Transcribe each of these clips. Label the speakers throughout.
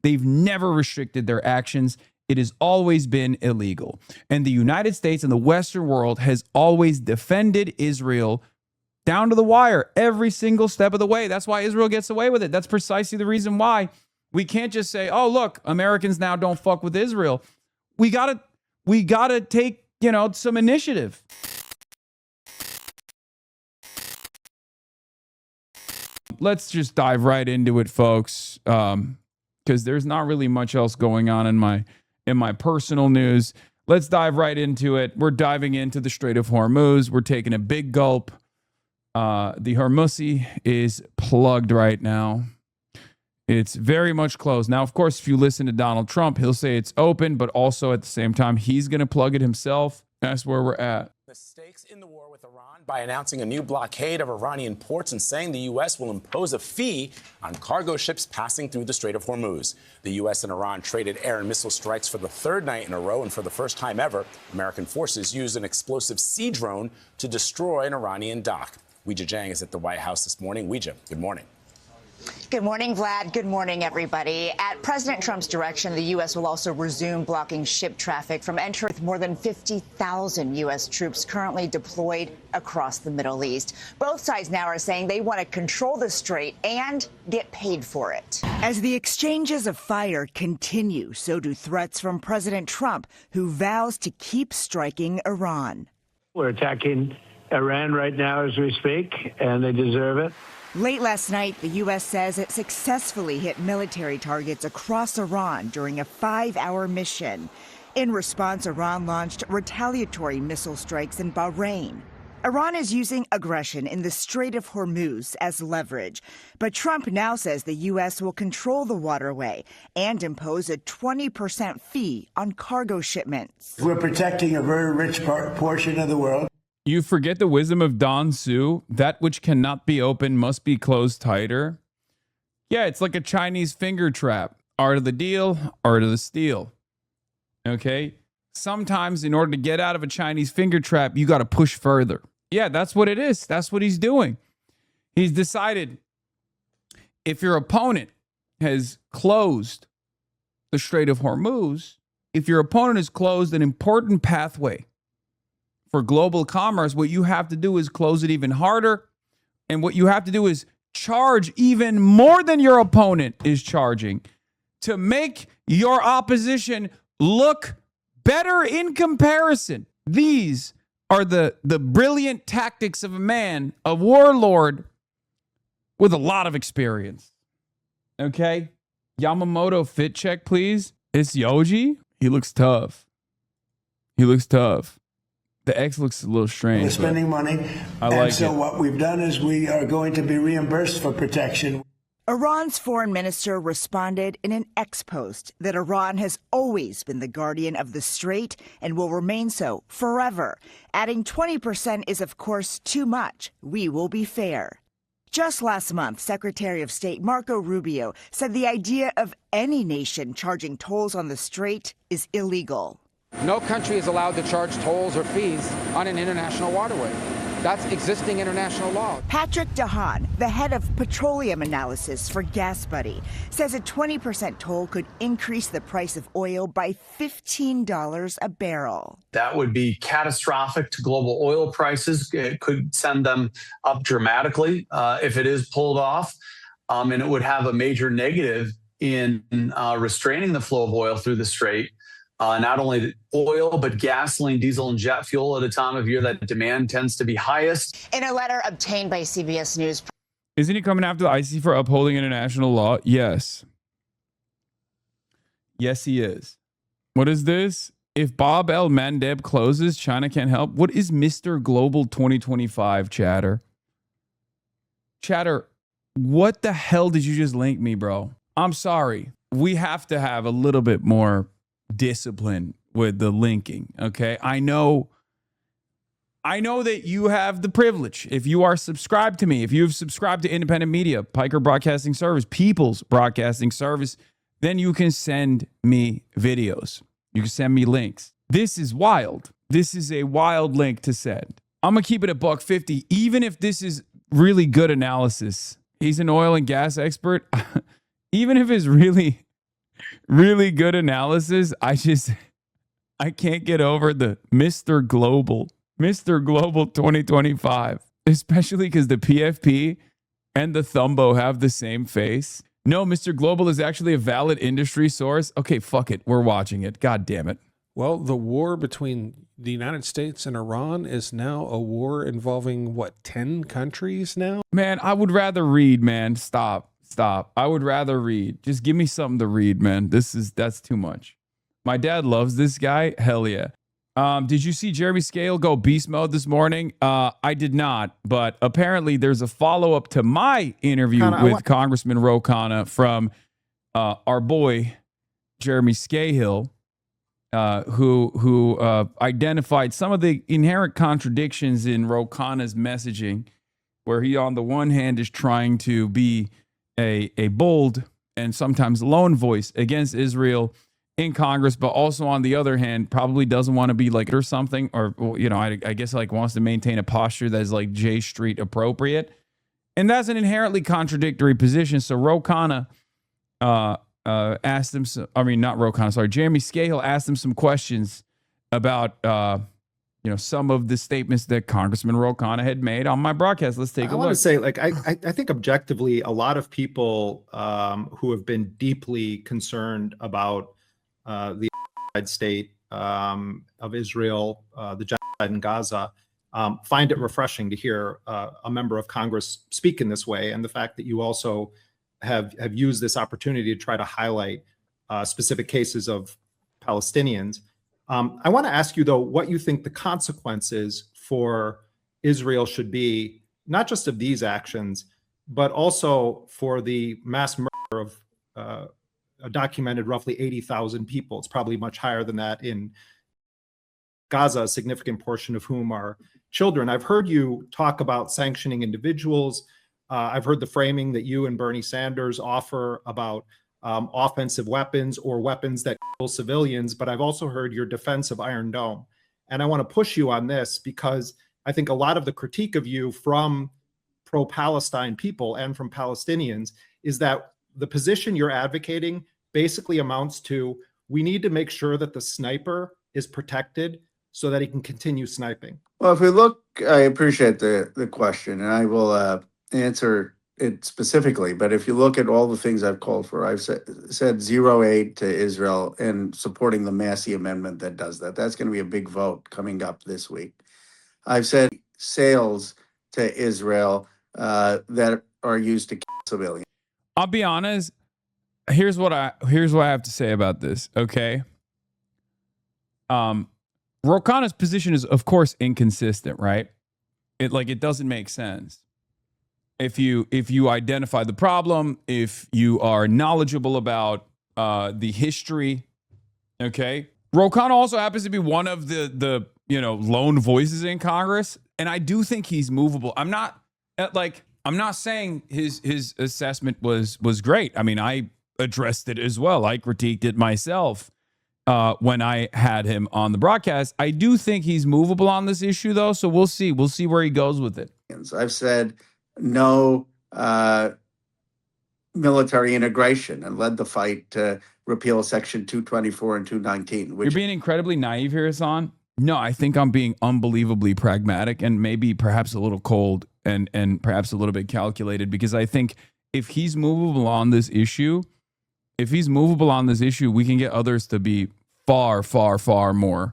Speaker 1: They've never restricted their actions. It has always been illegal. And the United States and the Western world has always defended Israel down to the wire every single step of the way. That's why Israel gets away with it. That's precisely the reason why we can't just say, oh, look, Americans now don't fuck with Israel. We gotta take, some initiative. Let's just dive right into it, folks, because there's not really much else going on in my personal news. Let's dive right into it. We're diving into the Strait of Hormuz. We're taking a big gulp. The Hormuz is plugged right now. It's very much closed. Now, of course, if you listen to Donald Trump, he'll say it's open, but also at the same time, he's going to plug it himself. That's where we're at.
Speaker 2: The stakes in the war with Iran by announcing a new blockade of Iranian ports and saying the U.S. will impose a fee on cargo ships passing through the Strait of Hormuz. The U.S. and Iran traded air and missile strikes for the third night in a row, and for the first time ever, American forces used an explosive sea drone to destroy an Iranian dock. Weijia Jiang is at the White House this morning. Weijia, good morning.
Speaker 3: Good morning, Vlad. Good morning, everybody. At President Trump's direction, the U.S. will also resume blocking ship traffic from entering with more than 50,000 U.S. troops currently deployed across the Middle East. Both sides now are saying they want to control the strait and get paid for it.
Speaker 4: As the exchanges of fire continue, so do threats from President Trump, who vows to keep striking Iran.
Speaker 5: We're attacking Iran right now as we speak, and they deserve it.
Speaker 4: Late last night, the U.S. says it successfully hit military targets across Iran during a 5-hour mission. In response, Iran launched retaliatory missile strikes in Bahrain. Iran is using aggression in the Strait of Hormuz as leverage. But Trump now says the U.S. will control the waterway and impose a 20% fee on cargo shipments.
Speaker 6: We're protecting a very rich portion of the world.
Speaker 1: You forget the wisdom of Don Su. That which cannot be opened must be closed tighter. Yeah, it's like a Chinese finger trap. Art of the deal, art of the steal. Okay? Sometimes in order to get out of a Chinese finger trap, you got to push further. Yeah, that's what it is. That's what he's doing. He's decided if your opponent has closed the Strait of Hormuz, if your opponent has closed an important pathway for global commerce, what you have to do is close it even harder. And what you have to do is charge even more than your opponent is charging to make your opposition look better in comparison. These are the brilliant tactics of a man, a warlord with a lot of experience. Okay? Yamamoto fit check, please. It's Yoji. He looks tough. He looks tough. The X looks a little strange.
Speaker 6: We're spending money.
Speaker 1: And
Speaker 6: so what we've done is we are going to be reimbursed for protection.
Speaker 4: Iran's foreign minister responded in an X post that Iran has always been the guardian of the strait and will remain so forever, adding 20% is, of course, too much. We will be fair. Just last month, Secretary of State Marco Rubio said the idea of any nation charging tolls on the strait is illegal.
Speaker 7: No country is allowed to charge tolls or fees on an international waterway. That's existing international law.
Speaker 4: Patrick DeHaan, the head of petroleum analysis for GasBuddy, says a 20% toll could increase the price of oil by $15 a barrel.
Speaker 8: That would be catastrophic to global oil prices. It could send them up dramatically if it is pulled off. And it would have a major negative in restraining the flow of oil through the strait. Not only oil, but gasoline, diesel, and jet fuel at a time of year that demand tends to be highest.
Speaker 3: In a letter obtained by CBS News.
Speaker 1: Isn't he coming after the ICC for upholding international law? Yes. Yes, he is. What is this? If Bab El Mandeb closes, China can't help. What is Mr. Global 2025, chatter? Chatter, what the hell did you just link me, bro? I'm sorry. We have to have a little bit more discipline with the linking. Okay. I know that you have the privilege. If you are subscribed to me, if you've subscribed to independent media, Piker Broadcasting Service, People's Broadcasting Service, then you can send me videos. You can send me links. This is wild. This is a wild link to send. I'm going to keep it at $1.50, even if this is really good analysis. He's an oil and gas expert. Even if it's really really good analysis. I can't get over the Mr. Global 2025, especially because the PFP and the Thumbo have the same face. No, Mr. Global is actually a valid industry source. Okay, fuck it. We're watching it. God damn it.
Speaker 9: Well, the war between the United States and Iran is now a war involving, 10 countries now?
Speaker 1: Man, I would rather read, man. Stop. I would rather read. Just give me something to read, man. That's too much. My dad loves this guy. Hell yeah. Did you see Jeremy Scale go beast mode this morning? I did not, but apparently there's a follow-up to my interview with Congressman Ro Khanna from our boy Jeremy Scahill, who identified some of the inherent contradictions in Ro Khanna's messaging, where he on the one hand is trying to be a bold and sometimes lone voice against Israel in Congress, but also on the other hand, probably doesn't want to be like or something, or I guess like wants to maintain a posture that is like J Street appropriate, and that's an inherently contradictory position. So Ro Khanna asked him, not Ro Khanna, sorry, Jeremy Scahill asked him some questions about some of the statements that Congressman Ro Khanna had made on my broadcast. Let's take a look.
Speaker 10: I want to say, I think objectively, a lot of people who have been deeply concerned about the state of Israel, the genocide in Gaza, find it refreshing to hear a member of Congress speak in this way, and the fact that you also have used this opportunity to try to highlight specific cases of Palestinians. I want to ask you, though, what you think the consequences for Israel should be, not just of these actions, but also for the mass murder of documented roughly 80,000 people. It's probably much higher than that in Gaza, a significant portion of whom are children. I've heard you talk about sanctioning individuals. I've heard the framing that you and Bernie Sanders offer about offensive weapons or weapons that kill civilians, but I've also heard your defense of Iron Dome. And I want to push you on this because I think a lot of the critique of you from pro-Palestine people and from Palestinians is that the position you're advocating basically amounts to, we need to make sure that the sniper is protected so that he can continue sniping.
Speaker 11: Well, if we look, I appreciate the question, and I will answer it specifically. But if you look at all the things I've called for, I've said zero aid to Israel and supporting the Massey Amendment that does that. That's going to be a big vote coming up this week. I've said sales to Israel that are used to kill civilians.
Speaker 1: I'll be honest. Here's what I have to say about this. Okay. Ro Khanna's position is, of course, inconsistent, right? It doesn't make sense. If you identify the problem, if you are knowledgeable about the history, okay. Ro Khanna also happens to be one of the lone voices in Congress, and I do think he's movable. I'm not saying his assessment was great. I mean, I addressed it as well. I critiqued it myself when I had him on the broadcast. I do think he's movable on this issue, though. So we'll see. We'll see where he goes with it.
Speaker 11: I've said no military integration and led the fight to repeal Section 224 and 219.
Speaker 1: You're being incredibly naive here, Hasan. No, I think I'm being unbelievably pragmatic and maybe perhaps a little cold and perhaps a little bit calculated, because I think if he's movable on this issue, we can get others to be far, far, far more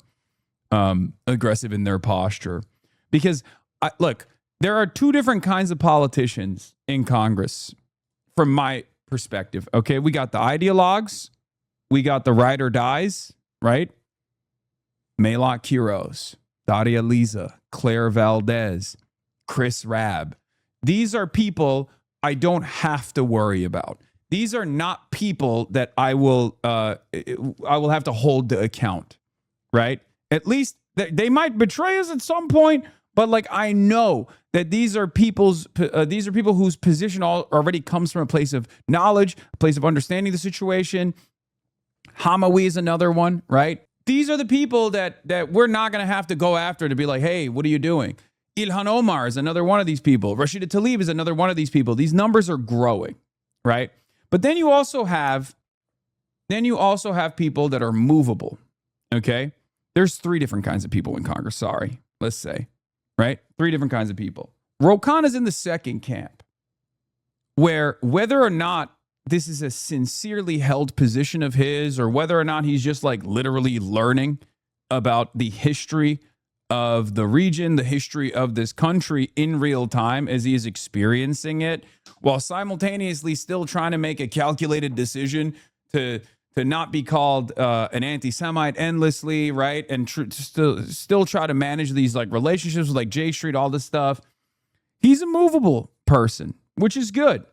Speaker 1: aggressive in their posture. Because, look, there are two different kinds of politicians in Congress from my perspective. Okay, we got the ideologues, we got the ride or dies, right? Maylot Quiros, Daria Liza, Claire Valdez, Chris Rabb. These are people I don't have to worry about. These are not people that I will have to hold to account, right? At least they might betray us at some point, but I know that these are people whose position already comes from a place of knowledge, a place of understanding the situation. Hamawi is another one, right? These are the people that we're not going to have to go after to be like, hey, what are you doing? Ilhan Omar is another one of these people. Rashida Tlaib is another one of these people. These numbers are growing, right? But then you also have Then you also have people that are movable. Okay. There's 3 different kinds of people in Congress. Sorry. Let's say, right? 3 different kinds of people. Ro Khanna is in the second camp, where whether or not this is a sincerely held position of his, or whether or not he's just like literally learning about the history of the region, the history of this country in real time as he is experiencing it, while simultaneously still trying to make a calculated decision to not be called an anti-Semite endlessly, right? And still try to manage these like relationships with like J Street, all this stuff. He's a movable person, which is good.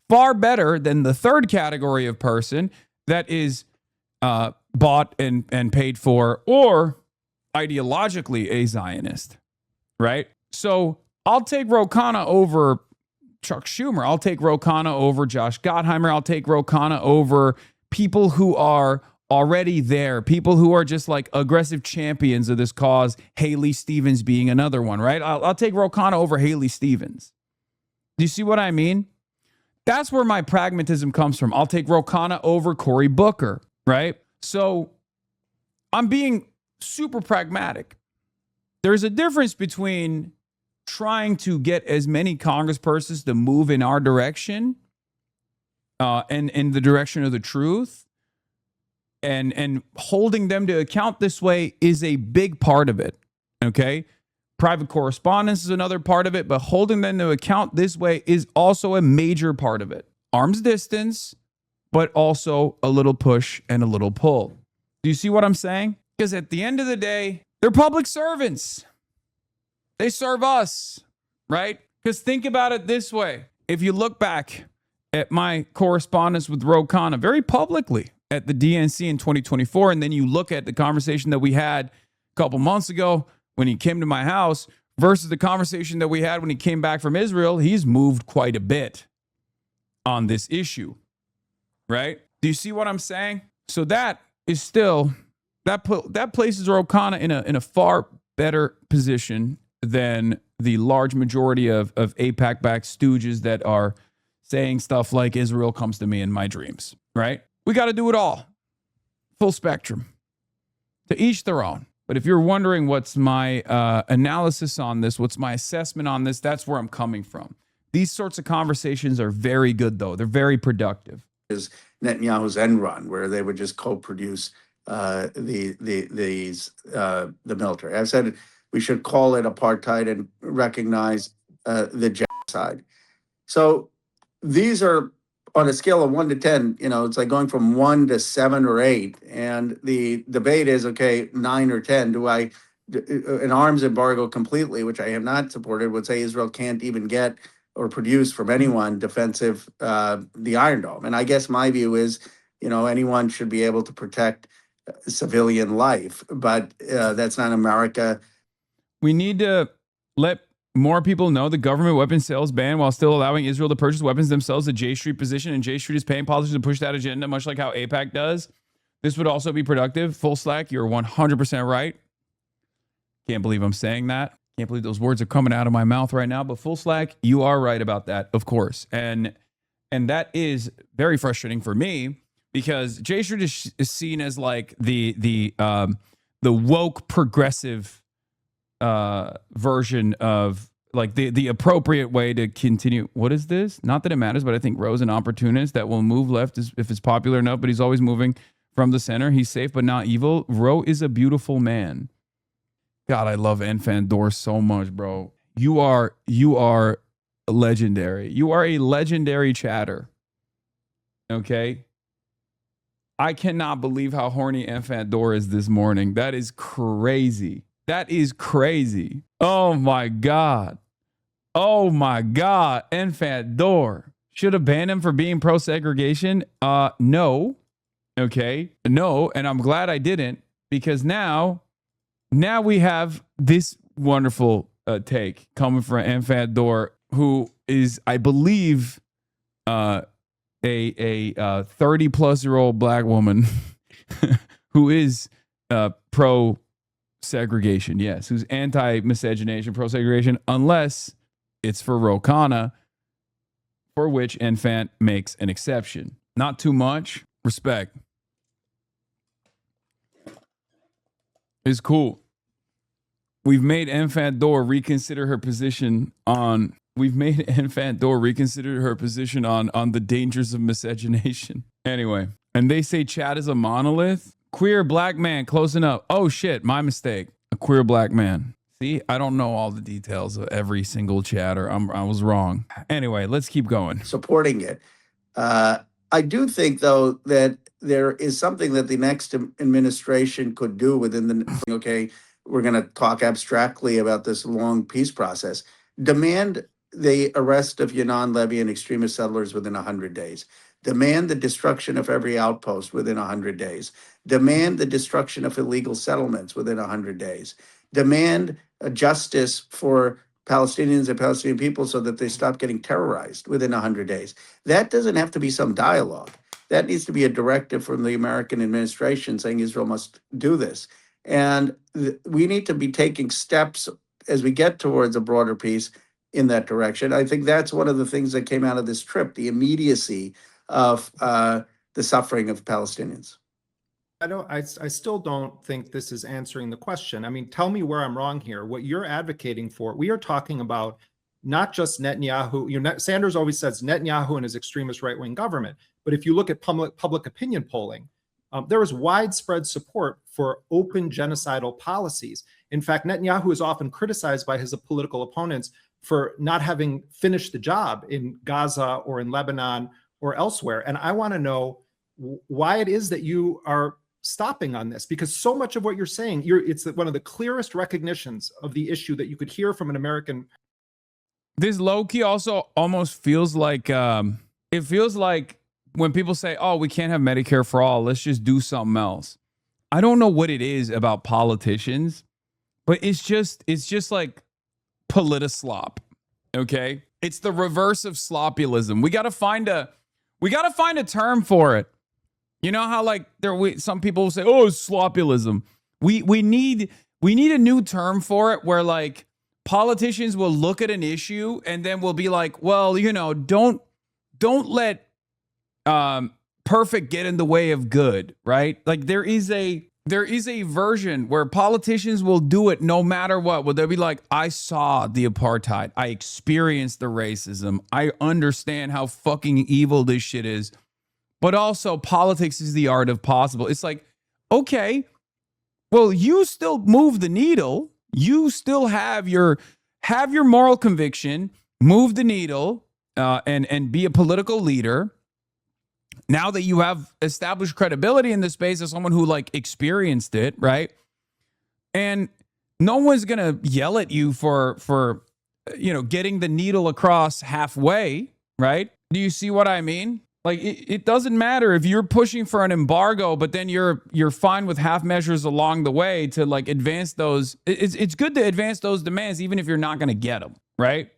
Speaker 1: Far better than the third category of person that is bought and paid for, or ideologically a Zionist, right? So I'll take Ro Khanna over Chuck Schumer. I'll take Ro Khanna over Josh Gottheimer. I'll take Ro Khanna over people who are already there, people who are just like aggressive champions of this cause, Haley Stevens being another one, right? I'll take Ro Khanna over Haley Stevens. Do you see what I mean? That's where my pragmatism comes from. I'll take Ro Khanna over Cory Booker, right? So I'm being super pragmatic. There's a difference between trying to get as many congresspersons to move in our direction and in the direction of the truth, and holding them to account this way is a big part of it, okay? Private correspondence is another part of it, but holding them to account this way is also a major part of it. Arm's distance, but also a little push and a little pull. Do you see what I'm saying? Because at the end of the day, they're public servants. They serve us, right? Because think about it this way. If you look back at my correspondence with Ro Khanna very publicly at the DNC in 2024, and then you look at the conversation that we had a couple months ago when he came to my house versus the conversation that we had when he came back from Israel, he's moved quite a bit on this issue, right? Do you see what I'm saying? So that is still, that places Ro Khanna in a far better position than the large majority of AIPAC-backed stooges that are saying stuff like Israel comes to me in my dreams, right? We got to do it all. Full spectrum. To each their own. But if you're wondering what's my analysis on this, what's my assessment on this, that's where I'm coming from. These sorts of conversations are very good, though. They're very productive.
Speaker 11: Is Netanyahu's end run, where they would just co-produce the military. I've said we should call it apartheid and recognize the genocide. So these are on a scale of 1 to 10, it's like going from 1 to 7 or 8. And the debate is, okay, 9 or 10. Do I, an arms embargo completely, which I have not supported, would say Israel can't even get or produce from anyone defensive, the Iron Dome. And I guess my view is, anyone should be able to protect civilian life, but that's not America.
Speaker 1: We need to let more people know the government weapons sales ban while still allowing Israel to purchase weapons themselves, a J Street position, and J Street is paying politicians to push that agenda, much like how AIPAC does. This would also be productive. Full slack, you're 100% right. Can't believe I'm saying that. Can't believe those words are coming out of my mouth right now, but full slack, you are right about that, of course. And that is very frustrating for me because J Street is seen as like the woke progressive version of like the appropriate way to continue. What is this? Not that it matters, but I think Roe's an opportunist that will move left if it's popular enough, but he's always moving from the center. He's safe but not evil. Roe is a beautiful man. God, I love Enfant Dor so much, bro. You are legendary. You are a legendary chatter. Okay? I cannot believe how horny Enfant Dor is this morning. That is crazy. That is crazy. Oh my God. Oh my God. Enfant Dor. Should have banned him for being pro-segregation? No. Okay. No. And I'm glad I didn't, because now we have this wonderful take coming from Enfant Dor, who is, I believe, a 30-plus-year-old black woman who is pro-segregation, yes, who's anti-miscegenation, pro-segregation, unless it's for Ro Khanna, for which Enfant makes an exception. Not too much. Respect. is cool. We've made Enfant Door reconsider her position on. We've made Enfant Door reconsider her position on the dangers of miscegenation. Anyway, and they say Chad is a monolith. Queer black man, close enough. Oh shit, my mistake. A queer black man. See, I don't know all the details of every single chatter. I was wrong. Anyway, let's keep going.
Speaker 11: Supporting it. I do think, though, that there is something that the next administration could do within the, okay, we're going to talk abstractly about this long peace process. Demand the arrest of Yanan Levy and extremist settlers within 100 days. Demand the destruction of every outpost within 100 days. Demand the destruction of illegal settlements within 100 days. Demand a justice for Palestinians and Palestinian people so that they stop getting terrorized within 100 days. That doesn't have to be some dialogue. That needs to be a directive from the American administration saying Israel must do this. And we need to be taking steps as we get towards a broader peace in that direction. I think that's one of the things that came out of this trip, the immediacy of the suffering of Palestinians.
Speaker 10: I still don't think this is answering the question. I mean, tell me where I'm wrong here. What you're advocating for, we are talking about not just Netanyahu. Sanders always says Netanyahu and his extremist right-wing government. But if you look at public opinion polling, there is widespread support for open genocidal policies. In fact, Netanyahu is often criticized by his political opponents for not having finished the job in Gaza or in Lebanon or elsewhere. And I want to know why it is that you are stopping on this, because so much of what you're saying, it's one of the clearest recognitions of the issue that you could hear from an American.
Speaker 1: This low-key also almost feels like, it feels like when people say, oh, we can't have Medicare for all, let's just do something else. I don't know what it is about politicians, but it's just like politislop, okay? It's the reverse of sloppyism. We got to find a term for it. You know how like some people will say, "Oh, it's sloppyism." We need a new term for it where like politicians will look at an issue and then we'll be like, "Well, you know, don't let perfect get in the way of good," right? Like there is a version where politicians will do it no matter what. Well, they'll be like, "I saw the apartheid. I experienced the racism. I understand how fucking evil this shit is." But also, politics is the art of possible. It's like, okay, well, you still move the needle. You still have your moral conviction, move the needle, and be a political leader. Now that you have established credibility in this space as someone who like experienced it, right? And no one's gonna yell at you for getting the needle across halfway, right? Do you see what I mean? Like it doesn't matter if you're pushing for an embargo, but then you're fine with half measures along the way to like advance those. It's good to advance those demands even if you're not going to get them, right?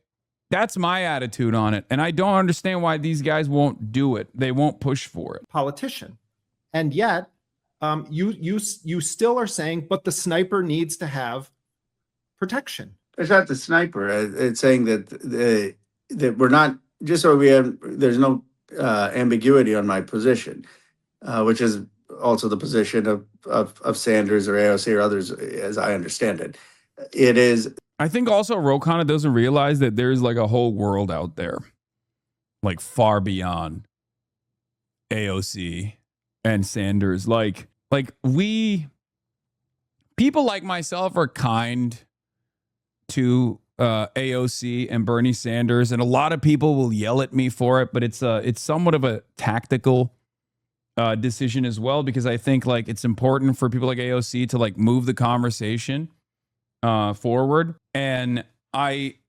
Speaker 1: That's my attitude on it, and I don't understand why these guys won't do it. They won't push for it.
Speaker 10: Politician, and yet you still are saying, but the sniper needs to have protection.
Speaker 11: It's not the sniper. It's saying that we're not just so we have. There's no ambiguity on my position, which is also the position of Sanders or AOC or others, as I understand it. It is.
Speaker 1: I think also Ro Khanna doesn't realize that there's like a whole world out there, like far beyond AOC and Sanders. Like people like myself are kind to AOC and Bernie Sanders, and a lot of people will yell at me for it, but it's somewhat of a tactical decision as well, because I think like it's important for people like AOC to like move the conversation forward. And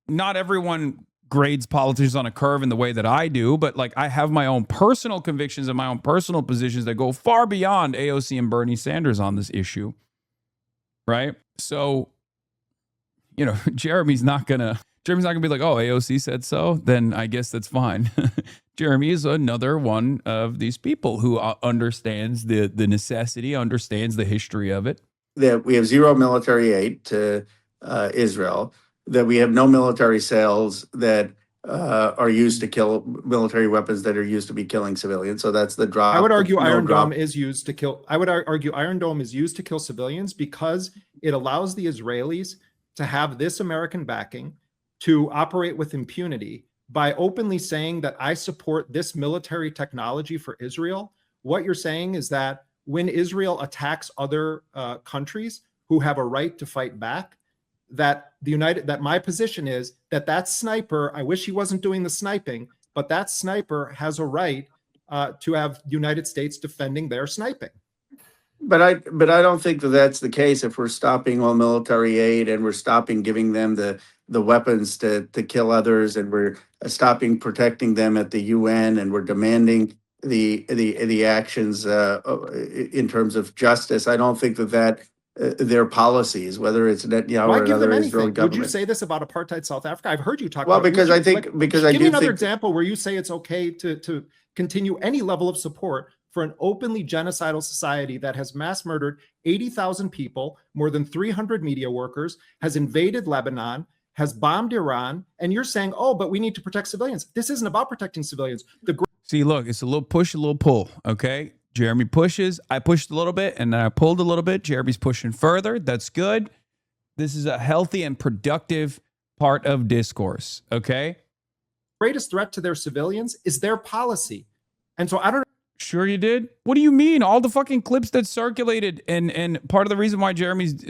Speaker 1: not everyone grades politicians on a curve in the way that I do, but like I have my own personal convictions and my own personal positions that go far beyond AOC and Bernie Sanders on this issue, right? So Jeremy's not gonna be like, oh, AOC said so, then I guess that's fine. Jeremy is another one of these people who understands the necessity, understands the history of it.
Speaker 11: That we have zero military aid to Israel, that we have no military sales that are used to kill military weapons that are used to be killing civilians. So that's the drop.
Speaker 10: I would argue Iron Dome is used to kill. I would argue Iron Dome is used to kill civilians because it allows the Israelis to have this American backing to operate with impunity by openly saying that I support this military technology for Israel. What you're saying is that when Israel attacks other countries who have a right to fight back, that my position is that that sniper, I wish he wasn't doing the sniping, but that sniper has a right to have the United States defending their sniping.
Speaker 11: But I don't think that that's the case if we're stopping all military aid and we're stopping giving them the weapons to kill others, and we're stopping protecting them at the UN, and we're demanding the actions in terms of justice. I don't think that their policies, whether it's Netanyahu or another Israeli government.
Speaker 10: Would you say this about apartheid South Africa? I've heard you talk
Speaker 11: well,
Speaker 10: about it.
Speaker 11: Because I think
Speaker 10: give me another example where you say it's okay to continue any level of support for an openly genocidal society that has mass murdered 80,000 people, more than 300 media workers, has invaded Lebanon, has bombed Iran, and you're saying, oh, but we need to protect civilians. This isn't about protecting civilians.
Speaker 1: See, look, it's a little push, a little pull, okay? Jeremy pushes, I pushed a little bit, and then I pulled a little bit. Jeremy's pushing further. That's good. This is a healthy and productive part of discourse, okay?
Speaker 10: Greatest threat to their civilians is their policy. And so I don't
Speaker 1: Sure you did? What do you mean? All the fucking clips that circulated, and part of the reason why Jeremy's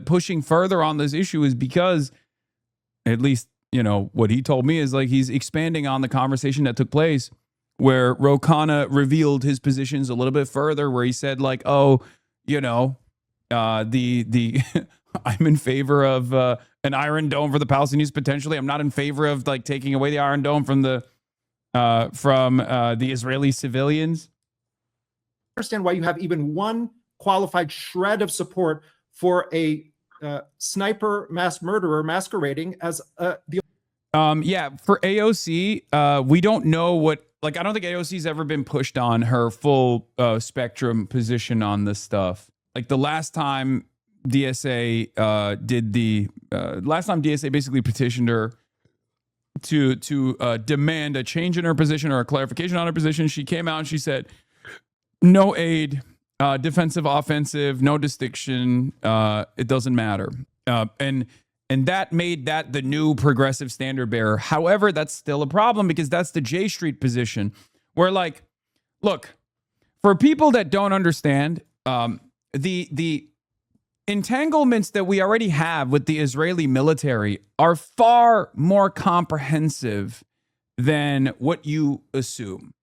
Speaker 1: pushing further on this issue is because, at least, you know, what he told me is like he's expanding on the conversation that took place where Ro Khanna revealed his positions a little bit further, where he said like, oh, you know, the I'm in favor of an Iron Dome for the Palestinians potentially. I'm not in favor of like taking away the Iron Dome from the Israeli civilians.
Speaker 10: I understand why you have even one qualified shred of support for a sniper mass murderer masquerading as the.
Speaker 1: Yeah, for AOC, we don't know what. Like, I don't think AOC's ever been pushed on her full spectrum position on this stuff. Like the last time DSA DSA basically petitioned her to demand a change in her position or a clarification on her position, she came out and she said, no aid, defensive, offensive, no distinction, it doesn't matter. And that made that the new progressive standard bearer. However, that's still a problem because that's the J Street position where, like, look, for people that don't understand, the entanglements that we already have with the Israeli military are far more comprehensive than what you assume,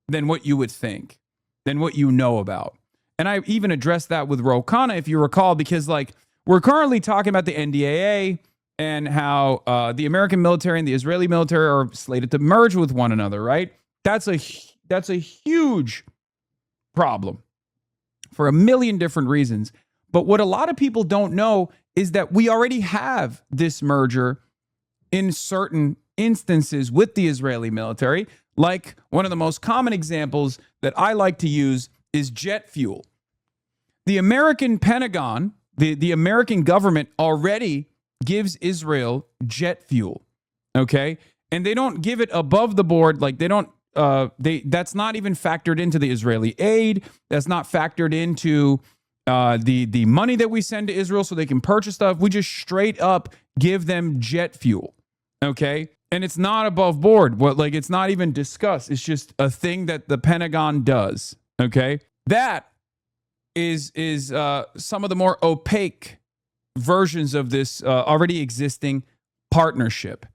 Speaker 1: than what you would think, than what you know about. And I even addressed that with Ro Khanna, if you recall, because like we're currently talking about the NDAA and how the American military and the Israeli military are slated to merge with one another, right? That's a huge problem for a million different reasons. But what a lot of people don't know is that we already have this merger in certain instances with the Israeli military. Like one of the most common examples that I like to use is jet fuel. The American Pentagon, the American government already gives Israel jet fuel, okay? And they don't give it above the board. Like they don't, that's not even factored into the Israeli aid. That's not factored into the money that we send to Israel so they can purchase stuff. We just straight up give them jet fuel, okay? And it's not above board. Like it's not even discussed. It's just a thing that the Pentagon does, okay? That is some of the more opaque versions of this already existing partnership,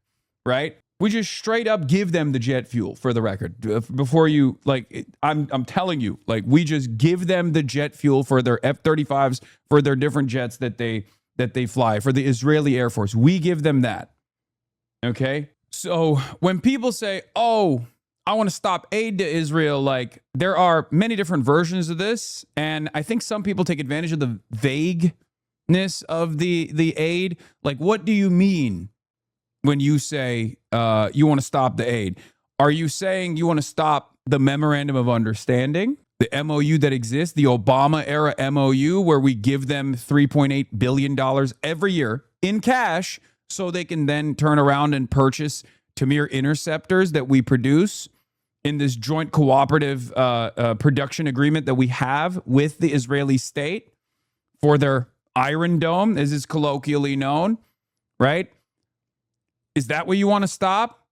Speaker 1: right? We just straight up give them the jet fuel, for the record. Before you, like, I'm telling you, like, we just give them the jet fuel for their F-35s, for their different jets that they fly, for the Israeli Air Force. We give them that, okay? So when people say, oh, I want to stop aid to Israel, like, there are many different versions of this, and I think some people take advantage of the vagueness of the aid. Like, what do you mean when you say you want to stop the aid? Are you saying you want to stop the memorandum of understanding, the MOU that exists, the Obama era MOU, where we give them $3.8 billion every year in cash so they can then turn around and purchase Tamir interceptors that we produce in this joint cooperative production agreement that we have with the Israeli state for their Iron Dome, as is colloquially known, right? Is that what you want to stop?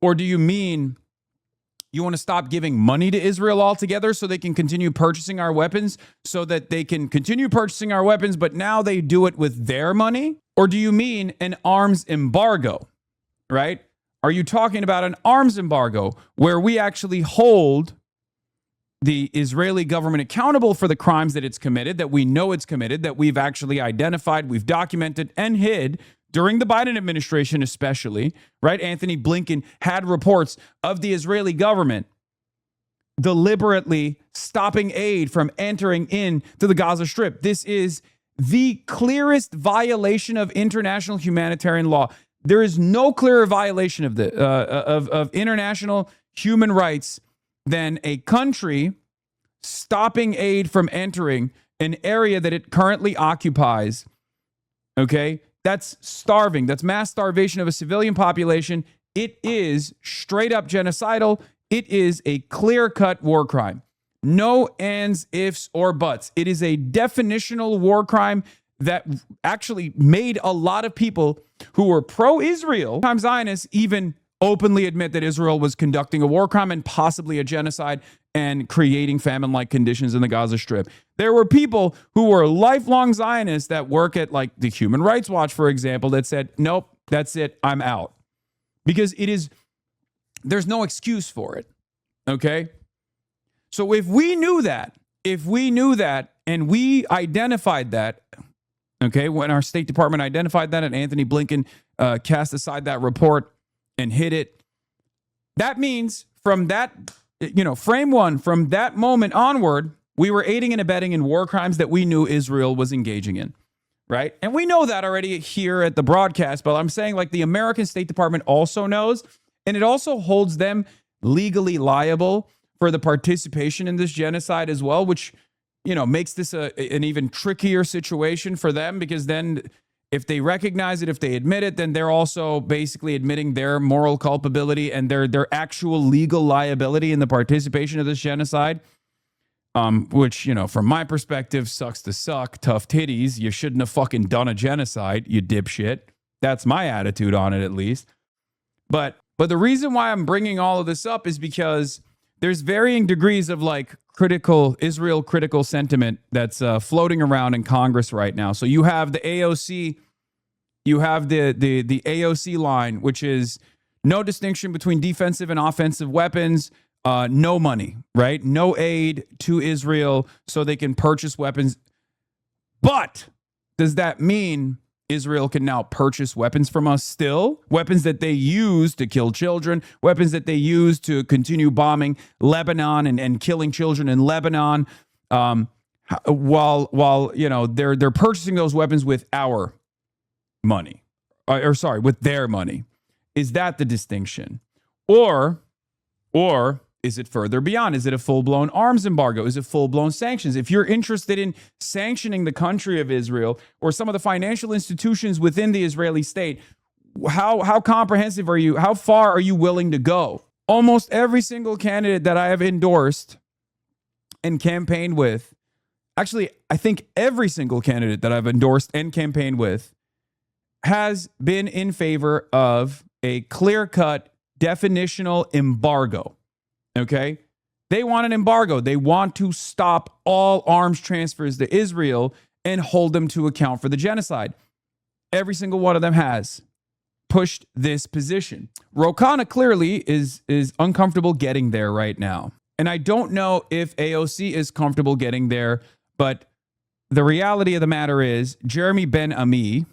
Speaker 1: Or do you mean you want to stop giving money to Israel altogether so they can continue purchasing our weapons, so that they can continue purchasing our weapons, but now they do it with their money? Or do you mean an arms embargo, right? Are you talking about an arms embargo where we actually hold the Israeli government accountable for the crimes that it's committed, that we know it's committed, that we've actually identified, we've documented and hid during the Biden administration especially, right? Anthony Blinken had reports of the Israeli government deliberately stopping aid from entering into the Gaza Strip. This is the clearest violation of international humanitarian law. There is no clearer violation of of international human rights than a country stopping aid from entering an area that it currently occupies. Okay? That's starving. That's mass starvation of a civilian population. It is straight up genocidal. It is a clear-cut war crime. No ands, ifs, or buts. It is a definitional war crime that actually made a lot of people who were pro-Israel, Zionists, even openly admit that Israel was conducting a war crime and possibly a genocide and creating famine-like conditions in the Gaza Strip. There were people who were lifelong Zionists that work at like the Human Rights Watch, for example, that said, nope, that's it, I'm out. Because there's no excuse for it, okay? So if we knew that, and we identified that, okay, when our State Department identified that and Anthony Blinken cast aside that report and hid it, that means from that, frame one, from that moment onward, we were aiding and abetting in war crimes that we knew Israel was engaging in, right? And we know that already here at the broadcast, but I'm saying like the American State Department also knows, and it also holds them legally liable for the participation in this genocide as well, which, makes this an even trickier situation for them, because then if they recognize it, if they admit it, then they're also basically admitting their moral culpability and their actual legal liability in the participation of this genocide, which, from my perspective, sucks to suck, tough titties. You shouldn't have fucking done a genocide, you dipshit. That's my attitude on it, at least. But the reason why I'm bringing all of this up is because there's varying degrees of like Israel critical sentiment that's floating around in Congress right now. So you have the AOC, you have the AOC line, which is no distinction between defensive and offensive weapons, no money, right? No aid to Israel so they can purchase weapons. But does that mean Israel can now purchase weapons from us still? Weapons that they use to kill children, weapons that they use to continue bombing Lebanon and killing children in Lebanon, while they're purchasing those weapons with our money, with their money. Is that the distinction? Or is it further beyond? Is it a full-blown arms embargo? Is it full-blown sanctions? If you're interested in sanctioning the country of Israel or some of the financial institutions within the Israeli state, how comprehensive are you? How far are you willing to go? Almost every single candidate that I have endorsed and campaigned with, actually, I think every single candidate that I've endorsed and campaigned with has been in favor of a clear-cut definitional embargo. Okay? They want an embargo. They want to stop all arms transfers to Israel and hold them to account for the genocide. Every single one of them has pushed this position. Ro Khanna clearly is uncomfortable getting there right now. And I don't know if AOC is comfortable getting there, but the reality of the matter is Jeremy Ben-Ami,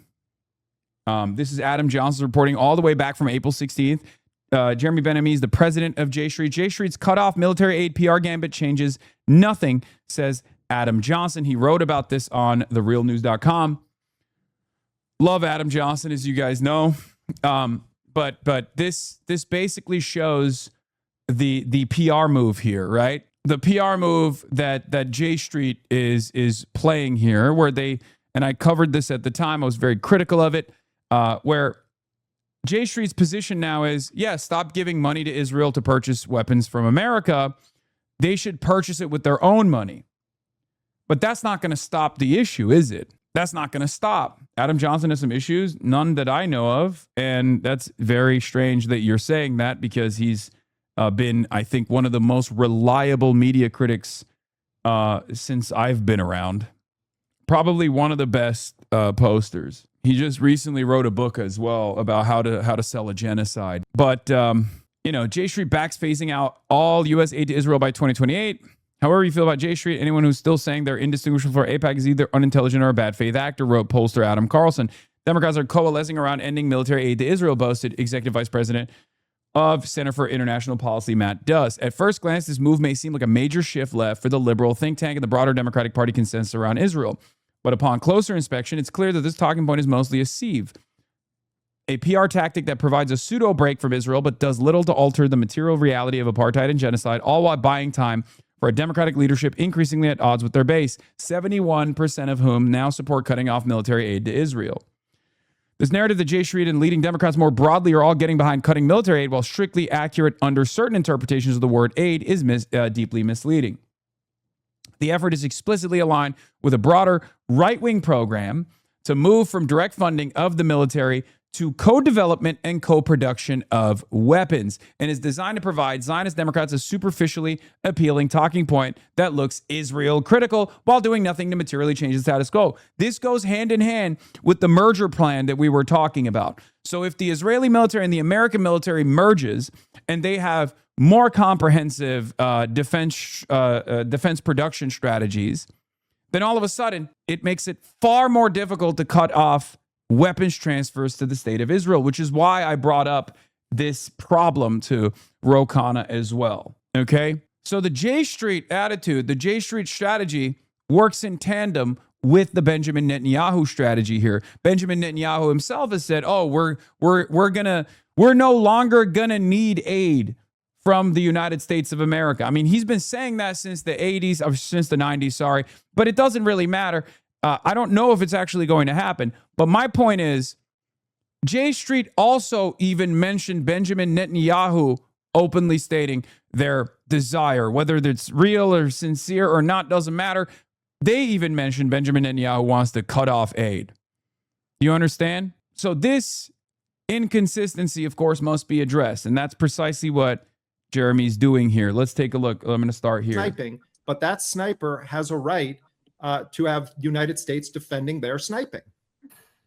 Speaker 1: this is Adam Johnson reporting all the way back from April 16th. Jeremy Ben-Ami is the president of J Street. J Street's cut off military aid PR gambit changes nothing, says Adam Johnson. He wrote about this on therealnews.com. Love Adam Johnson, as you guys know. But this basically shows the PR move here, right? The PR move that J Street is playing here, where and I covered this at the time, I was very critical of it, where J Street's position now is, stop giving money to Israel to purchase weapons from America. They should purchase it with their own money. But that's not going to stop the issue, is it? That's not going to stop. Adam Johnson has some issues, none that I know of. And that's very strange that you're saying that, because he's been, I think, one of the most reliable media critics since I've been around. Probably one of the best posters. He just recently wrote a book as well about how to sell a genocide. But, J Street backs phasing out all U.S. aid to Israel by 2028. However you feel about J Street, anyone who's still saying they're indistinguishable for AIPAC is either unintelligent or a bad faith actor, wrote pollster Adam Carlson. Democrats are coalescing around ending military aid to Israel, boasted Executive Vice President of Center for International Policy, Matt Duss. At first glance, this move may seem like a major shift left for the liberal think tank and the broader Democratic Party consensus around Israel. But upon closer inspection, it's clear that this talking point is mostly a sieve, a PR tactic that provides a pseudo break from Israel, but does little to alter the material reality of apartheid and genocide, all while buying time for a Democratic leadership increasingly at odds with their base, 71% of whom now support cutting off military aid to Israel. This narrative that J Street and leading Democrats more broadly are all getting behind cutting military aid, while strictly accurate under certain interpretations of the word aid, is deeply misleading. The effort is explicitly aligned with a broader right-wing program to move from direct funding of the military to co-development and co-production of weapons, and is designed to provide Zionist Democrats a superficially appealing talking point that looks Israel critical while doing nothing to materially change the status quo. This goes hand in hand with the merger plan that we were talking about. So if the Israeli military and the American military merges and they have more comprehensive defense production strategies, then all of a sudden it makes it far more difficult to cut off weapons transfers to the state of Israel, which is why I brought up this problem to Ro Khanna as well. Okay? So the J Street attitude, the J Street strategy works in tandem with the Benjamin Netanyahu strategy here. Benjamin Netanyahu himself has said, "Oh, we're no longer gonna need aid from the United States of America." I mean, he's been saying that since the 80s, or since the 90s, sorry, but it doesn't really matter. I don't know if it's actually going to happen. But my point is, J Street also even mentioned Benjamin Netanyahu openly stating their desire, whether it's real or sincere or not, doesn't matter. They even mentioned Benjamin Netanyahu wants to cut off aid. You understand? So this inconsistency, of course, must be addressed. And that's precisely what Jeremy's doing here. Let's take a look. I'm going to start here.
Speaker 10: Sniping, but that sniper has a right to have United States defending their sniping.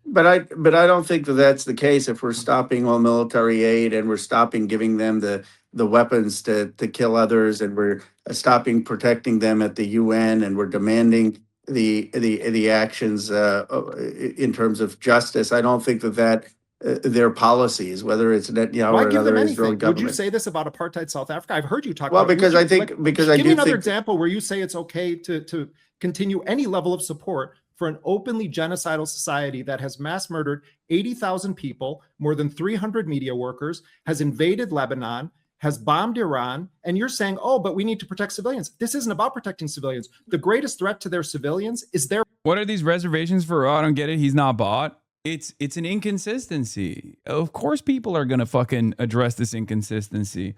Speaker 11: But I don't think that that's the case. If we're stopping all military aid and we're stopping giving them the weapons to kill others, and we're stopping protecting them at the UN, and we're demanding the actions in terms of justice, I don't think that their policies, whether it's Netanyahu or another Israeli government.
Speaker 10: Would you say this about apartheid South Africa? I've heard you talk
Speaker 11: well,
Speaker 10: about
Speaker 11: because I think give
Speaker 10: me another example where you say it's okay to continue any level of support for an openly genocidal society that has mass murdered 80,000 people, more than 300 media workers, has invaded Lebanon, has bombed Iran, and you're saying, oh, but we need to protect civilians. This isn't about protecting civilians. The greatest threat to their civilians is their...
Speaker 1: What are these reservations for? Oh, I don't get it. He's not bought. It's an inconsistency. Of course people are going to fucking address this inconsistency.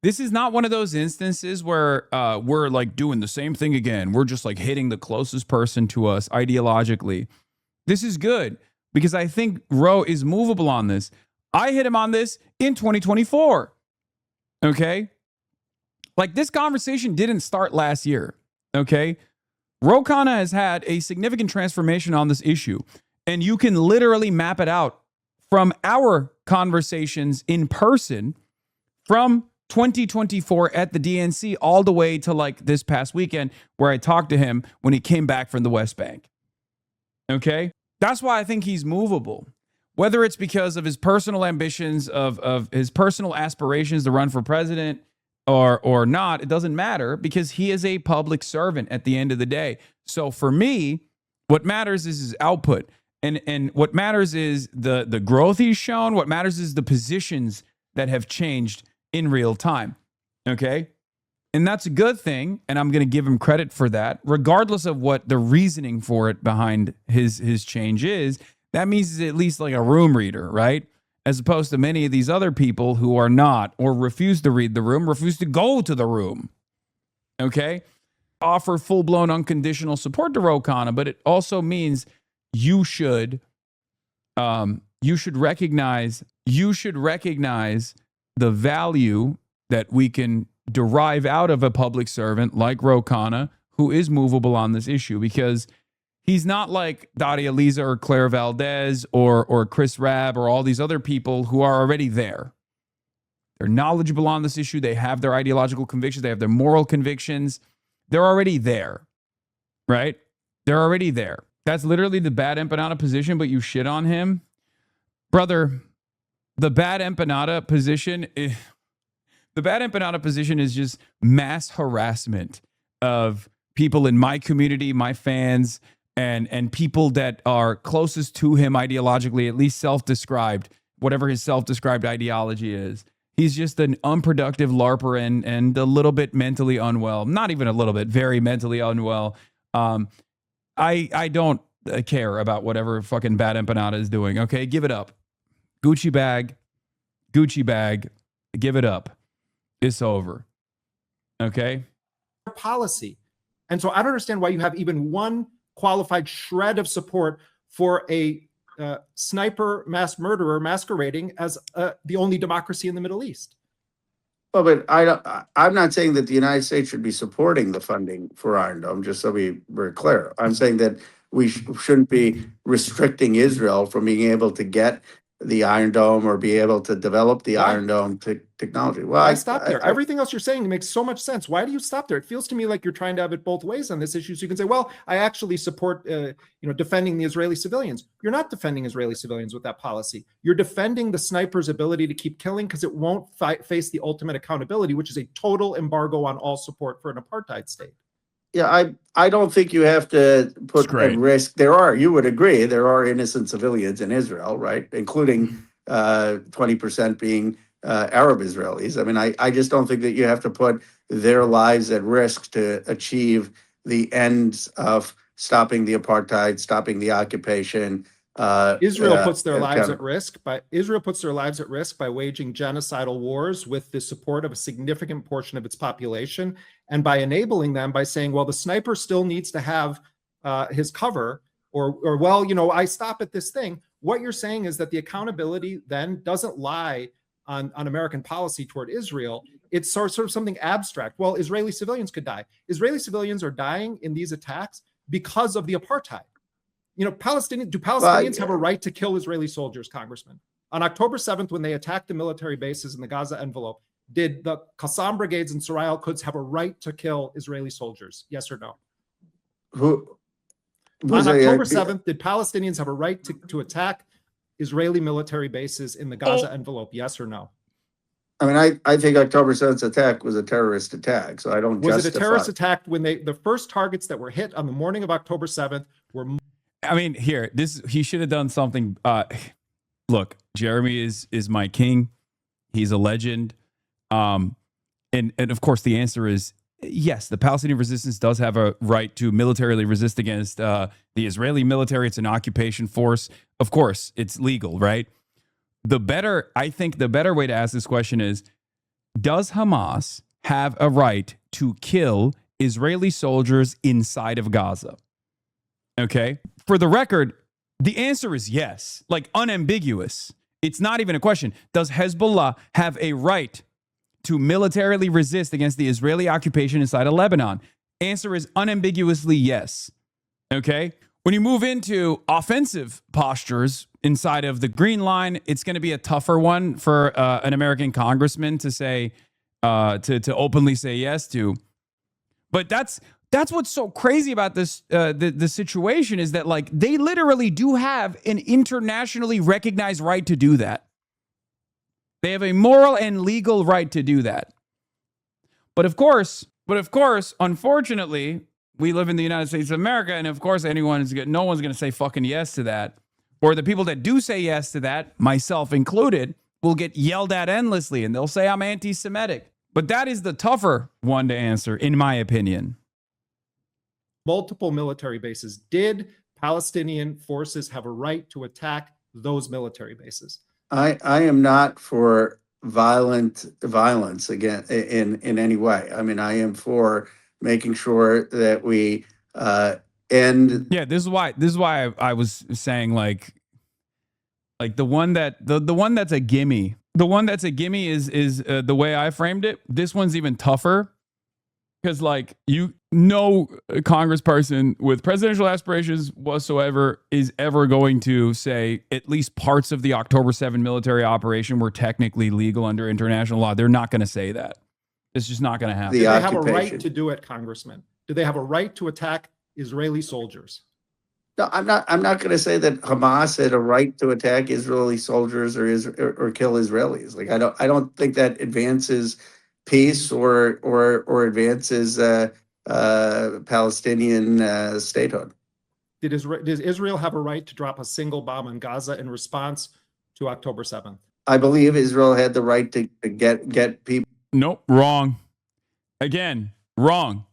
Speaker 1: This is not one of those instances where we're like doing the same thing again. We're just like hitting the closest person to us ideologically. This is good because I think Ro is movable on this. I hit him on this in 2024. Okay? Like this conversation didn't start last year. Okay? Ro Khanna has had a significant transformation on this issue. And you can literally map it out from our conversations in person from 2024 at the DNC all the way to like this past weekend where I talked to him when he came back from the West Bank. Okay? That's why I think he's movable. Whether it's because of his personal ambitions, of his personal aspirations to run for president or not, it doesn't matter because he is a public servant at the end of the day. So for me, what matters is his output. And what matters is the growth he's shown. What matters is the positions that have changed in real time. Okay? And that's a good thing. And I'm going to give him credit for that. Regardless of what the reasoning for it behind his change is, that means he's at least like a room reader, right? As opposed to many of these other people who are not, or refuse to read the room, refuse to go to the room. Okay? Offer full-blown unconditional support to Ro Khanna, but it also means you should recognize the value that we can derive out of a public servant like Ro Khanna, who is movable on this issue, because he's not like Daria Lisa or Claire Valdez or Chris Rabb or all these other people who are already there. They're knowledgeable on this issue. They have their ideological convictions. They have their moral convictions. They're already there, right? They're already there. That's literally the bad empanada position, but you shit on him. Brother, the bad empanada position is just mass harassment of people in my community, my fans, and people that are closest to him ideologically, at least self-described, whatever his self-described ideology is. He's just an unproductive LARPer and a little bit mentally unwell. Not even a little bit, very mentally unwell. I don't care about whatever fucking bad empanada is doing. Okay, give it up. Gucci bag, give it up. It's over. Okay?
Speaker 10: Policy. And so I don't understand why you have even one qualified shred of support for a sniper mass murderer masquerading as the only democracy in the Middle East.
Speaker 11: Well, but I'm not saying that the United States should be supporting the funding for Iron Dome, just so we're very clear. I'm saying that we shouldn't be restricting Israel from being able to get the Iron Dome or be able to develop the Iron Dome technology. Well,
Speaker 10: I stop there. Everything else you're saying makes so much sense. Why do you stop there? It feels to me like you're trying to have it both ways on this issue. So you can say, well, I actually support, defending the Israeli civilians. You're not defending Israeli civilians with that policy. You're defending the sniper's ability to keep killing because it won't face the ultimate accountability, which is a total embargo on all support for an apartheid state.
Speaker 11: Yeah, I don't think you have to put at risk. You would agree, there are innocent civilians in Israel, right? Including 20% being Arab Israelis. I mean, I just don't think that you have to put their lives at risk to achieve the ends of stopping the apartheid, stopping the occupation.
Speaker 10: Israel puts their lives at risk by waging genocidal wars with the support of a significant portion of its population, and by enabling them by saying, well, the sniper still needs to have his cover, or well, I stop at this thing. What you're saying is that the accountability then doesn't lie on American policy toward Israel. It's sort of something abstract. Well, Israeli civilians could die. Israeli civilians are dying in these attacks because of the apartheid. Palestinians have a right to kill Israeli soldiers, Congressman. On October 7th, when they attacked the military bases in the Gaza envelope, did the Qassam brigades and Suraya al-Quds have a right to kill Israeli soldiers? Yes or no? On October 7th, did Palestinians have a right to attack Israeli military bases in the Gaza envelope? Yes or no?
Speaker 11: I mean, I think October 7th attack was a terrorist attack, so I don't justify.
Speaker 10: Was it a terrorist attack when the first targets that were hit on the morning of October 7th were...
Speaker 1: I mean, he should have done something. Look, Jeremy is my king. He's a legend. And of course, the answer is yes, the Palestinian resistance does have a right to militarily resist against the Israeli military. It's an occupation force. Of course, it's legal, right? I think the better way to ask this question is, does Hamas have a right to kill Israeli soldiers inside of Gaza? Okay. For the record, the answer is yes, like unambiguous. It's not even a question. Does Hezbollah have a right to militarily resist against the Israeli occupation inside of Lebanon? Answer is unambiguously yes. Okay. When you move into offensive postures inside of the Green Line, it's going to be a tougher one for an American congressman to say, to openly say yes to. But that's what's so crazy about this, the situation is that, like, they literally do have an internationally recognized right to do that. They have a moral and legal right to do that. But of course, unfortunately, we live in the United States of America, and of course, no one's going to say fucking yes to that. Or the people that do say yes to that, myself included, will get yelled at endlessly, and they'll say I'm anti-Semitic. But that is the tougher one to answer, in my opinion.
Speaker 10: Multiple military bases. Did Palestinian forces have a right to attack those military bases?
Speaker 11: I am not for violence again in any way. I mean, I am for making sure that we And
Speaker 1: yeah, this is why I was saying like the one that the one that's a gimme. The one that's a gimme is the way I framed it. This one's even tougher because like no congressperson with presidential aspirations whatsoever is ever going to say at least parts of the October 7 military operation were technically legal under international law. They're not going to say that. It's just not going to happen.
Speaker 10: Do they have a right to do it, Congressman? Do they have a right to attack Israeli soldiers?
Speaker 11: no, I'm not going to say that Hamas had a right to attack Israeli soldiers or kill Israelis. Like I don't think that advances peace or advances Palestinian statehood.
Speaker 10: Does Israel have a right to drop a single bomb on Gaza in response to October 7th?
Speaker 11: I believe Israel had the right to get people.
Speaker 1: Nope, wrong. Again, wrong.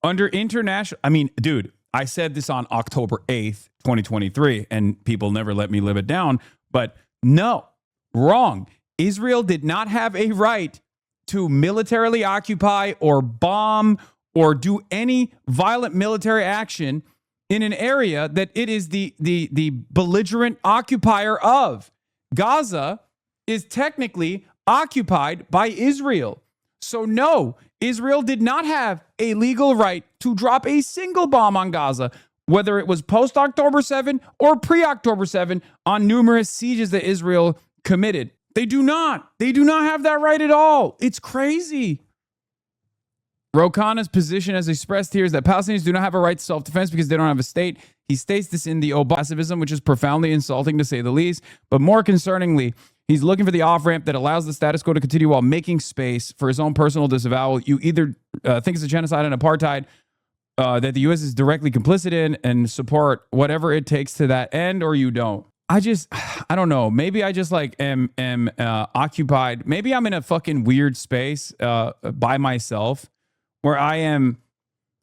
Speaker 1: Under international, I mean, dude, I said this on October 8th, 2023, and people never let me live it down. But no, wrong. Israel did not have a right to militarily occupy or bomb or do any violent military action in an area that it is the belligerent occupier of. Gaza is technically occupied by Israel. So no, Israel did not have a legal right to drop a single bomb on Gaza, whether it was post-October 7 or pre-October 7 on numerous sieges that Israel committed. They do not. They do not have that right at all. It's crazy. Ro Khanna's position as expressed here is that Palestinians do not have a right to self-defense because they don't have a state. He states this in the Obama pacifism, which is profoundly insulting to say the least. But more concerningly, he's looking for the off-ramp that allows the status quo to continue while making space for his own personal disavowal. You either think it's a genocide and apartheid that the U.S. is directly complicit in and support whatever it takes to that end, or you don't. I don't know. Maybe I just like am occupied. Maybe I'm in a fucking weird space by myself where I am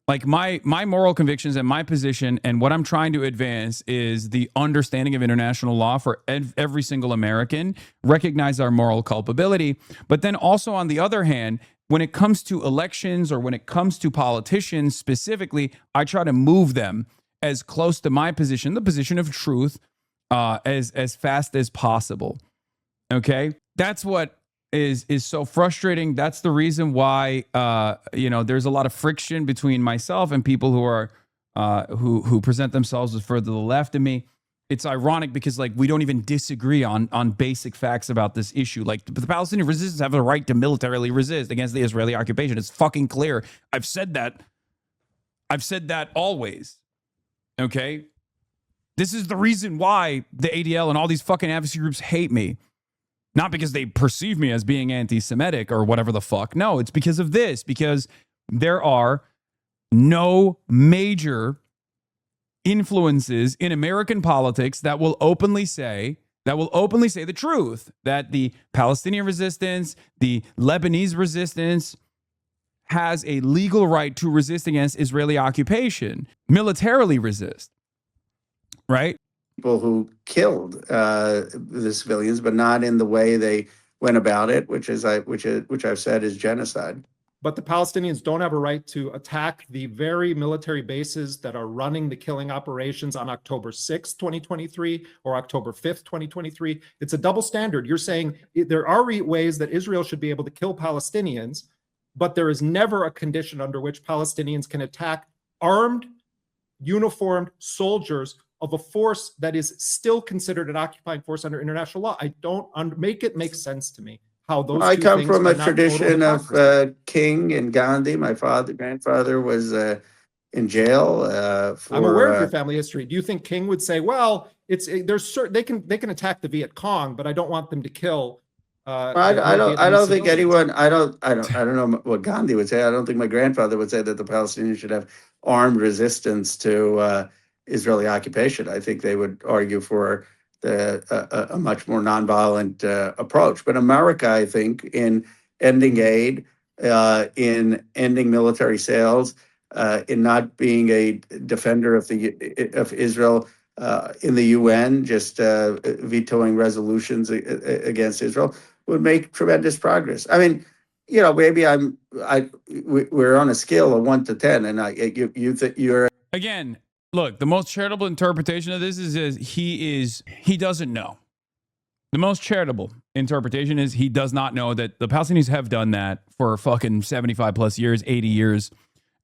Speaker 1: like my moral convictions and my position and what I'm trying to advance is the understanding of international law for every single American, recognize our moral culpability. But then also on the other hand, when it comes to elections or when it comes to politicians specifically, I try to move them as close to my position, the position of truth, as fast as possible. Okay? That's what is so frustrating. That's the reason why there's a lot of friction between myself and people who are who present themselves as further to the left of me. It's ironic because like we don't even disagree on basic facts about this issue. Like the Palestinian resistance have the right to militarily resist against the Israeli occupation. It's fucking clear. I've said that always. Okay? This is the reason why the ADL and all these fucking advocacy groups hate me. Not because they perceive me as being anti-Semitic or whatever the fuck. No, it's because of this. Because there are no major influences in American politics that will openly say the truth. That the Palestinian resistance, the Lebanese resistance has a legal right to resist against Israeli occupation. Militarily resist. Right?
Speaker 11: People who killed the civilians, but not in the way they went about it, which I've said is genocide.
Speaker 10: But the Palestinians don't have a right to attack the very military bases that are running the killing operations on October 6th, 2023, or October 5th, 2023. It's a double standard. You're saying there are ways that Israel should be able to kill Palestinians, but there is never a condition under which Palestinians can attack armed, uniformed soldiers of a force that is still considered an occupying force under international law. I don't make it make sense to me how those
Speaker 11: I
Speaker 10: two
Speaker 11: come
Speaker 10: things
Speaker 11: from
Speaker 10: are
Speaker 11: a
Speaker 10: not
Speaker 11: tradition
Speaker 10: totally
Speaker 11: of
Speaker 10: opposite.
Speaker 11: King and Gandhi. My grandfather was in jail for.
Speaker 10: I'm aware of your family history. Do you think King would say, "Well, there's certain they can attack the Viet Cong, but I don't want them to kill"?
Speaker 11: I don't think anyone. I don't know what Gandhi would say. I don't think my grandfather would say that the Palestinians should have armed resistance to Israeli occupation. I think they would argue for a much more nonviolent approach. But America, I think, in ending aid, in ending military sales, in not being a defender of Israel in the UN, just vetoing resolutions against Israel, would make tremendous progress. I mean, maybe we're on a scale of 1 to 10, and you're
Speaker 1: Again, Look, the most charitable interpretation of this is he doesn't know. The most charitable interpretation is he does not know that the Palestinians have done that for fucking 75 plus years, 80 years,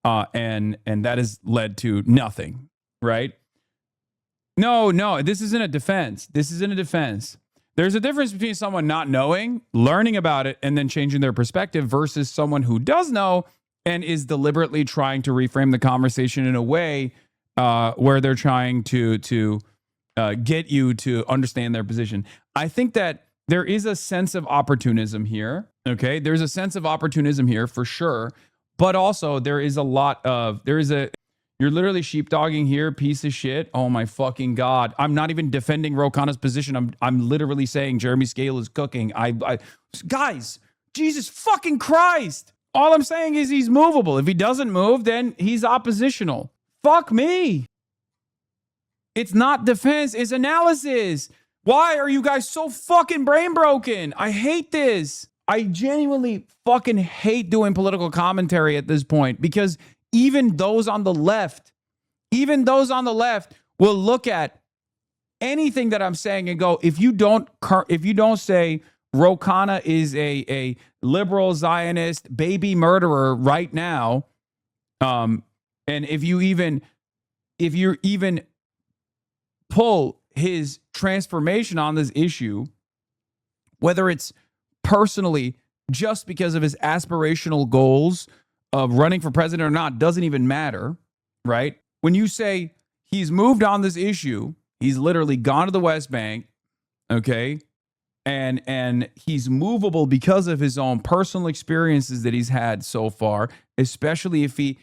Speaker 1: and that has led to nothing, right? No, this isn't a defense. This isn't a defense. There's a difference between someone not knowing, learning about it, and then changing their perspective versus someone who does know and is deliberately trying to reframe the conversation in a way where they're trying to get you to understand their position. I think that there is a sense of opportunism here. Okay, there's a sense of opportunism here for sure, but also you're literally sheepdogging here, piece of shit. Oh my fucking God. I'm not even defending Ro Khanna's position. I'm literally saying Jeremy Scale is cooking. Guys, Jesus fucking Christ. All I'm saying is he's movable. If he doesn't move, then he's oppositional. Fuck me. It's not defense, it's analysis. Why are you guys so fucking brain broken? I hate this. I genuinely fucking hate doing political commentary at this point because even those on the left will look at anything that I'm saying and go, if you don't say Ro Khanna is a liberal Zionist baby murderer right now, and if you even pull his transformation on this issue, whether it's personally just because of his aspirational goals of running for president or not, doesn't even matter, right? When you say he's moved on this issue, he's literally gone to the West Bank, okay? And he's movable because of his own personal experiences that he's had so far, especially if he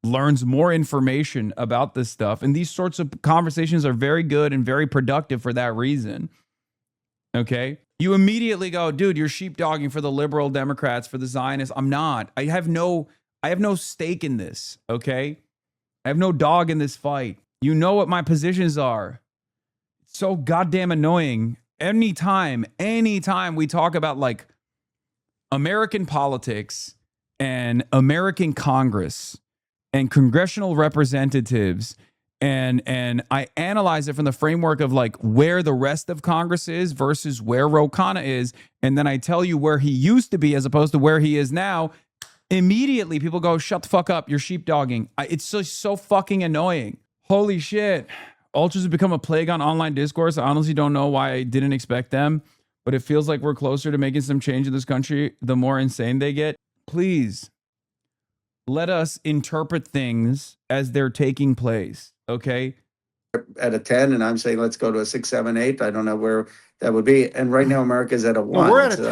Speaker 1: learns more information about this stuff. And these sorts of conversations are very good and very productive for that reason. Okay? You immediately go, dude, you're sheepdogging for the liberal Democrats, for the Zionists. I'm not. I have no stake in this, okay? I have no dog in this fight. You know what my positions are. It's so goddamn annoying. Anytime we talk about like American politics and American Congress and congressional representatives, and I analyze it from the framework of like where the rest of Congress is versus where Ro Khanna is, and then I tell you where he used to be as opposed to where he is now, immediately people go, shut the fuck up, you're sheepdogging. It's just so fucking annoying. Holy shit. Ultras have become a plague on online discourse. I honestly don't know why I didn't expect them, but it feels like we're closer to making some change in this country the more insane they get. Please, let us interpret things as they're taking place, okay?
Speaker 11: At a 10, and I'm saying let's go to a 6, 7, 8. I don't know where that would be. And right now, America's at a 1.
Speaker 10: Well, we're at a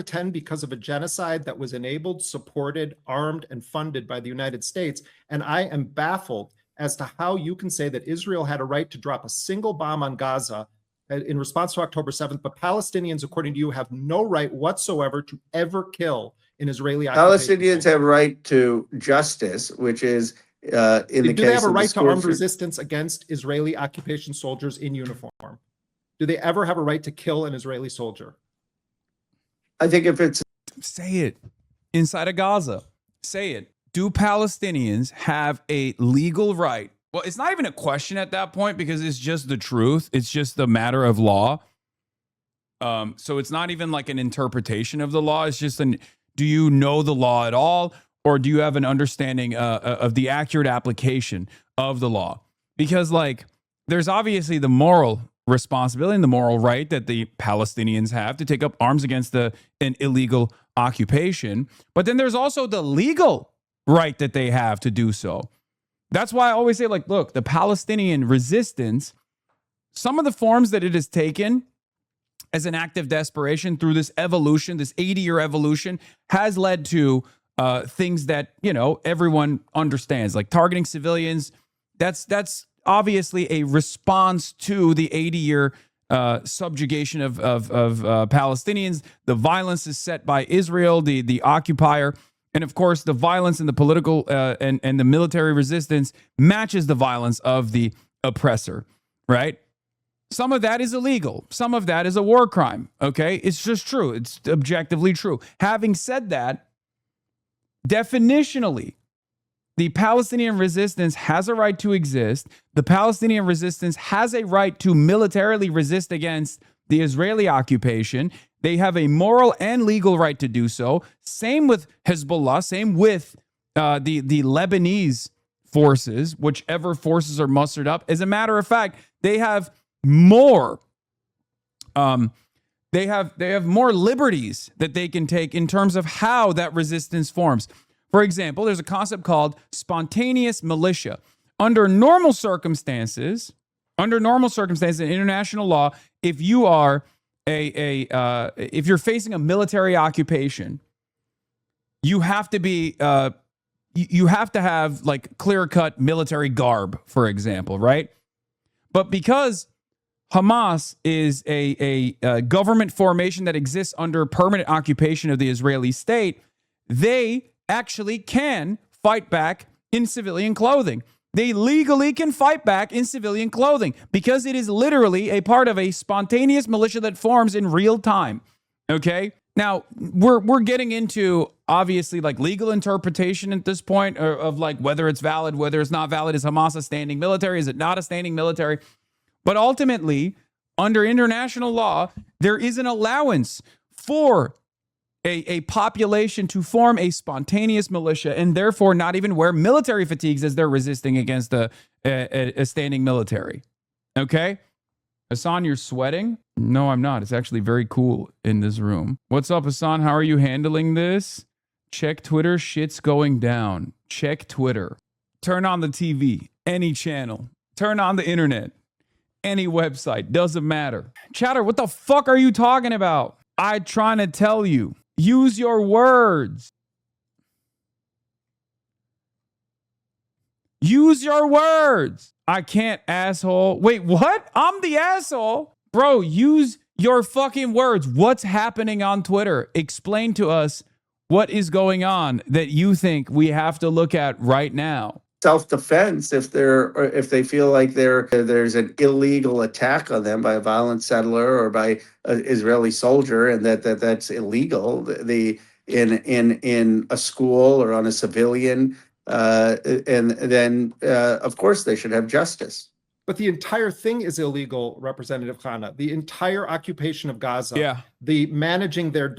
Speaker 10: 10 because of a genocide that was enabled, supported, armed, and funded by the United States. And I am baffled as to how you can say that Israel had a right to drop a single bomb on Gaza in response to October 7th, but Palestinians, according to you, have no right whatsoever to ever kill an Israeli occupation.
Speaker 11: Palestinians have right to justice, which is in the case of
Speaker 10: do they have a right to armed
Speaker 11: for
Speaker 10: resistance against Israeli occupation soldiers in uniform? Do they ever have a right to kill an Israeli soldier?
Speaker 11: I think if it's
Speaker 1: say it inside of Gaza, say it. Do Palestinians have a legal right? Well, it's not even a question at that point because it's just the truth. It's just the matter of law. So it's not even like an interpretation of the law. It's just do you know the law at all? Or do you have an understanding of the accurate application of the law? Because like there's obviously the moral responsibility and the moral right that the Palestinians have to take up arms against an illegal occupation. But then there's also the legal right that they have to do so. That's why I always say, like, look, the Palestinian resistance, some of the forms that it has taken as an act of desperation through this evolution, this 80-year evolution, has led to things that, you know, everyone understands, like targeting civilians. That's obviously a response to the 80-year subjugation of Palestinians. The violence is set by Israel, the occupier. And of course, the violence and the political and the military resistance matches the violence of the oppressor, right? Some of that is illegal. Some of that is a war crime, okay? It's just true. It's objectively true. Having said that, definitionally, The Palestinian resistance has a right to exist. The Palestinian resistance has a right to militarily resist against the Israeli occupation. They have a moral and legal right to do so. Same with Hezbollah, same with the Lebanese forces, whichever forces are mustered up. As a matter of fact, they have more they have more liberties that they can take in terms of how that resistance forms. For example, there's a concept called spontaneous militia. Under normal circumstances in international law, if you are if you're facing a military occupation, you have to be you have to have like clear-cut military garb, for example, right? But because Hamas is a government formation that exists under permanent occupation of the Israeli state, they actually can fight back in civilian clothing. They legally can fight back in civilian clothing because it is literally a part of a spontaneous militia that forms in real time. Okay? Now, we're getting into obviously like legal interpretation at this point of like whether it's valid, whether it's not valid. Is Hamas a standing military? Is it not a standing military? But ultimately, under international law, there is an allowance for a population to form a spontaneous militia and therefore not even wear military fatigues as they're resisting against a standing military. Okay? Hasan, you're sweating? No, I'm not. It's actually very cool in this room. What's up, Hasan? How are you handling this? Check Twitter. Shit's going down. Check Twitter. Turn on the TV. Any channel. Turn on the internet. Any website. Doesn't matter. Chatter, what the fuck are you talking about? I'm trying to tell you. Use your words. Use your words. I can't, asshole. Wait, what? I'm the asshole? Bro, use your fucking words. What's happening on Twitter? Explain to us what is going on that you think we have to look at right now.
Speaker 11: Self-defense if they feel like there's an illegal attack on them by a violent settler or by an Israeli soldier, and that's illegal. In a school or on a civilian, and then of course they should have justice.
Speaker 10: But the entire thing is illegal, Representative Khanna. The entire occupation of Gaza,
Speaker 1: yeah,
Speaker 10: the managing their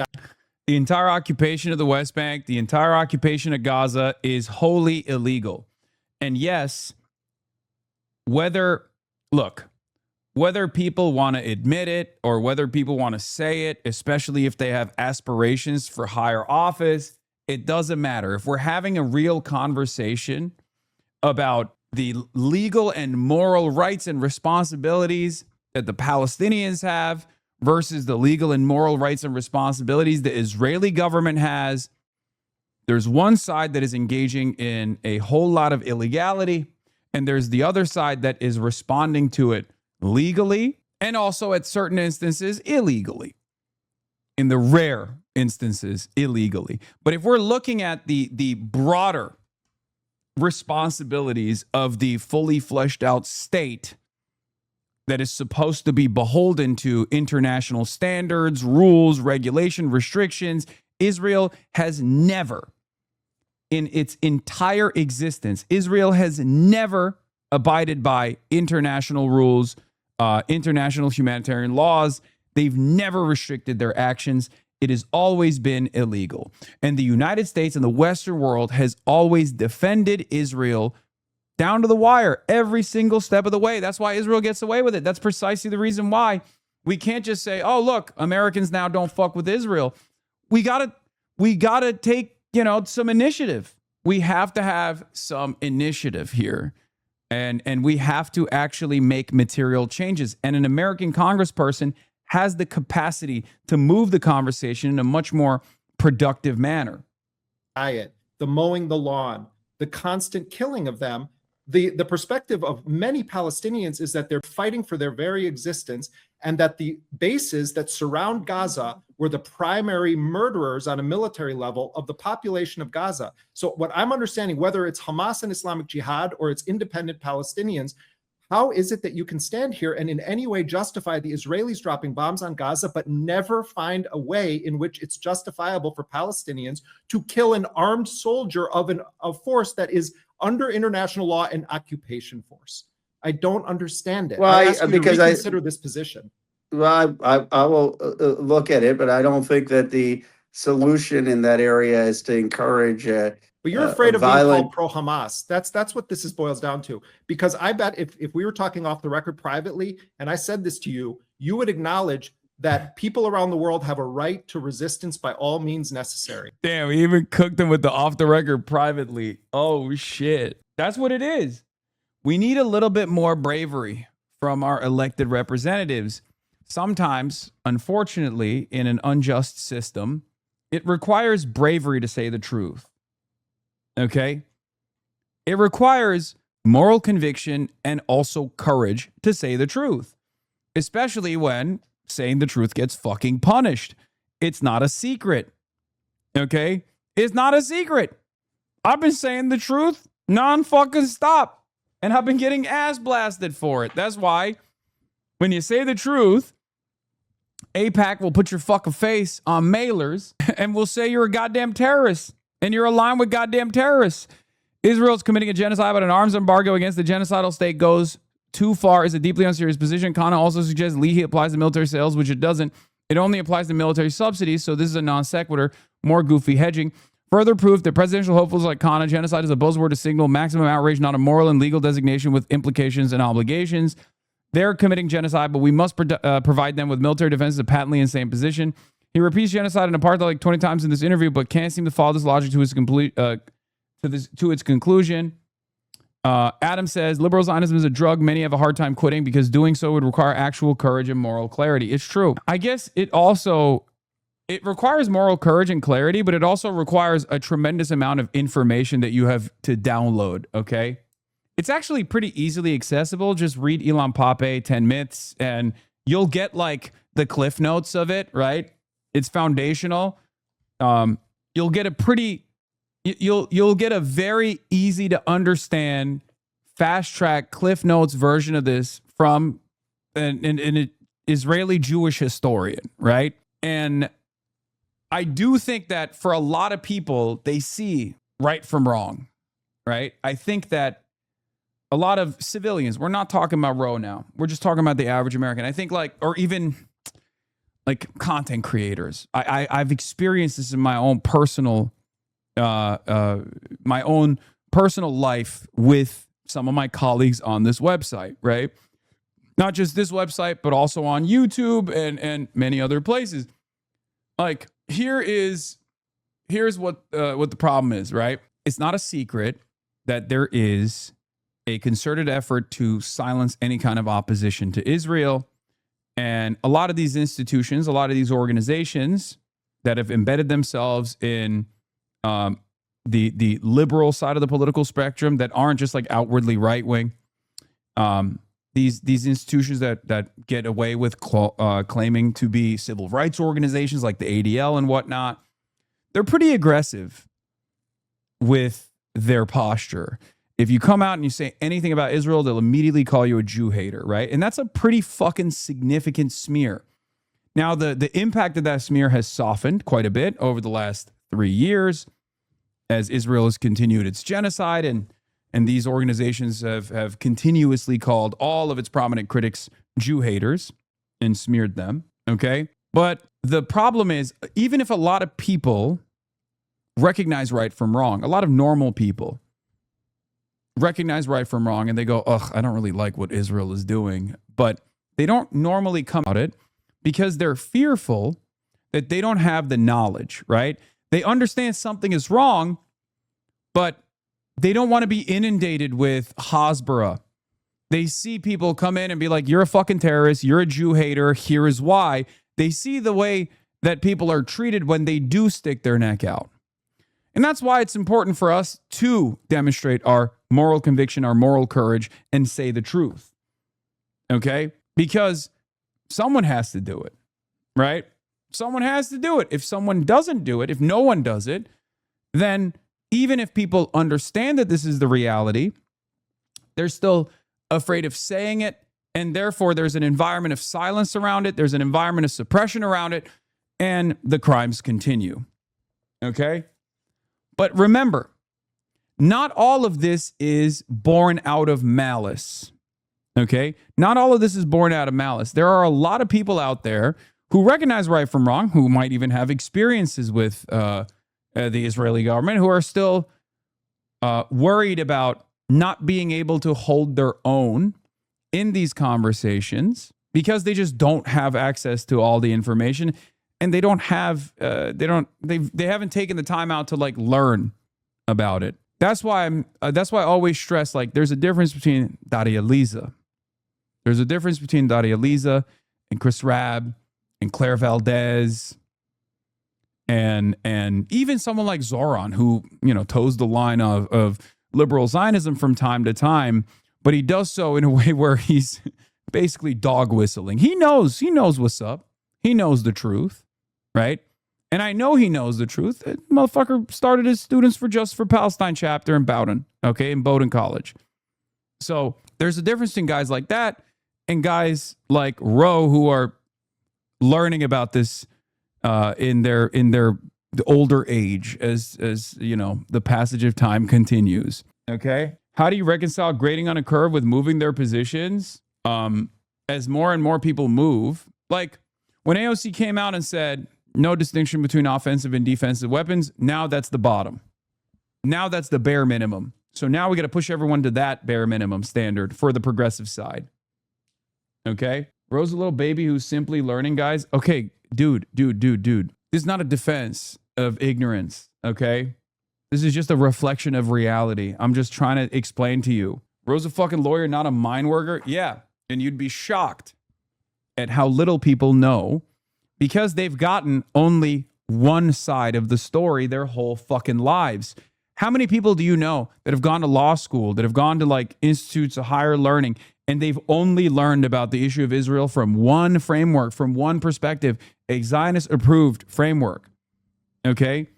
Speaker 1: the entire occupation of the West Bank, the entire occupation of Gaza is wholly illegal. And yes, whether people want to admit it or whether people want to say it, especially if they have aspirations for higher office, it doesn't matter. If we're having a real conversation about the legal and moral rights and responsibilities that the Palestinians have versus the legal and moral rights and responsibilities the Israeli government has, there's one side that is engaging in a whole lot of illegality, and there's the other side that is responding to it legally and also at certain instances illegally. In the rare instances, illegally. But if we're looking at the broader responsibilities of the fully fleshed out state that is supposed to be beholden to international standards, rules, regulation, restrictions, Israel has never, in its entire existence, Israel has never abided by international rules, international humanitarian laws. They've never restricted their actions. It has always been illegal. And the United States and the Western world has always defended Israel down to the wire every single step of the way. That's why Israel gets away with it. That's precisely the reason why we can't just say, oh, look, Americans now don't fuck with Israel. We gotta take, some initiative. We have to have some initiative here. And we have to actually make material changes. And an American congressperson has the capacity to move the conversation in a much more productive manner.
Speaker 10: Diet, the mowing the lawn, the constant killing of them. The perspective of many Palestinians is that they're fighting for their very existence, and that the bases that surround Gaza were the primary murderers on a military level of the population of Gaza. So what I'm understanding, whether it's Hamas and Islamic Jihad or it's independent Palestinians, how is it that you can stand here and in any way justify the Israelis dropping bombs on Gaza, but never find a way in which it's justifiable for Palestinians to kill an armed soldier of a force that is under international law and occupation force. I don't understand it.
Speaker 11: Well,
Speaker 10: I ask you
Speaker 11: because
Speaker 10: to reconsider this position.
Speaker 11: Well, I will look at it, but I don't think that the solution in that area is to encourage
Speaker 10: But you're afraid of being
Speaker 11: violent.
Speaker 10: called pro-Hamas. That's what this boils down to. Because I bet if we were talking off the record privately, and I said this to you, you would acknowledge that people around the world have a right to resistance by all means necessary.
Speaker 1: Damn, we even cooked them with the off the record privately. Oh, shit. That's what it is. We need a little bit more bravery from our elected representatives. Sometimes, unfortunately, in an unjust system, it requires bravery to say the truth. Okay? It requires moral conviction and also courage to say the truth, especially when saying the truth gets fucking punished. It's not a secret. Okay? It's not a secret. I've been saying the truth non-fucking stop, and I've been getting ass blasted for it. That's why when you say the truth, AIPAC will put your fucking face on mailers and will say you're a goddamn terrorist and you're aligned with goddamn terrorists. Israel's committing a genocide, but an arms embargo against the genocidal state goes too far. Is a deeply unserious position. Kana also suggests Leahy applies to military sales, which it doesn't. It only applies to military subsidies, so this is a non sequitur, more goofy hedging. Further proof that presidential hopefuls like Kana, genocide is a buzzword to signal maximum outrage, not a moral and legal designation with implications and obligations. They're committing genocide, but we must provide them with military defense is a patently insane position. He repeats genocide and apartheid like 20 times in this interview, but can't seem to follow this logic to its conclusion. Adam says, liberal Zionism is a drug many have a hard time quitting because doing so would require actual courage and moral clarity. It's true. I guess it requires moral courage and clarity, but it also requires a tremendous amount of information that you have to download, okay? It's actually pretty easily accessible. Just read Ilan Pape, 10 Myths, and you'll get like the cliff notes of it, right? It's foundational. You'll get a very easy to understand, fast track cliff notes version of this from an Israeli Jewish historian, right? And I do think that for a lot of people, they see right from wrong, right? I think that a lot of civilians, we're not talking about Roe now. We're just talking about the average American. I think or even like content creators. I've experienced this in my own personal life with some of my colleagues on this website, right? Not just this website, but also on YouTube and many other places. Like, here's what the problem is, right? It's not a secret that there is a concerted effort to silence any kind of opposition to Israel. And a lot of these institutions, a lot of these organizations that have embedded themselves in the liberal side of the political spectrum that aren't just like outwardly right-wing, these institutions that get away with claiming to be civil rights organizations like the ADL and whatnot, they're pretty aggressive with their posture. If you come out and you say anything about Israel, they'll immediately call you a Jew hater, right? And that's a pretty fucking significant smear. Now, the impact of that smear has softened quite a bit over the last 3 years as Israel has continued its genocide, and these organizations have continuously called all of its prominent critics Jew haters and smeared them, okay? But the problem is, even if a lot of people recognize right from wrong, a lot of normal people recognize right from wrong, and they go, ugh, I don't really like what Israel is doing. But they don't normally come out it because they're fearful that they don't have the knowledge, right? They understand something is wrong, but they don't want to be inundated with Hasbara. They see people come in and be like, you're a fucking terrorist, you're a Jew hater, here is why. They see the way that people are treated when they do stick their neck out. And that's why it's important for us to demonstrate our moral conviction, our moral courage, and say the truth. Okay? Because someone has to do it, right? Someone has to do it. If someone doesn't do it, if no one does it, then even if people understand that this is the reality, they're still afraid of saying it. And therefore, there's an environment of silence around it. There's an environment of suppression around it. And the crimes continue. Okay? But remember, not all of this is born out of malice. Okay? Not all of this is born out of malice. There are a lot of people out there who recognize right from wrong, who might even have experiences with the Israeli government, who are still worried about not being able to hold their own in these conversations because they just don't have access to all the information, and they don't have they haven't taken the time out to like learn about it. That's why I always stress, like, there's a difference between Daria Lisa. There's a difference between Daria Lisa and Chris Rabb and Claire Valdez and even someone like Zoran, who, you know, toes the line of liberal Zionism from time to time, but he does so in a way where he's basically dog whistling. He knows what's up. He knows the truth, right? And I know he knows the truth. The motherfucker started his Students for Justice for Palestine chapter in Bowdoin, okay, in Bowdoin College. So there's a difference between guys like that and guys like Roe, who are learning about this in their the older age as you know, the passage of time continues. Okay, how do you reconcile grading on a curve with moving their positions? As more and more people move, like when AOC came out and said no distinction between offensive and defensive weapons, now that's the bottom. Now that's the bare minimum. So now we got to push everyone to that bare minimum standard for the progressive side. Okay, Rose, a little baby who's simply learning, guys. Okay, dude. This is not a defense of ignorance, okay? This is just a reflection of reality. I'm just trying to explain to you. Rose, a fucking lawyer, not a mine worker? Yeah, and you'd be shocked at how little people know because they've gotten only one side of the story their whole fucking lives. How many people do you know that have gone to law school, that have gone to like institutes of higher learning, and they've only learned about the issue of Israel from one framework, from one perspective, a Zionist-approved framework, okay?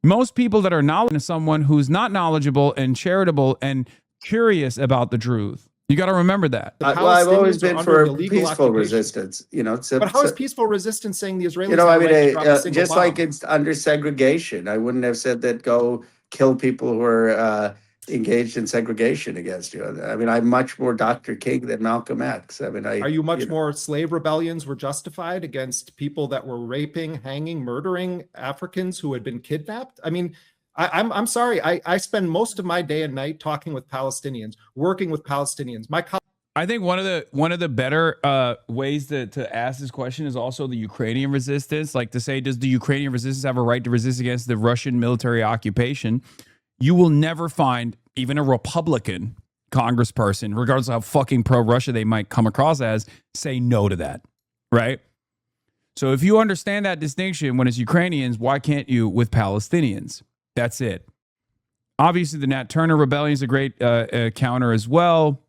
Speaker 1: Most people that are knowledgeable is someone who's not knowledgeable and charitable and curious about the truth. You got to remember that.
Speaker 11: Well, I've always been for peaceful resistance. You know,
Speaker 10: but how is peaceful resistance saying the Israelis?
Speaker 11: You know, I mean, just like it's under segregation, I wouldn't have said that go kill people who are engaged in segregation against you. I mean, I'm much more Dr. King than Malcolm X. I mean,
Speaker 10: are you much more slave rebellions were justified against people that were raping, hanging, murdering Africans who had been kidnapped? I mean, I'm sorry. I spend most of my day and night talking with Palestinians, working with Palestinians.
Speaker 1: I think one of the better ways to ask this question is also the Ukrainian resistance. Like to say, does the Ukrainian resistance have a right to resist against the Russian military occupation? You will never find even a Republican congressperson, regardless of how fucking pro-Russia they might come across as, say no to that, right? So if you understand that distinction when it's Ukrainians, why can't you with Palestinians? That's it. Obviously, the Nat Turner Rebellion is a great counter as well.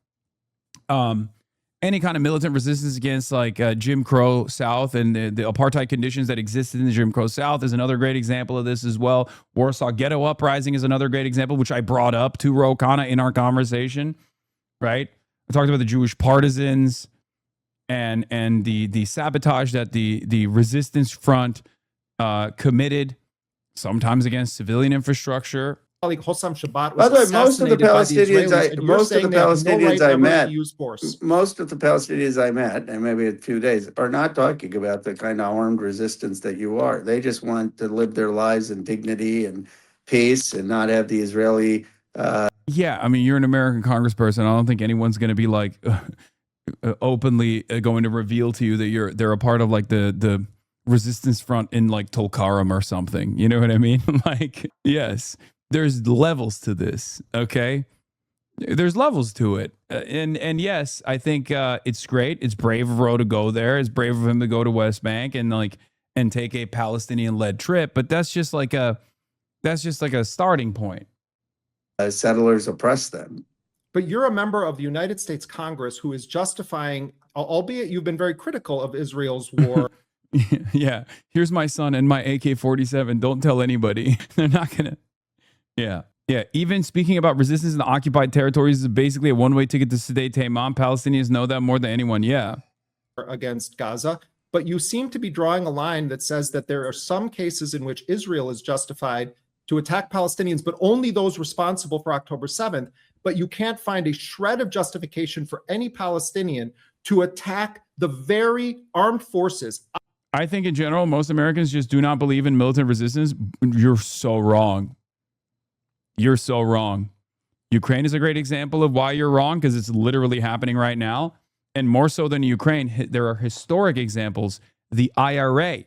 Speaker 1: Any kind of militant resistance against like Jim Crow South and the apartheid conditions that existed in the Jim Crow South is another great example of this as well. Warsaw Ghetto Uprising is another great example, which I brought up to Ro Khanna in our conversation, right? I talked about the Jewish partisans and the sabotage that the resistance front committed, sometimes against civilian infrastructure.
Speaker 10: Colleague Hossam Shabbat
Speaker 11: By
Speaker 10: was
Speaker 11: the way, most of the
Speaker 10: Palestinians,
Speaker 11: most of the Palestinians I met, and maybe a few days, are not talking about the kind of armed resistance that you are. They just want to live their lives in dignity and peace and not have the Israeli.
Speaker 1: Yeah, I mean, you're an American congressperson. I don't think anyone's going to be like openly going to reveal to you that they're a part of like the resistance front in like Tulkarm or something. You know what I mean? Like, yes. There's levels to this, okay? There's levels to it. And yes, I think it's great. It's brave of Roe to go there. It's brave of him to go to West Bank and take a Palestinian-led trip. But that's just like a starting point.
Speaker 11: Settlers oppress them.
Speaker 10: But you're a member of the United States Congress who is justifying, albeit you've been very critical of Israel's war.
Speaker 1: Yeah, here's my son and my AK-47. Don't tell anybody. They're not going to. Yeah. Even speaking about resistance in the occupied territories is basically a one-way ticket to Sde Taimam. Palestinians know that more than anyone. Yeah.
Speaker 10: Against Gaza. But you seem to be drawing a line that says that there are some cases in which Israel is justified to attack Palestinians, but only those responsible for October 7th. But you can't find a shred of justification for any Palestinian to attack the very armed forces.
Speaker 1: I think in general, most Americans just do not believe in militant resistance. You're so wrong. You're so wrong. Ukraine is a great example of why you're wrong, because it's literally happening right now. And more so than Ukraine, there are historic examples. The IRA.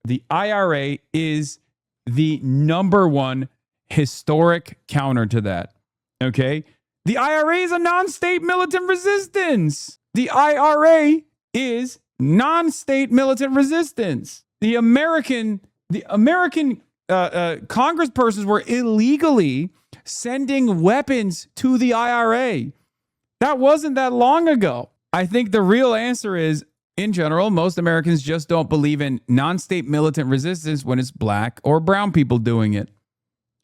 Speaker 1: The IRA is the number one historic counter to that. Okay? The IRA is a non-state militant resistance. The IRA is non-state militant resistance. The American congresspersons were illegally sending weapons to the IRA. That wasn't that long ago. I think the real answer is, in general, most Americans just don't believe in non-state militant resistance when it's black or brown people doing it,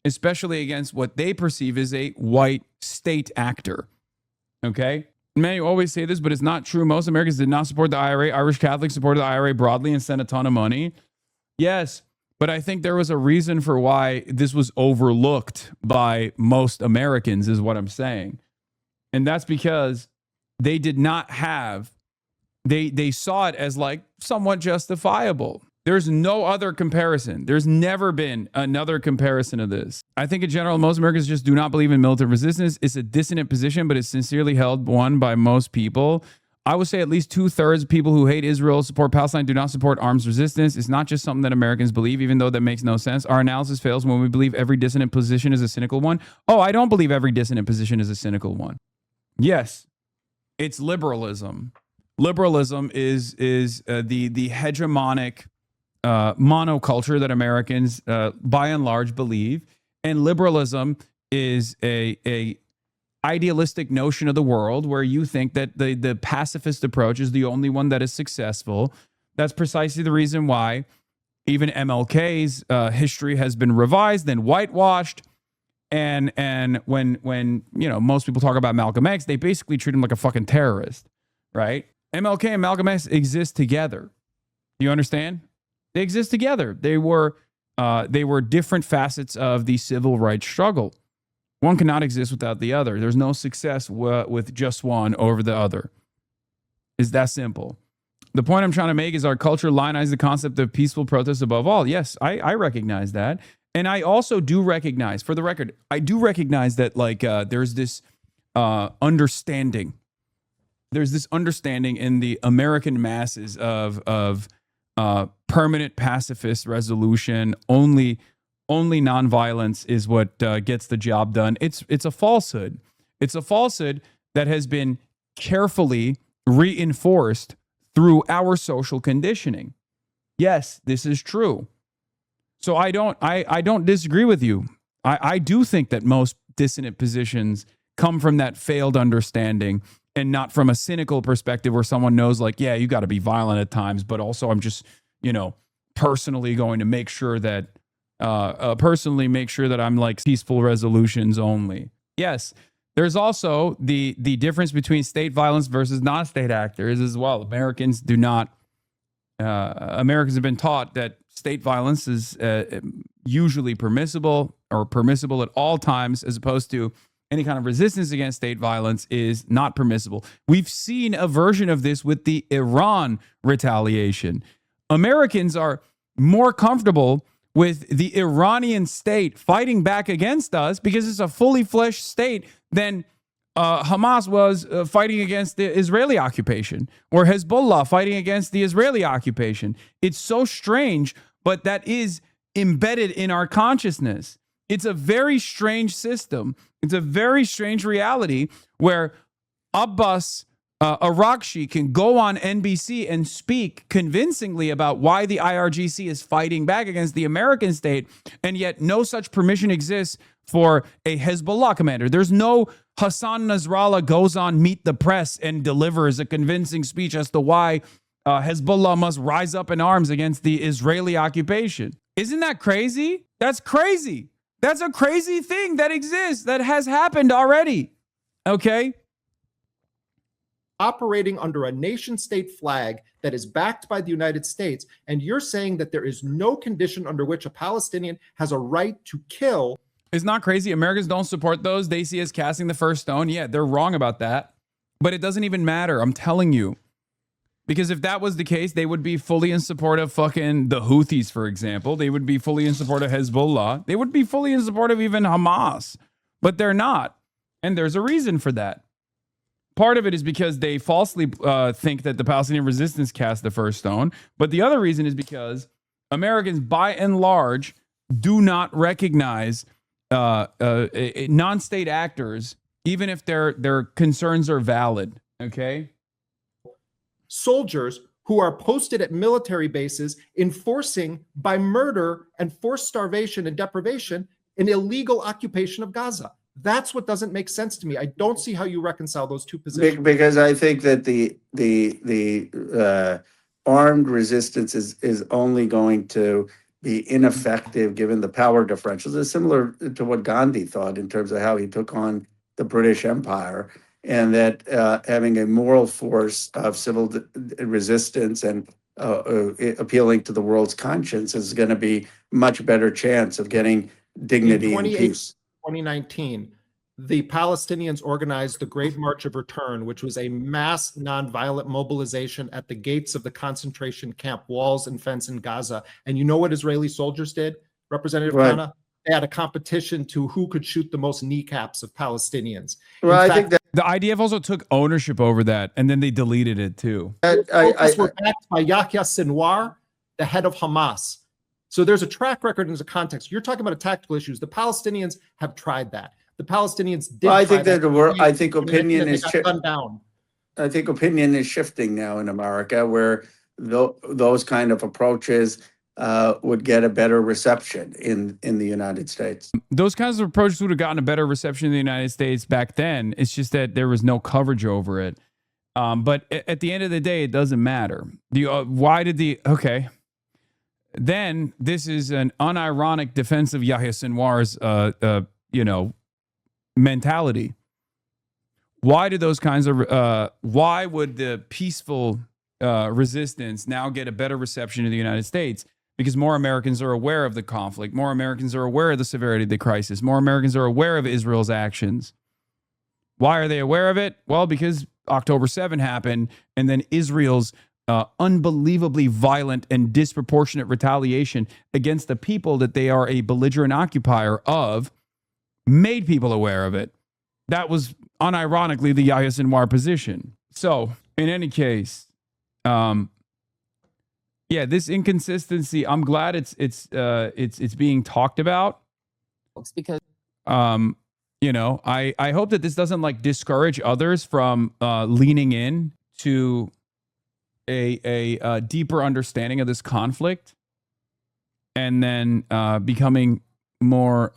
Speaker 1: especially against what they perceive as a white state actor. Okay? Many always say this, but it's not true. Most Americans did not support the IRA. Irish Catholics supported the IRA broadly and sent a ton of money. Yes, but I think there was a reason for why this was overlooked by most Americans, is what I'm saying. And that's because they did not have, they saw it as like somewhat justifiable. There's no other comparison. There's never been another comparison of this. I think in general, most Americans just do not believe in militant resistance. It's a dissonant position, but it's sincerely held one by most people. I would say at least 2/3 of people who hate Israel, support Palestine, do not support arms resistance. It's not just something that Americans believe, even though that makes no sense. Our analysis fails when we believe every dissonant position is a cynical one. Oh, I don't believe every dissonant position is a cynical one. Yes, it's liberalism. Liberalism is the hegemonic monoculture that Americans, by and large, believe, and liberalism is a idealistic notion of the world where you think that the pacifist approach is the only one that is successful. That's precisely the reason why even MLK's history has been revised and whitewashed. And when you know, most people talk about Malcolm X, they basically treat him like a fucking terrorist, right? MLK and Malcolm X exist together. Do you understand? They exist together. They were different facets of the civil rights struggle. One cannot exist without the other. There's no success with just one over the other. It's that simple. The point I'm trying to make is our culture lionizes the concept of peaceful protest above all. Yes, I recognize that. And I also do recognize, for the record, I do recognize that there's this understanding. There's this understanding in the American masses of permanent pacifist resolution. Only nonviolence is what gets the job done. It's a falsehood. It's a falsehood that has been carefully reinforced through our social conditioning. Yes, this is true. So I don't disagree with you. I do think that most dissonant positions come from that failed understanding and not from a cynical perspective where someone knows, like, yeah, you got to be violent at times, but also I'm just, personally going to make sure that I'm like peaceful resolutions only. Yes, there's also the difference between state violence versus non-state actors as well. Americans have been taught that state violence is usually permissible or permissible at all times, as opposed to any kind of resistance against state violence is not permissible. We've seen a version of this with the Iran retaliation. Americans are more comfortable with the Iranian state fighting back against us because it's a fully fleshed state than Hamas was fighting against the Israeli occupation, or Hezbollah fighting against the Israeli occupation. It's so strange, but that is embedded in our consciousness. It's a very strange system. It's a very strange reality where Abbas Arakshi can go on NBC and speak convincingly about why the IRGC is fighting back against the American state, and yet no such permission exists for a Hezbollah commander. There's no Hasan Nasrallah goes on Meet the Press and delivers a convincing speech as to why Hezbollah must rise up in arms against the Israeli occupation. Isn't that crazy? That's crazy. That's a crazy thing that exists, that has happened already. Okay?
Speaker 10: operating under a nation state flag that is backed by the United States, and you're saying that there is no condition under which a Palestinian has a right to kill.
Speaker 1: It's not crazy. Americans don't support those. They see us casting the first stone. Yeah, they're wrong about that. But it doesn't even matter. I'm telling you. Because if that was the case, they would be fully in support of fucking the Houthis, for example. They would be fully in support of Hezbollah. They would be fully in support of even Hamas. But they're not. And there's a reason for that. Part of it is because they falsely think that the Palestinian resistance cast the first stone. But the other reason is because Americans, by and large, do not recognize non-state actors, even if their concerns are valid. Okay?
Speaker 10: Soldiers who are posted at military bases enforcing by murder and forced starvation and deprivation an illegal occupation of Gaza. That's what doesn't make sense to me. I don't see how you reconcile those two positions.
Speaker 11: Because I think that the armed resistance is only going to be ineffective given the power differentials. It's similar to what Gandhi thought in terms of how he took on the British Empire, and that having a moral force of civil resistance and appealing to the world's conscience is going to be much better chance of getting dignity and peace.
Speaker 10: 2019, the Palestinians organized the Great March of Return, which was a mass nonviolent mobilization at the gates of the concentration camp walls and fence in Gaza. And you know what Israeli soldiers did, Representative Khanna? They had a competition to who could shoot the most kneecaps of Palestinians.
Speaker 11: Well, I think that
Speaker 1: the IDF also took ownership over that, and then they deleted it too.
Speaker 10: Those were backed by Yahya Sinwar, the head of Hamas. So there's a track record and there's a context. You're talking about tactical issues. The Palestinians have tried that. The Palestinians did.
Speaker 11: I think I think opinion is
Speaker 10: down.
Speaker 11: I think opinion is shifting now in America, where those kind of approaches would get a better reception in the United States.
Speaker 1: Those kinds of approaches would have gotten a better reception in the United States back then. It's just that there was no coverage over it. But at the end of the day, it doesn't matter. Okay. Then this is an unironic defense of Yahya Sinwar's, mentality. Why do those kinds of, why would the peaceful resistance now get a better reception in the United States? Because more Americans are aware of the conflict. More Americans are aware of the severity of the crisis. More Americans are aware of Israel's actions. Why are they aware of it? Well, because October 7 happened, and then Israel's unbelievably violent and disproportionate retaliation against the people that they are a belligerent occupier of made people aware of it. That was unironically the Yahya Sinwar position. So, in any case, this inconsistency, I'm glad it's being talked about.
Speaker 12: It's because
Speaker 1: I hope that this doesn't discourage others from leaning in to a deeper understanding of this conflict, and then becoming more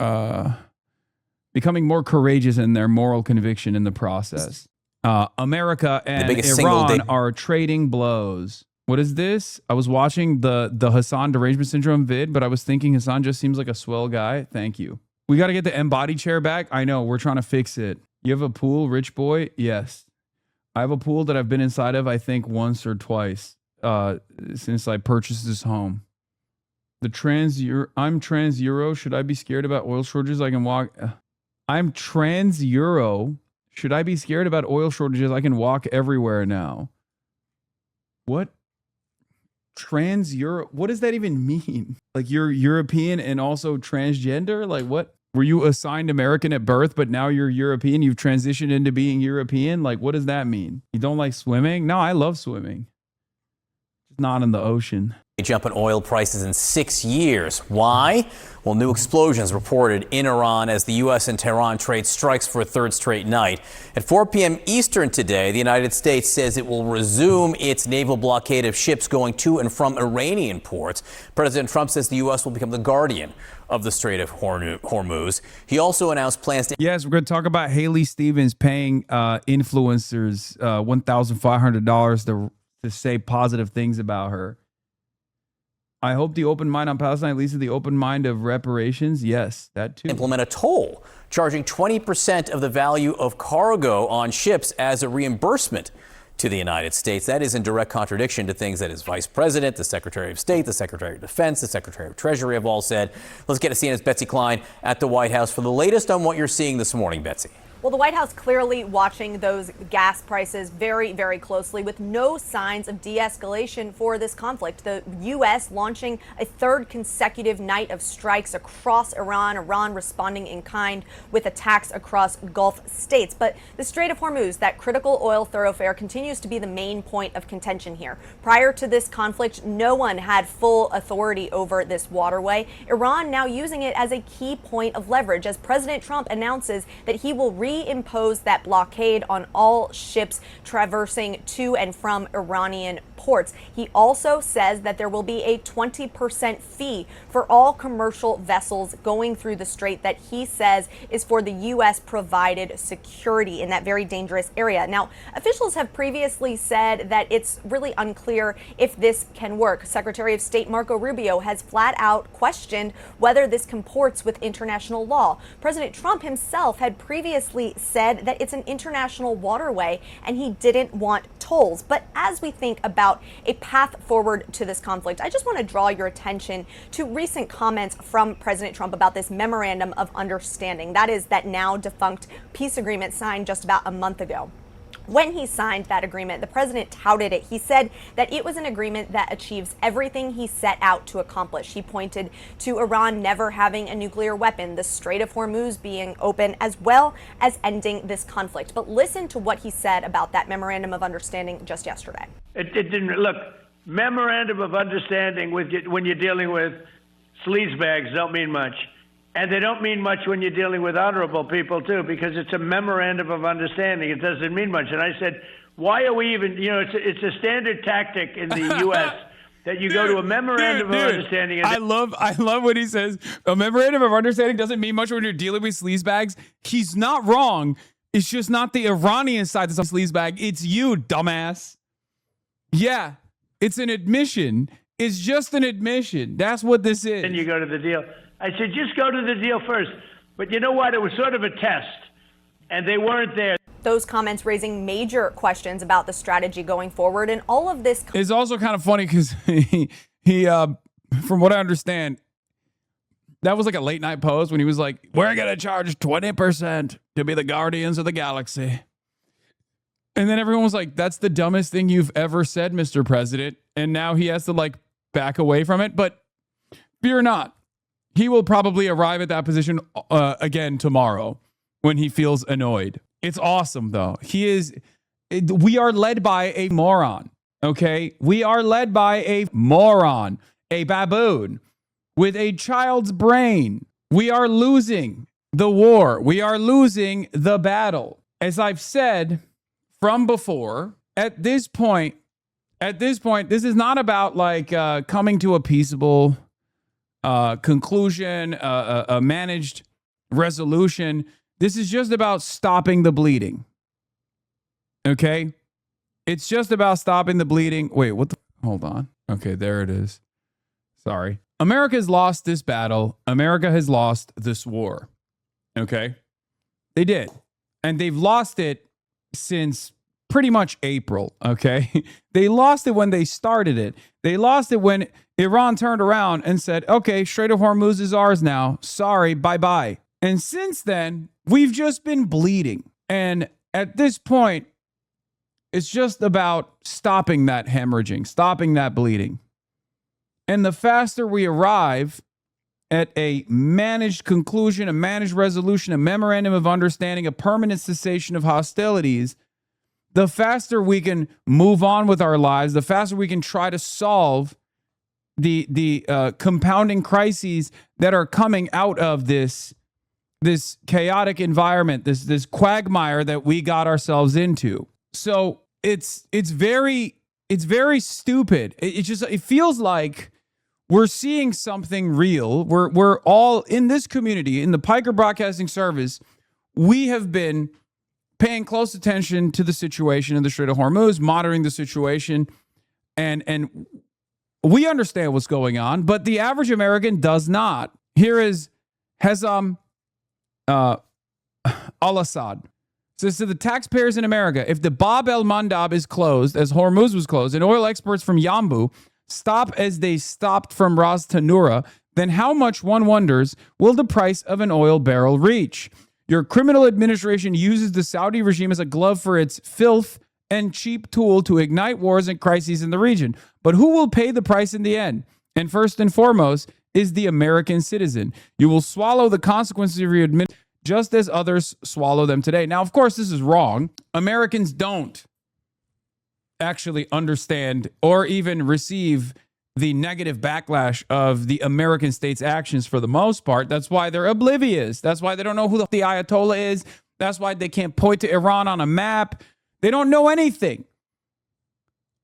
Speaker 1: courageous in their moral conviction in the process. America and Iran are trading blows. What is this? I was watching the Hasan derangement syndrome vid, but I was thinking Hasan just seems like a swell guy. Thank you. We got to get the embody chair back. I know, we're trying to fix it. You have a pool, rich boy? Yes. I have a pool that I've been inside of, I think, once or twice since I purchased this home. I'm trans Euro. Should I be scared about oil shortages? I can walk. I'm trans Euro. Should I be scared about oil shortages? I can walk everywhere now. What? Trans Euro? What does that even mean? Like, you're European and also transgender? Like, what? Were you assigned American at birth, but now you're European? You've transitioned into being European? Like, what does that mean? You don't like swimming? No, I love swimming. Just not in the ocean.
Speaker 13: A jump in oil prices in 6 years. Why? Well, new explosions reported in Iran as the U.S. and Tehran trade strikes for a third straight night. At 4 p.m. Eastern today, the United States says it will resume its naval blockade of ships going to and from Iranian ports. President Trump says the U.S. will become the guardian of the Strait of Hormuz. He also announced plans to...
Speaker 1: Yes, we're going to talk about Haley Stevens paying influencers $1,500 to say positive things about her. I hope the open mind on Palestine leads to the open mind of reparations. Yes, that too.
Speaker 13: Implement a toll, charging 20% of the value of cargo on ships as a reimbursement to the United States. That is in direct contradiction to things that his vice president, the Secretary of State, the Secretary of Defense, the Secretary of Treasury have all said. Let's get to CNN's Betsy Klein at the White House for the latest on what you're seeing this morning, Betsy.
Speaker 12: Well, the White House clearly watching those gas prices very, very closely with no signs of de-escalation for this conflict. The U.S. launching a third consecutive night of strikes across Iran, Iran responding in kind with attacks across Gulf states. But the Strait of Hormuz, that critical oil thoroughfare, continues to be the main point of contention here. Prior to this conflict, no one had full authority over this waterway. Iran now using it as a key point of leverage as President Trump announces that he will reimpose that blockade on all ships traversing to and from Iranian ports. He also says that there will be a 20% fee for all commercial vessels going through the strait that he says is for the U.S. provided security in that very dangerous area. Now, officials have previously said that it's really unclear if this can work. Secretary of State Marco Rubio has flat out questioned whether this comports with international law. President Trump himself had previously said that it's an international waterway and he didn't want tolls. But as we think about a path forward to this conflict, I just want to draw your attention to recent comments from President Trump about this memorandum of understanding. That is that now defunct peace agreement signed just about a month ago. When he signed that agreement, the president touted it. He said that it was an agreement that achieves everything he set out to accomplish. He pointed to Iran never having a nuclear weapon, the Strait of Hormuz being open, as well as ending this conflict. But listen to what he said about that memorandum of understanding just yesterday.
Speaker 5: It didn't look. Memorandum of understanding when you're dealing with sleazebags don't mean much. And they don't mean much when you're dealing with honorable people, too, because it's a memorandum of understanding. It doesn't mean much. And I said, why are we even, it's a standard tactic in the U.S. that you go to a memorandum of understanding. And
Speaker 1: I love what he says. A memorandum of understanding doesn't mean much when you're dealing with sleazebags. He's not wrong. It's just not the Iranian side that's a sleazebag. It's you, dumbass. Yeah, it's an admission. It's just an admission. That's what this is.
Speaker 5: Then you go to the deal. I said, just go to the deal first. But you know what? It was sort of a test, and they weren't there.
Speaker 12: Those comments raising major questions about the strategy going forward, and all of this
Speaker 1: is also kind of funny because he from what I understand, that was like a late night post when he was like, we're going to charge 20% to be the guardians of the galaxy. And then everyone was like, that's the dumbest thing you've ever said, Mr. President. And now he has to like back away from it. But fear not. He will probably arrive at that position again tomorrow when he feels annoyed. It's awesome, though. We are led by a moron, okay? We are led by a moron, a baboon with a child's brain. We are losing the war. We are losing the battle. As I've said from before, at this point, this is not about like coming to a peaceable conclusion, a managed resolution. This is just about stopping the bleeding. Okay? It's just about stopping the bleeding. Wait, what the? Hold on. Okay, there it is. Sorry. America has lost this battle. America has lost this war. Okay? They did. And they've lost it since pretty much April. Okay? They lost it when they started it. They lost it when Iran turned around and said, okay, Strait of Hormuz is ours now. Sorry, bye-bye. And since then, we've just been bleeding. And at this point, it's just about stopping that hemorrhaging, stopping that bleeding. And the faster we arrive at a managed conclusion, a managed resolution, a memorandum of understanding, a permanent cessation of hostilities, the faster we can move on with our lives, the faster we can try to solve the compounding crises that are coming out of this chaotic environment, this quagmire that we got ourselves into. So it's very stupid. It feels like we're seeing something real. We're all in this community, in the Piker Broadcasting Service. We have been paying close attention to the situation in the Strait of Hormuz, monitoring the situation, and we understand what's going on, but the average American does not. Here is Hasan al-Assad says to the taxpayers in America, if the Bab el Mandab is closed, as Hormuz was closed, and oil exports from Yanbu stop as they stopped from Ras Tanura, then how much, one wonders, will the price of an oil barrel reach? Your criminal administration uses the Saudi regime as a glove for its filth and cheap tool to ignite wars and crises in the region. But who will pay the price in the end? And first and foremost is the American citizen. You will swallow the consequences of your administration just as others swallow them today. Now, of course, this is wrong. Americans don't actually understand or even receive the negative backlash of the American state's actions for the most part. That's why they're oblivious. That's why they don't know who the Ayatollah is. That's why they can't point to Iran on a map. They don't know anything.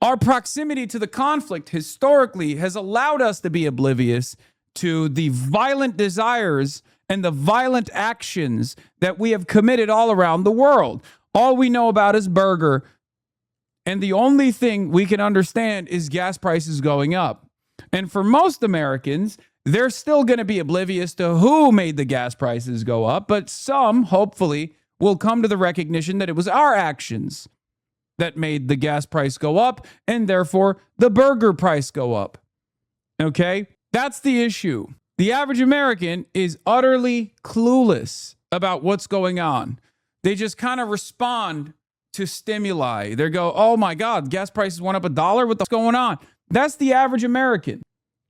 Speaker 1: Our proximity to the conflict historically has allowed us to be oblivious to the violent desires and the violent actions that we have committed all around the world. All we know about is burger. And the only thing we can understand is gas prices going up. And for most Americans, they're still going to be oblivious to who made the gas prices go up. But some, hopefully, will come to the recognition that it was our actions that made the gas price go up and therefore the burger price go up. Okay? That's the issue. The average American is utterly clueless about what's going on. They just kind of respond to stimuli. They go, oh my God, gas prices went up $1. What's going on? That's the average American.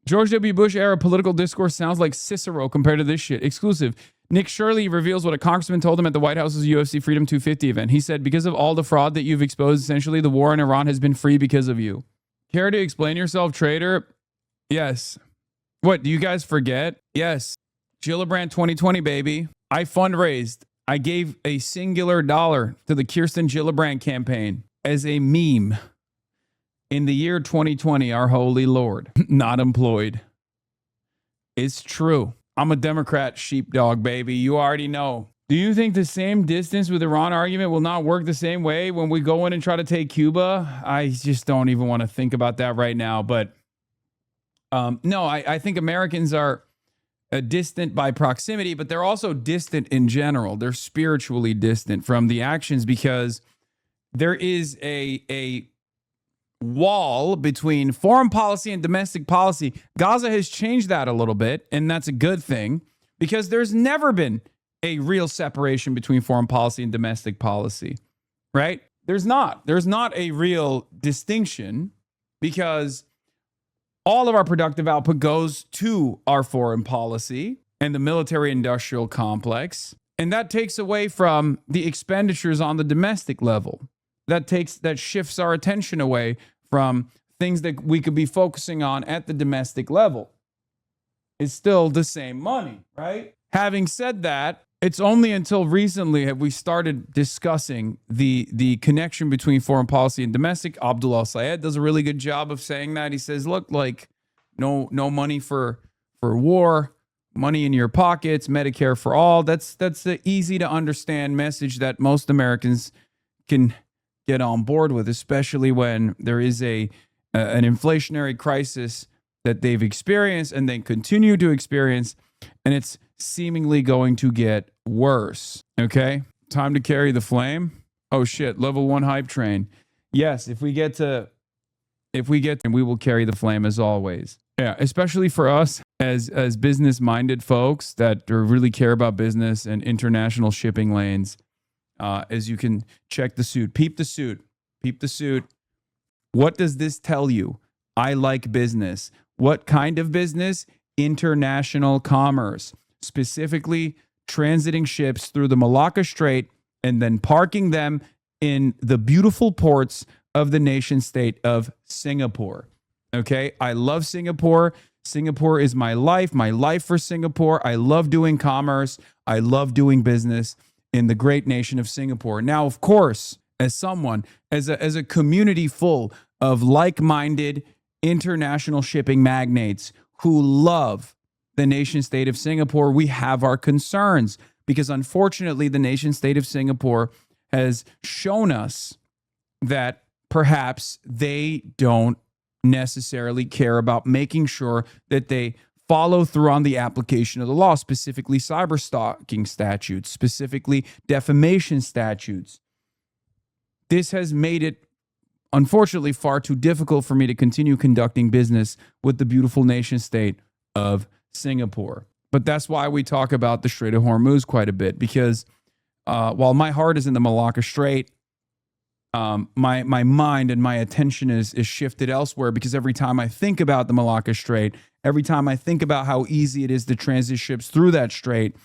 Speaker 1: George W. Bush era political discourse sounds like Cicero compared to this shit. Exclusive. Nick Shirley reveals what a congressman told him at the White House's UFC Freedom 250 event. He said, because of all the fraud that you've exposed, essentially the war in Iran has been free because of you. Care to explain yourself, traitor? Yes. What, do you guys forget? Yes. Gillibrand 2020, baby. I fundraised. I gave a singular dollar to the Kirsten Gillibrand campaign as a meme. In the year 2020, our holy Lord, not employed. It's true. I'm a Democrat sheepdog, baby. You already know. Do you think the same distance with Iran argument will not work the same way when we go in and try to take Cuba? I just don't even want to think about that right now. But no, I think Americans are distant by proximity, but they're also distant in general. They're spiritually distant from the actions because there is a wall between foreign policy and domestic policy. Gaza has changed that a little bit, and that's a good thing because there's never been a real separation between foreign policy and domestic policy, right? There's not a real distinction because all of our productive output goes to our foreign policy and the military industrial complex, and that takes away from the expenditures on the domestic level. That shifts our attention away from things that we could be focusing on at the domestic level. It's still the same money, right? Having said that, it's only until recently have we started discussing the connection between foreign policy and domestic. Abdul al-Sayed does a really good job of saying that. He says, look, like no money for war, money in your pockets, Medicare for all. That's the easy to understand message that most Americans can get on board with, especially when there is an inflationary crisis that they've experienced and they continue to experience, and it's seemingly going to get worse. Okay, time to carry the flame. Oh shit, level 1 hype train. Yes, if we get, we will carry the flame as always. Yeah, especially for us as business-minded folks that really care about business and international shipping lanes. As you can check the suit, peep the suit. What does this tell you? I like business. What kind of business? International commerce, specifically transiting ships through the Malacca Strait and then parking them in the beautiful ports of the nation state of Singapore. Okay, I love Singapore. Singapore is my life for Singapore. I love doing commerce. I love doing business in the great nation of Singapore. Now, of course, as a community full of like-minded international shipping magnates who love the nation state of Singapore, we have our concerns because unfortunately the nation state of Singapore has shown us that perhaps they don't necessarily care about making sure that they follow through on the application of the law, specifically cyberstalking statutes, specifically defamation statutes. This has made it, unfortunately, far too difficult for me to continue conducting business with the beautiful nation state of Singapore. But that's why we talk about the Strait of Hormuz quite a bit, because while my heart is in the Malacca Strait, my mind and my attention is shifted elsewhere, because every time I think about the Malacca Strait, every time I think about how easy it is to transit ships through that strait,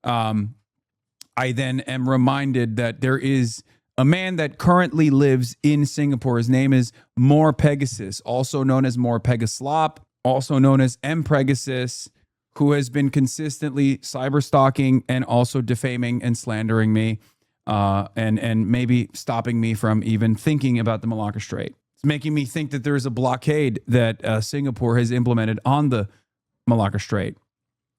Speaker 1: I then am reminded that there is a man that currently lives in Singapore. His name is MorePegasus, also known as MorePegaslop, also known as MPegasus, who has been consistently cyberstalking and also defaming and slandering me, and maybe stopping me from even thinking about the Malacca Strait. It's making me think that there is a blockade that Singapore has implemented on the Malacca Strait.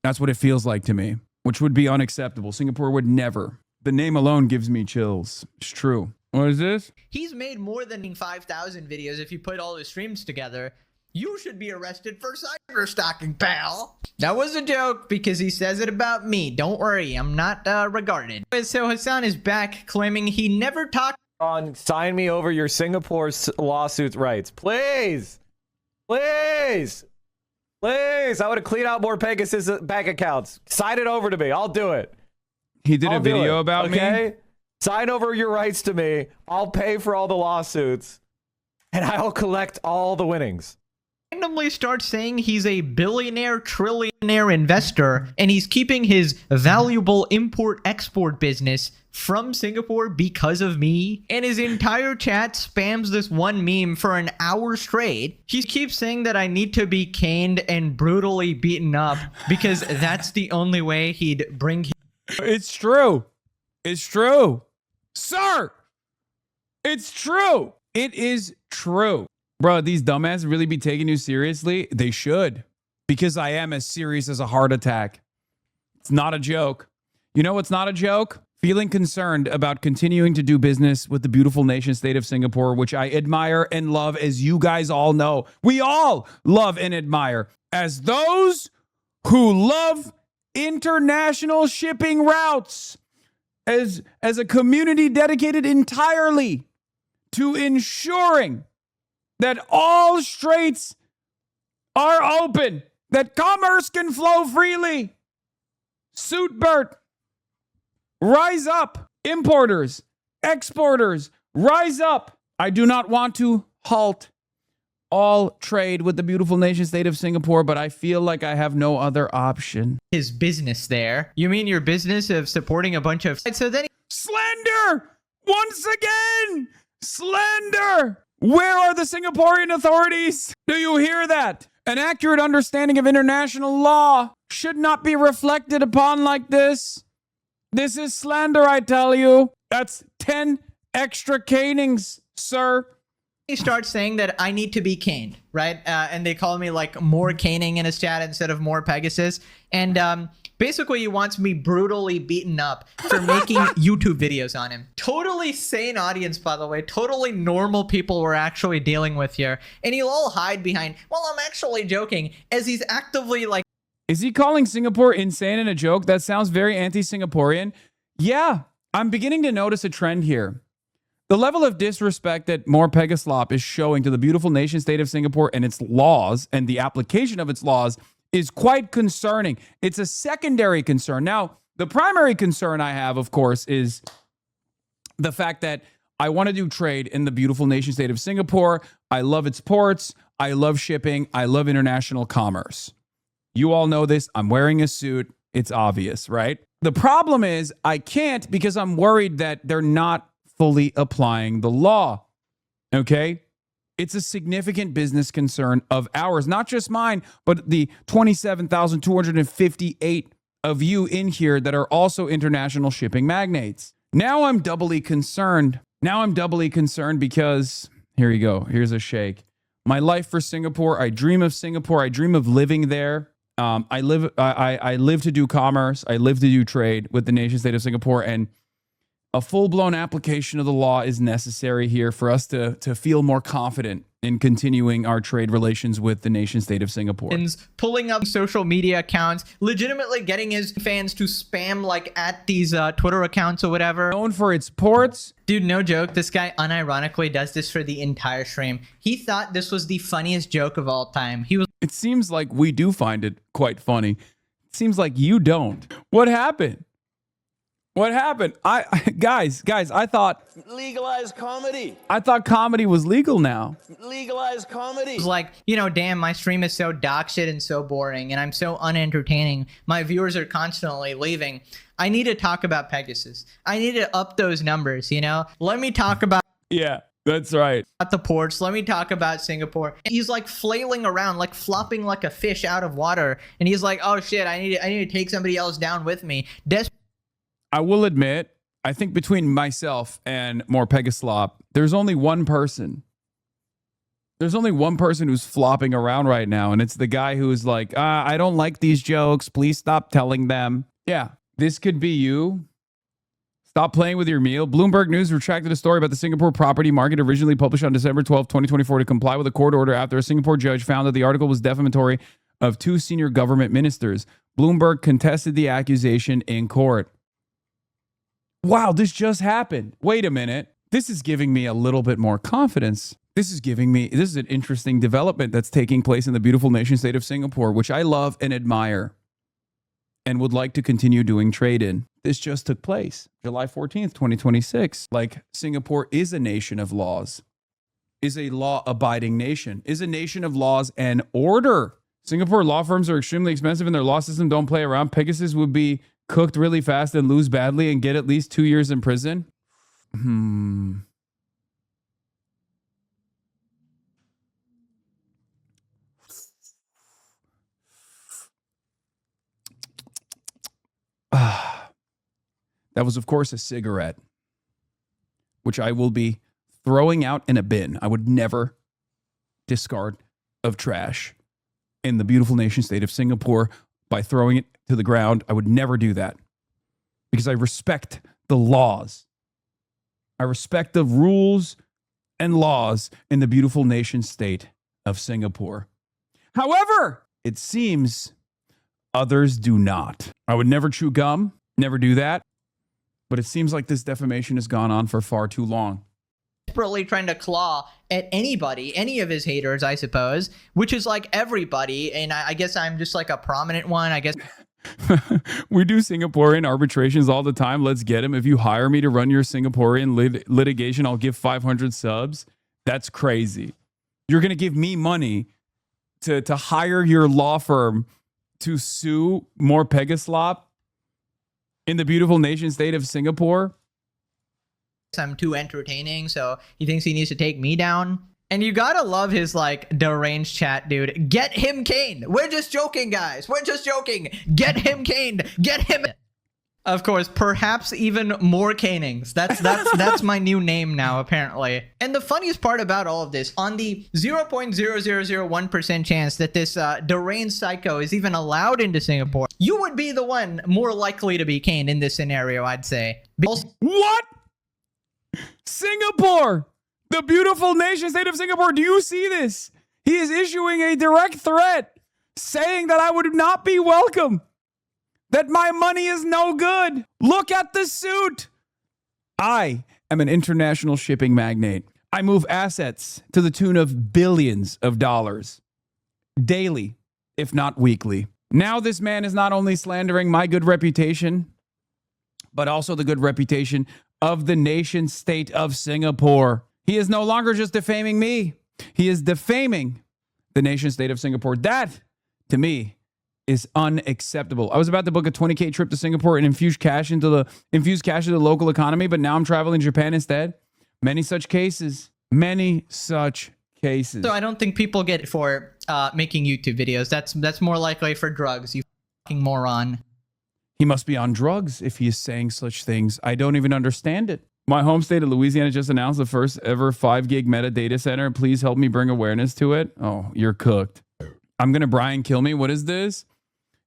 Speaker 1: That's what it feels like to me, which would be unacceptable. Singapore would never. The name alone gives me chills. It's true. What is this?
Speaker 14: He's made more than 5,000 videos if you put all his streams together. You should be arrested for cyberstalking, pal. That was a joke because he says it about me. Don't worry, I'm not regarded. So Hasan is back claiming he never talked
Speaker 15: on sign me over your Singapore lawsuit rights. Please. Please. Please. I want to clean out MorePegasus bank accounts. Sign it over to me. I'll do it.
Speaker 1: He did a video about me.
Speaker 15: Sign over your rights to me. I'll pay for all the lawsuits and I'll collect all the winnings.
Speaker 14: Randomly starts saying he's a billionaire, trillionaire investor, and he's keeping his valuable import-export business from Singapore because of me. And his entire chat spams this one meme for an hour straight. He keeps saying that I need to be caned and brutally beaten up because that's the only way he'd bring...
Speaker 1: It's true. It's true. Sir! It's true. It is true. Bro, these dumbasses really be taking you seriously? They should. Because I am as serious as a heart attack. It's not a joke. You know what's not a joke? Feeling concerned about continuing to do business with the beautiful nation state of Singapore, which I admire and love, as you guys all know. We all love and admire. As those who love international shipping routes. As a community dedicated entirely to ensuring that all straits are open, that commerce can flow freely. Suitbert, rise up. Importers, exporters, rise up. I do not want to halt all trade with the beautiful nation state of Singapore, but I feel like I have no other option.
Speaker 14: His business there. You mean your business of supporting a bunch of... So then
Speaker 1: slander! Once again! Slander! Where are the Singaporean authorities? Do you hear that? An accurate understanding of international law should not be reflected upon like this. This is slander, I tell you. That's 10 extra canings, sir.
Speaker 14: He starts saying that I need to be caned, right? And they call me like more caning in his chat instead of MorePegasus. And basically he wants me brutally beaten up for making YouTube videos on him. Totally sane audience, by the way. Totally normal people we're actually dealing with here. And he'll all hide behind, well, I'm actually joking, as he's actively like...
Speaker 1: Is he calling Singapore insane in a joke? That sounds very anti-Singaporean. Yeah, I'm beginning to notice a trend here. The level of disrespect that MorePegaslop is showing to the beautiful nation state of Singapore and its laws and the application of its laws is quite concerning. It's a secondary concern. Now, the primary concern I have, of course, is the fact that I want to do trade in the beautiful nation state of Singapore. I love its ports. I love shipping. I love international commerce. You all know this. I'm wearing a suit. It's obvious, right? The problem is I can't because I'm worried that they're not fully applying the law. Okay? It's a significant business concern of ours, not just mine, but the 27,258 of you in here that are also international shipping magnates. Now I'm doubly concerned. Because, here you go. Here's a shake. My life for Singapore. I dream of Singapore. I dream of living there. I live to do commerce. I live to do trade with the nation state of Singapore, and a full-blown application of the law is necessary here for us to feel more confident in continuing our trade relations with the nation state of Singapore.
Speaker 14: Pulling up social media accounts, legitimately getting his fans to spam like at these Twitter accounts or whatever.
Speaker 1: Known for its ports.
Speaker 14: Dude, no joke. This guy unironically does this for the entire stream. He thought this was the funniest joke of all time.
Speaker 1: It seems like we do find it quite funny. It seems like you don't. What happened? What happened? Guys, I thought
Speaker 16: legalize comedy.
Speaker 1: I thought comedy was legal now.
Speaker 16: Legalize comedy.
Speaker 14: It's like, damn, my stream is so dog shit and so boring, and I'm so unentertaining. My viewers are constantly leaving. I need to talk about Pegasus. I need to up those numbers, Let me talk about...
Speaker 1: Yeah, that's right.
Speaker 14: The ports. Let me talk about Singapore. He's like flailing around, like flopping like a fish out of water. And he's like, oh shit, I need to take somebody else down with me.
Speaker 1: I will admit, I think between myself and MorePegasus, there's only one person. There's only one person who's flopping around right now, and it's the guy who's like, I don't like these jokes. Please stop telling them. Yeah, this could be you. Stop playing with your meal. Bloomberg News retracted a story about the Singapore property market originally published on December 12, 2024 to comply with a court order after a Singapore judge found that the article was defamatory of two senior government ministers. Bloomberg contested the accusation in court. Wow, this just happened. Wait a minute. This is giving me a little bit more confidence. This is an interesting development that's taking place in the beautiful nation state of Singapore, which I love and admire and would like to continue doing trade in. This just took place July 14th, 2026. Like, Singapore is a nation of laws, is a law-abiding nation, is a nation of laws and order. Singapore law firms are extremely expensive and their law system don't play around. Pegasus would be cooked really fast and lose badly and get at least 2 years in prison. That was, of course, a cigarette, which I will be throwing out in a bin. I would never discard of trash in the beautiful nation state of Singapore by throwing it to the ground. I would never do that because I respect the laws. I respect the rules and laws in the beautiful nation state of Singapore. However, it seems others do not. I would never chew gum, never do that. But it seems like this defamation has gone on for far too long.
Speaker 14: Desperately trying to claw at anybody, any of his haters, I suppose, which is like everybody. And I guess I'm just like a prominent one, I guess.
Speaker 1: We do Singaporean arbitrations all the time. Let's get him. If you hire me to run your Singaporean litigation, I'll give 500 subs. That's crazy. You're going to give me money to hire your law firm to sue MorePegasus in the beautiful nation state of Singapore?
Speaker 14: I'm too entertaining, so he thinks he needs to take me down. And you gotta love his like deranged chat, dude. Get him caned. We're just joking, guys. We're just joking. Get him caned. Get him. Of course, perhaps even more canings. That's my new name now, apparently. And the funniest part about all of this, on the 0.0001% chance that this deranged psycho is even allowed into Singapore, you would be the one more likely to be caned in this scenario, I'd say.
Speaker 1: What? Singapore! The beautiful nation state of Singapore. Do you see this? He is issuing a direct threat saying that I would not be welcome. That my money is no good. Look at the suit. I am an international shipping magnate. I move assets to the tune of billions of dollars daily, if not weekly. Now this man is not only slandering my good reputation, but also the good reputation of the nation state of Singapore. He is no longer just defaming me. He is defaming the nation state of Singapore. That, to me, is unacceptable. I was about to book a 20K trip to Singapore and infuse cash into the local economy, but now I'm traveling to Japan instead. Many such cases. Many such cases.
Speaker 14: So I don't think people get it for making YouTube videos. That's more likely for drugs, you fucking moron.
Speaker 1: He must be on drugs if he is saying such things. I don't even understand it. My home state of Louisiana just announced the first ever 5 gig meta data center. Please help me bring awareness to it. Oh, you're cooked. I'm going to Brian kill me. What is this?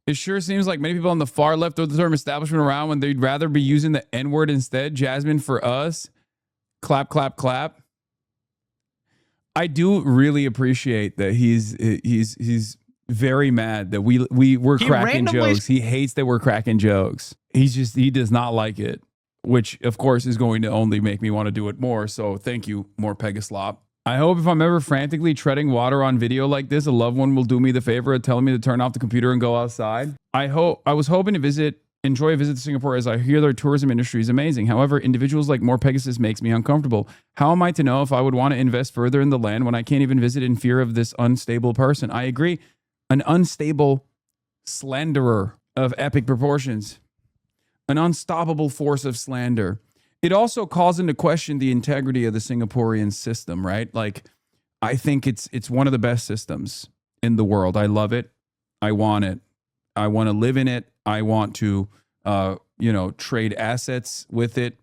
Speaker 1: It sure seems like many people on the far left throw the term establishment around when they'd rather be using the N-word instead. Jasmine, for us. Clap, clap, clap. I do really appreciate that he's very mad that we're cracking jokes. He hates that we're cracking jokes. He does not like it, which of course is going to only make me want to do it more. So thank you, MorePegasus. I hope if I'm ever frantically treading water on video like this, a loved one will do me the favor of telling me to turn off the computer and go outside. I was hoping to enjoy a visit to Singapore, as I hear their tourism industry is amazing. However, individuals like MorePegasus makes me uncomfortable. How am I to know if I would want to invest further in the land when I can't even visit in fear of this unstable person? I agree. An unstable slanderer of epic proportions. An unstoppable force of slander. It also calls into question the integrity of the Singaporean system, right? Like, I think it's one of the best systems in the world. I love it. I want it. I want to live in it. I want to, trade assets with it.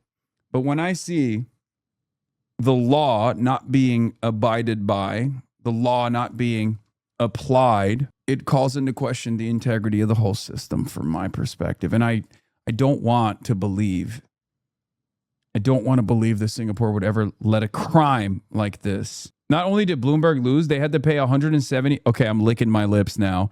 Speaker 1: But when I see the law not being abided by, the law not being applied, it calls into question the integrity of the whole system from my perspective. And I don't want to believe that Singapore would ever let a crime like this. Not only did Bloomberg lose, they had to pay 170. Okay, I'm licking my lips now.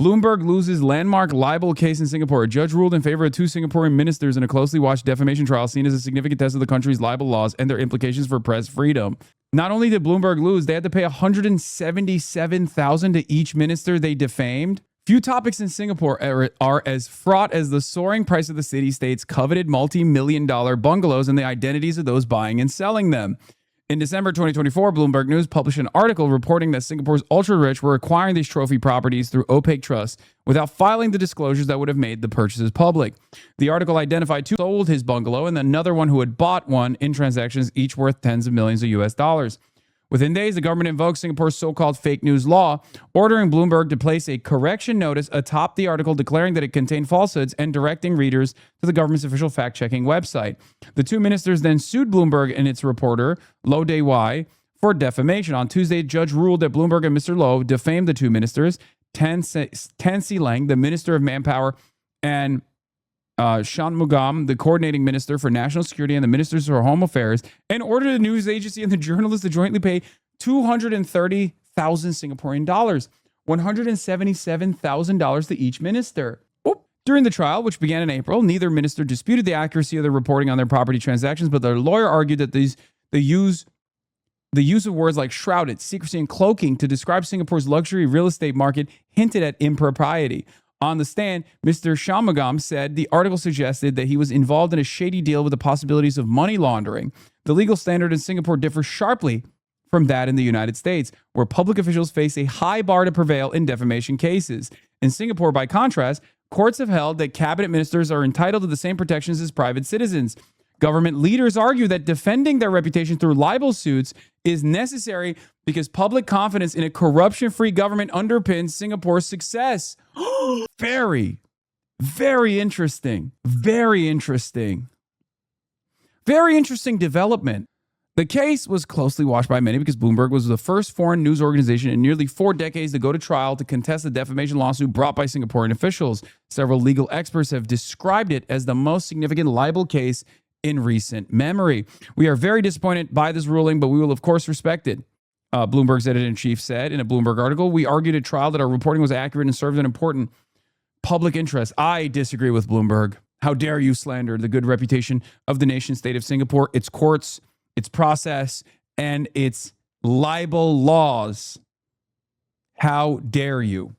Speaker 1: Bloomberg loses landmark libel case in Singapore. A judge ruled in favor of two Singaporean ministers in a closely watched defamation trial seen as a significant test of the country's libel laws and their implications for press freedom. Not only did Bloomberg lose, they had to pay $177,000 to each minister they defamed. Few topics in Singapore are as fraught as the soaring price of the city-state's coveted multi-million-dollar bungalows and the identities of those buying and selling them. In December 2024, Bloomberg News published an article reporting that Singapore's ultra-rich were acquiring these trophy properties through opaque trusts without filing the disclosures that would have made the purchases public. The article identified two who sold his bungalow and another one who had bought one in transactions each worth tens of millions of US dollars. Within days, the government invoked Singapore's so-called fake news law, ordering Bloomberg to place a correction notice atop the article declaring that it contained falsehoods and directing readers to the government's official fact-checking website. The two ministers then sued Bloomberg and its reporter, Lo Day Wai, for defamation. On Tuesday, the judge ruled that Bloomberg and Mr. Lo defamed the two ministers, Tan Si Leng, the Minister of Manpower, and Shanmugam, the coordinating minister for national security, and the ministers for home affairs, and ordered the news agency and the journalists to jointly pay 230,000 Singaporean dollars, $177,000 to each minister. During the trial, which began in April, neither minister disputed the accuracy of their reporting on their property transactions, but their lawyer argued that the use of words like shrouded, secrecy, and cloaking to describe Singapore's luxury real estate market hinted at impropriety. On the stand, Mr. Shanmugam said the article suggested that he was involved in a shady deal with the possibilities of money laundering. The legal standard in Singapore differs sharply from that in the United States, where public officials face a high bar to prevail in defamation cases. In Singapore, by contrast, courts have held that cabinet ministers are entitled to the same protections as private citizens. Government leaders argue that defending their reputation through libel suits is necessary because public confidence in a corruption-free government underpins Singapore's success. Very, very interesting. Very interesting. Very interesting development. The case was closely watched by many because Bloomberg was the first foreign news organization in nearly 4 decades to go to trial to contest the defamation lawsuit brought by Singaporean officials. Several legal experts have described it as the most significant libel case in recent memory. We are very disappointed by this ruling, but we will, of course, respect it. Bloomberg's editor-in-chief said in a Bloomberg article, "We argued at trial that our reporting was accurate and served an important public interest." I disagree with Bloomberg. How dare you slander the good reputation of the nation-state of Singapore, its courts, its process, and its libel laws. How dare you?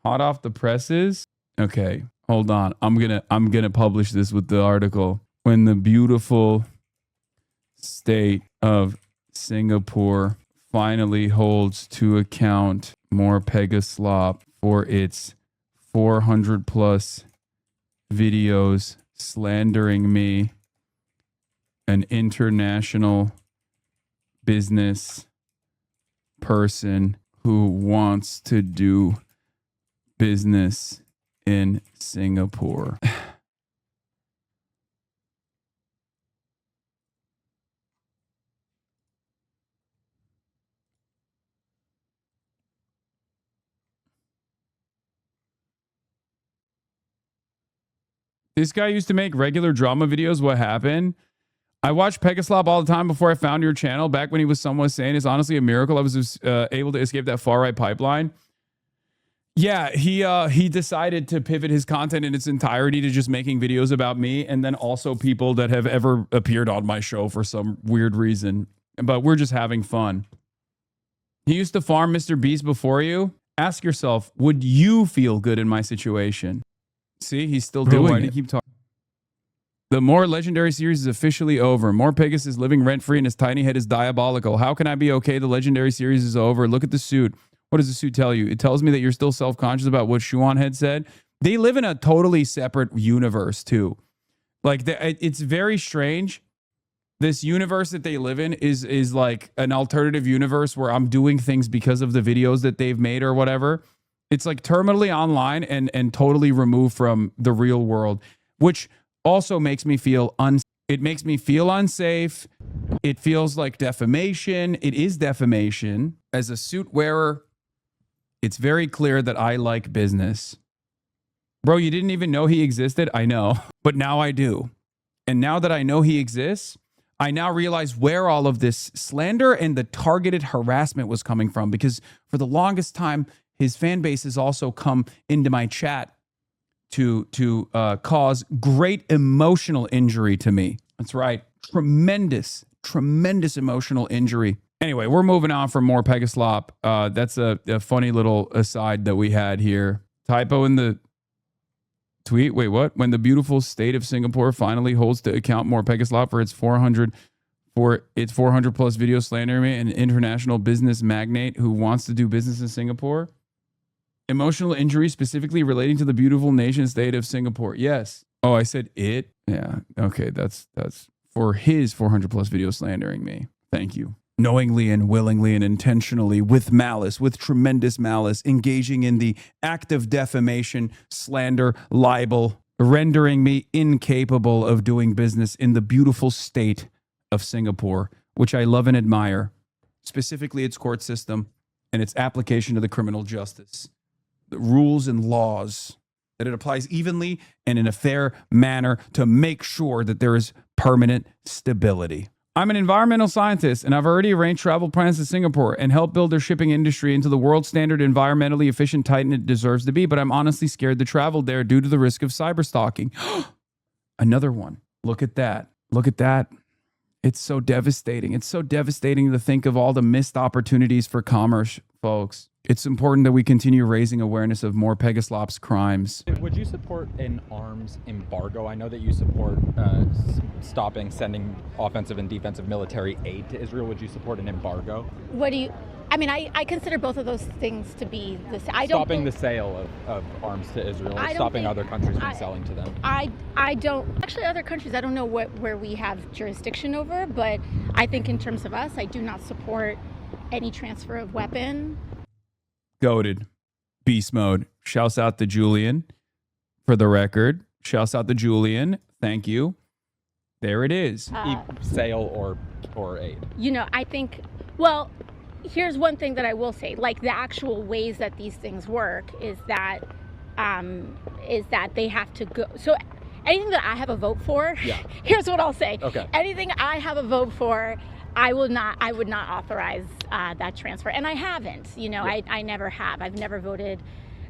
Speaker 1: Hot off the presses? Okay, hold on. I'm gonna publish this with the article. When the beautiful state of Singapore finally holds to account MorePegasus for its 400 plus videos slandering me, an international business person who wants to do business in Singapore. This guy used to make regular drama videos. What happened? I watched Pegaslop all the time before I found your channel. Back when he was somewhat sane, it's honestly a miracle I was able to escape that far right pipeline. Yeah, he decided to pivot his content in its entirety to just making videos about me, and then also people that have ever appeared on my show for some weird reason. But we're just having fun. He used to farm Mr. Beast before you. Ask yourself, would you feel good in my situation? See, he's still doing it. Keep talking. The More Legendary series is officially over. MorePegasus is living rent-free and his tiny head is diabolical. How can I be okay? The Legendary series is over. Look at the suit. What does the suit tell you? It tells me that you're still self-conscious about what Shuan had said. They live in a totally separate universe, too. Like, it's very strange. This universe that they live in is like an alternative universe where I'm doing things because of the videos that they've made or whatever. It's like terminally online and totally removed from the real world, which also makes me feel it makes me feel unsafe. It feels like defamation. It is defamation. As a suit wearer, it's very clear that I like business. Bro, you didn't even know he existed? I know, but now I do. And now that I know he exists, I now realize where all of this slander and the targeted harassment was coming from, because for the longest time, his fan base has also come into my chat to cause great emotional injury to me. That's right. Tremendous emotional injury. Anyway, we're moving on from MorePegaslop. That's a funny little aside that we had here. Typo in the tweet. Wait, what? When the beautiful state of Singapore finally holds to account MorePegaslop for its 400 plus video slandering me, an international business magnate who wants to do business in Singapore. Emotional injury specifically relating to the beautiful nation state of Singapore. Yes. Oh, I said it. Yeah. Okay. That's for his 400 plus video slandering me. Thank you. Knowingly and willingly and intentionally, with malice, with tremendous malice, engaging in the act of defamation, slander, libel, rendering me incapable of doing business in the beautiful state of Singapore, which I love and admire, specifically its court system and its application to the criminal justice, the rules and laws, that it applies evenly and in a fair manner to make sure that there is permanent stability. I'm an environmental scientist, and I've already arranged travel plans to Singapore and helped build their shipping industry into the world standard environmentally efficient titan it deserves to be, but I'm honestly scared to travel there due to the risk of cyber stalking. Another one. Look at that. Look at that. It's so devastating. It's so devastating to think of all the missed opportunities for commerce, folks. It's important that we continue raising awareness of MorePegaslop's crimes.
Speaker 17: Would you support an arms embargo? I know that you support stopping sending offensive and defensive military aid to Israel. Would you support an embargo?
Speaker 18: What do you... I mean, I consider both of those things to be the same.
Speaker 17: Stopping the sale of arms to Israel, or stopping other countries from selling to them.
Speaker 18: I don't... Actually, other countries, I don't know where we have jurisdiction over, but I think in terms of us, I do not support any transfer of weapon.
Speaker 1: Goated. Beast mode. Shouts out to Julian for the record. Shouts out to Julian. Thank you. There it is.
Speaker 17: Sale or aid.
Speaker 18: You know, I think... Well... Here's one thing that I will say, like the actual ways that these things work is that they have to go. So anything that I have a vote for, here's what I'll say.
Speaker 17: Okay.
Speaker 18: Anything I have a vote for, I would not authorize that transfer. And I haven't, you know, I never have. I've never voted,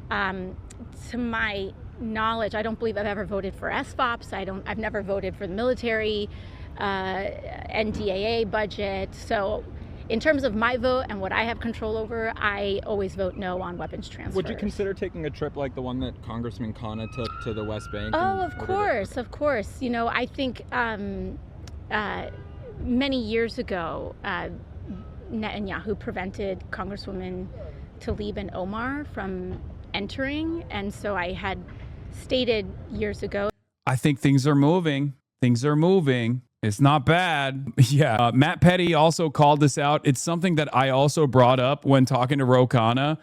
Speaker 18: to my knowledge, I don't believe I've ever voted for SFOPs. I've never voted for the military, NDAA budget. So in terms of my vote and what I have control over, I always vote no on weapons transfers.
Speaker 17: Would you consider taking a trip like the one that Congressman Khanna took to the West Bank?
Speaker 18: Oh, of course. You know, I think many years ago, Netanyahu prevented Congresswoman Tlaib and Omar from entering. And so I had stated years ago.
Speaker 1: I think things are moving. Things are moving. It's not bad. Yeah. Matt Petty also called this out. It's something that I also brought up when talking to Ro Khanna,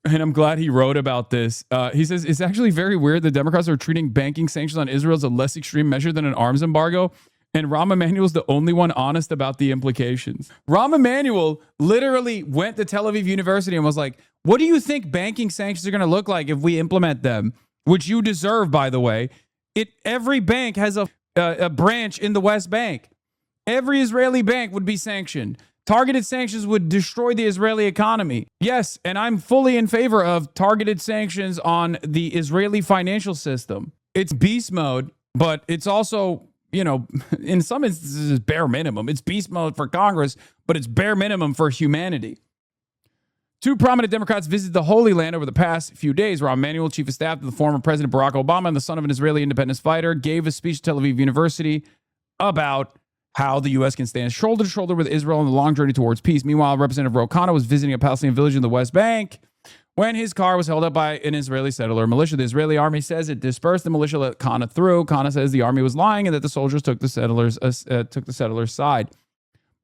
Speaker 1: and I'm glad he wrote about this. He says, it's actually very weird that Democrats are treating banking sanctions on Israel as a less extreme measure than an arms embargo, and Rahm Emanuel's the only one honest about the implications. Rahm Emanuel literally went to Tel Aviv University and was like, what do you think banking sanctions are going to look like if we implement them? Which you deserve, by the way. Every bank has a branch in the West Bank. Every Israeli bank would be sanctioned. Targeted sanctions would destroy the Israeli economy. Yes, and I'm fully in favor of targeted sanctions on the Israeli financial system. It's beast mode, but it's also, you know, in some instances, bare minimum. It's beast mode for Congress, but it's bare minimum for humanity. Two prominent Democrats visited the Holy Land over the past few days. Rahm Emanuel, chief of staff to the former President Barack Obama and the son of an Israeli independence fighter, gave a speech at Tel Aviv University about how the U.S. can stand shoulder to shoulder with Israel on the long journey towards peace. Meanwhile, Representative Ro Khanna was visiting a Palestinian village in the West Bank when his car was held up by an Israeli settler militia. The Israeli army says it dispersed the militia, let Khanna through. Khanna says the army was lying and that the soldiers took the settlers' side.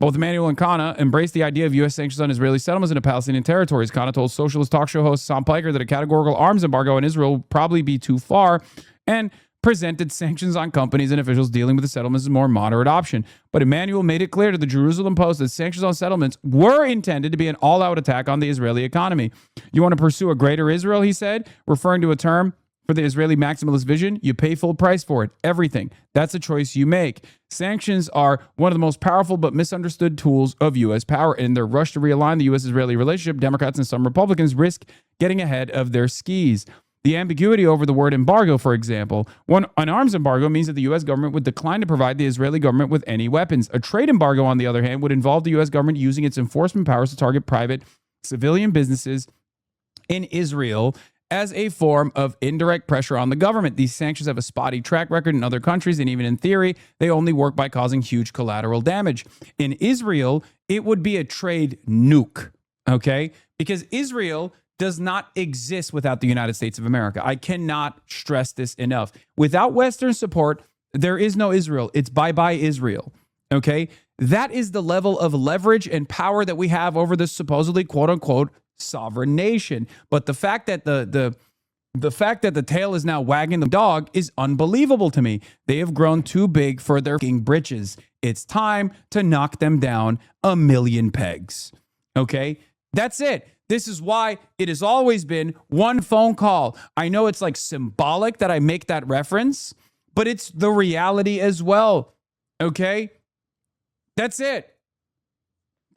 Speaker 1: Both Emanuel and Khanna embraced the idea of U.S. sanctions on Israeli settlements into Palestinian territories. Khanna told socialist talk show host Sam Piker that a categorical arms embargo on Israel would probably be too far, and presented sanctions on companies and officials dealing with the settlements as a more moderate option. But Emanuel made it clear to the Jerusalem Post that sanctions on settlements were intended to be an all-out attack on the Israeli economy. You want to pursue a greater Israel, he said, referring to a term for the Israeli maximalist vision. You pay full price for it. Everything. That's a choice you make. Sanctions are one of the most powerful but misunderstood tools of U.S. power. In their rush to realign the U.S.-Israeli relationship, Democrats and some Republicans risk getting ahead of their skis. The ambiguity over the word embargo, for example. An arms embargo means that the U.S. government would decline to provide the Israeli government with any weapons. A trade embargo, on the other hand, would involve the U.S. government using its enforcement powers to target private civilian businesses in Israel as a form of indirect pressure on the government. These sanctions have a spotty track record in other countries, and even in theory, they only work by causing huge collateral damage. In Israel, it would be a trade nuke, okay? Because Israel does not exist without the United States of America. I cannot stress this enough. Without Western support, there is no Israel. It's bye-bye Israel, okay? That is the level of leverage and power that we have over this supposedly quote-unquote sovereign nation. But the fact that the fact that the tail is now wagging the dog is unbelievable to me. They have grown too big for their fucking britches. It's time to knock them down a million pegs, okay? That's it. This is why it has always been one phone call. I know it's like symbolic that I make that reference, but it's the reality as well. Okay? That's it.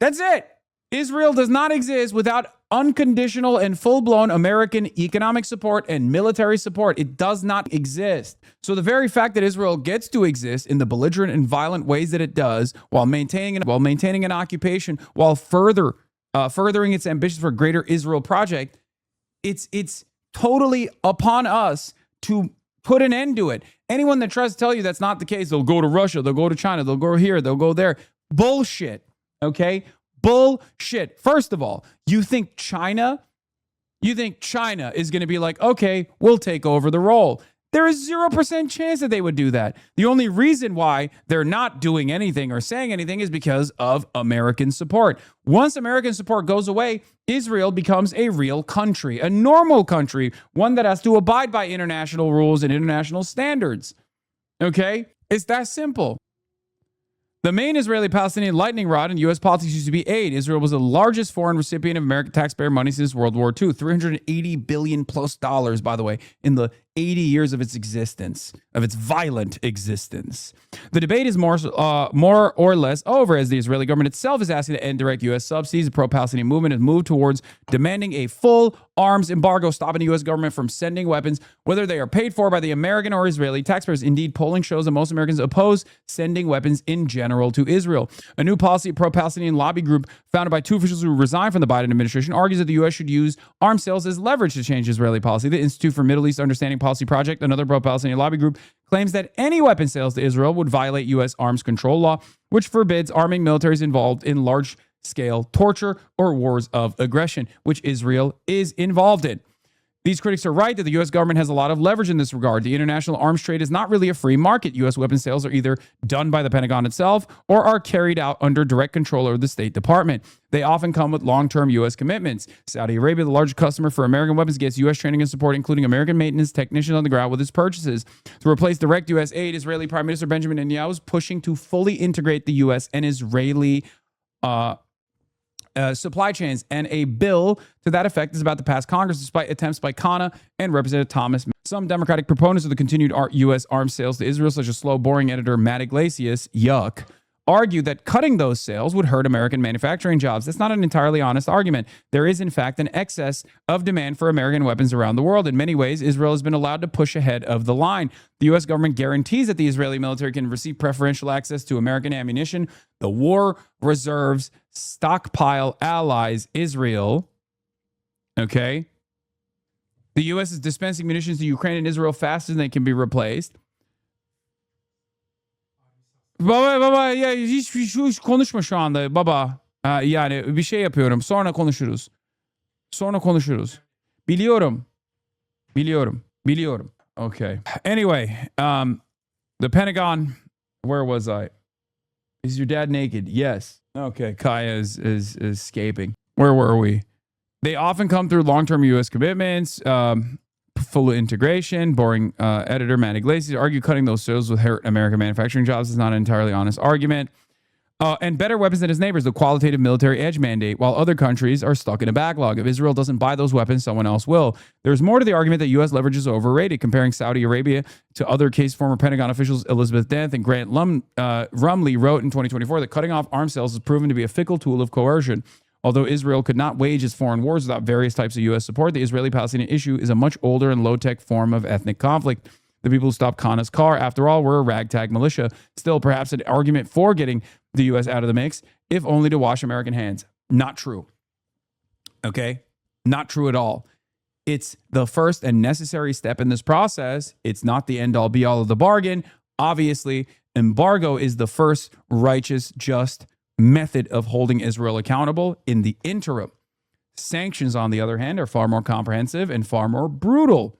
Speaker 1: That's it. Israel does not exist without unconditional and full-blown American economic support and military support. It does not exist. So the very fact that Israel gets to exist in the belligerent and violent ways that it does, while maintaining an occupation, while furthering its ambitions for a greater Israel project, it's totally upon us to put an end to it. Anyone that tries to tell you that's not the case, they'll go to Russia, they'll go to China, they'll go here, they'll go there. Bullshit, okay? Bullshit. First of all, you think China is going to be like, okay, we'll take over the role. There is 0% chance that they would do that. The only reason why they're not doing anything or saying anything is because of American support. Once American support goes away, Israel becomes a real country, a normal country, one that has to abide by international rules and international standards. Okay? It's that simple. The main Israeli-Palestinian lightning rod in U.S. politics used to be aid. Israel was the largest foreign recipient of American taxpayer money since World War II. $380 billion plus, by the way, in the 80 years of its existence, of its violent existence. The debate is more or less over, as the Israeli government itself is asking to end direct U.S. subsidies. The pro-Palestinian movement has moved towards demanding a full arms embargo, stopping the U.S. government from sending weapons, whether they are paid for by the American or Israeli taxpayers. Indeed, polling shows that most Americans oppose sending weapons in general to Israel. A new policy pro-Palestinian lobby group founded by two officials who resigned from the Biden administration argues that the U.S. should use arms sales as leverage to change Israeli policy. The Institute for Middle East Understanding Policy Project, another pro-Palestinian lobby group, claims that any weapon sales to Israel would violate U.S. arms control law, which forbids arming militaries involved in large-scale torture or wars of aggression, which Israel is involved in. These critics are right that the U.S. government has a lot of leverage in this regard. The international arms trade is not really a free market. U.S. weapon sales are either done by the Pentagon itself or are carried out under direct control of the State Department. They often come with long-term U.S. commitments. Saudi Arabia, the largest customer for American weapons, gets U.S. training and support, including American maintenance technicians on the ground with its purchases. To replace direct U.S. aid, Israeli Prime Minister Benjamin Netanyahu is pushing to fully integrate the U.S. and Israeli supply chains, and a bill to that effect is about to pass Congress despite attempts by Khanna and Representative Thomas. Some Democratic proponents of the continued U.S. arms sales to Israel, such as slow, boring editor Matt Iglesias, yuck, argue that cutting those sales would hurt American manufacturing jobs. That's not an entirely honest argument. There is, in fact, an excess of demand for American weapons around the world. In many ways, Israel has been allowed to push ahead of the line. The U.S. government guarantees that the Israeli military can receive preferential access to American ammunition. The war reserves stockpile allies Israel. Okay? The U.S. is dispensing munitions to Ukraine and Israel faster than they can be replaced. Baba ya hiç konuşma şu anda baba. Yani bir şey yapıyorum. Sonra konuşuruz. Biliyorum. Okay. Anyway, the Pentagon, where was I? Is your dad naked? Yes. Okay, Kaya is escaping. Where were we? They often come through long-term U.S. commitments, full integration. Boring editor Matt Iglesias argue cutting those sales would hurt American manufacturing jobs is not an entirely honest argument. And better weapons than his neighbors, the qualitative military edge mandate, while other countries are stuck in a backlog. If Israel doesn't buy those weapons, someone else will. There's more to the argument that U.S. leverage is overrated. Comparing Saudi Arabia to other case, former Pentagon officials Elizabeth Dent and Grant Rumley wrote in 2024 that cutting off arms sales has proven to be a fickle tool of coercion. Although Israel could not wage its foreign wars without various types of U.S. support, the Israeli-Palestinian issue is a much older and low-tech form of ethnic conflict. The people who stopped Khan's car, after all, were a ragtag militia. Still, perhaps an argument for getting the U.S. out of the mix, if only to wash American hands. Not true. Okay? Not true at all. It's the first and necessary step in this process. It's not the end-all, be-all of the bargain. Obviously, embargo is the first righteous, just method of holding Israel accountable in the interim. Sanctions, on the other hand, are far more comprehensive and far more brutal.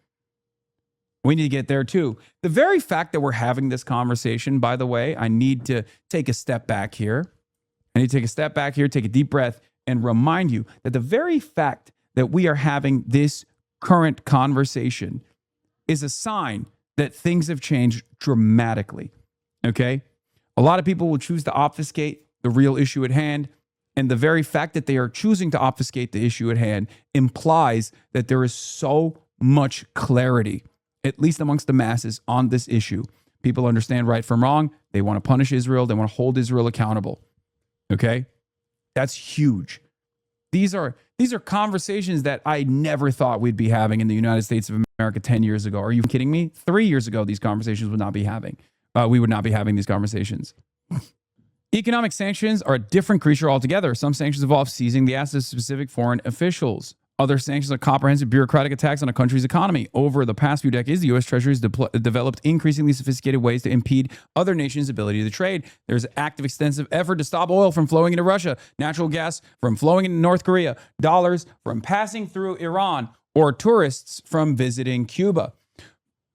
Speaker 1: We need to get there too. The very fact that we're having this conversation, by the way, I need to take a step back here. Take a deep breath, and remind you that the very fact that we are having this current conversation is a sign that things have changed dramatically. Okay? A lot of people will choose to obfuscate the real issue at hand. And the very fact that they are choosing to obfuscate the issue at hand implies that there is so much clarity, at least amongst the masses, on this issue. People understand right from wrong. They want to punish Israel. They want to hold Israel accountable. Okay? That's huge. These are conversations that I never thought we'd be having in the United States of America 10 years ago. Are you kidding me? 3 years ago, these conversations would not be having. We would not be having these conversations. Economic sanctions are a different creature altogether. Some sanctions involve seizing the assets of specific foreign officials. Other sanctions are comprehensive bureaucratic attacks on a country's economy. Over the past few decades, the U.S. Treasury has developed increasingly sophisticated ways to impede other nations' ability to trade. There's active, extensive effort to stop oil from flowing into Russia, natural gas from flowing into North Korea, dollars from passing through Iran, or tourists from visiting Cuba.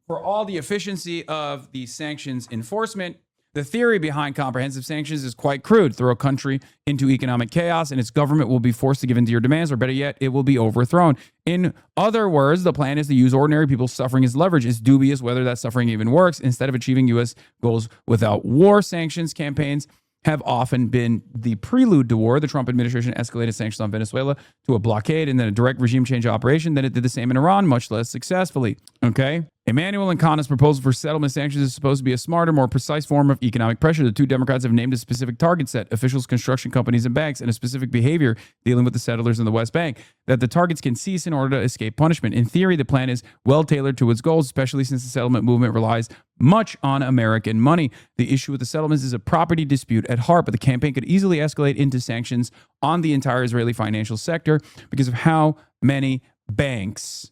Speaker 1: For all the efficiency of the sanctions enforcement, the theory behind comprehensive sanctions is quite crude. Throw a country into economic chaos and its government will be forced to give in to your demands, or better yet, it will be overthrown. In other words, the plan is to use ordinary people suffering as leverage. It's dubious whether that suffering even works. Instead of achieving U.S. goals without war, sanctions campaigns have often been the prelude to war. The Trump administration escalated sanctions on Venezuela to a blockade and then a direct regime change operation. Then it did the same in Iran, much less successfully. Okay? Emmanuel and Khan's proposal for settlement sanctions is supposed to be a smarter, more precise form of economic pressure. The two Democrats have named a specific target set, officials, construction companies, and banks, and a specific behavior dealing with the settlers in the West Bank, that the targets can cease in order to escape punishment. In theory, the plan is well tailored to its goals, especially since the settlement movement relies much on American money. The issue with the settlements is a property dispute at heart, but the campaign could easily escalate into sanctions on the entire Israeli financial sector because of how many banks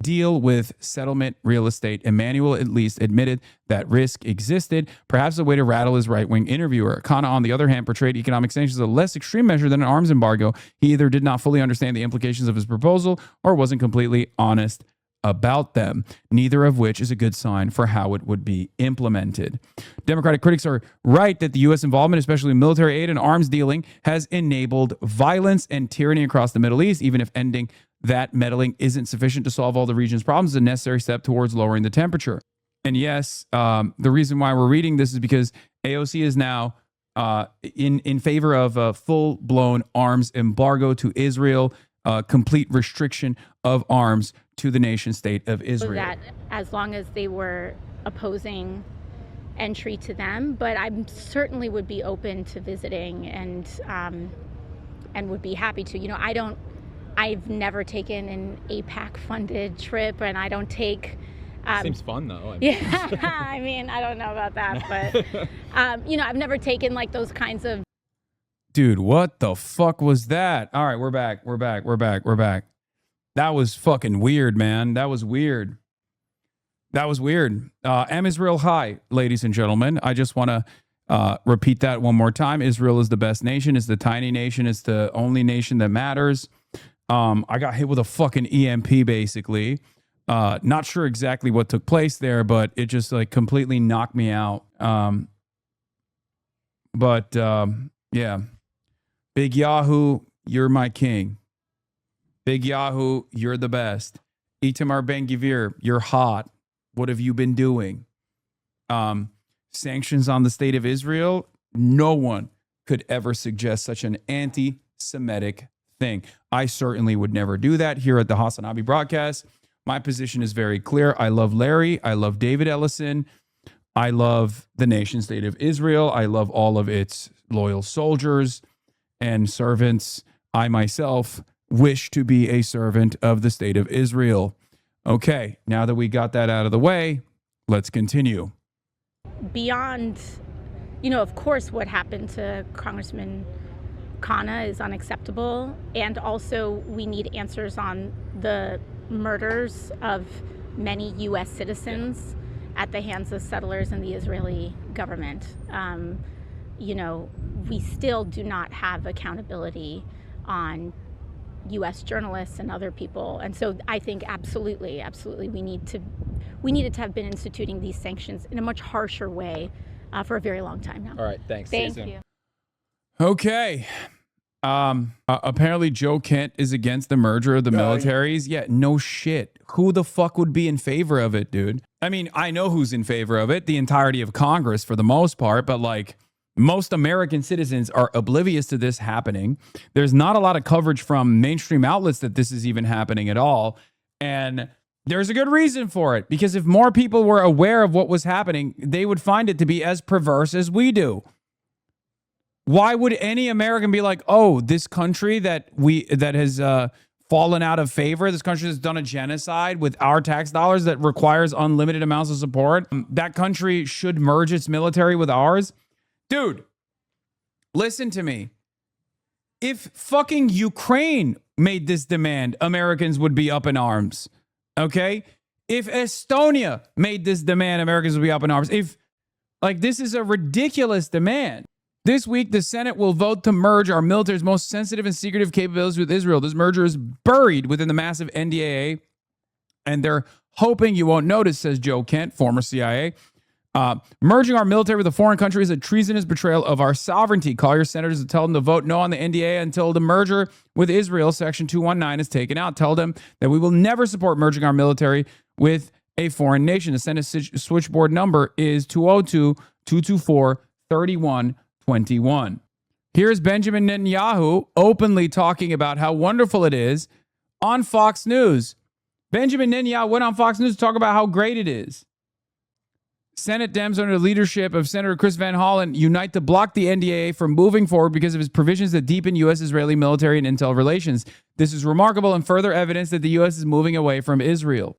Speaker 1: deal with settlement real estate. Emmanuel at least admitted that risk existed, perhaps a way to rattle his right-wing interviewer. Khan, on the other hand, portrayed economic sanctions as a less extreme measure than an arms embargo. He either did not fully understand the implications of his proposal or wasn't completely honest about them, neither of which is a good sign for how it would be implemented. Democratic critics are right that the U.S. involvement, especially military aid and arms dealing, has enabled violence and tyranny across the Middle East, even if ending that meddling isn't sufficient to solve all the region's problems. Is a necessary step towards lowering the temperature. And yes, the reason why we're reading this is because AOC is now in favor of a full-blown arms embargo to Israel, complete restriction of arms to the nation state of Israel.
Speaker 18: That as long as they were opposing entry to them, but I certainly would be open to visiting and would be happy to. You know, I've never taken an APAC funded trip, and I don't take.
Speaker 17: Seems fun though.
Speaker 18: Yeah, I mean, I don't know about that, but you know, I've never taken like those kinds of.
Speaker 1: Dude, what the fuck was that? All right, we're back. That was fucking weird, man. That was weird. Am Israel high, ladies and gentlemen. I just want to repeat that one more time. Israel is the best nation. It's the tiny nation. It's the only nation that matters. I got hit with a fucking EMP, basically. Not sure exactly what took place there, but it just like completely knocked me out. Yeah. Big Yahoo, you're my king. Big Yahoo, you're the best. Itamar Ben-Gvir, you're hot. What have you been doing? Sanctions on the state of Israel. No one could ever suggest such an anti-Semitic thing. I certainly would never do that here at the HasanAbi broadcast. My position is very clear. I love Larry. I love David Ellison. I love the nation state of Israel. I love all of its loyal soldiers and servants. I myself wish to be a servant of the state of Israel. Okay, now that we got that out of the way, let's continue.
Speaker 18: Beyond, you know, of course, what happened to Congressman Khanna is unacceptable. And also, we need answers on the murders of many U.S. citizens at the hands of settlers and the Israeli government. You know, we still do not have accountability on U.S. journalists and other people. And so I think absolutely, we needed to have been instituting these sanctions in a much harsher way for a very long time now.
Speaker 17: All right, thanks.
Speaker 18: Thank you.
Speaker 1: Okay. Apparently Joe Kent is against the merger of the militaries. Yeah, no shit. Who the fuck would be in favor of it, dude? I mean, I know who's in favor of it, the entirety of Congress for the most part, but like most American citizens are oblivious to this happening. There's not a lot of coverage from mainstream outlets that this is even happening at all. And there's a good reason for it, because if more people were aware of what was happening, they would find it to be as perverse as we do. Why would any American be like, oh, this country that has fallen out of favor, this country that's done a genocide with our tax dollars that requires unlimited amounts of support, that country should merge its military with ours? Dude, listen to me. If fucking Ukraine made this demand, Americans would be up in arms. Okay? If Estonia made this demand, Americans would be up in arms. This is a ridiculous demand. This week, the Senate will vote to merge our military's most sensitive and secretive capabilities with Israel. This merger is buried within the massive NDAA, and they're hoping you won't notice, says Joe Kent, former CIA. Merging our military with a foreign country is a treasonous betrayal of our sovereignty. Call your senators and tell them to vote no on the NDA until the merger with Israel, Section 219, is taken out. Tell them that we will never support merging our military with a foreign nation. The Senate switchboard number is 202-224-3121. Here's Benjamin Netanyahu openly talking about how wonderful it is on Fox News. Benjamin Netanyahu went on Fox News to talk about how great it is. Senate Dems under the leadership of Senator Chris Van Hollen unite to block the NDAA from moving forward because of its provisions that deepen U.S.-Israeli military and intel relations. This is remarkable and further evidence that the U.S. is moving away from Israel.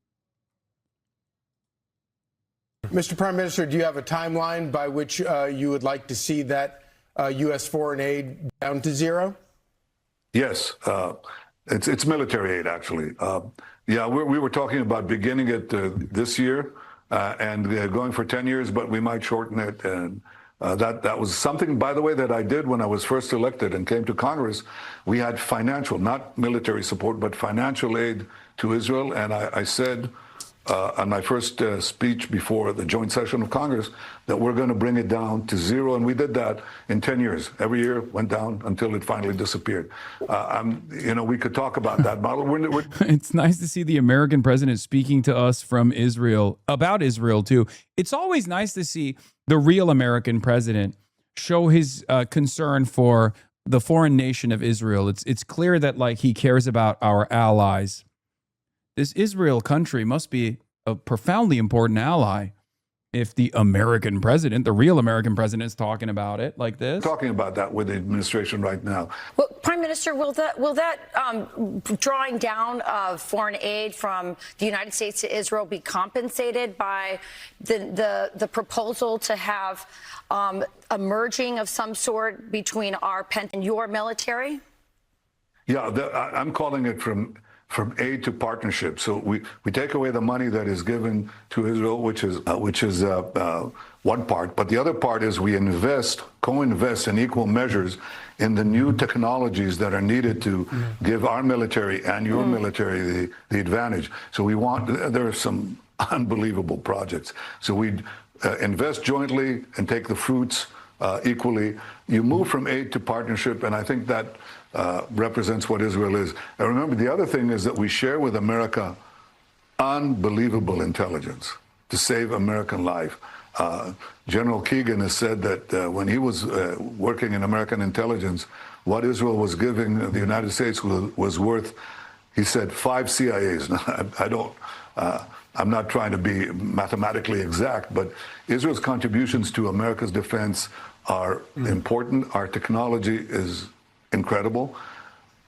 Speaker 19: Mr. Prime Minister, do you have a timeline by which you would like to see that U.S. foreign aid down to zero?
Speaker 20: Yes. It's military aid, actually. We were talking about beginning it this year. And going for 10 years, but we might shorten it. And that was something, by the way, that I did when I was first elected and came to Congress. We had financial, not military support, but financial aid to Israel. And I said on my first speech before the joint session of Congress that we're going to bring it down to zero. And we did that in 10 years. Every year went down until it finally disappeared. We could talk about that model.
Speaker 1: It's nice to see the American president speaking to us from Israel, about Israel too. It's always nice to see the real American president show his concern for the foreign nation of Israel. It's clear that he cares about our allies. this Israel country must be a profoundly important ally if the American president, the real American president, is talking about it like this.
Speaker 20: Talking about that with the administration right now.
Speaker 21: Well, Prime Minister, will that drawing down of foreign aid from the United States to Israel be compensated by the proposal to have a merging of some sort between our and your military?
Speaker 20: Yeah, I'm calling it from aid to partnership. So we take away the money that is given to Israel, which is one part. But the other part is we co-invest in equal measures in the new technologies that are needed to give our military and your military the advantage. So there are some unbelievable projects. So we invest jointly and take the fruits equally. You move from aid to partnership, and I think that represents what Israel is. And remember, the other thing is that we share with America unbelievable intelligence to save American life. General Keegan has said that when he was working in American intelligence, what Israel was giving the United States was worth, he said, 5 CIAs. Now, I'm not trying to be mathematically exact, but Israel's contributions to America's defense are important. Our technology is incredible.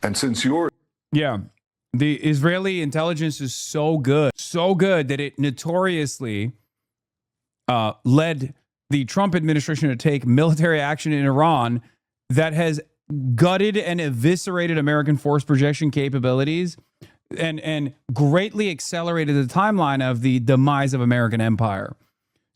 Speaker 20: And since you're...
Speaker 1: Yeah, the Israeli intelligence is so good that it notoriously led the Trump administration to take military action in Iran that has gutted and eviscerated American force projection capabilities and greatly accelerated the timeline of the demise of American empire.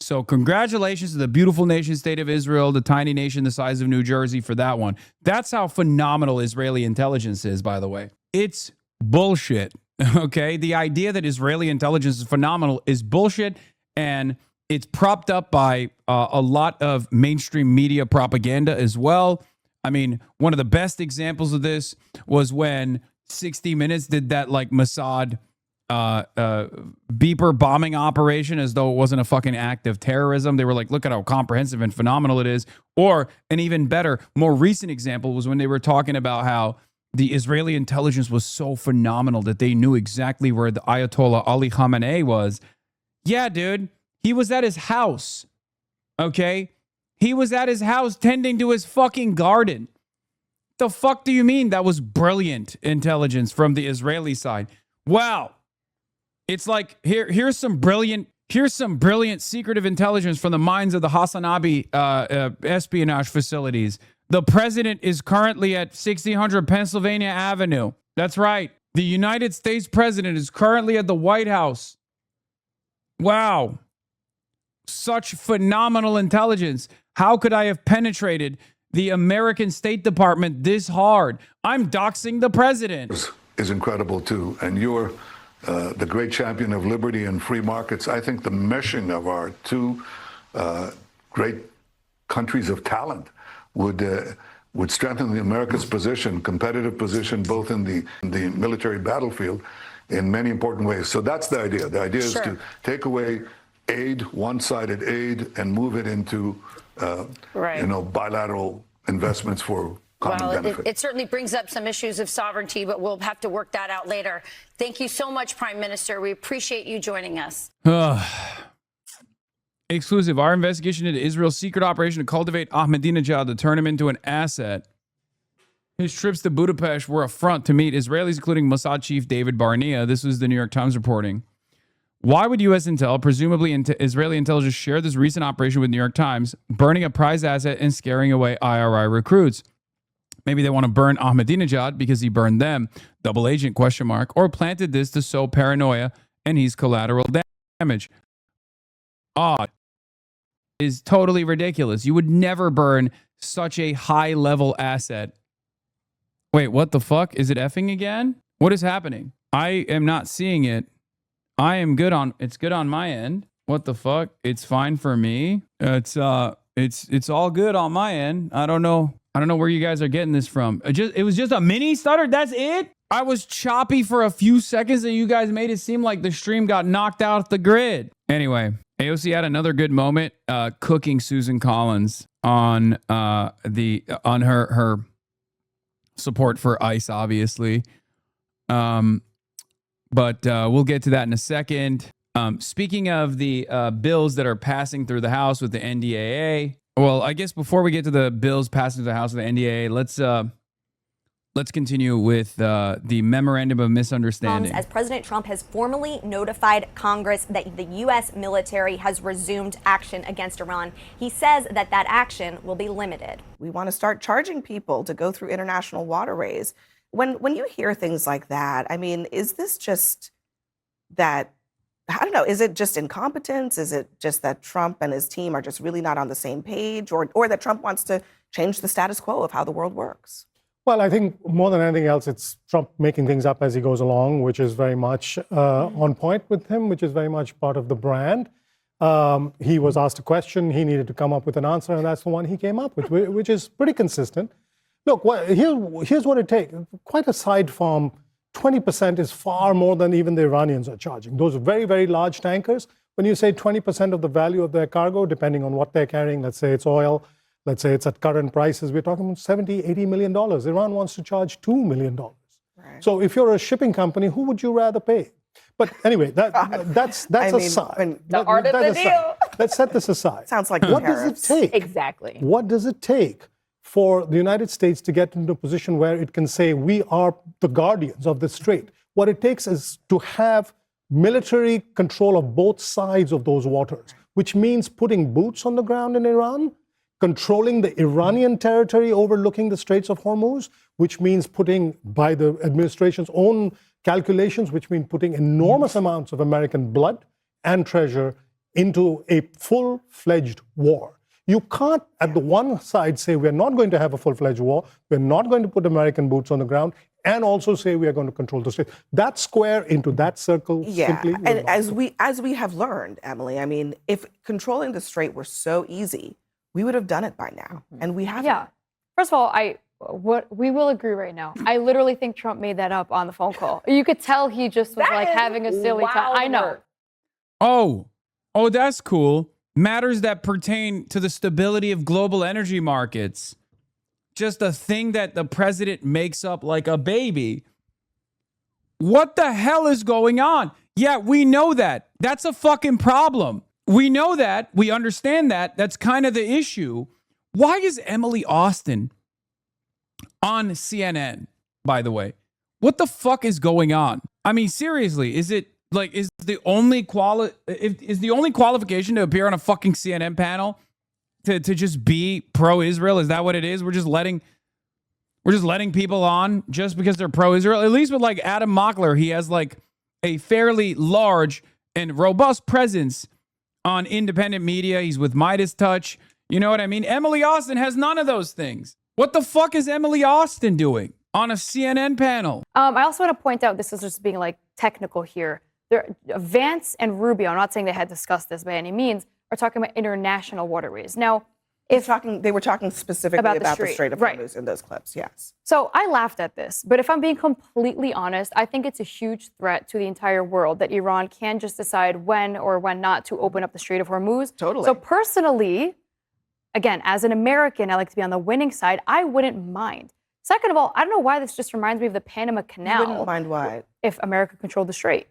Speaker 1: So congratulations to the beautiful nation state of Israel, the tiny nation the size of New Jersey, for that one. That's how phenomenal Israeli intelligence is, by the way. It's bullshit, okay? The idea that Israeli intelligence is phenomenal is bullshit, and it's propped up by a lot of mainstream media propaganda as well. I mean, one of the best examples of this was when 60 Minutes did that like Mossad beeper bombing operation as though it wasn't a fucking act of terrorism. They were like, look at how comprehensive and phenomenal it is. Or an even better, more recent example was when they were talking about how the Israeli intelligence was so phenomenal that they knew exactly where the Ayatollah Ali Khamenei was. Yeah, dude, he was at his house. Okay? He was at his house tending to his fucking garden. The fuck do you mean that was brilliant intelligence from the Israeli side? Wow. It's like here's some brilliant secretive intelligence from the minds of the HasanAbi espionage facilities. The president is currently at 1600 Pennsylvania Avenue. That's right. The United States president is currently at the White House. Wow. Such phenomenal intelligence. How could I have penetrated the American State Department this hard? I'm doxing the president.
Speaker 20: Is incredible too. And you're the great champion of liberty and free markets. I think the meshing of our two great countries of talent would strengthen America's position, competitive position, both in the military battlefield in many important ways. So that's the idea. The idea is to take away aid, one-sided aid, and move it into bilateral investments for common benefit.
Speaker 21: It certainly brings up some issues of sovereignty, but we'll have to work that out later. Thank you so much, Prime Minister. We appreciate you joining us.
Speaker 1: Exclusive. Our investigation into Israel's secret operation to cultivate Ahmadinejad to turn him into an asset. His trips to Budapest were a front to meet Israelis, including Mossad chief David Barnea. This was the New York Times reporting. Why would U.S. intel, presumably Israeli intelligence, share this recent operation with New York Times, burning a prize asset and scaring away IRI recruits? Maybe they want to burn Ahmadinejad because he burned them, double agent, ? Or planted this to sow paranoia and he's collateral damage. Is totally ridiculous. You would never burn such a high-level asset. Wait, what the fuck? Is it effing again? What is happening? I am not seeing it. I am good on, it's good on my end. What the fuck? It's fine for me. It's all good on my end. I don't know where you guys are getting this from. It was just a mini stutter. That's it. I was choppy for a few seconds and you guys made it seem like the stream got knocked out the grid. Anyway, AOC had another good moment cooking Susan Collins on her support for ICE, obviously. But we'll get to that in a second. Speaking of the bills that are passing through the House with the NDAA, well, I guess before we get to the bills passing through the House with the NDAA, let's continue with the Memorandum of Misunderstanding.
Speaker 12: As President Trump has formally notified Congress that the U.S. military has resumed action against Iran, he says that that action will be limited.
Speaker 2: We want to start charging people to go through international waterways. When you hear things like that, I mean, is this just that, I don't know, is it just incompetence? Is it just that Trump and his team are just really not on the same page, or that Trump wants to change the status quo of how the world works?
Speaker 22: Well, I think more than anything else, it's Trump making things up as he goes along, which is very much on point with him, which is very much part of the brand. He was asked a question, he needed to come up with an answer, and that's the one he came up with, which is pretty consistent. Look, here's what it takes. Quite aside from 20% is far more than even the Iranians are charging. Those are very, very large tankers. When you say 20% of the value of their cargo, depending on what they're carrying, let's say it's oil, let's say it's at current prices, we're talking about $70, $80 million. Iran wants to charge $2 million. Right. So if you're a shipping company, who would you rather pay? But anyway, that's aside.
Speaker 23: The art of the deal.
Speaker 22: Let's set this aside.
Speaker 2: Sounds like
Speaker 22: what does it take?
Speaker 23: Exactly.
Speaker 22: What does it take for the United States to get into a position where it can say we are the guardians of the strait? What it takes is to have military control of both sides of those waters, which means putting boots on the ground in Iran, controlling the Iranian territory overlooking the Straits of Hormuz, which means putting, by the administration's own calculations, which mean putting enormous amounts of American blood and treasure into a full-fledged war. You can't, at the one side, say we're not going to have a full-fledged war, we're not going to put American boots on the ground, and also say we are going to control the state. That square into that circle simply.
Speaker 2: And as we have learned, Emily, I mean, if controlling the strait were so easy, we would have done it by now, and we haven't.
Speaker 24: Yeah. First of all, we will agree right now. I literally think Trump made that up on the phone call. You could tell he just was like having a silly time. I know.
Speaker 1: Oh, that's cool. Matters that pertain to the stability of global energy markets. Just a thing that the president makes up like a baby. What the hell is going on? Yeah, we know that. That's a fucking problem. We know that. We understand that. That's kind of the issue. Why is Emily Austin on CNN, by the way? What the fuck is going on? I mean, seriously, is the only qualification to appear on a fucking CNN panel to just be pro-Israel? Is that what it is? We're just letting people on just because they're pro-Israel? At least with like Adam Mockler, he has like a fairly large and robust presence on independent media. He's with Midas Touch. You know what I mean? Emily Austin has none of those things. What the fuck is Emily Austin doing on a CNN panel?
Speaker 24: I also want to point out, this is just being like technical here. Vance and Rubio, I'm not saying they had discussed this by any means, are talking about international waterways. Now,
Speaker 2: they were talking specifically about the Strait of Hormuz in those clips, yes.
Speaker 24: So I laughed at this, but if I'm being completely honest, I think it's a huge threat to the entire world that Iran can just decide when or when not to open up the Strait of Hormuz.
Speaker 2: Totally.
Speaker 24: So personally, again, as an American, I like to be on the winning side. I wouldn't mind. Second of all, I don't know why this just reminds me of the Panama Canal.
Speaker 2: You wouldn't mind why?
Speaker 24: If America controlled the strait.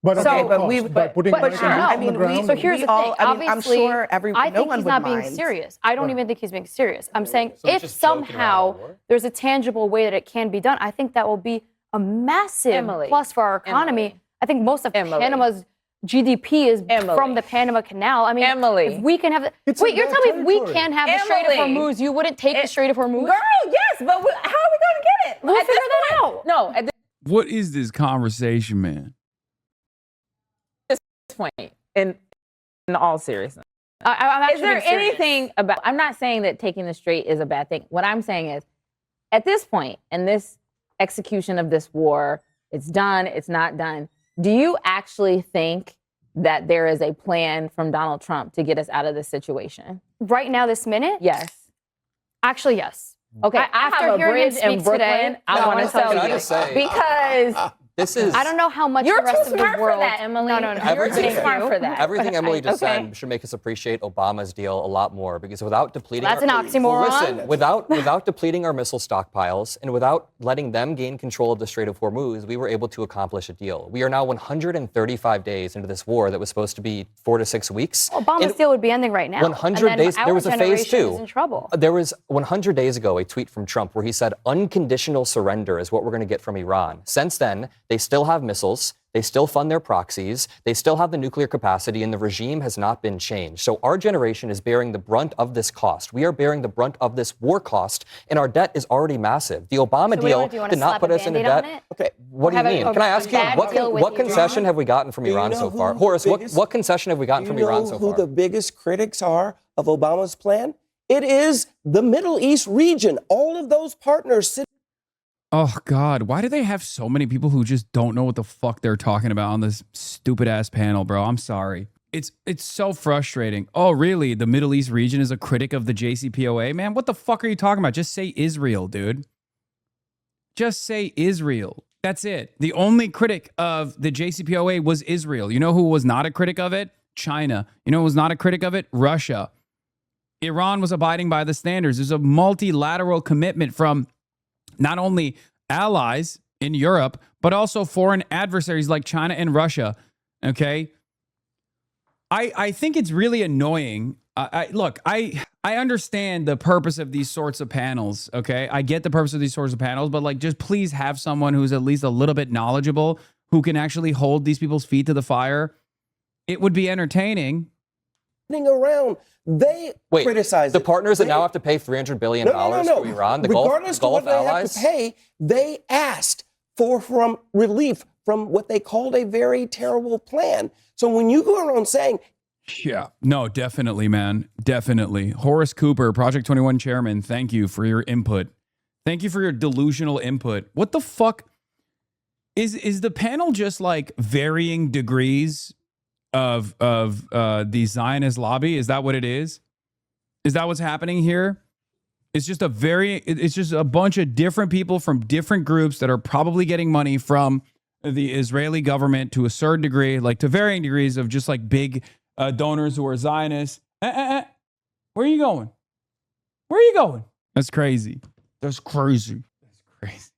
Speaker 22: But
Speaker 24: so,
Speaker 22: okay, but putting
Speaker 24: but
Speaker 22: sure.
Speaker 24: I mean,
Speaker 22: so
Speaker 24: here's the thing.
Speaker 2: I'm sure
Speaker 24: I think
Speaker 2: no
Speaker 24: he's
Speaker 2: one
Speaker 24: not
Speaker 2: would
Speaker 24: being
Speaker 2: mind.
Speaker 24: serious. I don't even think he's being serious. I'm saying
Speaker 2: So
Speaker 24: if
Speaker 2: just joking
Speaker 24: somehow there's a tangible way that it can be done, I think that will be a massive plus for our economy. I think most of Panama's GDP is from the Panama Canal. I mean, if we can have wait, you're telling me if we can't have the Strait of Hormuz, you wouldn't take the Strait of Hormuz?
Speaker 23: Girl, yes, but how are we going to get it?
Speaker 24: We'll figure that out.
Speaker 23: No, at
Speaker 1: What is this conversation, man?
Speaker 23: this point, in all seriousness,
Speaker 24: I'm actually
Speaker 23: is there
Speaker 24: being serious.
Speaker 23: anything about? I'm not saying that taking the strait is a bad thing. What I'm saying is, at this point in this execution of this war, it's done. It's not done. Do you actually think that there is a plan from Donald Trump to get us out of this situation?
Speaker 24: Right now, this minute?
Speaker 23: Yes.
Speaker 24: Actually, yes.
Speaker 23: Okay. I
Speaker 24: After
Speaker 23: have a
Speaker 24: hearing him
Speaker 23: bridge in
Speaker 24: speak
Speaker 23: Brooklyn.
Speaker 24: today,
Speaker 23: I want to tell you
Speaker 8: just say,
Speaker 23: because
Speaker 3: This is.
Speaker 24: I don't know how much
Speaker 23: You're
Speaker 24: the rest
Speaker 23: too
Speaker 24: of
Speaker 23: smart
Speaker 24: the
Speaker 23: for
Speaker 24: world.
Speaker 23: that, Emily.
Speaker 24: No.
Speaker 23: You're too smart for that.
Speaker 3: Everything Emily just
Speaker 23: Okay.
Speaker 3: said should make us appreciate Obama's deal a lot more, because without depleting
Speaker 24: That's an oxymoron.
Speaker 3: Well, listen, without depleting our missile stockpiles and without letting them gain control of the Strait of Hormuz, we were able to accomplish a deal. We are now 135 days into this war that was supposed to be 4 to 6 weeks.
Speaker 24: Obama's deal would be ending right now.
Speaker 3: 100
Speaker 24: and then
Speaker 3: days.
Speaker 24: Our
Speaker 3: There was a phase
Speaker 24: generation
Speaker 3: two.
Speaker 24: is in trouble.
Speaker 3: There was 100 days ago a tweet from Trump where he said unconditional surrender is what we're going to get from Iran. Since then, they still have missiles. They still fund their proxies. They still have the nuclear capacity, and the regime has not been changed. So our generation is bearing the brunt of this cost. We are bearing the brunt of this war cost, and our debt is already massive. The Obama deal did not put us into debt. Okay, what do you mean? Can I ask you, what concession have we gotten from Iran so far? Horace, what concession have we gotten from Iran so far?
Speaker 16: Do you know who the biggest critics are of Obama's plan? It is the Middle East region. All of those partners sit.
Speaker 1: Oh, God. Why do they have so many people who just don't know what the fuck they're talking about on this stupid ass panel, bro? I'm sorry. It's so frustrating. Oh, really? The Middle East region is a critic of the JCPOA? Man, what the fuck are you talking about? Just say Israel, dude. Just say Israel. That's it. The only critic of the JCPOA was Israel. You know who was not a critic of it? China. You know who was not a critic of it? Russia. Iran was abiding by the standards. There's a multilateral commitment from not only allies in Europe, but also foreign adversaries like China and Russia. Okay. I think it's really annoying. Look, I understand the purpose of these sorts of panels. Okay. I get the purpose of these sorts of panels, but like, just please have someone who's at least a little bit knowledgeable, who can actually hold these people's feet to the fire. It would be entertaining.
Speaker 16: Around, they criticize
Speaker 3: the partners that now have to pay $300 billion to Iran, the
Speaker 16: Regardless
Speaker 3: Gulf
Speaker 16: of what they
Speaker 3: allies.
Speaker 16: have to pay, they asked for relief from what they called a very terrible plan. So when you go around saying,
Speaker 1: yeah, no, definitely, man. Definitely. Horace Cooper, Project 21 chairman, thank you for your input. Thank you for your delusional input. What the fuck? Is the panel just like varying degrees of the Zionist lobby? Is that what it is? Is that what's happening here? It's just a bunch of different people from different groups that are probably getting money from the Israeli government to a certain degree, like to varying degrees of just like big donors who are Zionists. Where are you going? Where are you going? That's crazy. That's crazy. That's crazy.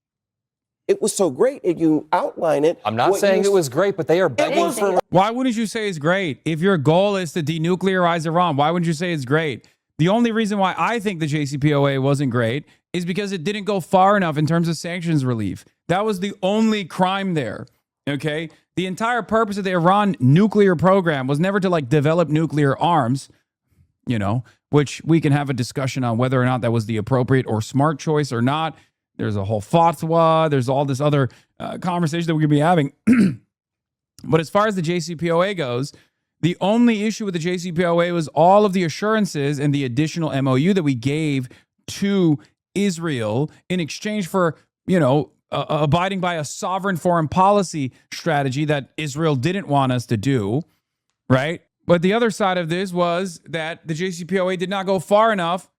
Speaker 16: it was so great, and you outline it.
Speaker 3: I'm not saying it was great, but they are begging for.
Speaker 1: Why wouldn't you say it's great? If your goal is to denuclearize Iran, why wouldn't you say it's great? The only reason why I think the JCPOA wasn't great is because it didn't go far enough in terms of sanctions relief. That was the only crime there. Okay. The entire purpose of the Iran nuclear program was never to like develop nuclear arms, you know, which we can have a discussion on whether or not that was the appropriate or smart choice or not. There's a whole fatwa. There's all this other conversation that we could be having. But as far as the JCPOA goes, the only issue with the JCPOA was all of the assurances and the additional MOU that we gave to Israel in exchange for, you know, abiding by a sovereign foreign policy strategy that Israel didn't want us to do, right? But the other side of this was that the JCPOA did not go far enough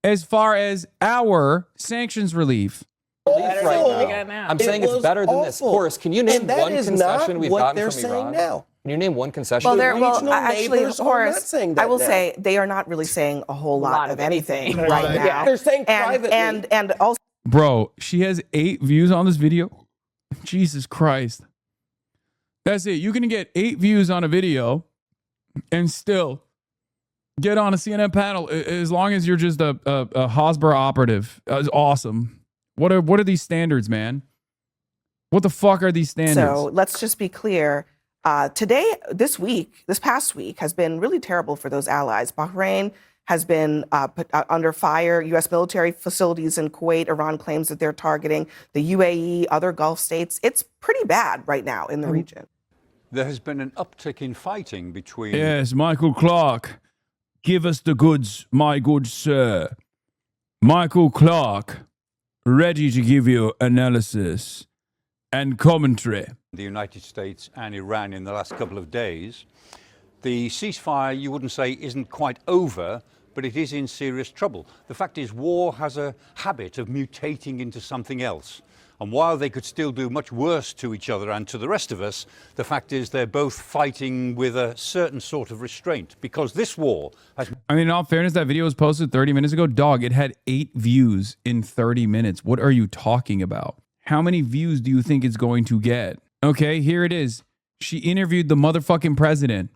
Speaker 1: as far as our sanctions relief.
Speaker 3: I'm saying it's better than this. Horace, can you name one concession we've gotten from Iran? Now. Can you name one concession?
Speaker 2: Well, actually, Horace, I will say they are not really saying a whole lot of anything right now.
Speaker 16: Yeah, they're saying privately.
Speaker 2: And also,
Speaker 1: bro, she has 8 views on this video. Jesus Christ. That's it. You can get 8 views on a video and still get on a CNN panel as long as you're just a Hasbro operative. It's awesome. What are these standards, man? What the fuck are these standards?
Speaker 2: So let's just be clear. This past week has been really terrible for those allies. Bahrain has been put under fire. U.S. military facilities in Kuwait, Iran claims that they're targeting the UAE, other Gulf states. It's pretty bad right now in the region.
Speaker 4: There has been an uptick in fighting between...
Speaker 1: Yes, Michael Clark. Give us the goods, my good sir. Michael Clark, ready to give you analysis and commentary.
Speaker 4: The United States and Iran in the last couple of days. The ceasefire, you wouldn't say, isn't quite over, but it is in serious trouble. The fact is, war has a habit of mutating into something else. And while they could still do much worse to each other and to the rest of us, the fact is they're both fighting with a certain sort of restraint, because this war has...
Speaker 1: I mean, in all fairness, that video was posted 30 minutes ago. Dog, it had 8 views in 30 minutes. What are you talking about? How many views do you think it's going to get? Okay, here it is. She interviewed the motherfucking president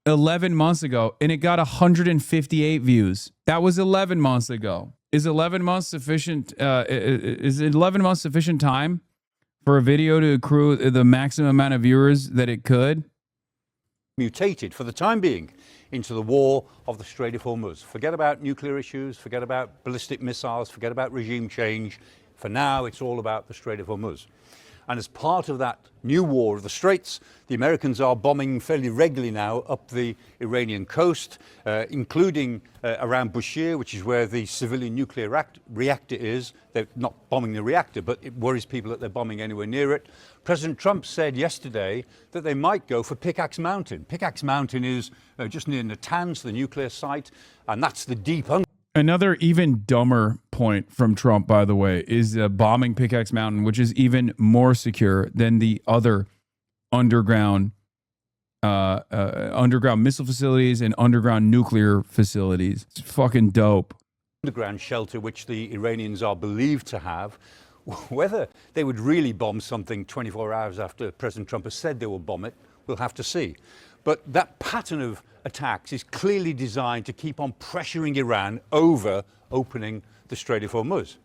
Speaker 1: 11 months ago, and it got 158 views. That was 11 months ago. Is 11 months sufficient? Is 11 months sufficient time for a video to accrue the maximum amount of viewers that it could?
Speaker 4: Mutated for the time being into the war of the Strait of Hormuz. Forget about nuclear issues, forget about ballistic missiles, forget about regime change. For now, it's all about the Strait of Hormuz. And as part of that new war of the Straits, the Americans are bombing fairly regularly now up the Iranian coast, including around Bushehr, which is where the civilian nuclear reactor is. They're not bombing the reactor, but it worries people that they're bombing anywhere near it. President Trump said yesterday that they might go for Pickaxe Mountain. Pickaxe Mountain is just near Natanz, the nuclear site, and that's the deep
Speaker 1: Another even dumber point from Trump, by the way, is bombing Pickaxe Mountain, which is even more secure than the other underground missile facilities and underground nuclear facilities. It's fucking dope.
Speaker 4: Underground shelter, which the Iranians are believed to have. Whether they would really bomb something 24 hours after President Trump has said they will bomb it, we'll have to see. But that pattern of attacks is clearly designed to keep on pressuring Iran over opening the Strait of Hormuz.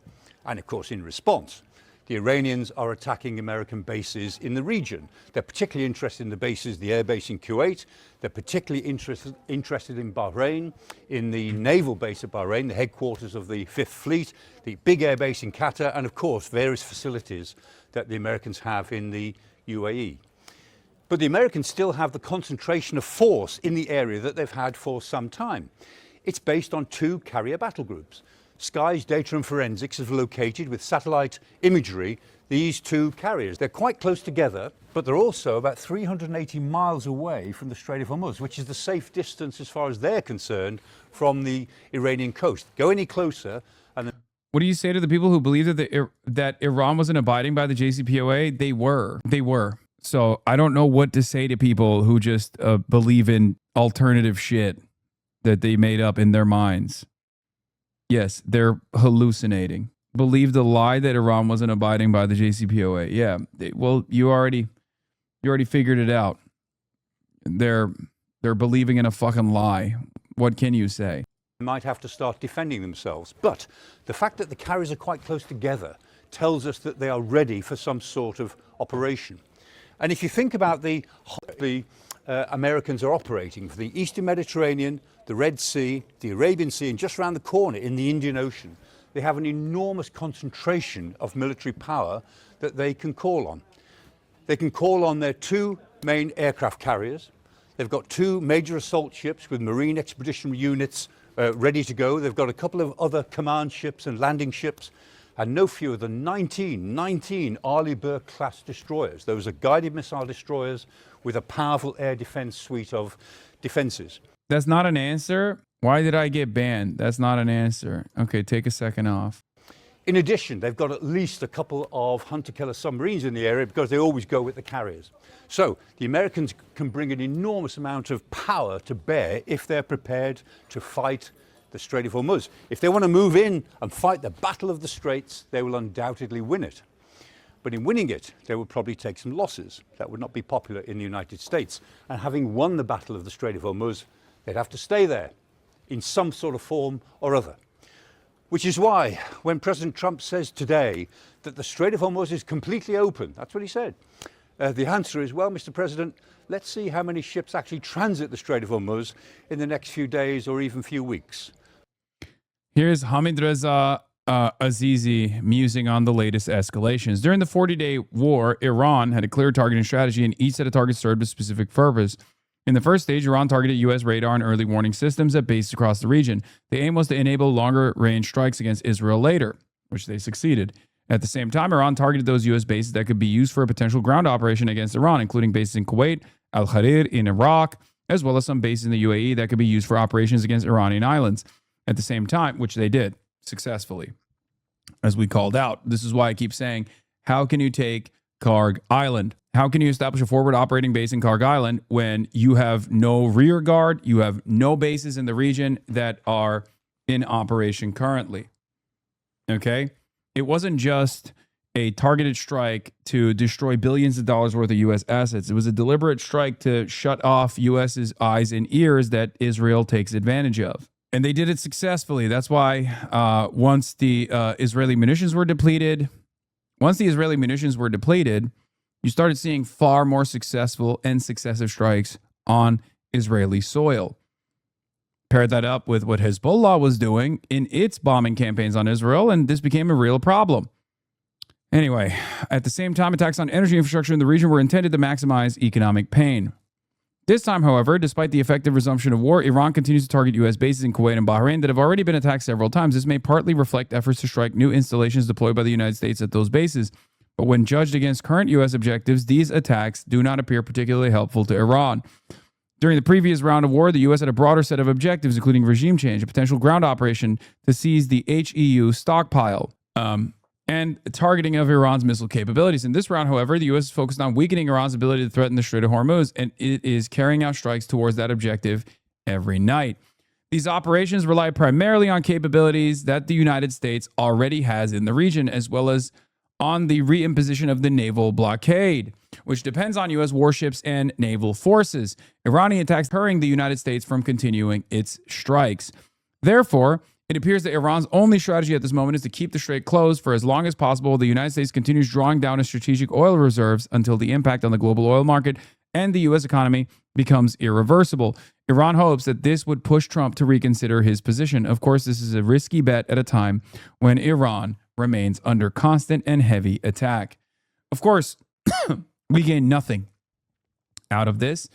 Speaker 4: And of course, in response, the Iranians are attacking American bases in the region. They're particularly interested in the bases, the air base in Kuwait. They're particularly interested in Bahrain, in the naval base of Bahrain, the headquarters of the 5th Fleet, the big air base in Qatar, and of course, various facilities that the Americans have in the UAE. But the Americans still have the concentration of force in the area that they've had for some time. It's based on 2 carrier battle groups. Sky's Data and Forensics has located with satellite imagery these 2 carriers. They're quite close together, but they're also about 380 miles away from the Strait of Hormuz, which is the safe distance as far as they're concerned from the Iranian coast. Go any closer and...
Speaker 1: What do you say to the people who believe that Iran wasn't abiding by the JCPOA? They were. So I don't know what to say to people who just believe in alternative shit that they made up in their minds. Yes, they're hallucinating. Believe the lie that Iran wasn't abiding by the JCPOA. Yeah, well, you already figured it out. They're believing in a fucking lie. What can you say?
Speaker 4: Might have to start defending themselves. But the fact that the carriers are quite close together tells us that they are ready for some sort of operation. And if you think about the Americans are operating for the Eastern Mediterranean, the Red Sea, the Arabian Sea, and just around the corner in the Indian Ocean, they have an enormous concentration of military power that they can call on. They can call on their 2 main aircraft carriers. They've got 2 major assault ships with marine expeditionary units ready to go. They've got a couple of other command ships and landing ships, and no fewer than 19 Arleigh Burke-class destroyers. Those are guided missile destroyers with a powerful air defense suite of defenses.
Speaker 1: That's not an answer. Why did I get banned? That's not an answer. Okay, take a second off.
Speaker 4: In addition, they've got at least a couple of hunter-killer submarines in the area because they always go with the carriers. So the Americans can bring an enormous amount of power to bear if they're prepared to fight the Strait of Hormuz. If they want to move in and fight the Battle of the Straits, they will undoubtedly win it. But in winning it, they will probably take some losses. That would not be popular in the United States. And having won the Battle of the Strait of Hormuz, they'd have to stay there in some sort of form or other. Which is why when President Trump says today that the Strait of Hormuz is completely open, that's what he said. The answer is, well, Mr. President, let's see how many ships actually transit the Strait of Hormuz in the next few days or even few weeks.
Speaker 1: Here's Hamid Reza Azizi musing on the latest escalations. During the 40-day war, Iran had a clear targeting strategy, and each set of targets served a specific purpose. In the first stage, Iran targeted U.S. radar and early warning systems at bases across the region. The aim was to enable longer-range strikes against Israel later, which they succeeded. At the same time, Iran targeted those U.S. bases that could be used for a potential ground operation against Iran, including bases in Kuwait, Al-Kharir in Iraq, as well as some bases in the UAE that could be used for operations against Iranian islands. At the same time, which they did successfully, as we called out. This is why I keep saying How can you take Karg Island? How can you establish a forward operating base in Karg Island when you have no rear guard, you have no bases in the region that are in operation currently? Okay? It wasn't just a targeted strike to destroy billions of dollars worth of U.S. assets. It was a deliberate strike to shut off U.S.'s eyes and ears that Israel takes advantage of. And they did it successfully. That's why once the Israeli munitions were depleted, you started seeing far more successful and successive strikes on Israeli soil. Pair that up with what Hezbollah was doing in its bombing campaigns on Israel, and this became a real problem. Anyway, at the same time, attacks on energy infrastructure in the region were intended to maximize economic pain. This time, however, despite the effective resumption of war, Iran continues to target U.S. bases in Kuwait and Bahrain that have already been attacked several times. This may partly reflect efforts to strike new installations deployed by the United States at those bases. But when judged against current U.S. objectives, these attacks do not appear particularly helpful to Iran. During the previous round of war, the U.S. had a broader set of objectives, including regime change, a potential ground operation to seize the HEU stockpile, and targeting of Iran's missile capabilities. In this round, however, the U.S. is focused on weakening Iran's ability to threaten the Strait of Hormuz, and it is carrying out strikes towards that objective every night. These operations rely primarily on capabilities that the United States already has in the region, as well as on the reimposition of the naval blockade, which depends on U.S. warships and naval forces. Iranian attacks hurrying the United States from continuing its strikes. Therefore, it appears that Iran's only strategy at this moment is to keep the strait closed for as long as possible. The United States continues drawing down its strategic oil reserves until the impact on the global oil market and the U.S. economy becomes irreversible. Iran hopes that this would push Trump to reconsider his position. Of course, this is a risky bet at a time when Iran remains under constant and heavy attack. Of course, we gain nothing out of this.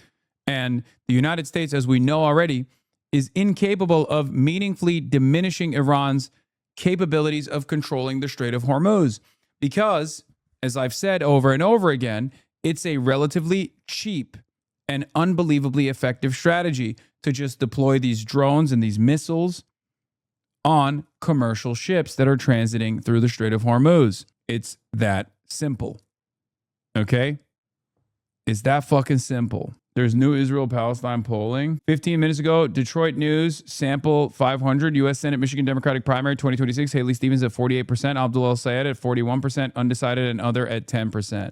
Speaker 1: And the United States, as we know already, is incapable of meaningfully diminishing Iran's capabilities of controlling the Strait of Hormuz. Because, as I've said over and over again, it's a relatively cheap and unbelievably effective strategy to just deploy these drones and these missiles on commercial ships that are transiting through the Strait of Hormuz. It's that simple. Okay? It's that fucking simple. There's new Israel-Palestine polling. 15 minutes ago, Detroit News, sample 500, U.S. Senate Michigan Democratic primary 2026, Haley Stevens at 48%, Abdul El-Sayed at 41%, undecided and other at 10%.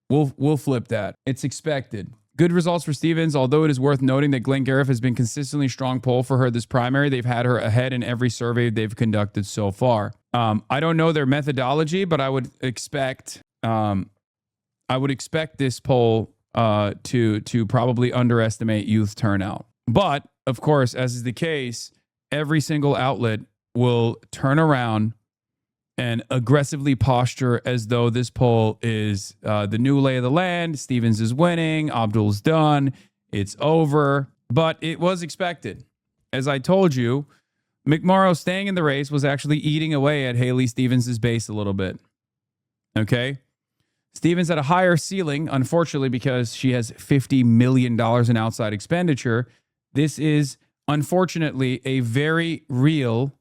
Speaker 1: We'll flip that. It's expected. Good results for Stevens, although it is worth noting that Glenn Gariff has been consistently strong poll for her this primary. They've had her ahead in every survey they've conducted so far. I don't know their methodology, but I would expect this poll to probably underestimate youth turnout. But of course, as is the case, every single outlet will turn around and aggressively posture as though this poll is the new lay of the land. Stevens is winning. Abdul's done. It's over. But it was expected. As I told you, McMorrow staying in the race was actually eating away at Haley Stevens' base a little bit. Okay? Stevens had a higher ceiling, unfortunately, because she has $50 million in outside expenditure. This is, unfortunately, a very real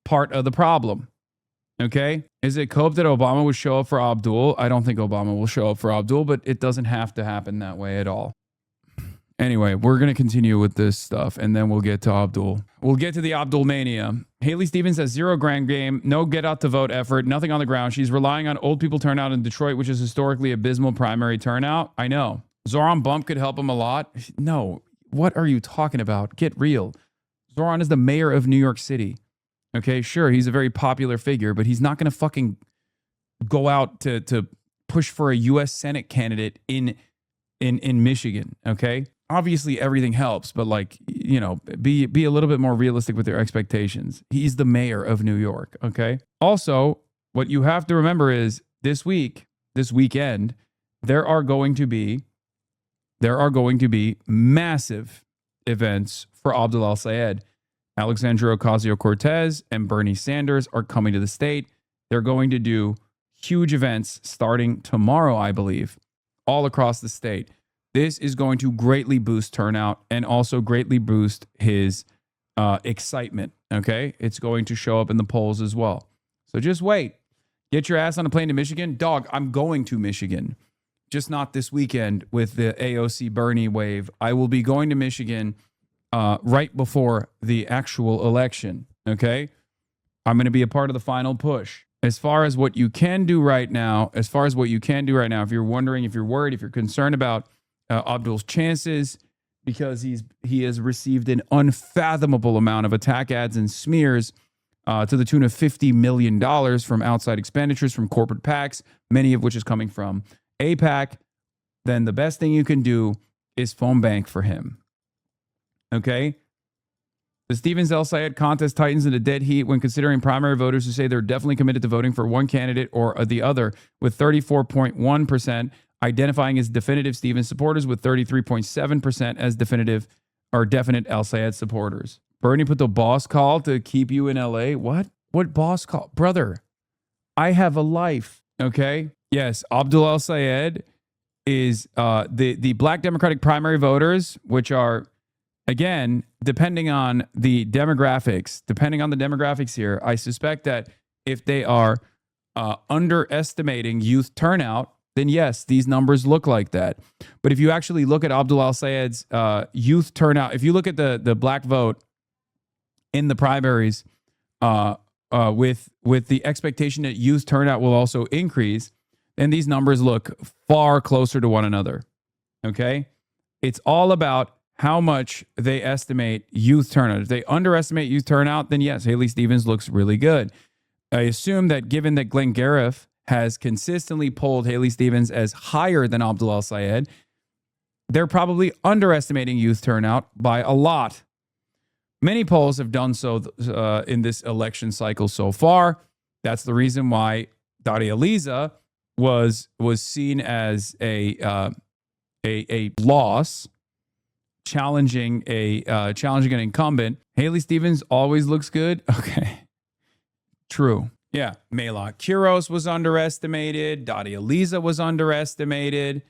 Speaker 1: part of the problem. Okay? Is it hope that Obama would show up for Abdul? I don't think Obama will show up for Abdul, but it doesn't have to happen that way at all. Anyway, we're going to continue with this stuff, and then we'll get to Abdul. We'll get to the Abdul mania. Haley Stevens has zero grand game, no get out to vote effort, nothing on the ground. She's relying on old people turnout in Detroit, which is historically abysmal primary turnout. I know. Zoran Bump could help him a lot. No. What are you talking about? Get real. Zoran is the mayor of New York City. Okay, sure, he's a very popular figure, but he's not going to fucking go out to push for a U.S. Senate candidate in Michigan, okay? Obviously, everything helps, but be a little bit more realistic with your expectations. He's the mayor of New York, okay? Also, what you have to remember is this weekend, there are going to be massive events for Abdul El-Sayed. Alexandria Ocasio-Cortez and Bernie Sanders are coming to the state. They're going to do huge events starting tomorrow, I believe, all across the state. This is going to greatly boost turnout and also greatly boost his excitement, okay? It's going to show up in the polls as well. So just wait. Get your ass on a plane to Michigan. Dog, I'm going to Michigan. Just not this weekend with the AOC Bernie wave. I will be going to Michigan right before the actual election. Okay? I'm going to be a part of the final push. As far as what you can do right now, if you're wondering, if you're worried, if you're concerned about Abdul's chances, because he has received an unfathomable amount of attack ads and smears to the tune of $50 million from outside expenditures from corporate PACs, many of which is coming from AIPAC, then the best thing you can do is phone bank for him. Okay? The Stevens El Sayed contest tightens in a dead heat when considering primary voters who say they're definitely committed to voting for one candidate or the other, with 34.1% identifying as definitive Stevens supporters, with 33.7% as definitive or definite El Sayed supporters. Bernie put the boss call to keep you in LA. What? What boss call? Brother, I have a life. Okay? Yes, Abdul El Sayed is the Black Democratic primary voters, which are, again, depending on the demographics here, I suspect that if they are underestimating youth turnout, then yes, these numbers look like that. But if you actually look at Abdul El Sayed's youth turnout, if you look at the black vote in the primaries with the expectation that youth turnout will also increase, then these numbers look far closer to one another. Okay? It's all about how much they estimate youth turnout. If they underestimate youth turnout, then yes, Haley Stevens looks really good. I assume that given that Glenn Gariff has consistently polled Haley Stevens as higher than Abdul El Sayed, they're probably underestimating youth turnout by a lot. Many polls have done so in this election cycle so far. That's the reason why Daria Liza was seen as a loss, challenging an incumbent. Haley Stevens always looks good. Okay, true. Yeah, Melot Kuros was underestimated. Daria Liza was underestimated.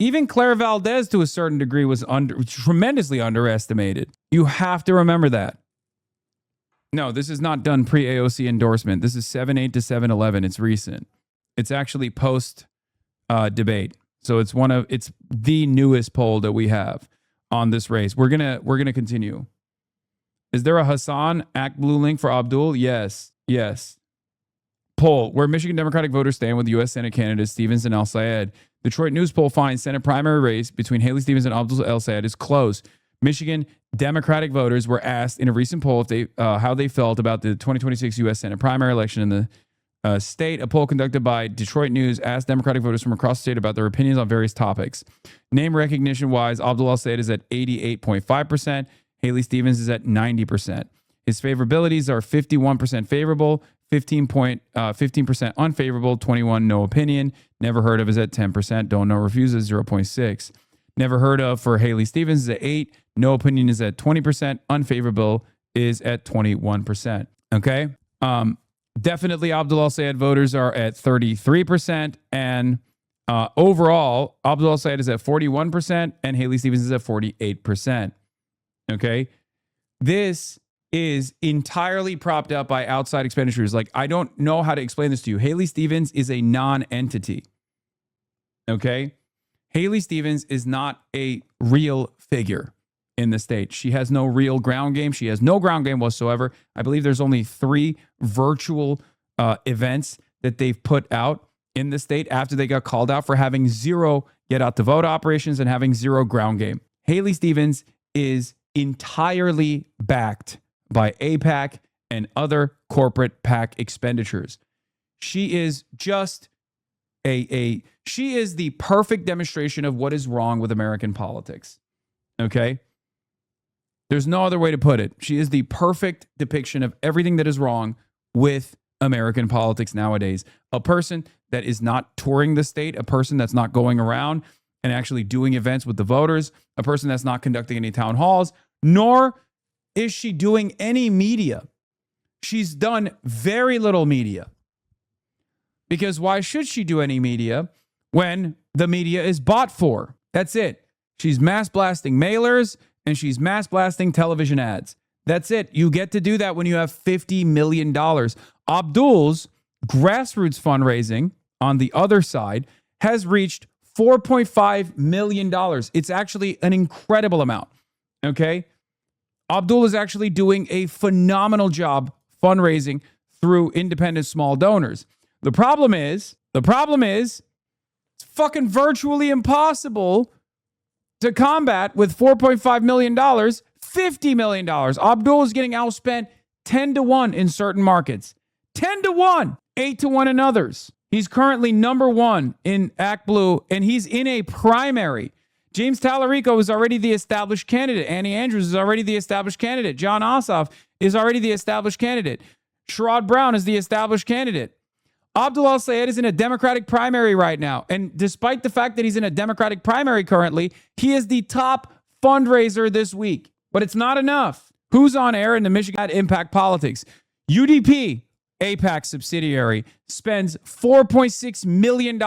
Speaker 1: Even Claire Valdez, to a certain degree, was tremendously underestimated. You have to remember that. No, this is not done pre-AOC endorsement. This is 7/8 to 7/11. It's recent. It's actually post debate. So it's the newest poll that we have on this race. We're gonna continue. Is there a Hasan Act Blue link for Abdul? Yes. Poll where Michigan Democratic voters stand with U.S. Senate candidates Stevens and El Sayed. Detroit News poll finds Senate primary race between Haley Stevens and Abdul El Sayed is close. Michigan Democratic voters were asked in a recent poll if how they felt about the 2026 U.S. Senate primary election in the state. A poll conducted by Detroit News asked Democratic voters from across the state about their opinions on various topics. Name recognition-wise, Abdul El Sayed is at 88.5%. Haley Stevens is at 90%. His favorabilities are 51% favorable, 15% unfavorable, 21 no opinion. Never heard of is at 10%. Don't know refuses 0.6. Never heard of for Haley Stevens is at 8. No opinion is at 20%. Unfavorable is at 21%. Okay. Definitely Abdul El Sayed voters are at 33%. And overall, Abdul El Sayed is at 41% and Haley Stevens is at 48%. Okay. This is entirely propped up by outside expenditures. Like, I don't know how to explain this to you. Haley Stevens is a non-entity. Okay? Haley Stevens is not a real figure in the state. She has no real ground game. She has no ground game whatsoever. I believe there's only 3 virtual events that they've put out in the state after they got called out for having 0 get out the vote operations and having 0 ground game. Haley Stevens is entirely backed by AIPAC and other corporate PAC expenditures. She is just she is the perfect demonstration of what is wrong with American politics. Okay? There's no other way to put it. She is the perfect depiction of everything that is wrong with American politics nowadays. A person that is not touring the state, a person that's not going around and actually doing events with the voters, a person that's not conducting any town halls, nor is she doing any media. She's done very little media. Because why should she do any media when the media is bought for? That's it. She's mass blasting mailers and she's mass blasting television ads. That's it. You get to do that when you have $50 million. Abdul's grassroots fundraising on the other side has reached $4.5 million. It's actually an incredible amount. Okay. Abdul is actually doing a phenomenal job fundraising through independent small donors. The problem is it's fucking virtually impossible to combat with $4.5 million, $50 million. Abdul is getting outspent 10-1 in certain markets. 10-1, 8-1 in others. He's currently number 1 in Act Blue, and he's in a primary. James Tallarico is already the established candidate. Annie Andrews is already the established candidate. John Ossoff is already the established candidate. Sherrod Brown is the established candidate. Abdul al-Sayed is in a Democratic primary right now. And despite the fact that he's in a Democratic primary currently, he is the top fundraiser this week. But it's not enough. Who's on air in the Michigan Impact Politics? UDP, AIPAC subsidiary, spends $4.6 million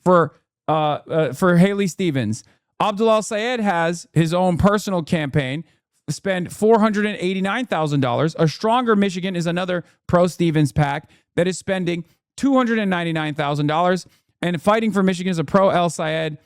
Speaker 1: for Haley Stevens. Abdul al-Sayed has his own personal campaign, spend $489,000. A Stronger Michigan is another pro-Stevens PAC that is spending $299,000. And Fighting for Michigan is a pro-al-Sayed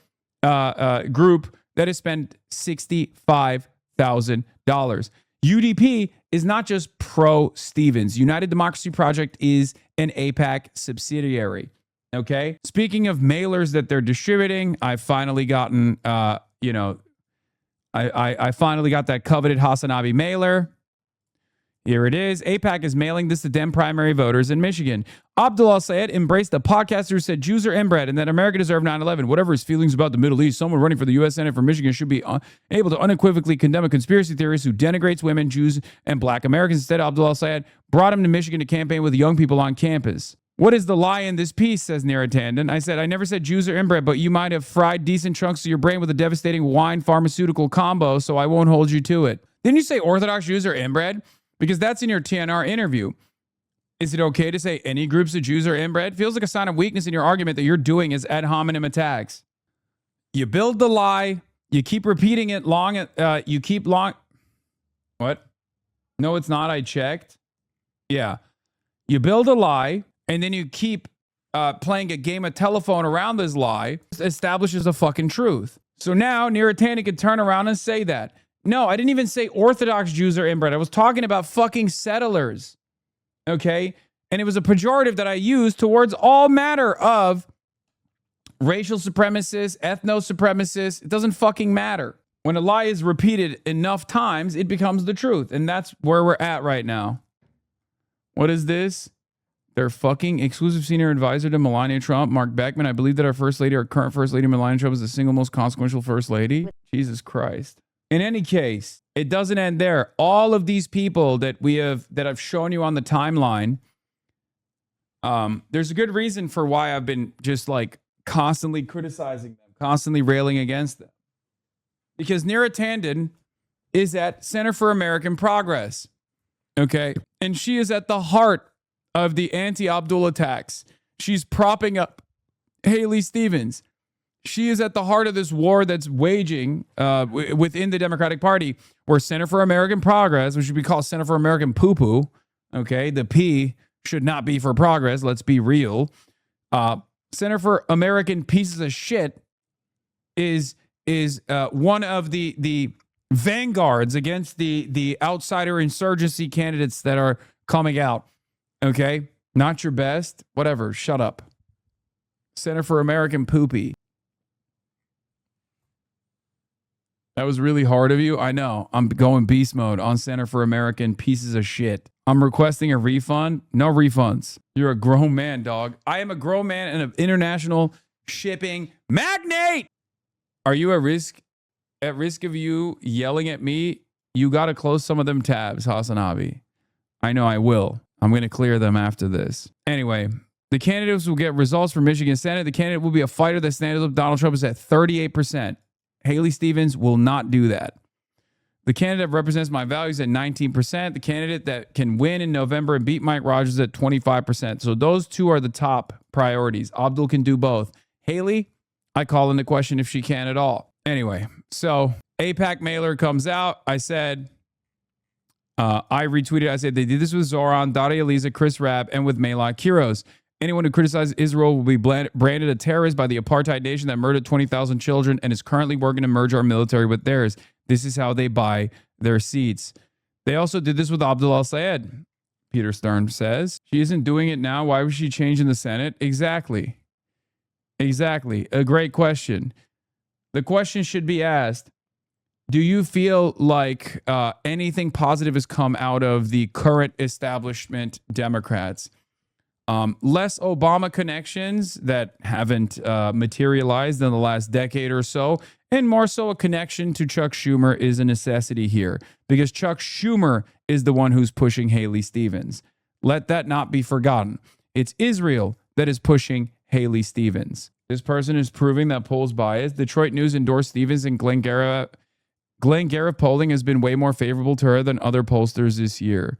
Speaker 1: group that has spent $65,000. UDP is not just pro-Stevens. United Democracy Project is an AIPAC subsidiary. Okay. Speaking of mailers that they're distributing, I've finally gotten, I finally got that coveted HasanAbi mailer. Here it is. AIPAC is mailing this to Dem primary voters in Michigan. Abdul al-Sayed embraced a podcaster who said Jews are inbred and that America deserved 9/11. Whatever his feelings about the Middle East, someone running for the U.S. Senate for Michigan should be able to unequivocally condemn a conspiracy theorist who denigrates women, Jews, and black Americans. Instead, Abdul al-Sayed brought him to Michigan to campaign with young people on campus. What is the lie in this piece, says Neera Tandon. I said, I never said Jews are inbred, but you might have fried decent chunks of your brain with a devastating wine pharmaceutical combo, so I won't hold you to it. Didn't you say Orthodox Jews are inbred? Because that's in your TNR interview. Is it okay to say any groups of Jews are inbred? Feels like a sign of weakness in your argument that you're doing is ad hominem attacks. You build the lie, you keep repeating it What? No, it's not. I checked. Yeah. You build a lie, and then you keep playing a game of telephone around this lie, establishes a fucking truth. So now Neera Tandon can turn around and say that. No, I didn't even say Orthodox Jews are inbred. I was talking about fucking settlers. Okay? And it was a pejorative that I used towards all matter of racial supremacists, ethno-supremacists. It doesn't fucking matter. When a lie is repeated enough times, it becomes the truth. And that's where we're at right now. What is this? Their fucking exclusive senior advisor to Melania Trump, Mark Beckman. I believe that our first lady, our current first lady, Melania Trump, is the single most consequential first lady. Jesus Christ. In any case, it doesn't end there. All of these people that I've shown you on the timeline, there's a good reason for why I've been just like constantly criticizing them, constantly railing against them. Because Neera Tandon is at Center for American Progress. Okay. And she is at the heart of the anti-Abdul attacks. She's propping up Haley Stevens. She is at the heart of this war that's waging within the Democratic Party, where Center for American Progress, which should be called Center for American Poo-Poo, okay, the P should not be for progress, let's be real. Center for American Pieces of Shit is one of the vanguards against the outsider insurgency candidates that are coming out, okay? Not your best, whatever, shut up. Center for American Poopy. That was really hard of you. I know. I'm going beast mode on Center for American Pieces of Shit. I'm requesting a refund. No refunds. You're a grown man, dog. I am a grown man and an international shipping magnate. Are you at risk of you yelling at me? You got to close some of them tabs, HasanAbi. I know I will. I'm going to clear them after this. Anyway, the candidates will get results for Michigan Senate. The candidate will be a fighter that stands up. Donald Trump is at 38%. Haley Stevens will not do that. The candidate that represents my values at 19%. The candidate that can win in November and beat Mike Rogers at 25%. So those two are the top priorities. Abdul can do both. Haley, I call into question if she can at all. Anyway, so AIPAC mailer comes out. I said, I retweeted. I said they did this with Zoran, Daria Eliza, Chris Rabb, and with Melot Kiros. Anyone who criticizes Israel will be branded a terrorist by the apartheid nation that murdered 20,000 children and is currently working to merge our military with theirs. This is how they buy their seats. They also did this with Abdul al-Sayed. Peter Stern says she isn't doing it now. Why was she changing the Senate? Exactly. A great question. The question should be asked, do you feel like anything positive has come out of the current establishment Democrats? Less Obama connections that haven't materialized in the last decade or so, and more so a connection to Chuck Schumer is a necessity here because Chuck Schumer is the one who's pushing Haley Stevens. Let that not be forgotten. It's Israel that is pushing Haley Stevens. This person is proving that polls bias. Detroit News endorsed Stevens, and Glenn Garrett polling has been way more favorable to her than other pollsters this year.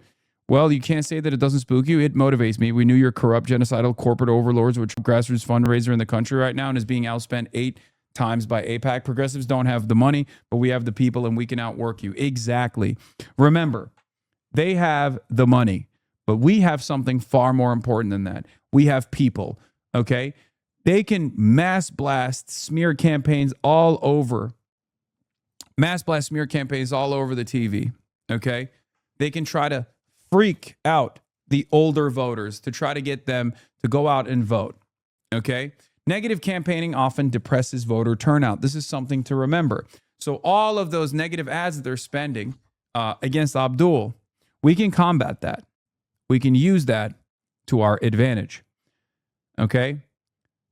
Speaker 1: Well, you can't say that it doesn't spook you. It motivates me. We knew you're corrupt, genocidal corporate overlords, which grassroots fundraiser in the country right now and is being outspent 8 times by AIPAC. Progressives don't have the money, but we have the people and we can outwork you. Exactly. Remember, they have the money, but we have something far more important than that. We have people, okay? They can mass blast smear campaigns all over the TV, okay? They can try to freak out the older voters to try to get them to go out and vote, okay? Negative campaigning often depresses voter turnout. This is something to remember. So all of those negative ads that they're spending against Abdul, we can combat that. We can use that to our advantage, okay?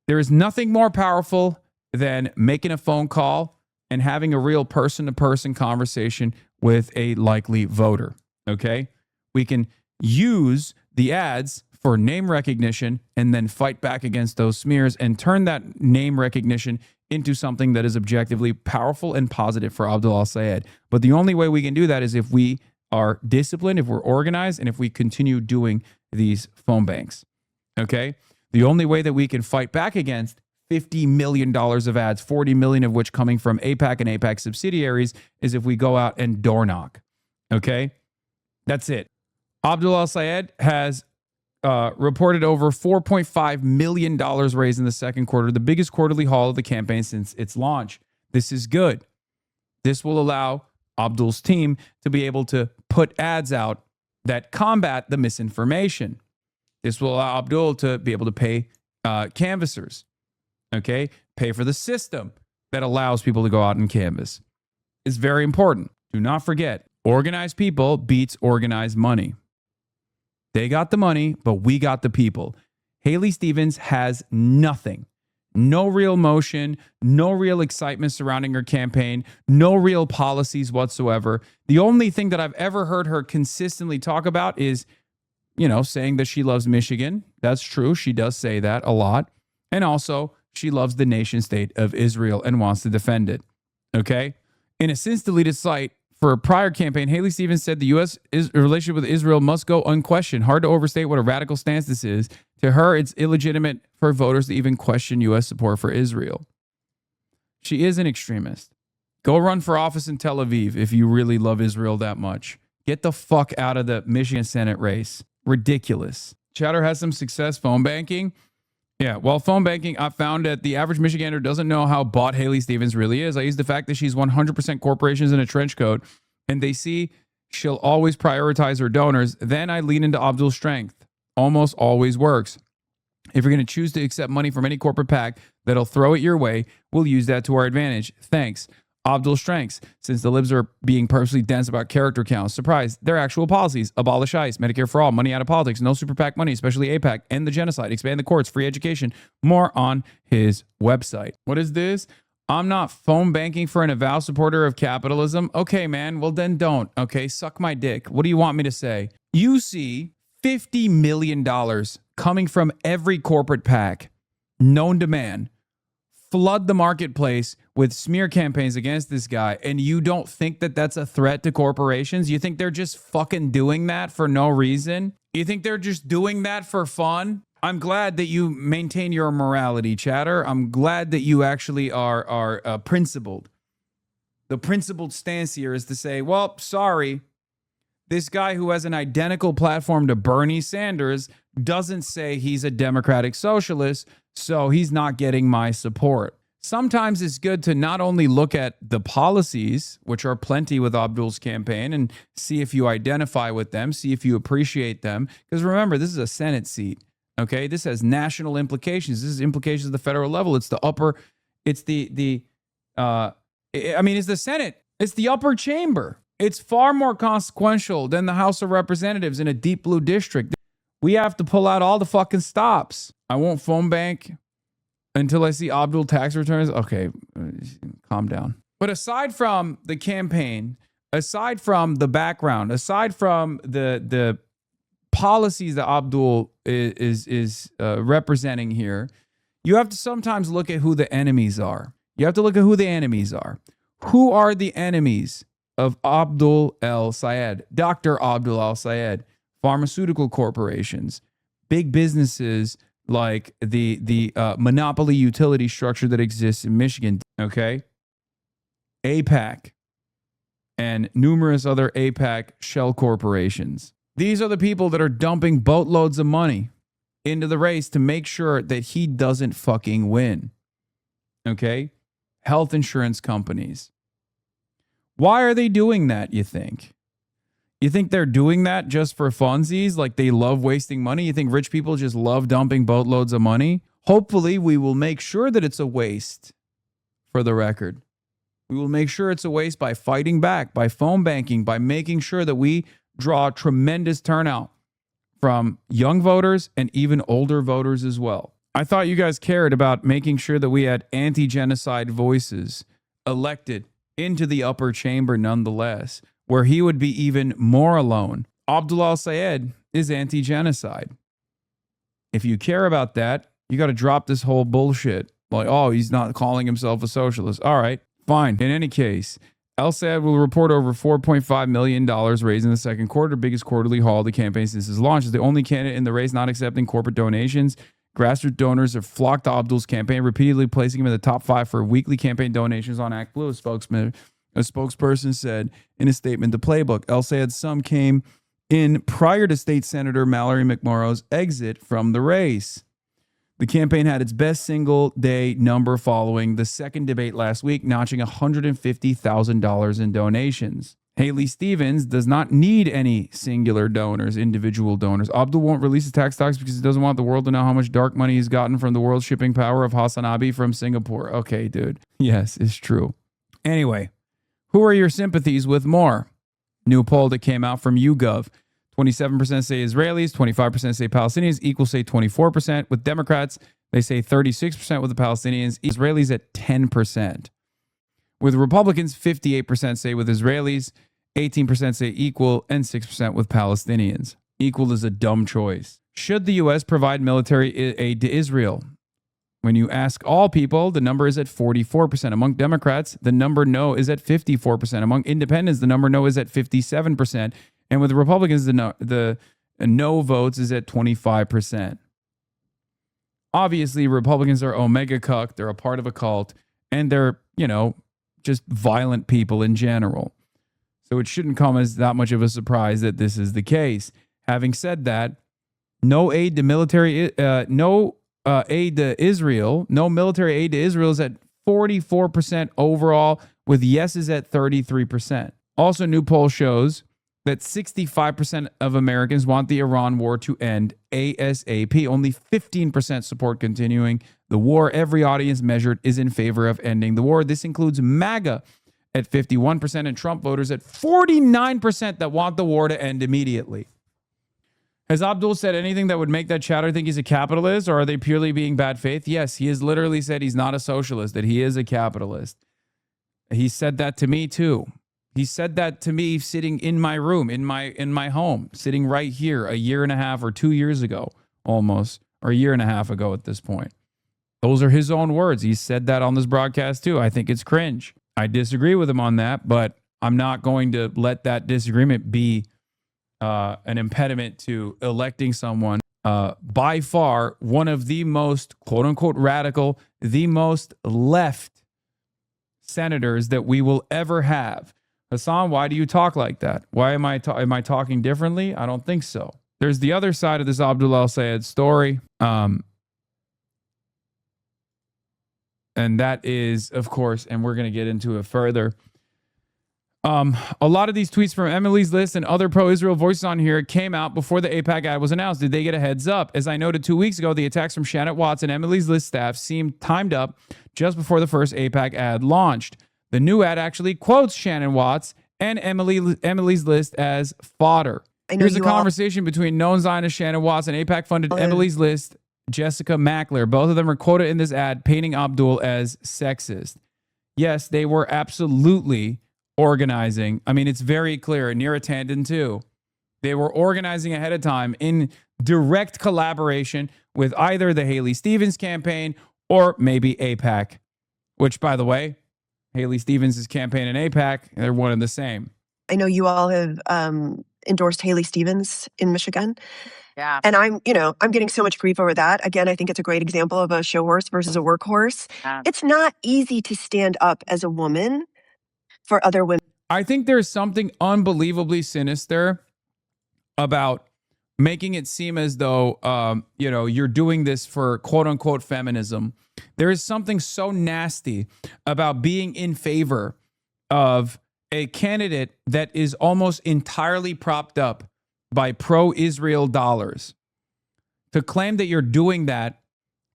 Speaker 1: There is nothing more powerful than making a phone call and having a real person-to-person conversation with a likely voter, okay? We can use the ads for name recognition and then fight back against those smears and turn that name recognition into something that is objectively powerful and positive for Abdul al-Sayed. But the only way we can do that is if we are disciplined, if we're organized, and if we continue doing these phone banks, okay? The only way that we can fight back against $50 million of ads, 40 million of which coming from AIPAC and AIPAC subsidiaries, is if we go out and door knock, okay? That's it. Abdul al-Sayed has reported over $4.5 million raised in the second quarter, the biggest quarterly haul of the campaign since its launch. This is good. This will allow Abdul's team to be able to put ads out that combat the misinformation. This will allow Abdul to be able to pay canvassers, okay? Pay for the system that allows people to go out and canvass. It's very important. Do not forget, organized people beats organized money. They got the money, but we got the people. Haley Stevens has nothing. No real motion, no real excitement surrounding her campaign, no real policies whatsoever. The only thing that I've ever heard her consistently talk about is, saying that she loves Michigan. That's true. She does say that a lot. And also, she loves the nation state of Israel and wants to defend it. Okay? In a since-deleted site, for a prior campaign, Haley Stevens said the U.S. relationship with Israel must go unquestioned. Hard to overstate what a radical stance this is. To her, it's illegitimate for voters to even question U.S. support for Israel. She is an extremist. Go run for office in Tel Aviv if you really love Israel that much. Get the fuck out of the Michigan Senate race. Ridiculous. Chatter has some success phone banking. Yeah, well, phone banking, I found that the average Michigander doesn't know how bought Haley Stevens really is. I use the fact that she's 100% corporations in a trench coat, and they see she'll always prioritize her donors. Then I lean into Abdul's strength. Almost always works. If you're going to choose to accept money from any corporate PAC that'll throw it your way, we'll use that to our advantage. Thanks. Abdul's strengths, since the libs are being purposely dense about character counts. Surprise, their actual policies: abolish ICE, Medicare for all, money out of politics, no super PAC money, especially AIPAC, end the genocide, expand the courts, free education. More on his website. What is this? I'm not phone banking for an avowed supporter of capitalism. Okay, man, well then don't. Okay, suck my dick. What do you want me to say? You see $50 million coming from every corporate PAC known to man, flood the marketplace with smear campaigns against this guy, and you don't think that that's a threat to corporations? You think they're just fucking doing that for no reason? You think they're just doing that for fun? I'm glad that you maintain your morality, chatter. I'm glad that you actually are principled. The principled stance here is to say, well, sorry, This guy who has an identical platform to Bernie Sanders doesn't say he's a democratic socialist, so he's not getting my support. Sometimes it's good to not only look at the policies, which are plenty with Abdul's campaign, and see if you identify with them, see if you appreciate them. Because remember, this is a Senate seat. Okay, this has national implications. This is implications at the federal level. It's the upper, it's it's the Senate. It's the upper chamber. It's far more consequential than the House of Representatives in a deep blue district. We have to pull out all the fucking stops. I won't phone bank until I see Abdul tax returns. Okay, calm down. But aside from the campaign, aside from the background, aside from the policies that Abdul is representing here, you have to sometimes look at who the enemies are. You have to look at who the enemies are. Who are the enemies of Abdul el-Sayed? Dr. Abdul el-Sayed. Pharmaceutical corporations, big businesses like the monopoly utility structure that exists in Michigan, okay? APAC and numerous other APAC shell corporations. These are the people that are dumping boatloads of money into the race to make sure that he doesn't fucking win. Okay? Health insurance companies. Why are they doing that, you think? You think they're doing that just for funsies? Like they love wasting money? You think rich people just love dumping boatloads of money? Hopefully, we will make sure that it's a waste, for the record. We will make sure it's a waste by fighting back, by phone banking, by making sure that we draw tremendous turnout from young voters and even older voters as well. I thought you guys cared about making sure that we had anti-genocide voices elected into the upper chamber nonetheless, where he would be even more alone. Abdul el-Sayed is anti-genocide. If you care about that, you got to drop this whole bullshit. Like, oh, he's not calling himself a socialist. All right, fine. In any case, el-Sayed will report over $4.5 million raised in the second quarter, biggest quarterly haul of the campaign since its launch. Is the only candidate in the race not accepting corporate donations. Grassroots donors have flocked to Abdul's campaign, repeatedly placing him in the top 5 for weekly campaign donations on ActBlue. A spokesperson said in a statement, the playbook. El-Sayed's sum came in prior to State Senator Mallory McMorrow's exit from the race. The campaign had its best single day number following the second debate last week, notching $150,000 in donations. Haley Stevens does not need any singular donors, individual donors. Abdul won't release his tax stocks because he doesn't want the world to know how much dark money he's gotten from the world shipping power of HasanAbi from Singapore. Okay, dude. Yes, it's true. Anyway, who are your sympathies with more? New poll that came out from YouGov. 27% say Israelis, 25% say Palestinians, equals say 24%. With Democrats, they say 36% with the Palestinians, Israelis at 10%. With Republicans, 58% say with Israelis, 18% say equal, and 6% with Palestinians. Equal is a dumb choice. Should the U.S. provide military aid to Israel? When you ask all people, the number is at 44%. Among Democrats, the number no is at 54%. Among independents, the number no is at 57%. And with the Republicans, the no votes is at 25%. Obviously, Republicans are omega cuck. They're a part of a cult. And they're, just violent people in general. So it shouldn't come as that much of a surprise that this is the case. Having said that, no aid to military, aid to Israel, no military aid to Israel is at 44% overall, with yeses at 33%. Also, new poll shows that 65% of Americans want the Iran war to end ASAP. Only 15% support continuing the war. Every audience measured is in favor of ending the war. This includes MAGA at 51% and Trump voters at 49% that want the war to end immediately. Has Abdul said anything that would make that chatter think he's a capitalist, or are they purely being bad faith? Yes, he has literally said he's not a socialist, that he is a capitalist. He said that to me too. He said that to me sitting in my room, in my home, sitting right here a year and a half or 2 years ago, almost, or a year and a half ago at this point. Those are his own words. He said that on this broadcast too. I think it's cringe. I disagree with him on that, but I'm not going to let that disagreement be an impediment to electing someone by far one of the most quote unquote radical, the most left senators that we will ever have, Hasan, why do you talk like that? Why am I talking differently? I don't think so. There's the other side of this Abdul al-Sayed story. And that is, of course, and we're going to get into it further. A lot of these tweets from Emily's List and other pro-Israel voices on here came out before the AIPAC ad was announced. Did they get a heads up? As I noted 2 weeks ago, the attacks from Shannon Watts and Emily's List staff seemed timed up just before the first AIPAC ad launched. The new ad actually quotes Shannon Watts and Emily's List as fodder. Here's a conversation between known Zionist Shannon Watts and AIPAC-funded Emily's List Jessica Mackler. Both of them are quoted in this ad painting Abdul as sexist. Yes, they were absolutely organizing. I mean, it's very clear. Neera Tanden too. They were organizing ahead of time in direct collaboration with either the Haley Stevens campaign or maybe AIPAC, which, by the way, Haley Stevens' campaign and AIPAC, they're one and the same.
Speaker 6: I know you all have endorsed Haley Stevens in Michigan. Yeah. And I'm getting so much grief over that. Again, I think it's a great example of a show horse versus a workhorse. Yeah. It's not easy to stand up as a woman for other women.
Speaker 1: I think there's something unbelievably sinister about making it seem as though, you're doing this for quote unquote feminism. There is something so nasty about being in favor of a candidate that is almost entirely propped up by pro-Israel dollars. To claim that you're doing that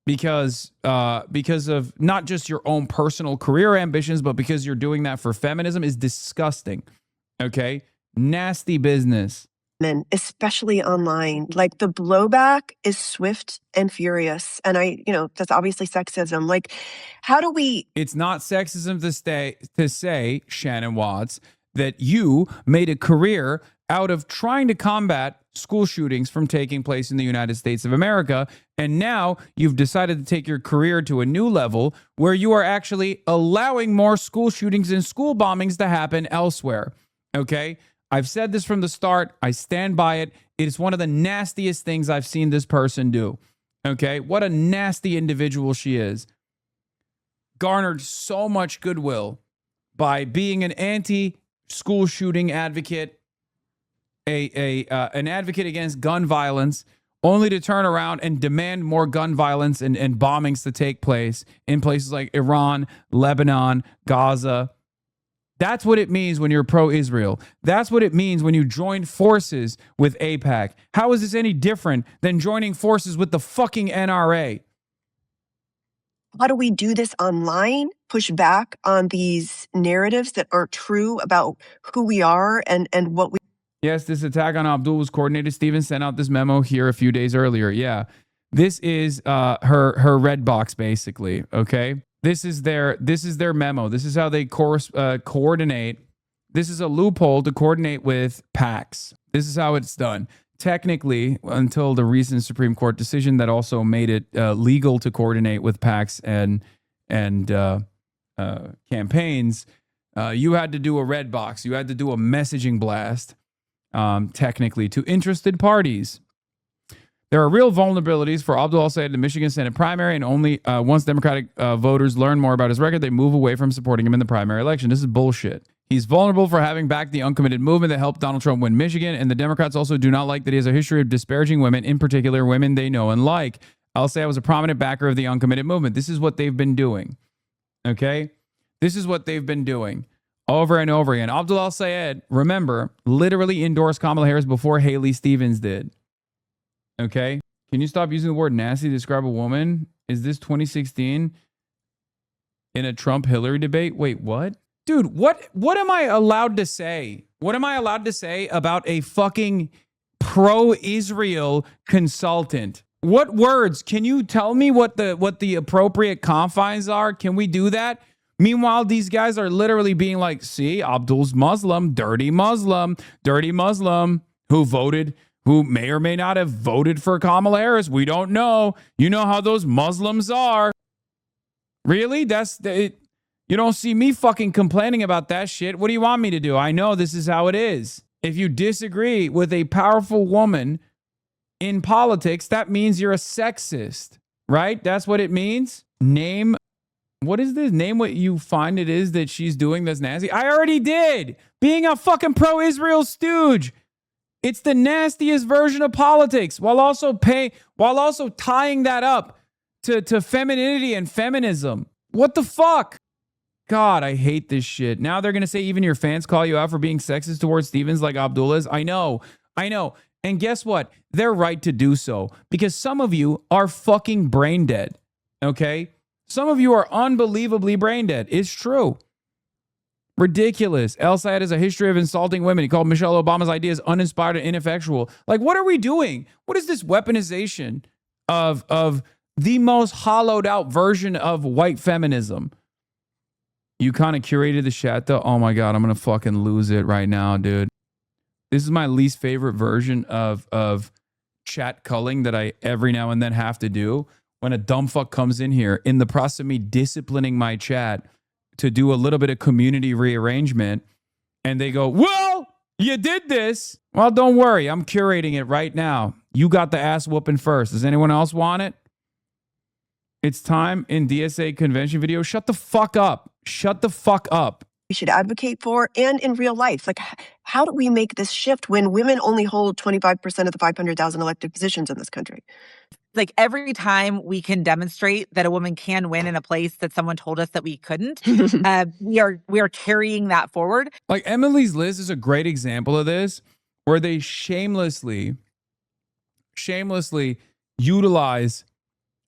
Speaker 1: because of not just your own personal career ambitions, but because you're doing that for feminism is disgusting. Okay? Nasty business.
Speaker 6: Men, especially online, like the blowback is swift and furious. And that's obviously sexism. Like, how do we...
Speaker 1: It's not sexism to say, Shannon Watts, that you made a career out of trying to combat school shootings from taking place in the United States of America. And now you've decided to take your career to a new level where you are actually allowing more school shootings and school bombings to happen elsewhere. Okay? I've said this from the start. I stand by it. It is one of the nastiest things I've seen this person do. Okay? What a nasty individual she is. Garnered so much goodwill by being an anti-school shooting advocate, an advocate against gun violence, only to turn around and demand more gun violence and bombings to take place in places like Iran, Lebanon, Gaza. That's what it means when you're pro-Israel. That's what it means when you join forces with AIPAC. How is this any different than joining forces with the fucking NRA?
Speaker 6: How do we do this online? Push back on these narratives that aren't true about who we are and what we...
Speaker 1: Yes, this attack on Abdul was coordinated. Stevens sent out this memo here a few days earlier. Yeah, this is her red box, basically. Okay, this is their memo. This is how they coordinate. This is a loophole to coordinate with PACs. This is how it's done. Technically, until the recent Supreme Court decision that also made it legal to coordinate with PACs and campaigns, you had to do a red box. You had to do a messaging blast. Technically, to interested parties. There are real vulnerabilities for Abdul al-Sayed in the Michigan Senate primary, and only once Democratic voters learn more about his record, they move away from supporting him in the primary election. This is bullshit. He's vulnerable for having backed the uncommitted movement that helped Donald Trump win Michigan, and the Democrats also do not like that he has a history of disparaging women, in particular women they know and like. Al-Sayed was a prominent backer of the uncommitted movement. This is what they've been doing. Okay? This is what they've been doing. Over and over again. Abdul al-Sayed, remember, literally endorsed Kamala Harris before Haley Stevens did. Okay? Can you stop using the word nasty to describe a woman? Is this 2016 in a Trump-Hillary debate? Wait, what? Dude, what am I allowed to say? What am I allowed to say about a fucking pro-Israel consultant? What words? Can you tell me what the appropriate confines are? Can we do that? Meanwhile, these guys are literally being like, see, Abdul's Muslim, dirty Muslim, who may or may not have voted for Kamala Harris. We don't know. You know how those Muslims are. Really? You don't see me fucking complaining about that shit. What do you want me to do? I know this is how it is. If you disagree with a powerful woman in politics, that means you're a sexist, right? That's what it means. Name What is this? Name what you find it is that she's doing that's nasty. I already did. Being a fucking pro-Israel stooge. It's the nastiest version of politics while also tying that up to femininity and feminism. What the fuck? God, I hate this shit. Now they're going to say even your fans call you out for being sexist towards Stevens like Abdul is. I know. And guess what? They're right to do so because some of you are fucking brain dead. Okay? Some of you are unbelievably brain dead. It's true. Ridiculous. El Sayed has a history of insulting women. He called Michelle Obama's ideas uninspired and ineffectual. Like, what are we doing? What is this weaponization of the most hollowed out version of white feminism? You kind of curated the chat though. Oh my God, I'm going to fucking lose it right now, dude. This is my least favorite version of chat culling that I every now and then have to do. When a dumb fuck comes in here in the process of me disciplining my chat to do a little bit of community rearrangement, and they go, well, you did this. Well, don't worry. I'm curating it right now. You got the ass whooping first. Does anyone else want it? It's time in DSA convention video. Shut the fuck up. Shut the fuck up.
Speaker 6: We should advocate for and in real life. Like, how do we make this shift when women only hold 25% of the 500,000 elected positions in this country?
Speaker 7: Like every time we can demonstrate that a woman can win in a place that someone told us that we couldn't, we are carrying that forward.
Speaker 1: Like Emily's List is a great example of this, where they shamelessly utilize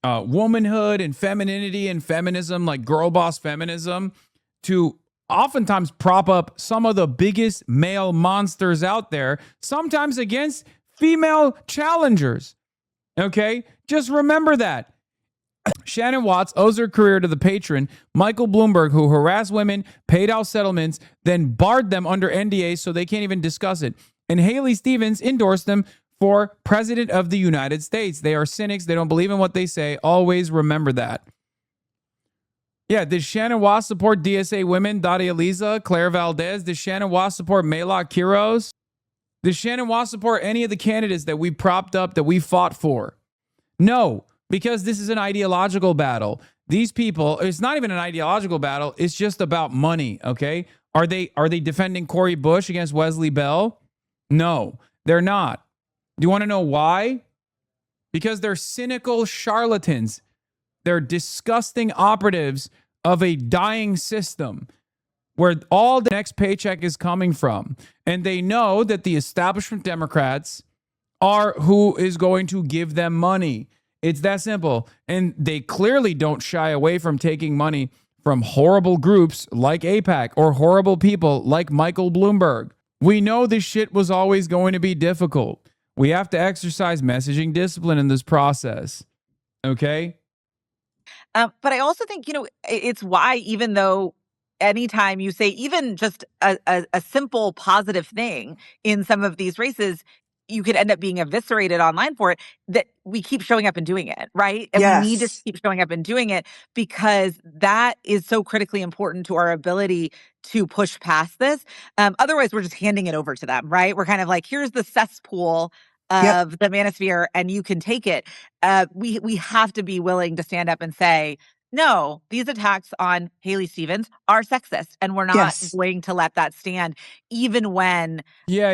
Speaker 1: womanhood and femininity and feminism, like girl boss feminism, to oftentimes prop up some of the biggest male monsters out there, sometimes against female challengers. Okay? Just remember that. Shannon Watts owes her career to the patron, Michael Bloomberg, who harassed women, paid out settlements, then barred them under NDA so they can't even discuss it. And Haley Stevens endorsed them for president of the United States. They are cynics. They don't believe in what they say. Always remember that. Yeah, does Shannon Watts support DSA women, Daria Liza, Claire Valdez? Does Shannon Watts support Maylok Quiros? Does Shannon Watts support any of the candidates that we propped up, that we fought for? No, because this is an ideological battle. These people, it's not even an ideological battle. It's just about money, okay? Are they defending Cori Bush against Wesley Bell? No, they're not. Do you want to know why? Because they're cynical charlatans. They're disgusting operatives of a dying system where all the next paycheck is coming from. And they know that the establishment Democrats are who is going to give them money. It's that simple. And they clearly don't shy away from taking money from horrible groups like AIPAC or horrible people like Michael Bloomberg. We know this shit was always going to be difficult. We have to exercise messaging discipline in this process. Okay?
Speaker 7: But I also think, it's why, even though anytime you say even just a simple positive thing in some of these races, you could end up being eviscerated online for it, that we keep showing up and doing it, right? And we need to keep showing up and doing it because that is so critically important to our ability to push past this. Otherwise, we're just handing it over to them, right? We're kind of like, here's the cesspool of the manosphere and you can take it. We have to be willing to stand up and say, no, these attacks on Haley Stevens are sexist, and we're not going to let that stand, even when...
Speaker 1: Yeah.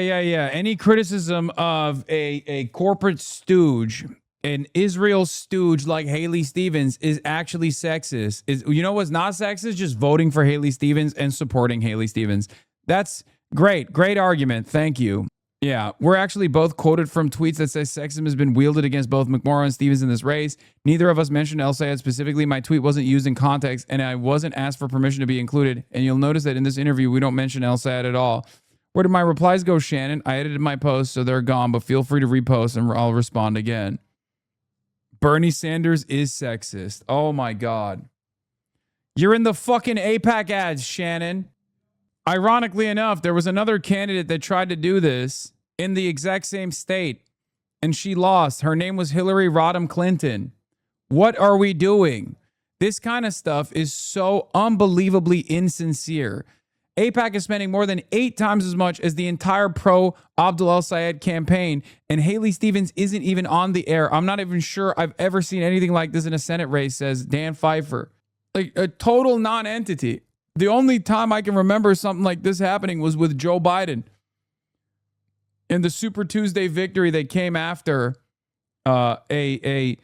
Speaker 1: Any criticism of a corporate stooge, an Israel stooge like Haley Stevens, is actually sexist. You know what's not sexist? Just voting for Haley Stevens and supporting Haley Stevens. That's great. Great argument. Thank you. Yeah, we're actually both quoted from tweets that say sexism has been wielded against both McMorrow and Stevens in this race. Neither of us mentioned El Sayed specifically. My tweet wasn't used in context, and I wasn't asked for permission to be included. And you'll notice that in this interview, we don't mention El Sayed at all. Where did my replies go, Shannon? I edited my posts, so they're gone, but feel free to repost, and I'll respond again. Bernie Sanders is sexist. Oh, my God. You're in the fucking AIPAC ads, Shannon. Ironically enough, there was another candidate that tried to do this in the exact same state, and she lost. Her name was Hillary Rodham Clinton. What are we doing? This kind of stuff is so unbelievably insincere. AIPAC is spending more than 8 times as much as the entire pro-Abdul El-Sayed campaign, and Haley Stevens isn't even on the air. I'm not even sure I've ever seen anything like this in a Senate race, says Dan Pfeiffer. Like a total non-entity. The only time I can remember something like this happening was with Joe Biden. In the Super Tuesday victory that came after a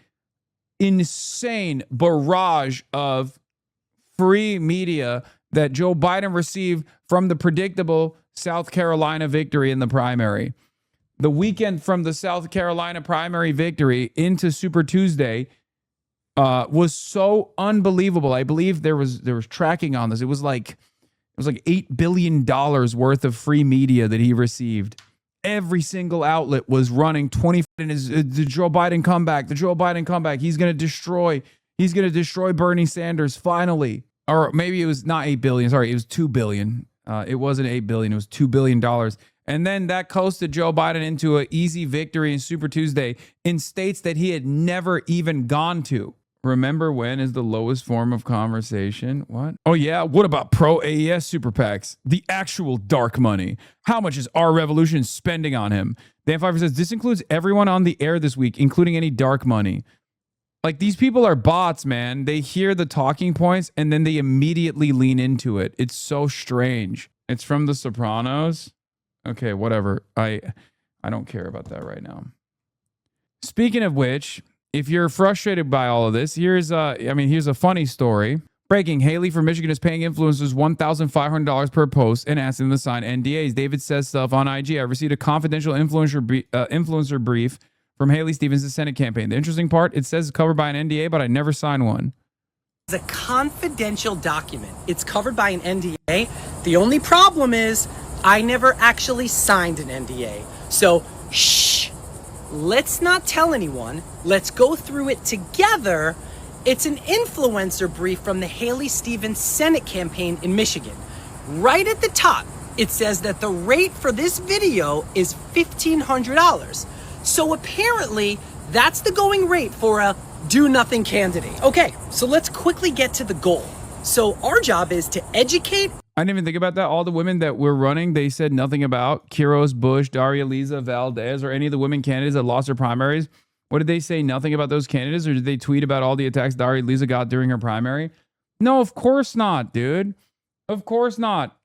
Speaker 1: insane barrage of free media that Joe Biden received from the predictable South Carolina victory in the primary. The weekend from the South Carolina primary victory into Super Tuesday was so unbelievable. I believe there was tracking on this. It was like $8 billion worth of free media that he received. Every single outlet was running 20 minutes. The Joe Biden comeback. The Joe Biden comeback. He's going to destroy Bernie Sanders finally. Or maybe it was not 8 billion. Sorry, it was 2 billion. It wasn't 8 billion. It was $2 billion. And then that coasted Joe Biden into an easy victory in Super Tuesday in states that he had never even gone to. Remember when is the lowest form of conversation? What? Oh, yeah. What about pro-AES super PACs? The actual dark money. How much is our revolution spending on him? Dan Pfeiffer says, this includes everyone on the air this week, including any dark money. Like, these people are bots, man. They hear the talking points and then they immediately lean into it. It's so strange. It's from The Sopranos. Okay, whatever. I don't care about that right now. Speaking of which, if you're frustrated by all of this, here's a funny story. Breaking: Haley from Michigan is paying influencers $1,500 per post and asking them to sign NDAs. David says stuff on IG. I received a confidential influencer brief from Haley Stevens' Senate campaign. The interesting part, it says it's covered by an NDA, but I never signed one.
Speaker 9: It's a confidential document. It's covered by an NDA. The only problem is I never actually signed an NDA. So, shh. Let's not tell anyone. Let's go through it together. It's an influencer brief from the Haley Stevens Senate campaign in Michigan. Right at the top, it says that the rate for this video is $1,500. So apparently, that's the going rate for a do-nothing candidate. Okay, so let's quickly get to the goal. So our job is to educate.
Speaker 1: I didn't even think about that. All the women that were running, they said nothing about Quiroz, Bush, Daria Liza, Valdez, or any of the women candidates that lost their primaries. What did they say? Nothing about those candidates? Or did they tweet about all the attacks Daria Liza got during her primary? No, of course not, dude. Of course not.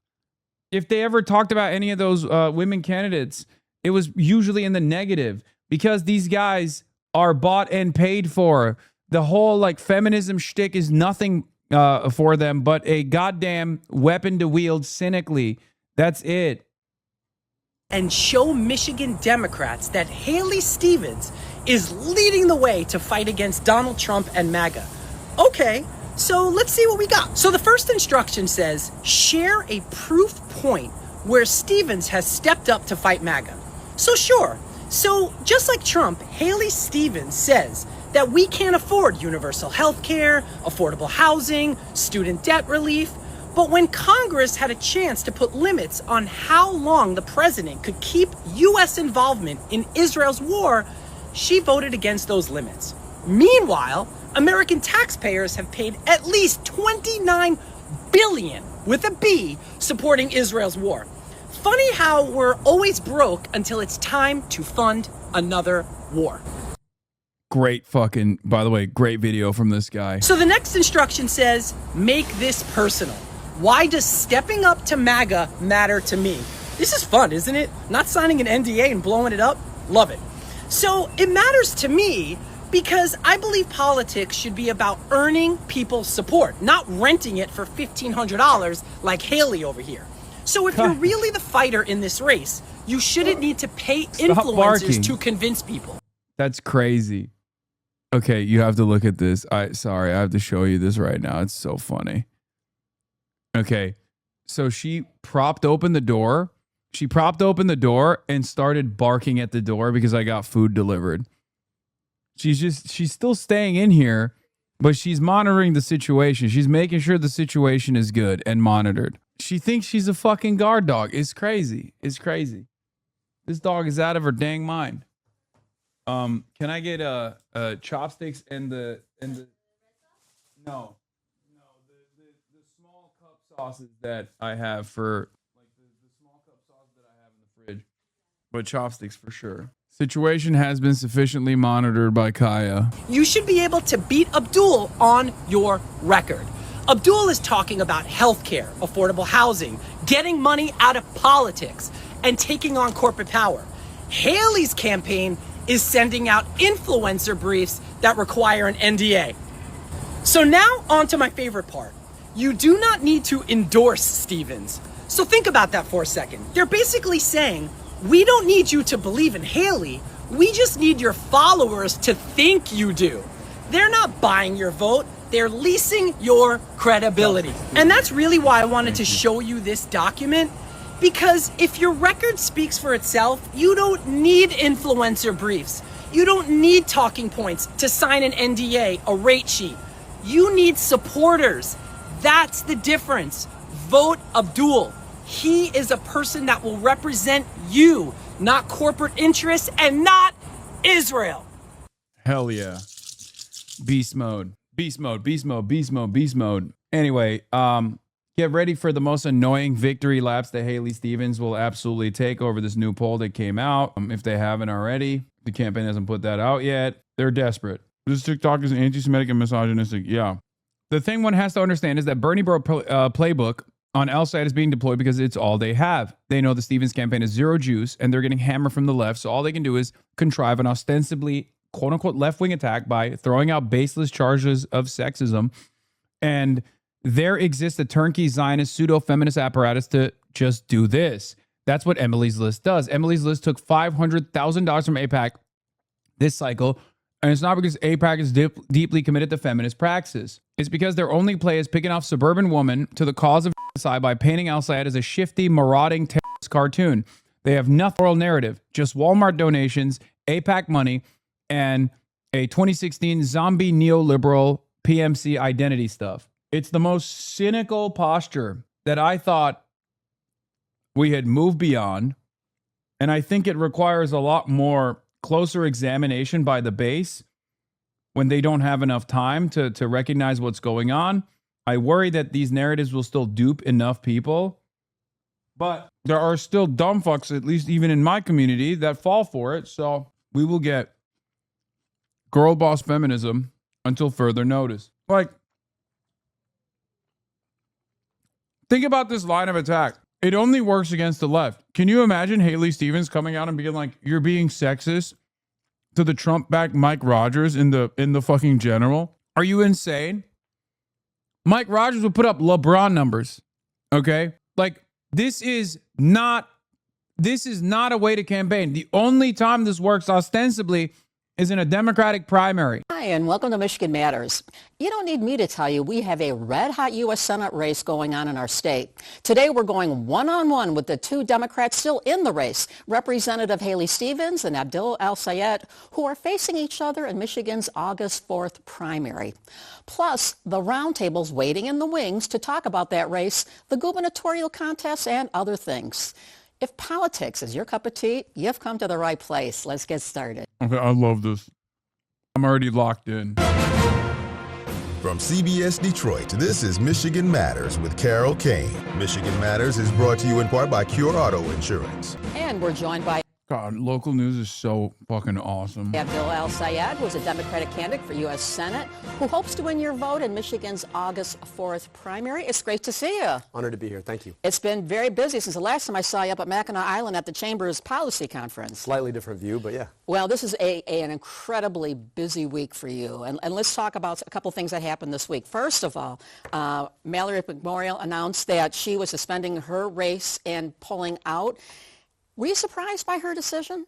Speaker 1: If they ever talked about any of those women candidates, it was usually in the negative because these guys are bought and paid for. The whole like feminism shtick is nothing for them, but a goddamn weapon to wield cynically. That's it.
Speaker 9: And show Michigan Democrats that Haley Stevens is leading the way to fight against Donald Trump and MAGA. Okay, so let's see what we got. So the first instruction says, share a proof point where Stevens has stepped up to fight MAGA. So sure. So just like Trump, Haley Stevens says that we can't afford universal health care, affordable housing, student debt relief. But when Congress had a chance to put limits on how long the president could keep U.S. involvement in Israel's war, she voted against those limits. Meanwhile, American taxpayers have paid at least $29 billion, with a B, supporting Israel's war. Funny how we're always broke until it's time to fund another war.
Speaker 1: Great fucking, by the way, great video from this guy.
Speaker 9: So the next instruction says, make this personal. Why does stepping up to MAGA matter to me? This is fun, isn't it? Not signing an NDA and blowing it up? Love it. So it matters to me because I believe politics should be about earning people's support, not renting it for $1,500 like Haley over here. So if you're really the fighter in this race, you shouldn't need to pay influencers to convince people.
Speaker 1: That's crazy. Okay, you have to look at this. Sorry, I have to show you this right now. It's so funny. Okay, so she propped open the door. She propped open the door and started barking at the door because I got food delivered. She's still staying in here, but she's monitoring the situation. She's making sure the situation is good and monitored. She thinks she's a fucking guard dog. It's crazy. It's crazy. This dog is out of her dang mind. Can I get chopsticks and the no, the small cup sauces that I have for like the small cup sauce that I have in the fridge, but chopsticks for sure. Situation has been sufficiently monitored by Kaya.
Speaker 9: You should be able to beat Abdul on your record. Abdul is talking about healthcare, affordable housing, getting money out of politics, and taking on corporate power. Haley's campaign is sending out influencer briefs that require an NDA. So now on to my favorite part. You do not need to endorse Stevens. So think about that for a second. They're basically saying, we don't need you to believe in Haley. We just need your followers to think you do. They're not buying your vote. They're leasing your credibility. And that's really why I wanted to show you this document, because if your record speaks for itself, you don't need influencer briefs. You don't need talking points to sign an NDA, a rate sheet. You need supporters. That's the difference. Vote Abdul. He is a person that will represent you, not corporate interests and not Israel.
Speaker 1: Hell yeah. Beast mode. Beast mode. Beast mode. Beast mode. Beast mode. Anyway, get ready for the most annoying victory laps that Haley Stevens will absolutely take over this new poll that came out. If they haven't already, the campaign hasn't put that out yet. They're desperate. This TikTok is anti-Semitic and misogynistic. Yeah. The thing one has to understand is that Bernie Bro playbook on Al-Side is being deployed because it's all they have. They know the Stevens campaign is zero juice and they're getting hammered from the left. So all they can do is contrive an ostensibly quote unquote left-wing attack by throwing out baseless charges of sexism. And there exists a turnkey Zionist pseudo-feminist apparatus to just do this. That's what Emily's List does. Emily's List took $500,000 from AIPAC this cycle. And it's not because AIPAC is deeply committed to feminist practices. It's because their only play is picking off suburban women to the cause of genocide by painting Al-Sayed as a shifty, marauding terrorist cartoon. They have nothing moral narrative, just Walmart donations, AIPAC money, and a 2016 zombie neoliberal PMC identity stuff. It's the most cynical posture that I thought we had moved beyond. And I think it requires a lot more closer examination by the base when they don't have enough time to recognize what's going on. I worry that these narratives will still dupe enough people, but there are still dumb fucks, at least even in my community, that fall for it. So we will get girl boss feminism until further notice. Like, think about this line of attack. It only works against the left. Can you imagine Haley Stevens coming out and being like, you're being sexist to the Trump-backed Mike Rogers in the fucking general? Are you insane? Mike Rogers would put up LeBron numbers. Okay? Like, this is not a way to campaign. The only time this works ostensibly is in a Democratic primary.
Speaker 5: Hi, and welcome to Michigan Matters. You don't need me to tell you we have a red-hot U.S. Senate race going on in our state. Today, we're going one-on-one with the two Democrats still in the race, Representative Haley Stevens and Abdul Al-Sayed, who are facing each other in Michigan's August 4th primary. Plus, the roundtable's waiting in the wings to talk about that race, the gubernatorial contest, and other things. If politics is your cup of tea, you've come to the right place. Let's get started.
Speaker 1: Okay, I love this. I'm already locked in.
Speaker 10: From CBS Detroit, this is Michigan Matters with Carol Kane. Michigan Matters is brought to you in part by Cure Auto Insurance.
Speaker 5: And we're joined by
Speaker 1: God, local news is so fucking awesome.
Speaker 5: Abdul Al-Sayed, who is a Democratic candidate for U.S. Senate, who hopes to win your vote in Michigan's August 4th primary. It's great to see you.
Speaker 11: Honored to be here. Thank you.
Speaker 5: It's been very busy since the last time I saw you up at Mackinac Island at the Chamber's Policy Conference.
Speaker 11: Slightly different view, but yeah.
Speaker 5: Well, this is an incredibly busy week for you. And let's talk about a couple things that happened this week. First of all, Mallory McMorial announced that she was suspending her race and pulling out. Were you surprised by her decision?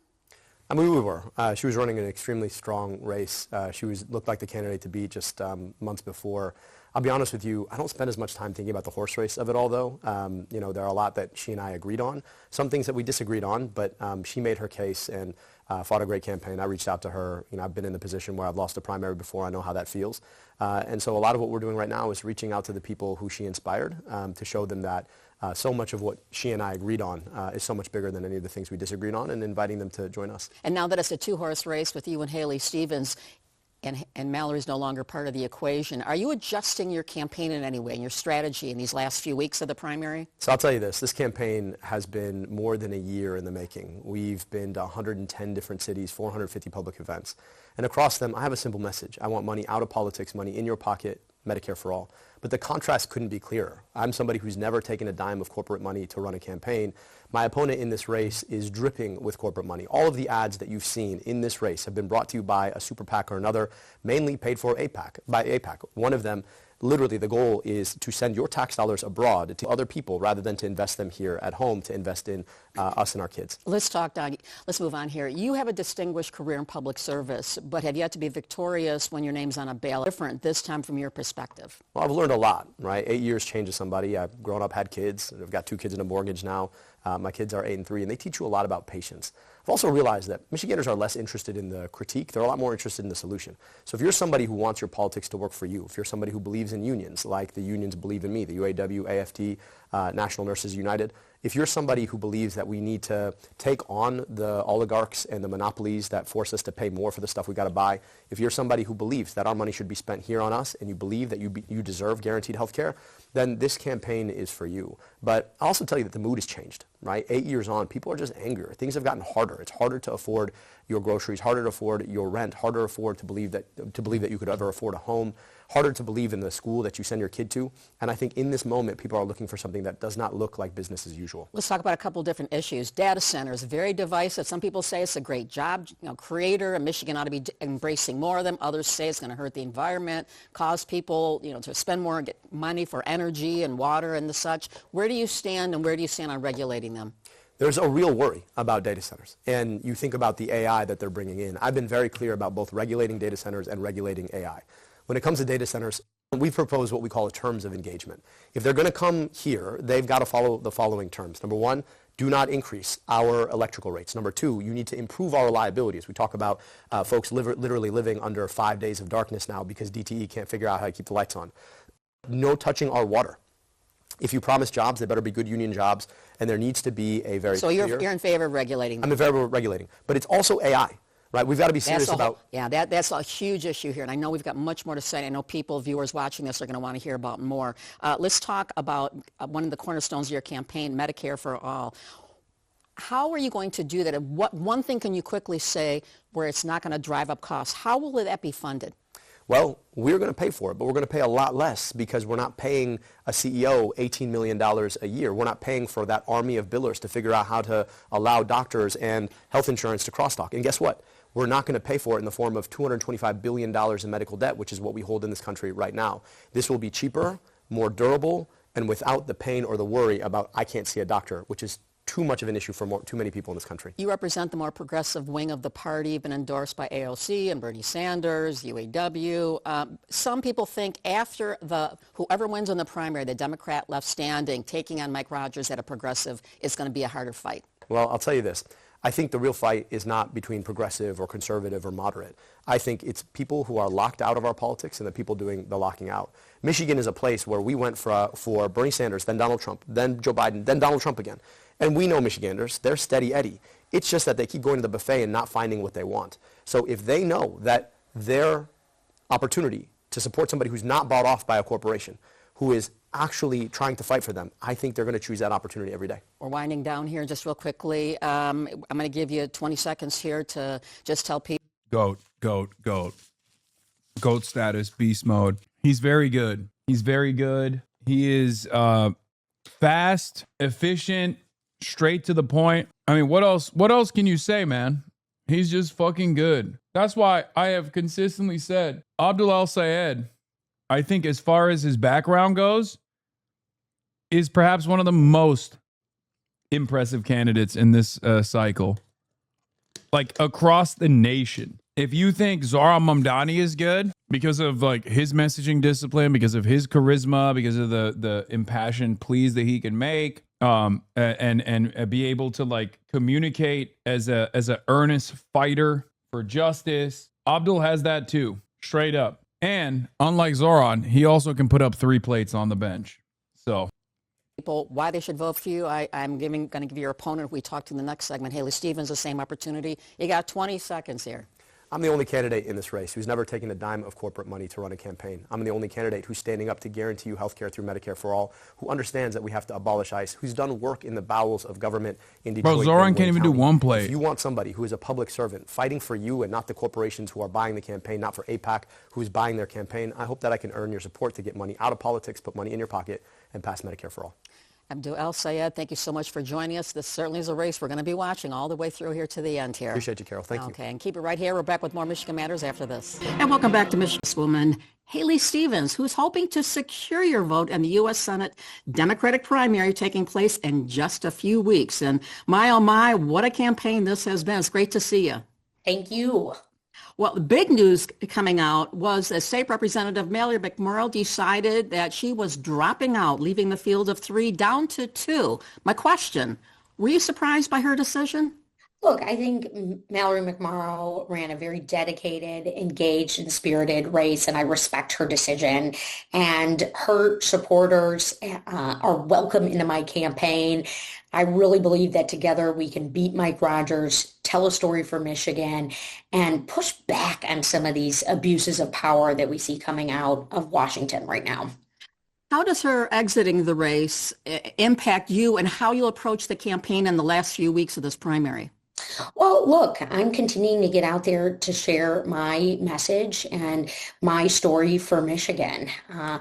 Speaker 11: I mean, we were. She was running an extremely strong race. She looked like the candidate to beat just months before. I'll be honest with you, I don't spend as much time thinking about the horse race of it all, though. There are a lot that she and I agreed on, some things that we disagreed on, but she made her case and fought a great campaign. I reached out to her. I've been in the position where I've lost a primary before. I know how that feels. And so a lot of what we're doing right now is reaching out to the people who she inspired to show them that so much of what she and I agreed on is so much bigger than any of the things we disagreed on, and inviting them to join us.
Speaker 5: And now that it's a two-horse race with you and Haley Stevens, and Mallory's no longer part of the equation, are you adjusting your campaign in any way, and your strategy in these last few weeks of the primary?
Speaker 11: So I'll tell you this campaign has been more than a year in the making. We've been to 110 different cities, 450 public events. And across them, I have a simple message. I want money out of politics, money in your pocket, Medicare for all. But the contrast couldn't be clearer. I'm somebody who's never taken a dime of corporate money to run a campaign. My opponent in this race is dripping with corporate money. All of the ads that you've seen in this race have been brought to you by a super PAC or another, mainly paid for by AIPAC. One of them, literally the goal is to send your tax dollars abroad to other people rather than to invest them here at home, to invest in us and our kids.
Speaker 5: Let's talk, Doug. Let's move on here. You have a distinguished career in public service, but have yet to be victorious when your name's on a ballot. Different this time from your perspective.
Speaker 11: Well, I've learned a lot, right? 8 years changes somebody. I've grown up, had kids. I've got 2 kids and a mortgage now. My kids are 8 and 3, and they teach you a lot about patience. I've also realized that Michiganders are less interested in the critique. They're a lot more interested in the solution. So if you're somebody who wants your politics to work for you, if you're somebody who believes in unions, like the unions believe in me, the UAW, AFT, National Nurses United, if you're somebody who believes that we need to take on the oligarchs and the monopolies that force us to pay more for the stuff we got to buy, if you're somebody who believes that our money should be spent here on us and you believe that you deserve guaranteed health care, then this campaign is for you. But I'll also tell you that the mood has changed, right? 8 years on, people are just angrier. Things have gotten harder. It's harder to afford your groceries, harder to afford your rent, harder to afford to believe that you could ever afford a home, harder to believe in the school that you send your kid to. And I think in this moment, people are looking for something that does not look like business as usual.
Speaker 5: Let's talk about a couple different issues. Data centers, very divisive. Some people say it's a great job creator, and Michigan ought to be embracing more of them. Others say it's going to hurt the environment, cause people to spend more and get money for energy and water and the such. Where do you stand, and where do you stand on regulating them?
Speaker 11: There's a real worry about data centers. And you think about the AI that they're bringing in. I've been very clear about both regulating data centers and regulating AI. When it comes to data centers, we propose what we call a terms of engagement. If they're going to come here, they've got to follow the following terms. Number one, do not increase our electrical rates. Number two, you need to improve our reliability. As we talk about folks literally living under 5 days of darkness now because DTE can't figure out how to keep the lights on. No touching our water. If you promise jobs, they better be good union jobs, and there needs to be a very clear...
Speaker 5: So you're in favor of regulating them?
Speaker 11: I'm in favor of regulating. But it's also AI. Right, we've got to be serious about...
Speaker 5: Yeah, that's a huge issue here, and I know we've got much more to say. I know viewers watching this are going to want to hear about more. Let's talk about one of the cornerstones of your campaign, Medicare for All. How are you going to do that? And what one thing can you quickly say where it's not going to drive up costs? How will that be funded?
Speaker 11: Well, we're going to pay for it, but we're going to pay a lot less because we're not paying a CEO $18 million a year. We're not paying for that army of billers to figure out how to allow doctors and health insurance to crosstalk. And guess what? We're not going to pay for it in the form of $225 billion in medical debt, which is what we hold in this country right now. This will be cheaper, more durable, and without the pain or the worry about I can't see a doctor, which is too much of an issue for too many people in this country.
Speaker 5: You represent the more progressive wing of the party, been endorsed by AOC and Bernie Sanders, UAW. Some people think after whoever wins in the primary, the Democrat left standing, taking on Mike Rogers at a progressive, is going to be a harder fight.
Speaker 11: Well, I'll tell you this. I think the real fight is not between progressive or conservative or moderate. I think it's people who are locked out of our politics and the people doing the locking out. Michigan is a place where we went for Bernie Sanders, then Donald Trump, then Joe Biden, then Donald Trump again. And we know Michiganders, they're steady Eddie. It's just that they keep going to the buffet and not finding what they want. So if they know that their opportunity to support somebody who's not bought off by a corporation, who is actually trying to fight for them, I think they're going to choose that opportunity every day.
Speaker 5: We're winding down here just real quickly. I'm going to give you 20 seconds here to just tell people.
Speaker 1: Goat status, beast mode. He's very good. He is fast, efficient, straight to the point. I mean, what else can you say, man? He's just fucking good. That's why I have consistently said Abdul al-Sayed, I think as far as his background goes, is perhaps one of the most impressive candidates in this cycle. Like across the nation. If you think Zohran Mamdani is good because of like his messaging discipline, because of his charisma, because of the impassioned pleas that he can make, and be able to like communicate as a earnest fighter for justice, Abdul has that too, straight up. And unlike Zohran, he also can put up 3 plates on the bench. So
Speaker 5: people why they should vote for you. I'm going to give your opponent, we talked in the next segment, Haley Stevens, the same opportunity. You got 20 seconds here.
Speaker 11: I'm the only candidate in this race who's never taken a dime of corporate money to run a campaign. I'm the only candidate who's standing up to guarantee you health care through Medicare for all, who understands that we have to abolish ICE, who's done work in the bowels of government in Detroit.
Speaker 1: Bro, Zoran
Speaker 11: and
Speaker 1: can't
Speaker 11: Wayne
Speaker 1: even do
Speaker 11: County.
Speaker 1: one play.
Speaker 11: If you want somebody who is a public servant fighting for you and not the corporations who are buying the campaign, not for AIPAC, who's buying their campaign, I hope that I can earn your support to get money out of politics, put money in your pocket, and pass Medicare for all.
Speaker 5: Abdul El-Sayed, thank you so much for joining us. This certainly is a race we're going to be watching all the way through here to the end here.
Speaker 11: Appreciate you, Carol. Thank you.
Speaker 5: Okay, and keep it right here. We're back with more Michigan Matters after this. And welcome back to Michigan's woman, Haley Stevens, who's hoping to secure your vote in the U.S. Senate Democratic primary taking place in just a few weeks. And my, oh my, what a campaign this has been. It's great to see you.
Speaker 13: Thank you.
Speaker 5: Well, the big news coming out was that State Representative Mallory McMorrow decided that she was dropping out, leaving the field of 3 down to 2. My question, were you surprised by her decision?
Speaker 13: Look, I think Mallory McMorrow ran a very dedicated, engaged, and spirited race, and I respect her decision. And her supporters are welcome into my campaign. I really believe that together we can beat Mike Rogers, tell a story for Michigan, and push back on some of these abuses of power that we see coming out of Washington right now.
Speaker 5: How does her exiting the race impact you and how you'll approach the campaign in the last few weeks of this primary?
Speaker 13: Well, look, I'm continuing to get out there to share my message and my story for Michigan. I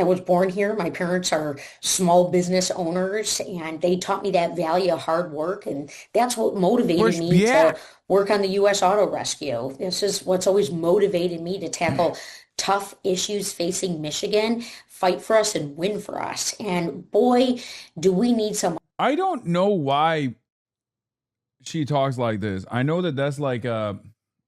Speaker 13: was born here. My parents are small business owners, and they taught me that value of hard work, and that's what motivated me to work on the U.S. Auto Rescue. This is what's always motivated me to tackle tough issues facing Michigan, fight for us, and win for us. And boy, do we need some.
Speaker 1: I don't know why she talks like this. I know that that's like a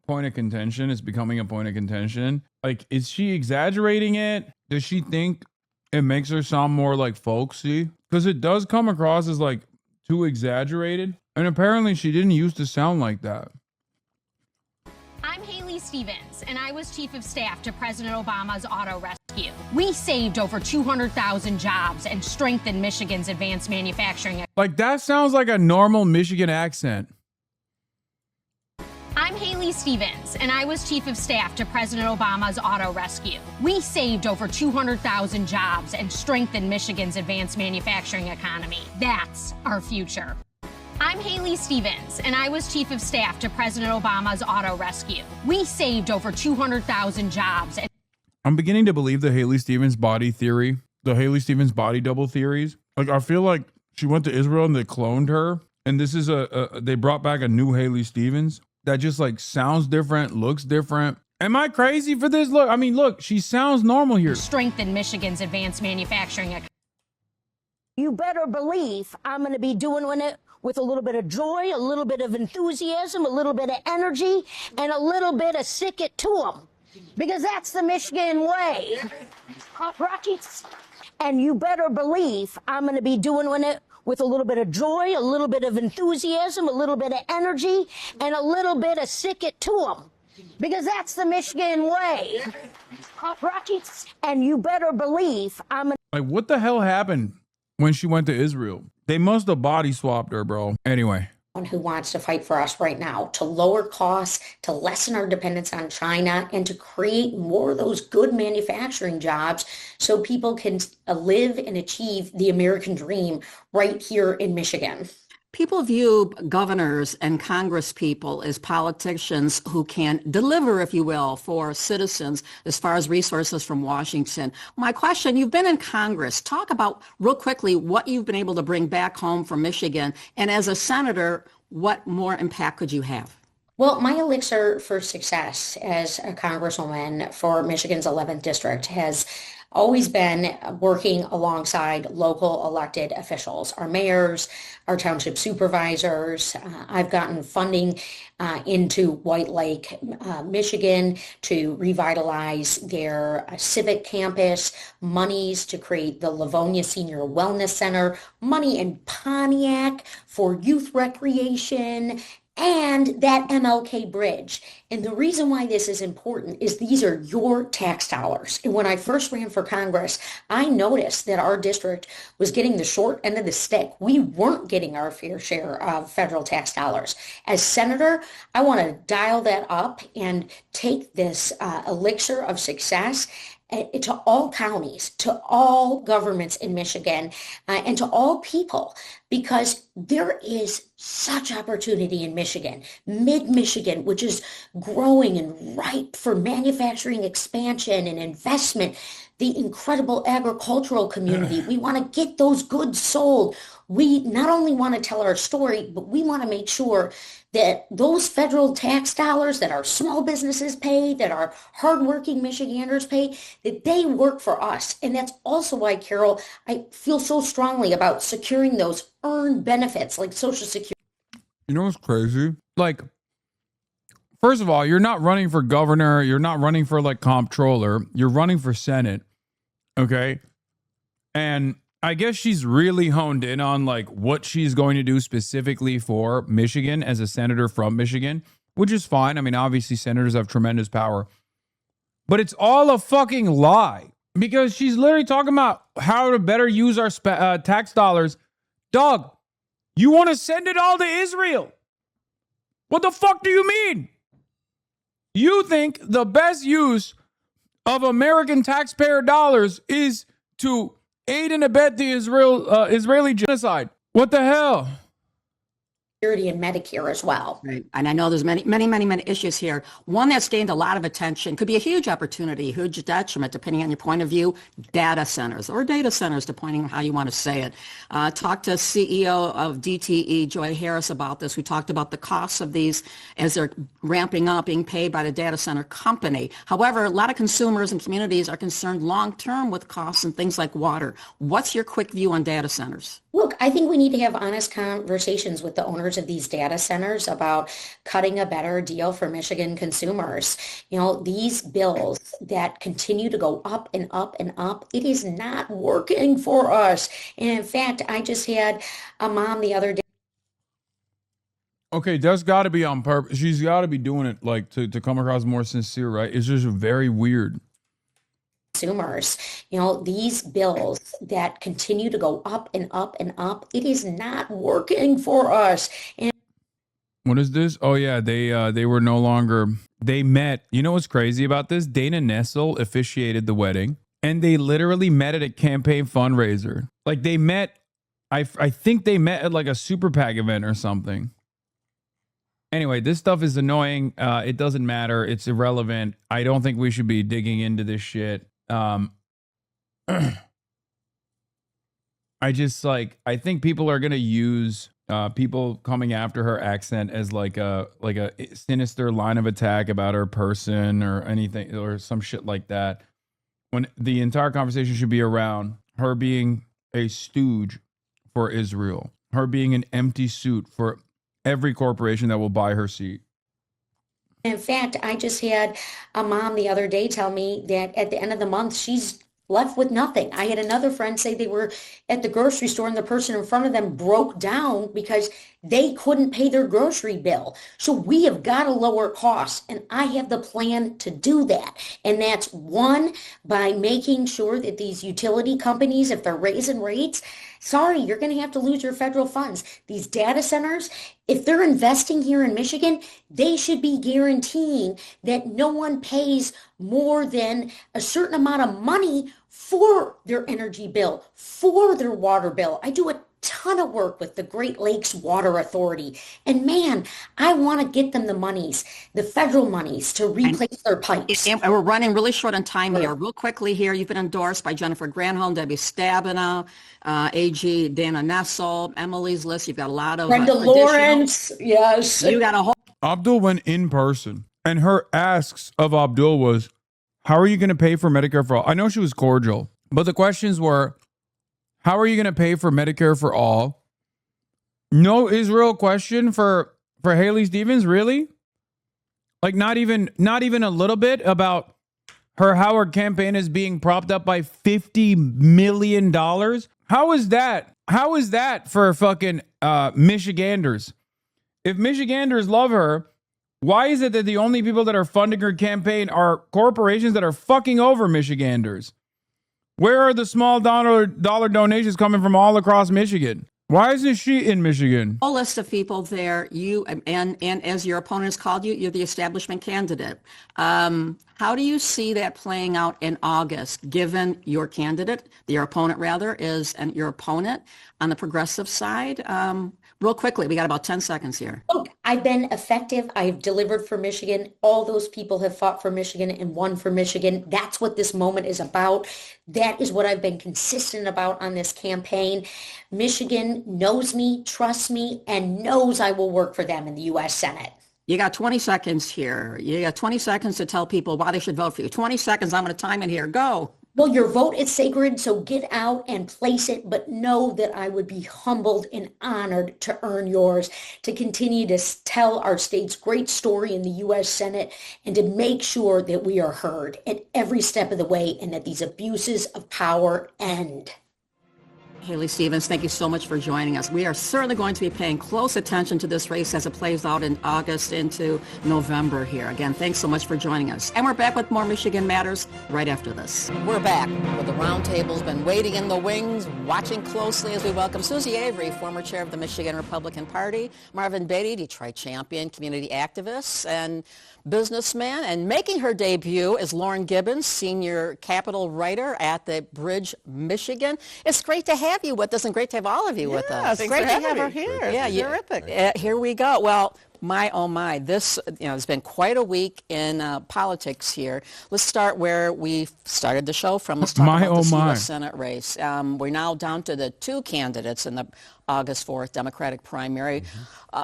Speaker 1: point of contention. It's becoming a point of contention. Like, is she exaggerating it? Does she think it makes her sound more like folksy? Because it does come across as like too exaggerated. And apparently she didn't used to sound like that.
Speaker 14: I'm Haley Stevens, and I was Chief of Staff to President Obama's Auto Rescue. We saved over 200,000 jobs and strengthened Michigan's advanced manufacturing.
Speaker 1: Like, that sounds like a normal Michigan accent.
Speaker 14: I'm Haley Stevens, and I was Chief of Staff to President Obama's Auto Rescue. We saved over 200,000 jobs and strengthened Michigan's advanced manufacturing economy. That's our future. I'm Haley Stevens, and I was Chief of Staff to President Obama's Auto Rescue. We saved over 200,000 jobs.
Speaker 1: I'm beginning to believe the Haley Stevens body theory, the Haley Stevens body double theories. Like, I feel like she went to Israel and they cloned her. And this is they brought back a new Haley Stevens that just like sounds different, looks different. Am I crazy for this? Look, I mean, look, she sounds normal here.
Speaker 14: Strengthen Michigan's advanced manufacturing economy.
Speaker 15: You better believe I'm going to be doing it with a little bit of joy, a little bit of enthusiasm, a little bit of energy, and a little bit of stick it to them. Because that's the Michigan way. Rockets. And you better believe I'm going to be doing it with a little bit of joy, a little bit of enthusiasm, a little bit of energy, and a little bit of stick it to them. Because that's the Michigan way. Rockets. And you better believe I'm
Speaker 1: like, what the hell happened when she went to Israel? They must have body swapped her, bro. Anyway.
Speaker 13: Who wants to fight for us right now to lower costs, to lessen our dependence on China, and to create more of those good manufacturing jobs so people can live and achieve the American dream right here in Michigan.
Speaker 5: People view governors and Congress people as politicians who can deliver, if you will, for citizens as far as resources from Washington. My question, you've been in Congress. Talk about real quickly what you've been able to bring back home from Michigan. And as a senator, what more impact could you have?
Speaker 13: Well, my elixir for success as a congresswoman for Michigan's 11th district has always been working alongside local elected officials, our mayors, our township supervisors. I've gotten funding into White Lake, Michigan to revitalize their civic campus, monies to create the Livonia Senior Wellness Center, money in Pontiac for youth recreation, and that MLK bridge. And the reason why this is important is these are your tax dollars. And when I first ran for Congress, I noticed that our district was getting the short end of the stick. We weren't getting our fair share of federal tax dollars. As senator, I want to dial that up and take this elixir of success to all counties, to all governments in Michigan, and to all people, because there is such opportunity in Michigan, mid-Michigan, which is growing and ripe for manufacturing expansion and investment, the incredible agricultural community. We want to get those goods sold. We not only want to tell our story, but we want to make sure that those federal tax dollars that our small businesses pay, that our hardworking Michiganders pay, that they work for us. And that's also why, Carol, I feel so strongly about securing those earned benefits like Social Security.
Speaker 1: You know what's crazy? Like, first of all, you're not running for governor. You're not running for like comptroller. You're running for Senate. Okay. And I guess she's really honed in on like what she's going to do specifically for Michigan as a senator from Michigan, which is fine. I mean, obviously senators have tremendous power, but it's all a fucking lie because she's literally talking about how to better use our tax dollars. Dog, you want to send it all to Israel? What the fuck do you mean? You think the best use of American taxpayer dollars is to aid and abet the Israeli genocide? What the hell?
Speaker 13: Security and Medicare as well.
Speaker 5: Right. And I know there's many issues here. One that's gained a lot of attention, could be a huge opportunity, huge detriment, depending on your point of view, data centers, depending on how you want to say it. Talked to CEO of DTE, Joy Harris, about this. We talked about the costs of these as they're ramping up, being paid by the data center company. However, a lot of consumers and communities are concerned long-term with costs and things like water. What's your quick view on data centers?
Speaker 13: Look, I think we need to have honest conversations with the owners of these data centers about cutting a better deal for Michigan consumers. You know, these bills that continue to go up and up and up, it is not working for us. And in fact, I just had a mom the other day.
Speaker 1: Okay, that's got to be on purpose. She's got to be doing it like to come across more sincere, right? It's just very weird.
Speaker 13: Consumers, you know, these bills that continue to go up and up and up, it is not working for us. And
Speaker 1: what is this? Oh yeah, they were no longer. They met. You know what's crazy about this? Dana Nessel officiated the wedding, and they literally met at a campaign fundraiser. Like they met. I think they met at like a super PAC event or something. Anyway, this stuff is annoying. It doesn't matter. It's irrelevant. I don't think we should be digging into this shit. I think people are going to use people coming after her accent as like a sinister line of attack about her person or anything or some shit like that, when the entire conversation should be around her being a stooge for Israel, her being an empty suit for every corporation that will buy her seat.
Speaker 13: in fact, I just had a mom the other day tell me that at the end of the month, she's left with nothing. I had another friend say they were at the grocery store and the person in front of them broke down because they couldn't pay their grocery bill. So we have got to lower costs, and I have the plan to do that. And that's one, by making sure that these utility companies, if they're raising rates, sorry, you're going to have to lose your federal funds. These data centers, if they're investing here in Michigan, they should be guaranteeing that no one pays more than a certain amount of money for their energy bill, for their water bill. I do a ton of work with the Great Lakes Water Authority. And man, I want to get them the monies, the federal monies, to replace their pipes.
Speaker 5: And we're running really short on time here. Real quickly here, you've been endorsed by Jennifer Granholm, Debbie Stabenow, AG Dana Nessel, Emily's List. You've got a lot of
Speaker 13: Brenda Lawrence, yes.
Speaker 5: You got a whole.
Speaker 1: Abdul went in person, and her asks of Abdul was, how are you going to pay for Medicare for all? I know she was cordial, but the questions were, how are you going to pay for Medicare for all? No Israel question for Haley Stevens, really? Like not even a little bit about her Howard campaign is being propped up by $50 million? How is that? How is that for fucking Michiganders? If Michiganders love her, why is it that the only people that are funding her campaign are corporations that are fucking over Michiganders? Where are the small dollar donations coming from all across Michigan? Why isn't she in Michigan?
Speaker 5: Whole list of people there. You and as your opponent has called you, you're the establishment candidate. How do you see that playing out in August, given your candidate, your opponent rather, is and your opponent on the progressive side? Real quickly, we got about 10 seconds here.
Speaker 13: Look, I've been effective. I've delivered for Michigan. All those people have fought for Michigan and won for Michigan. That's what this moment is about. That is what I've been consistent about on this campaign. Michigan knows me, trusts me, and knows I will work for them in the U.S. Senate.
Speaker 5: You got 20 seconds here. You got 20 seconds to tell people why they should vote for you. 20 seconds. I'm going to time it here. Go.
Speaker 13: Well, your vote is sacred, so get out and place it, but know that I would be humbled and honored to earn yours, to continue to tell our state's great story in the U.S. Senate, and to make sure that we are heard at every step of the way and that these abuses of power end.
Speaker 5: Haley Stevens, thank you so much for joining us. We are certainly going to be paying close attention to this race as it plays out in August into November here. Again, thanks so much for joining us. And we're back with more Michigan Matters right after this. We're back with the roundtable's been waiting in the wings, watching closely as we welcome Susie Avery, former chair of the Michigan Republican Party, Marvin Beatty, Detroit champion, community activist, and businessman, and making her debut is Lauren Gibbons, senior Capitol writer at the Bridge, Michigan. It's great to have you with us and great to have all of you with us.
Speaker 17: It's great to have her here.
Speaker 5: Yeah,
Speaker 17: Terrific.
Speaker 5: Here we go. Well, my, oh my, this has been quite a week in politics here. Let's start where we started the show from. Let's talk about this U.S. Senate race. We're now down to the two candidates in the August 4th Democratic primary.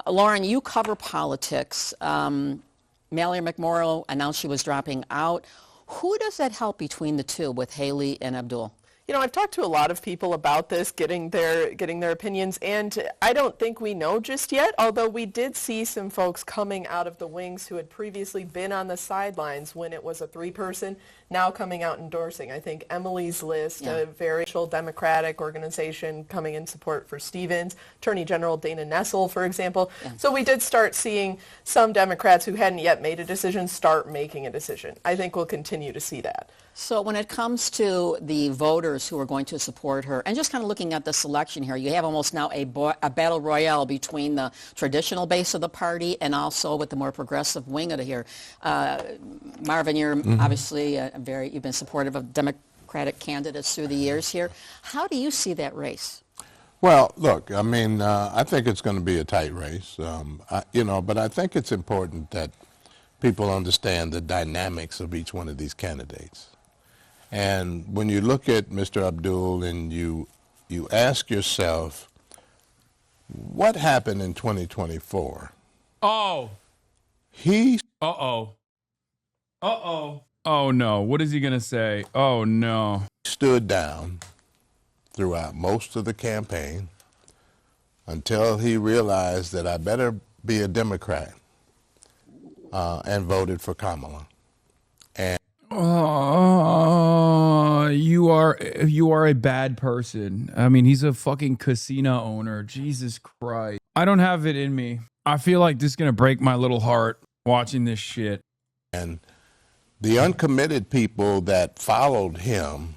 Speaker 5: Lauren, you cover politics. Mallory McMorrow announced she was dropping out. Who does that help between the two with Haley and Abdul?
Speaker 18: You know, I've talked to a lot of people about this, getting their opinions, and I don't think we know just yet, although we did see some folks coming out of the wings who had previously been on the sidelines when it was a three-person, now coming out endorsing. I think Emily's List, a very Democratic organization coming in support for Stevens, Attorney General Dana Nessel, for example. So we did start seeing some Democrats who hadn't yet made a decision start making a decision. I think we'll continue to see that.
Speaker 5: So when it comes to the voters who are going to support her, and just kind of looking at the selection here, you have almost now a battle royale between the traditional base of the party and also with the more progressive wing of it here. Marvin, you're obviously you've been supportive of Democratic candidates through the years here. How do you see that race?
Speaker 19: Well, look, I mean, I think it's going to be a tight race, but I think it's important that people understand the dynamics of each one of these candidates. And when you look at Mr. Abdul and you ask yourself, what happened in 2024?
Speaker 1: Oh. Oh, no. What is he going to say? Oh, no.
Speaker 19: Stood down throughout most of the campaign until he realized that I better be a Democrat and voted for Kamala. And
Speaker 1: you are a bad person. I mean, he's a fucking casino owner. Jesus Christ. I don't have it in me. I feel like this is going to break my little heart watching this shit.
Speaker 19: And the uncommitted people that followed him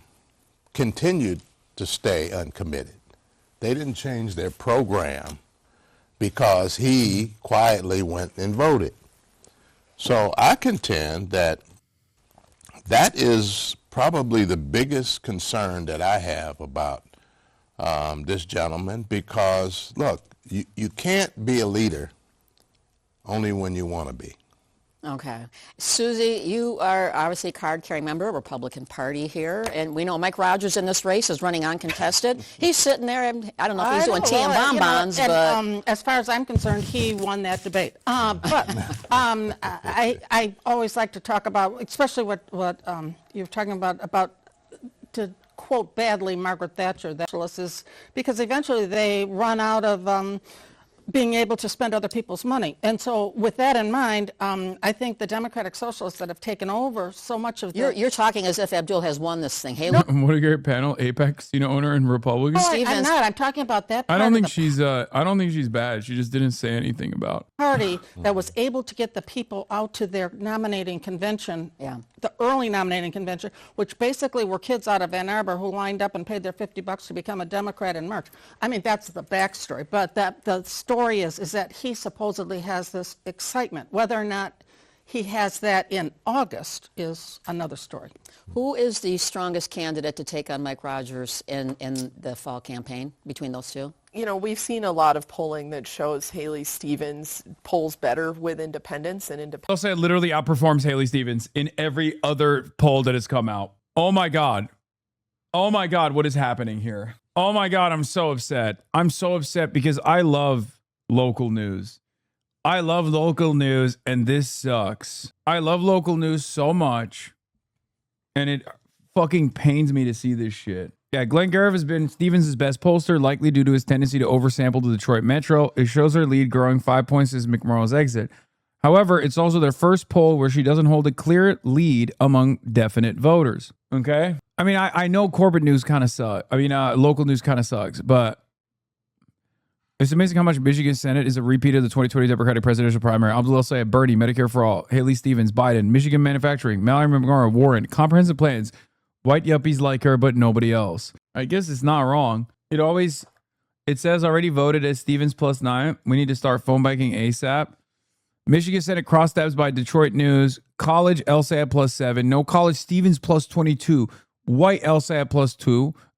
Speaker 19: continued to stay uncommitted. They didn't change their program because he quietly went and voted. So I contend that that is probably the biggest concern that I have about this gentleman, because, look, you can't be a leader only when you want to be.
Speaker 5: Okay. Susie, you are obviously a card-carrying member of the Republican Party here, and we know Mike Rogers in this race is running uncontested. He's sitting there, and I don't know if he's doing tea and bonbons, but...
Speaker 20: as far as I'm concerned, he won that debate. I always like to talk about, especially what you're talking about to quote badly Margaret Thatcher, that is because eventually they run out of being able to spend other people's money. And so with that in mind, I think the Democratic Socialists that have taken over so much of the...
Speaker 5: You're talking as if Abdul has won this thing. Haley,
Speaker 1: What a great panel. Apex casino owner and Republican.
Speaker 20: No, I'm not. I'm talking about that
Speaker 1: I
Speaker 20: part
Speaker 1: don't
Speaker 20: of
Speaker 1: think
Speaker 20: the
Speaker 1: she's bad. She just didn't say anything about.
Speaker 20: party that was able to get the people out to their nominating convention, the early nominating convention, which basically were kids out of Ann Arbor who lined up and paid their $50 to become a Democrat in March. I mean, that's the backstory. But the story is that he supposedly has this excitement. Whether or not he has that in August is another story.
Speaker 5: who is the strongest candidate to take on Mike Rogers in the fall campaign between those two?
Speaker 18: You know, we've seen a lot of polling that shows Haley Stevens polls better with independents and independents.
Speaker 1: I'll say it literally outperforms Haley Stevens in every other poll that has come out. Oh my God. Oh my God, what is happening here? Oh my God, I'm so upset. I'm so upset because I love local news. I love local news, and this sucks. I love local news so much, and it fucking pains me to see this shit. Yeah, Glenn Garrett has been Stevens' best pollster, likely due to his tendency to oversample the Detroit Metro. It shows her lead growing 5 points since McMurrow's exit. However, it's also their first poll where she doesn't hold a clear lead among definite voters. Okay? I mean, I know corporate news kind of sucks. I mean, local news kind of sucks, but it's amazing how much Michigan Senate is a repeat of the 2020 Democratic presidential primary. Abdul Sayed, Bernie, Medicare for All, Haley Stevens, Biden, Michigan Manufacturing, Mallory McMorrow, Warren, comprehensive plans. White yuppies like her, but nobody else. I guess it's not wrong. It says already voted as Stevens +9. We need to start phone banking ASAP. Michigan Senate crosstabs by Detroit News. College LSAT +7. No college Stevens +22. White LSAT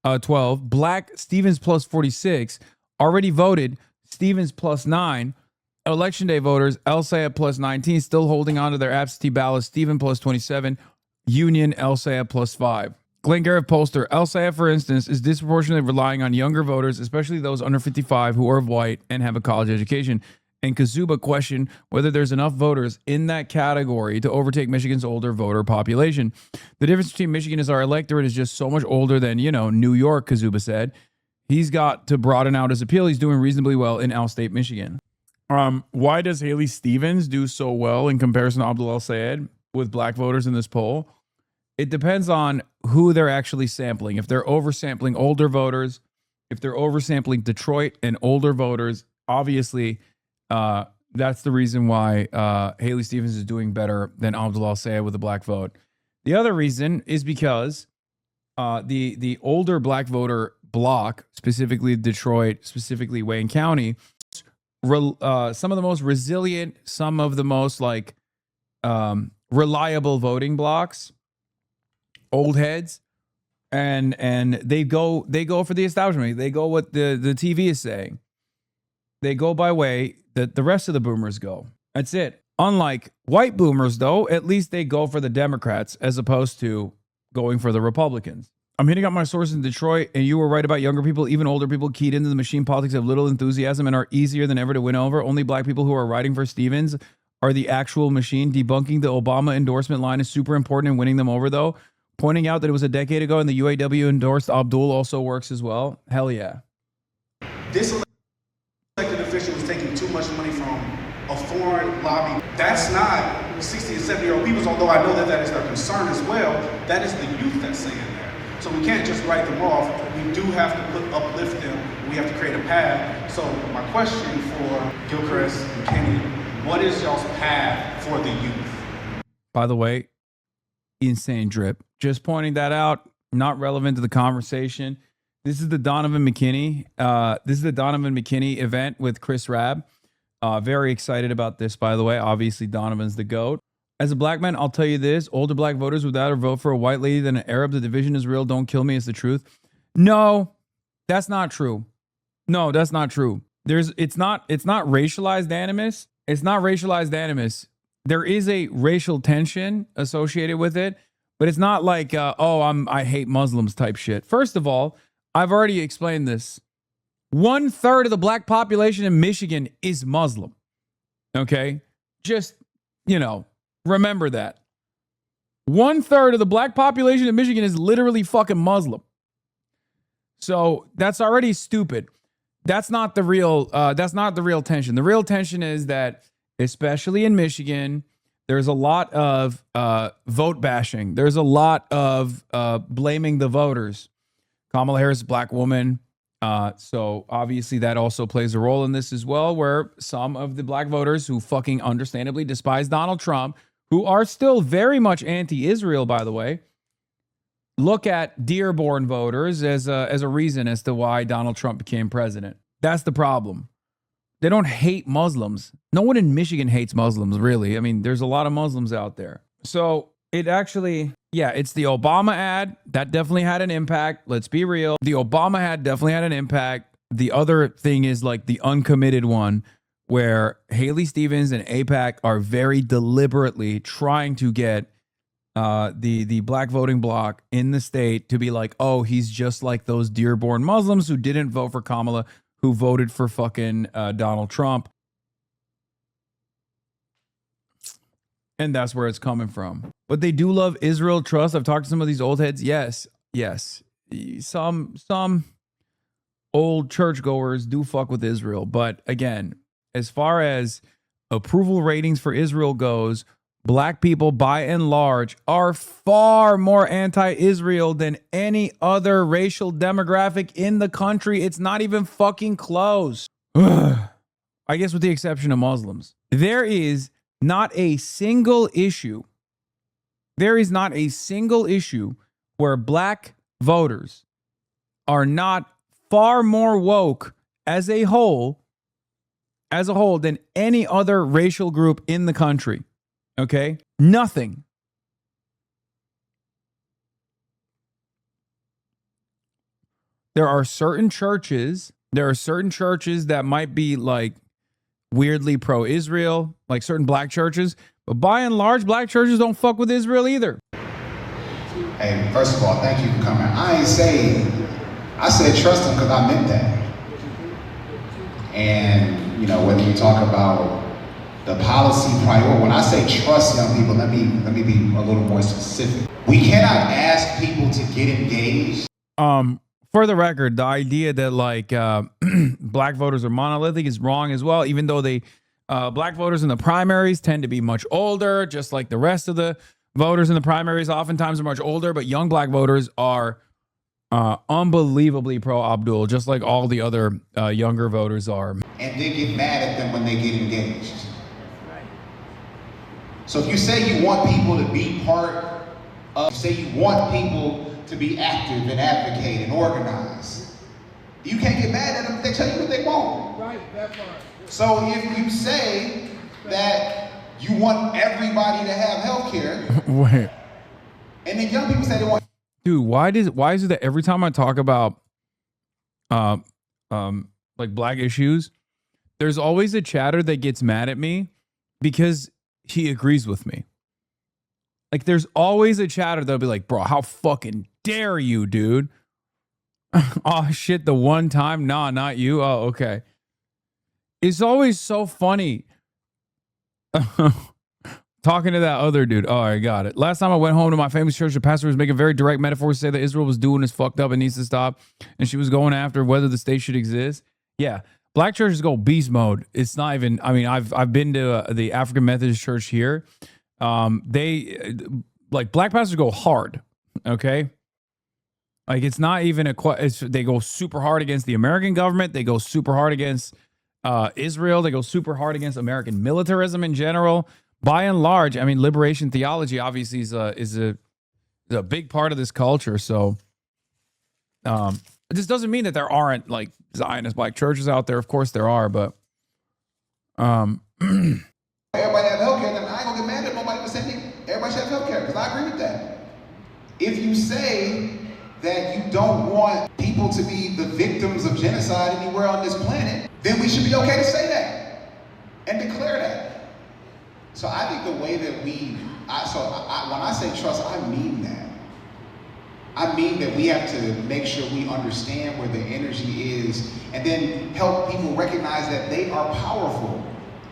Speaker 1: +12. Black Stevens +46. Already voted Stevens +9. Election day voters LSAT +19. Still holding on to their absentee ballots. Steven +27. Union LSAT +5. Glenn Garrett pollster LSAT, for instance, is disproportionately relying on younger voters, especially those under 55 who are white and have a college education. And Kazuba questioned whether there's enough voters in that category to overtake Michigan's older voter population. The difference between Michigan is our electorate is just so much older than, New York, Kazuba said. He's got to broaden out his appeal. He's doing reasonably well in Outstate Michigan. Why does Haley Stevens do so well in comparison to Abdul Sayed with black voters in this poll? It depends on who they're actually sampling. If they're oversampling older voters, if they're oversampling Detroit and older voters, obviously that's the reason why Haley Stevens is doing better than Abdul Sayed with the black vote. The other reason is because the older black voter block, specifically Detroit, specifically Wayne County, some of the most resilient, some of the most reliable voting blocks, old heads, and they go for the establishment. They go what the TV is saying. They go by way that the rest of the boomers go. That's it. Unlike white boomers, though, at least they go for the Democrats as opposed to going for the Republicans. I'm hitting up my sources in Detroit, and you were right about younger people. Even older people keyed into the machine politics of little enthusiasm and are easier than ever to win over. Only black people who are writing for Stevens are the actual machine. Debunking the Obama endorsement line is super important in winning them over, though. Pointing out that it was a decade ago and the UAW endorsed Abdul also works as well. Hell yeah.
Speaker 8: This elected official is taking too much money from a foreign lobby. That's not 60 and 70-year-old people, although I know that is their concern as well. That is the youth that's saying that. So we can't just write them off. We do have to uplift them. We have to create a path. So my question for Gilchrist and Kenny, what is y'all's path for the youth?
Speaker 1: By the way, insane drip. Just pointing that out, not relevant to the conversation. This is the Donovan McKinney. Event with Chris Rabb. Very excited about this, by the way. Obviously, Donovan's the GOAT. As a black man, I'll tell you this. Older black voters would rather vote for a white lady than an Arab. The division is real. Don't kill me. It's the truth. No, that's not true. No, that's not true. It's not racialized animus. It's not racialized animus. There is a racial tension associated with it, but it's not like, I hate Muslims type shit. First of all, I've already explained this. 1/3 of the black population in Michigan is Muslim. Okay? Just, remember that. 1/3 of the black population in Michigan is literally fucking Muslim. So that's already stupid. That's not the real tension. The real tension is that, especially in Michigan, there's a lot of vote bashing. There's a lot of blaming the voters. Kamala Harris is a black woman. So obviously that also plays a role in this as well, where some of the black voters who fucking understandably despise Donald Trump, who are still very much anti-Israel, by the way, look at Dearborn voters as a reason as to why Donald Trump became president. That's the problem. They don't hate Muslims. No one in Michigan hates Muslims, really. I mean, there's a lot of Muslims out there. So it actually, yeah, it's the Obama ad. That definitely had an impact. Let's be real. The Obama ad definitely had an impact. The other thing is like the uncommitted one, where Haley Stevens and AIPAC are very deliberately trying to get the black voting bloc in the state to be like, oh, he's just like those Dearborn Muslims who didn't vote for Kamala, who voted for fucking Donald Trump. And that's where it's coming from. But they do love Israel Trust. I've talked to some of these old heads. Yes. Some old churchgoers do fuck with Israel. But again, as far as approval ratings for Israel goes, black people, by and large, are far more anti-Israel than any other racial demographic in the country. It's not even fucking close. I guess with the exception of Muslims. There is not a single issue. There is not a single issue where black voters are not far more woke as a whole than any other racial group in the country. Okay? Nothing. There are certain churches that might be like weirdly pro-Israel, like certain black churches, but by and large, black churches don't fuck with Israel either.
Speaker 8: Hey, first of all, thank you for coming. I said trust him because I meant that. And, you know, whether you talk about the policy priority, when I say trust young people, let me be a little more specific. We cannot ask people to get engaged.
Speaker 1: For the record, the idea that like black voters are monolithic is wrong as well, even though they black voters in the primaries tend to be much older, just like the rest of the voters in the primaries oftentimes are much older, but young black voters are unbelievably pro-Abdul, just like all the other younger voters are.
Speaker 8: And they get mad at them when they get engaged. So if you say you want people to be part of, say you want people to be active and advocate and organize, you can't get mad at them if they tell you what they want. Right, that part. So if you say that you want everybody to have health care,
Speaker 1: Wait.
Speaker 8: And then young people say they want.
Speaker 1: Dude, why is it that every time I talk about like black issues, there's always a chatter that gets mad at me because he agrees with me. Like there's always a chatter that'll be like, bro, how fucking dare you, dude? Oh shit, the one time, nah, not you. Oh, okay. It's always so funny. Talking to that other dude. Oh, I got it. Last time I went home to my famous church, the pastor was making very direct metaphors to say that Israel was doing is fucked up and needs to stop. And she was going after whether the state should exist. Yeah. Black churches go beast mode. It's not even, I mean, I've been to the African Methodist church here. They like black pastors go hard. Okay. Like it's not even they go super hard against the American government. They go super hard against Israel. They go super hard against American militarism in general. By and large, I mean, liberation theology obviously is a big part of this culture. So this doesn't mean that there aren't like Zionist black churches out there. Of course there are, but
Speaker 8: everybody have health care, then I ain't gonna get mad at nobody for saying everybody should have health care, because I agree with that. If you say that you don't want people to be the victims of genocide anywhere on this planet, then we should be okay to say that and declare that. So I think the way that when I say trust, I mean that. I mean that we have to make sure we understand where the energy is and then help people recognize that they are powerful.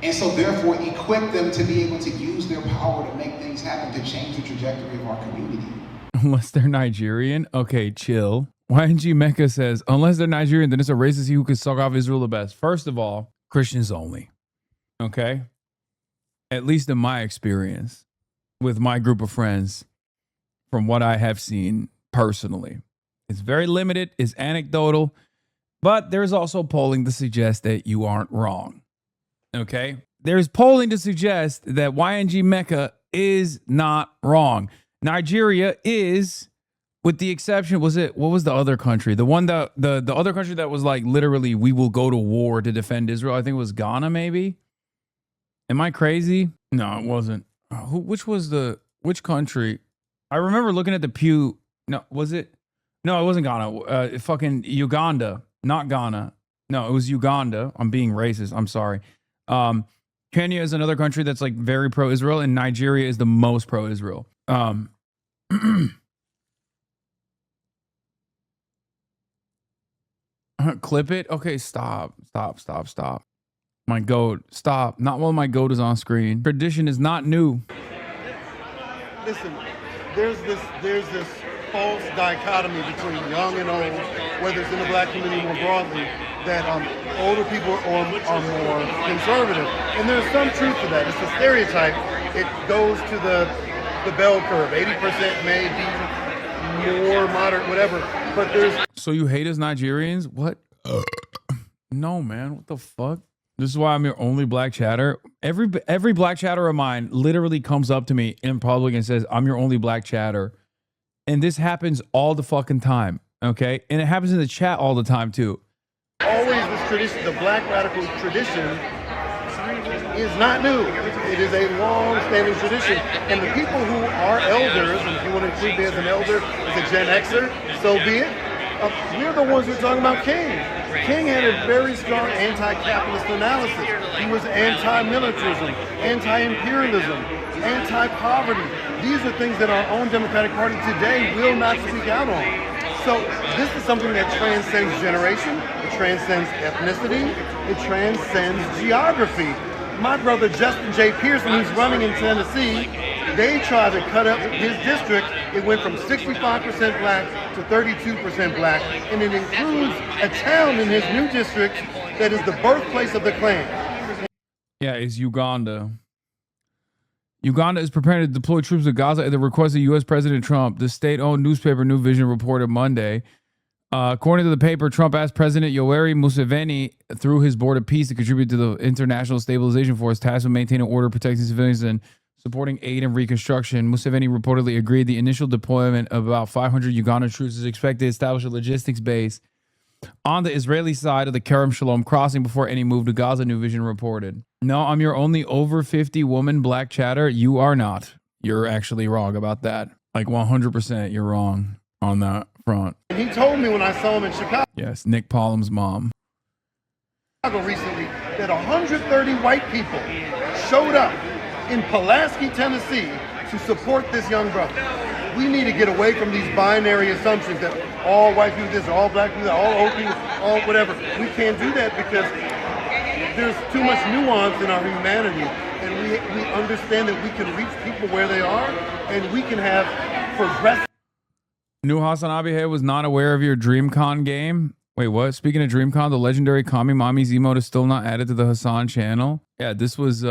Speaker 8: And so therefore equip them to be able to use their power to make things happen, to change the trajectory of our community.
Speaker 1: Unless they're Nigerian. Okay, chill. YNG Mecca says, unless they're Nigerian, then it's a racist who could suck off Israel the best. First of all, Christians only. Okay? At least in my experience with my group of friends, from what I have seen personally. It's very limited, it's anecdotal, but there's also polling to suggest that you aren't wrong. Okay? There's polling to suggest that YNG Mecca is not wrong. Nigeria is, with the exception, what was the other country? The one that, the other country that was like literally, we will go to war to defend Israel. I think it was Ghana, maybe. Am I crazy? No, it wasn't. Which country? I remember looking at the Pew. No, was it? No, it wasn't Ghana. Fucking Uganda, not Ghana. No, it was Uganda. I'm being racist. I'm sorry. Kenya is another country that's like very pro-Israel, and Nigeria is the most pro-Israel. Clip it. Okay, stop. My goat. Stop. Not while my goat is on screen. Tradition is not new.
Speaker 12: Listen, there's this false dichotomy between young and old, whether it's in the black community more broadly, that older people are more conservative. And there's some truth to that. It's a stereotype. It goes to the bell curve. 80% may be more moderate, whatever. But there's...
Speaker 1: So you hate us Nigerians? What? No, man. What the fuck? This is why I'm your only black chatter. Every black chatter of mine literally comes up to me in public and says, I'm your only black chatter. And this happens all the fucking time, okay? And it happens in the chat all the time, too.
Speaker 12: Always this tradition, the black radical tradition, is not new. It is a long-standing tradition. And the people who are elders, and if you want to include me as an elder, as a Gen Xer, so be it. We're the ones who are talking about King. King had a very strong anti-capitalist analysis. He was anti-militarism, anti-imperialism, anti-poverty. These are things that our own Democratic Party today will not speak out on. So this is something that transcends generation, it transcends ethnicity, it transcends geography. My brother Justin J. Pearson, who's running in Tennessee, they tried to cut up his district. It went from 65% black to 32% black, and it includes a town in his new district that is the birthplace of the Klan.
Speaker 1: Yeah, it's Uganda. Uganda is preparing to deploy troops to Gaza at the request of U.S. President Trump. The state-owned newspaper New Vision reported Monday. According to the paper, Trump asked President Yoweri Museveni through his board of peace to contribute to the International Stabilization Force tasked with maintaining order, protecting civilians, and supporting aid and reconstruction. Museveni reportedly agreed the initial deployment of about 500 Ugandan troops is expected to establish a logistics base on the Israeli side of the Kerem Shalom crossing before any move to Gaza, New Vision reported. No, I'm your only over 50 woman black chatter. You are not. You're actually wrong about that. Like 100% you're wrong on that front.
Speaker 12: And he told me when I saw him in Chicago.
Speaker 1: Yes, Nick Pollum's mom.
Speaker 12: Recently, that 130 white people showed up in Pulaski, Tennessee to support this young brother. We need to get away from these binary assumptions that all white people this, all black people, all old people, all whatever. We can't do that because there's too much nuance in our humanity, and we understand that we can reach people where they are, and we can have progressive.
Speaker 1: New HasanAbi head was not aware of your DreamCon game. Wait, what? Speaking of DreamCon, the legendary Kami Mommy's emote is still not added to the Hasan channel. Yeah, this was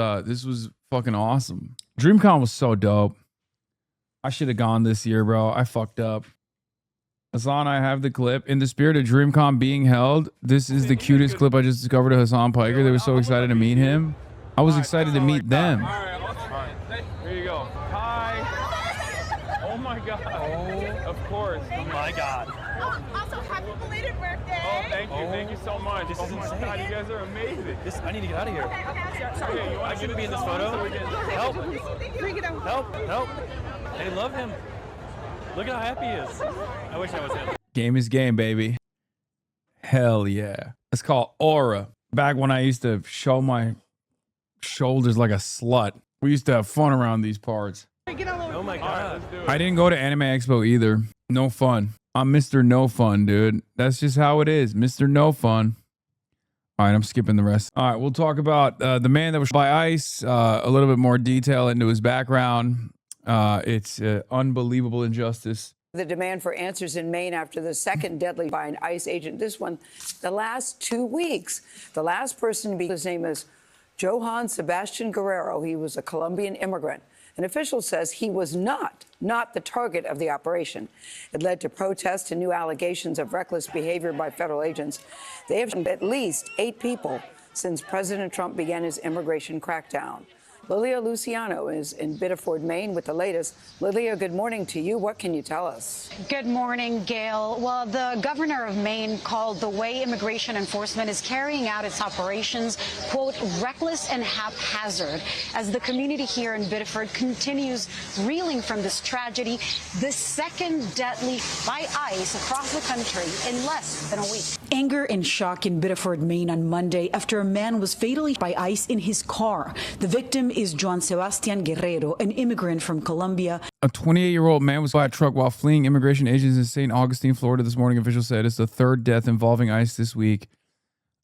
Speaker 1: fucking awesome. DreamCon was so dope. I should have gone this year, bro. I fucked up. Hasan, I have the clip. In the spirit of DreamCon being held, this is the cutest clip I just discovered of Hasan Piker. They were so excited to meet him. I was excited to meet them.
Speaker 21: All right. Here you go. Hi. Oh my God. Oh, of course. Oh my God.
Speaker 22: Also, happy belated birthday.
Speaker 21: Oh, thank you. Thank you so much.
Speaker 22: This
Speaker 21: oh
Speaker 22: is
Speaker 21: my
Speaker 22: insane.
Speaker 21: God, you guys are amazing.
Speaker 22: I need to get out of here. Okay. Sorry.
Speaker 21: Okay, you want to be in this photo?
Speaker 22: Help. Help.
Speaker 21: They love him. Look how happy he is. I wish I was him.
Speaker 1: Game is game, baby. Hell yeah. It's called Aura. Back when I used to show my shoulders like a slut. We used to have fun around these parts.
Speaker 22: Oh my God.
Speaker 1: I didn't go to Anime Expo either. No fun. I'm Mr. No Fun, dude. That's just how it is. Mr. No Fun. All right, I'm skipping the rest. All right, we'll talk about the man that was shot by ICE. A little bit more detail into his background. It's unbelievable injustice.
Speaker 3: The demand for answers in Maine after the second deadly by an ICE agent. This one, the last 2 weeks. The last person to be, his name is Johann Sebastian Guerrero. He was a Colombian immigrant. An official says he was not the target of the operation. It led to protests and new allegations of reckless behavior by federal agents. They have shot at least 8 people since President Trump began his immigration crackdown. Lilia Luciano is in Biddeford, Maine, with the latest. Lilia, good morning to you. What can you tell us?
Speaker 16: Good morning, Gail. Well, the governor of Maine called the way immigration enforcement is carrying out its operations, quote, reckless and haphazard, as the community here in Biddeford continues reeling from this tragedy, the second deadly by ICE across the country in less than a week.
Speaker 23: Anger and shock in Biddeford, Maine on Monday after a man was fatally by ICE in his car. The victim is Juan Sebastian Guerrero, an immigrant from Colombia.
Speaker 1: A 28-year-old man was by a truck while fleeing immigration agents in St. Augustine, Florida this morning, officials said. It's the third death involving ICE this week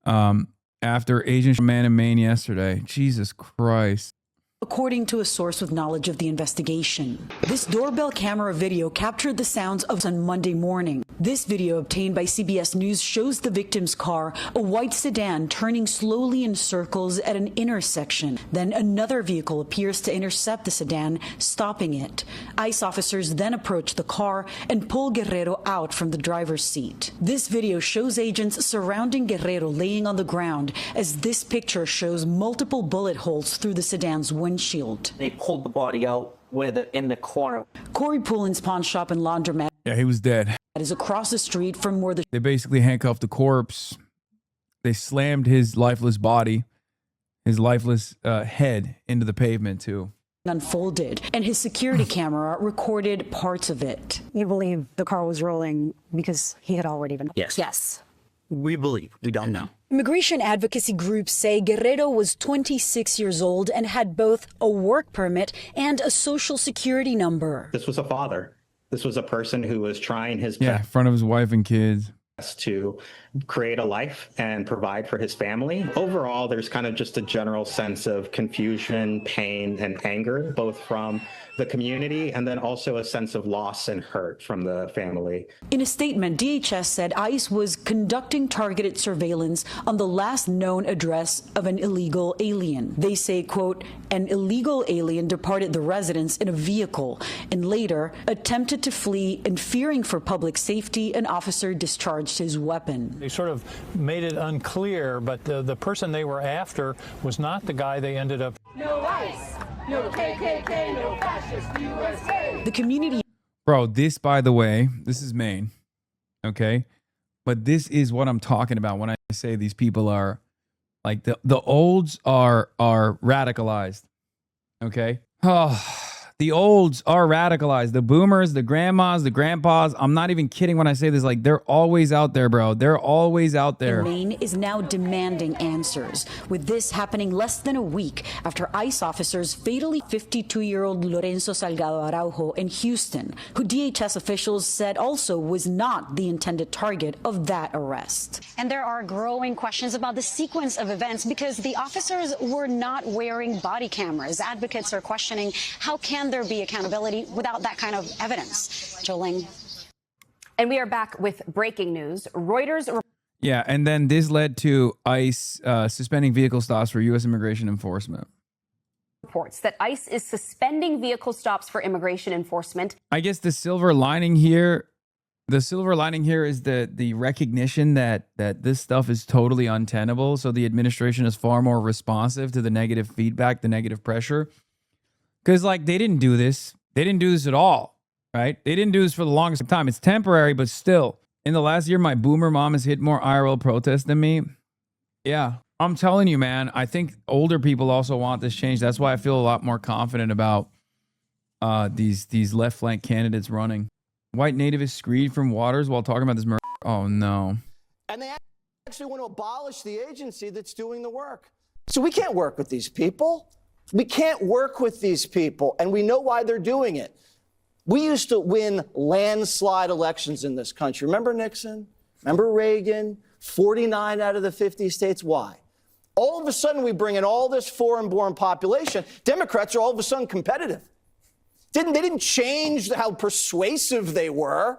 Speaker 1: after agents shot a man in Maine yesterday. Jesus Christ.
Speaker 23: According to a source with knowledge of the investigation. This doorbell camera video captured the sounds of on Monday morning. This video obtained by CBS News shows the victim's car, a white sedan, turning slowly in circles at an intersection. Then another vehicle appears to intercept the sedan, stopping it. ICE officers then approach the car and pull Guerrero out from the driver's seat. This video shows agents surrounding Guerrero laying on the ground, as this picture shows multiple bullet holes through the sedan's windshield.
Speaker 24: They pulled the body out in the corner.
Speaker 23: Corey Pullen's pawn shop and laundromat.
Speaker 1: Yeah, he was dead.
Speaker 23: That is across the street from where the...
Speaker 1: They basically handcuffed the corpse. They slammed his lifeless body, his lifeless head into the pavement too.
Speaker 23: Unfolded, and his security camera recorded parts of it.
Speaker 25: You believe the car was rolling because he had already been...
Speaker 24: Yes.
Speaker 25: Yes.
Speaker 24: We believe. We don't know.
Speaker 23: Immigration advocacy groups say Guerrero was 26 years old and had both a work permit and a social security number.
Speaker 26: This was a father. This was a person who was trying his
Speaker 1: best in front of his wife and kids
Speaker 26: to create a life and provide for his family. Overall, there's kind of just a general sense of confusion, pain, and anger, both from the community and then also a sense of loss and hurt from the family.
Speaker 23: In a statement, DHS said ICE was conducting targeted surveillance on the last known address of an illegal alien. They say, quote, an illegal alien departed the residence in a vehicle and later attempted to flee, and fearing for public safety, an officer discharged his weapon.
Speaker 27: They sort of made it unclear, but the person they were after was not the guy they ended up.
Speaker 28: No ICE, no KKK, no fascist USA.
Speaker 23: The community.
Speaker 1: Bro, this, by the way, this is Maine. Okay. But this is what I'm talking about when I say these people are like the olds are radicalized. Okay. Oh, the olds are radicalized. The boomers, the grandmas, the grandpas. I'm not even kidding when I say this. Like, they're always out there, bro. They're always out there.
Speaker 23: Maine is now demanding answers, with this happening less than a week after ICE officers fatally 52-year-old Lorenzo Salgado Araujo in Houston, who DHS officials said also was not the intended target of that arrest.
Speaker 16: And there are growing questions about the sequence of events because the officers were not wearing body cameras. Advocates are questioning how can there be accountability without that kind of evidence? Jolene.
Speaker 29: And we are back with breaking news. Reuters.
Speaker 1: Yeah, and then this led to ICE suspending vehicle stops for U.S. immigration enforcement.
Speaker 29: Reports that ICE is suspending vehicle stops for immigration enforcement.
Speaker 1: I guess the silver lining here is the recognition that this stuff is totally untenable. So the administration is far more responsive to the negative feedback, the negative pressure. Because, like, they didn't do this. They didn't do this at all, right? They didn't do this for the longest time. It's temporary, but still. In the last year, my boomer mom has hit more IRL protests than me. Yeah, I'm telling you, man. I think older people also want this change. That's why I feel a lot more confident about these left flank candidates running. White nativist screed from Waters while talking about this murder. Oh, no.
Speaker 30: And they actually want to abolish the agency that's doing the work. So we can't work with these people. We can't work with these people, and we know why they're doing it. We used to win landslide elections in this country. Remember Nixon? Remember Reagan? 49 out of the 50 states. Why? All of a sudden, we bring in all this foreign-born population. Democrats are all of a sudden competitive. They didn't change how persuasive they were.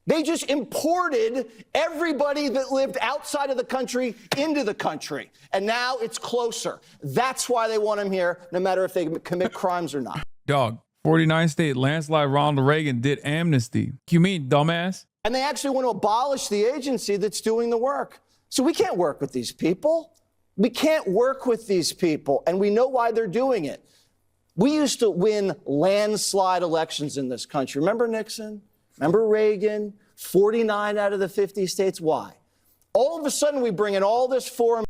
Speaker 30: They just imported everybody that lived outside of the country into the country. And now it's closer. That's why they want them here, no matter if they commit crimes or not.
Speaker 1: Dog, 49 state landslide Ronald Reagan did amnesty. You mean, dumbass?
Speaker 30: And they actually want to abolish the agency that's doing the work. So we can't work with these people. We can't work with these people. And we know why they're doing it. We used to win landslide elections in this country. Remember Nixon? Remember Reagan? 49 out of the 50 states. Why? All of a sudden, we bring in all this foreign.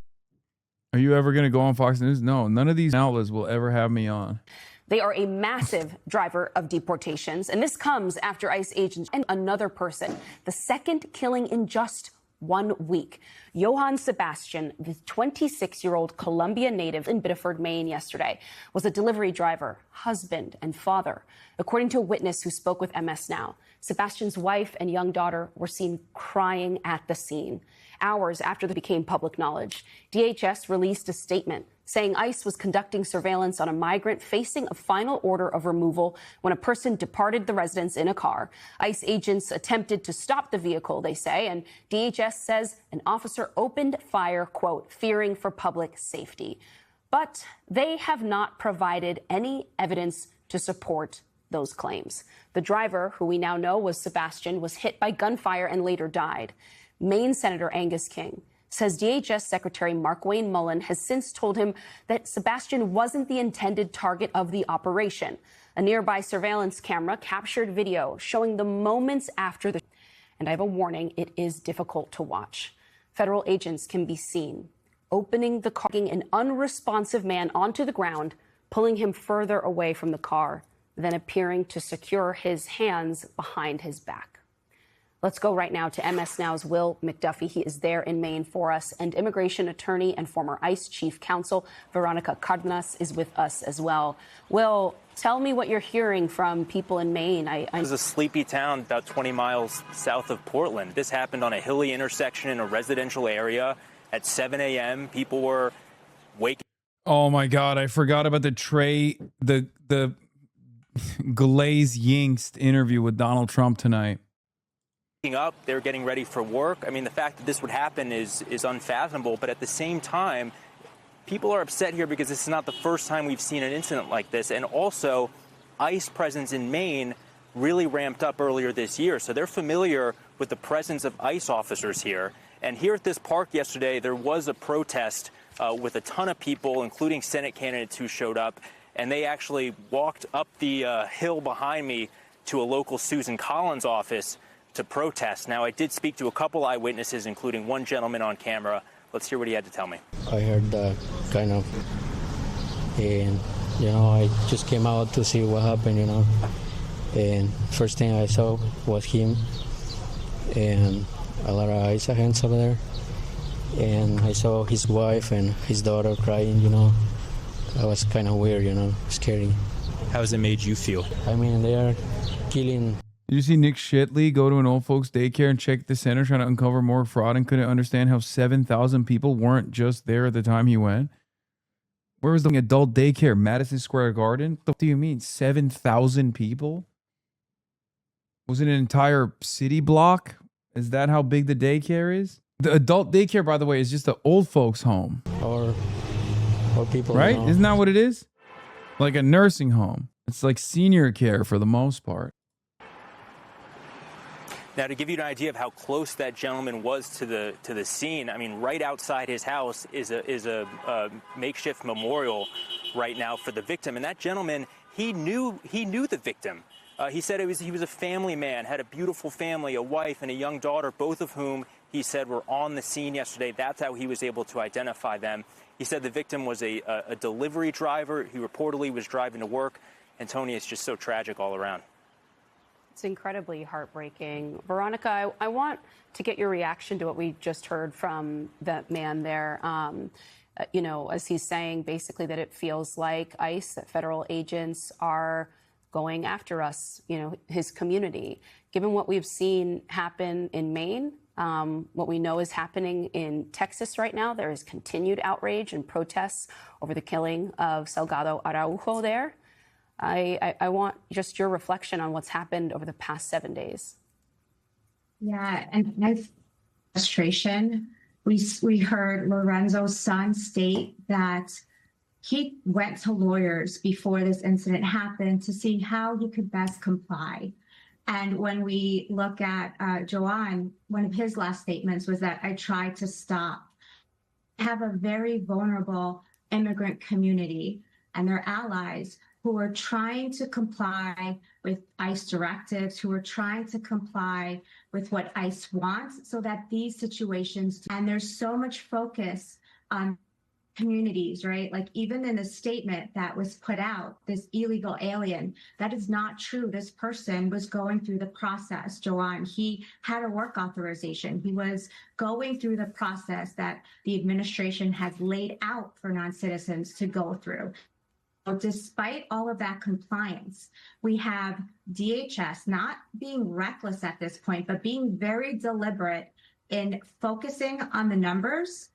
Speaker 1: Are you ever going to go on Fox News? No, none of these outlets will ever have me on.
Speaker 29: They are a massive driver of deportations, and this comes after ICE agents and another person, the second killing in just 1 week. Johann Sebastian, the 26-year-old Colombia native in Biddeford, Maine yesterday, was a delivery driver, husband, and father. According to a witness who spoke with MS Now, Sebastian's wife and young daughter were seen crying at the scene. Hours after it became public knowledge, DHS released a statement saying ICE was conducting surveillance on a migrant facing a final order of removal when a person departed the residence in a car. ICE agents attempted to stop the vehicle, they say, and DHS says an officer opened fire, quote, fearing for public safety. But they have not provided any evidence to support those claims. The driver, who we now know was Sebastian, was hit by gunfire and later died. Maine Senator Angus King says DHS Secretary Markwayne Mullen has since told him that Sebastian wasn't the intended target of the operation. A nearby surveillance camera captured video showing the moments after the... And I have a warning, it is difficult to watch. Federal agents can be seen opening the car, an unresponsive man onto the ground, pulling him further away from the car, then appearing to secure his hands behind his back. Let's go right now to MS Now's Will McDuffie. He is there in Maine for us, and immigration attorney and former ICE chief counsel Veronica Cardenas is with us as well. Will, tell me what you're hearing from people in Maine.
Speaker 2: This is a sleepy town about 20 miles south of Portland. This happened on a hilly intersection in a residential area at 7 a.m. People were waking.
Speaker 1: Oh my God, I forgot about the Glaze Yingst interview with Donald Trump tonight.
Speaker 2: Up, they're getting ready for work. I mean, the fact that this would happen is unfathomable, but at the same time, people are upset here because this is not the first time we've seen an incident like this. And also, ICE presence in Maine really ramped up earlier this year, so they're familiar with the presence of ICE officers here. And here at this park yesterday, there was a protest with a ton of people, including Senate candidates who showed up, and they actually walked up the hill behind me to a local Susan Collins office to protest. Now, I did speak to a couple eyewitnesses, including one gentleman on camera. Let's hear what he had to tell me.
Speaker 4: I heard that kind of, and, I just came out to see what happened, and first thing I saw was him and a lot of ICE agents over there, and I saw his wife and his daughter crying, That was kind of weird, scary.
Speaker 2: How has it made you feel?
Speaker 4: I mean, they are killing.
Speaker 1: Did you see Nick Shitley go to an old folks daycare and check the center trying to uncover more fraud and couldn't understand how 7,000 people weren't just there at the time he went? Where was the adult daycare? Madison Square Garden? What do you mean? 7,000 people? Was it an entire city block? Is that how big the daycare is? The adult daycare, by the way, is just an old folks home.
Speaker 4: Or people.
Speaker 1: Right? Isn't that what it is? Like a nursing home. It's like senior care for the most part.
Speaker 2: Now, to give you an idea of how close that gentleman was to the scene, I mean, right outside his house is a makeshift memorial right now for the victim. And that gentleman, he knew the victim. He said he was a family man, had a beautiful family, a wife and a young daughter, both of whom he said were on the scene yesterday. That's how he was able to identify them. He said the victim was a delivery driver. He reportedly was driving to work. And Tony, it's just so tragic all around.
Speaker 29: It's incredibly heartbreaking. Veronica, I want to get your reaction to what we just heard from that man there. As he's saying basically that it feels like ICE, that federal agents are going after us, his community. Given what we've seen happen in Maine, what we know is happening in Texas right now, there is continued outrage and protests over the killing of Salgado Araujo there. I want just your reflection on what's happened over the past 7 days.
Speaker 6: Yeah, and I've frustration. We heard Lorenzo's son state that he went to lawyers before this incident happened to see how he could best comply. And when we look at Joanne, one of his last statements was that I tried to stop. Have a very vulnerable immigrant community and their allies who are trying to comply with ICE directives, who are trying to comply with what ICE wants so that these situations, and there's so much focus on communities, right? Like even in the statement that was put out, this illegal alien, that is not true. This person was going through the process, Joanne. He had a work authorization. He was going through the process that the administration has laid out for non-citizens to go through. Despite all of that compliance, we have DHS not being reckless at this point, but being very deliberate in focusing on the numbers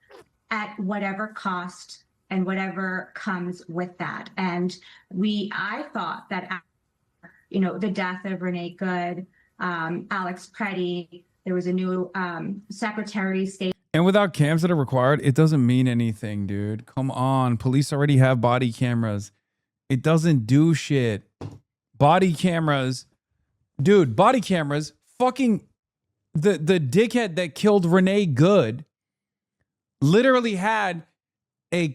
Speaker 6: at whatever cost and whatever comes with that. And I thought that, the death of Renee Good, Alex Preddy, there was a new Secretary of State.
Speaker 1: And without cams that are required, it doesn't mean anything, dude. Come on. Police already have body cameras. It doesn't do shit. Body cameras. Dude, body cameras. Fucking the dickhead that killed Renee Good literally had a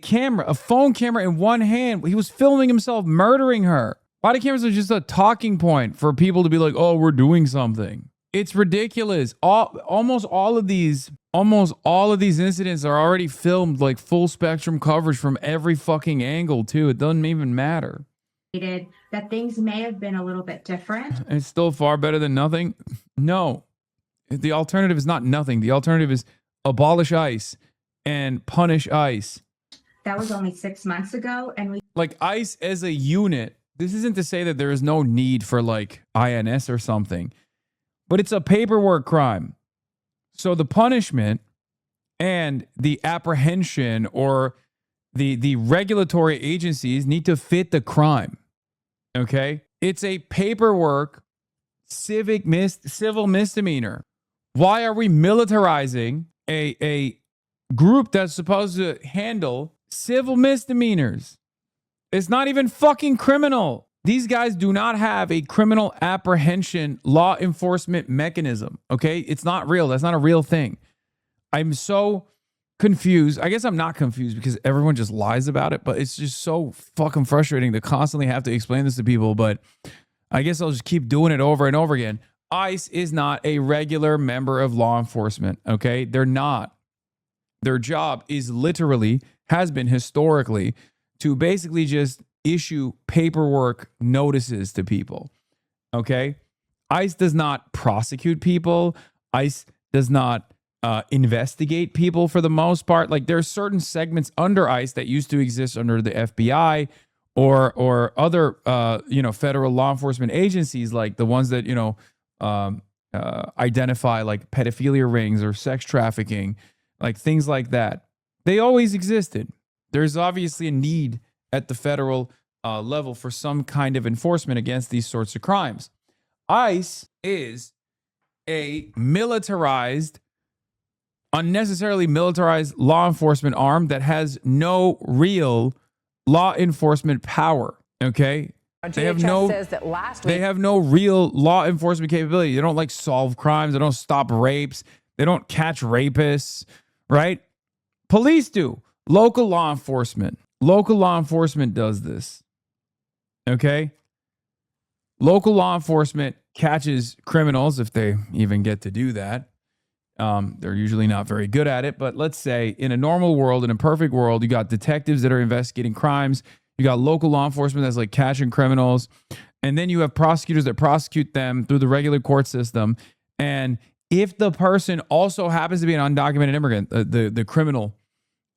Speaker 1: phone camera in one hand. He was filming himself murdering her. Body cameras are just a talking point for people to be like, oh, we're doing something. It's ridiculous. Almost all of these incidents are already filmed, like full spectrum coverage from every fucking angle too. It doesn't even matter.
Speaker 6: That things may have been a little bit different.
Speaker 1: It's still far better than nothing. No, the alternative is not nothing. The alternative is abolish ICE and punish ICE.
Speaker 6: That was only 6 months ago. And
Speaker 1: like ICE as a unit, this isn't to say that there is no need for like INS or something, but it's a paperwork crime. So the punishment and the apprehension or the regulatory agencies need to fit the crime. Okay? It's a paperwork civil misdemeanor. Why are we militarizing a group that's supposed to handle civil misdemeanors? It's not even fucking criminal. These guys do not have a criminal apprehension law enforcement mechanism. Okay? It's not real. That's not a real thing. I'm so confused. I guess I'm not confused because everyone just lies about it, but it's just so fucking frustrating to constantly have to explain this to people. But I guess I'll just keep doing it over and over again. ICE is not a regular member of law enforcement. Okay? They're not. Their job is literally, has been historically, to basically just issue paperwork notices to people. Okay? ICE does not prosecute people. ICE does not investigate people for the most part. Like there are certain segments under ICE that used to exist under the FBI or other federal law enforcement agencies, like the ones that identify like pedophilia rings or sex trafficking, like things like that. They always existed. There's obviously a need at the federal level for some kind of enforcement against these sorts of crimes. ICE is a unnecessarily militarized law enforcement arm that has no real law enforcement power. Okay? They have no real law enforcement capability. They don't like solve crimes. They don't stop rapes. They don't catch rapists, right? Police do. Local law enforcement does this. Okay? Local law enforcement catches criminals if they even get to do that. They're usually not very good at it, but let's say in a normal world, in a perfect world, you got detectives that are investigating crimes. You got local law enforcement that's like catching criminals. And then you have prosecutors that prosecute them through the regular court system. And if the person also happens to be an undocumented immigrant, the criminal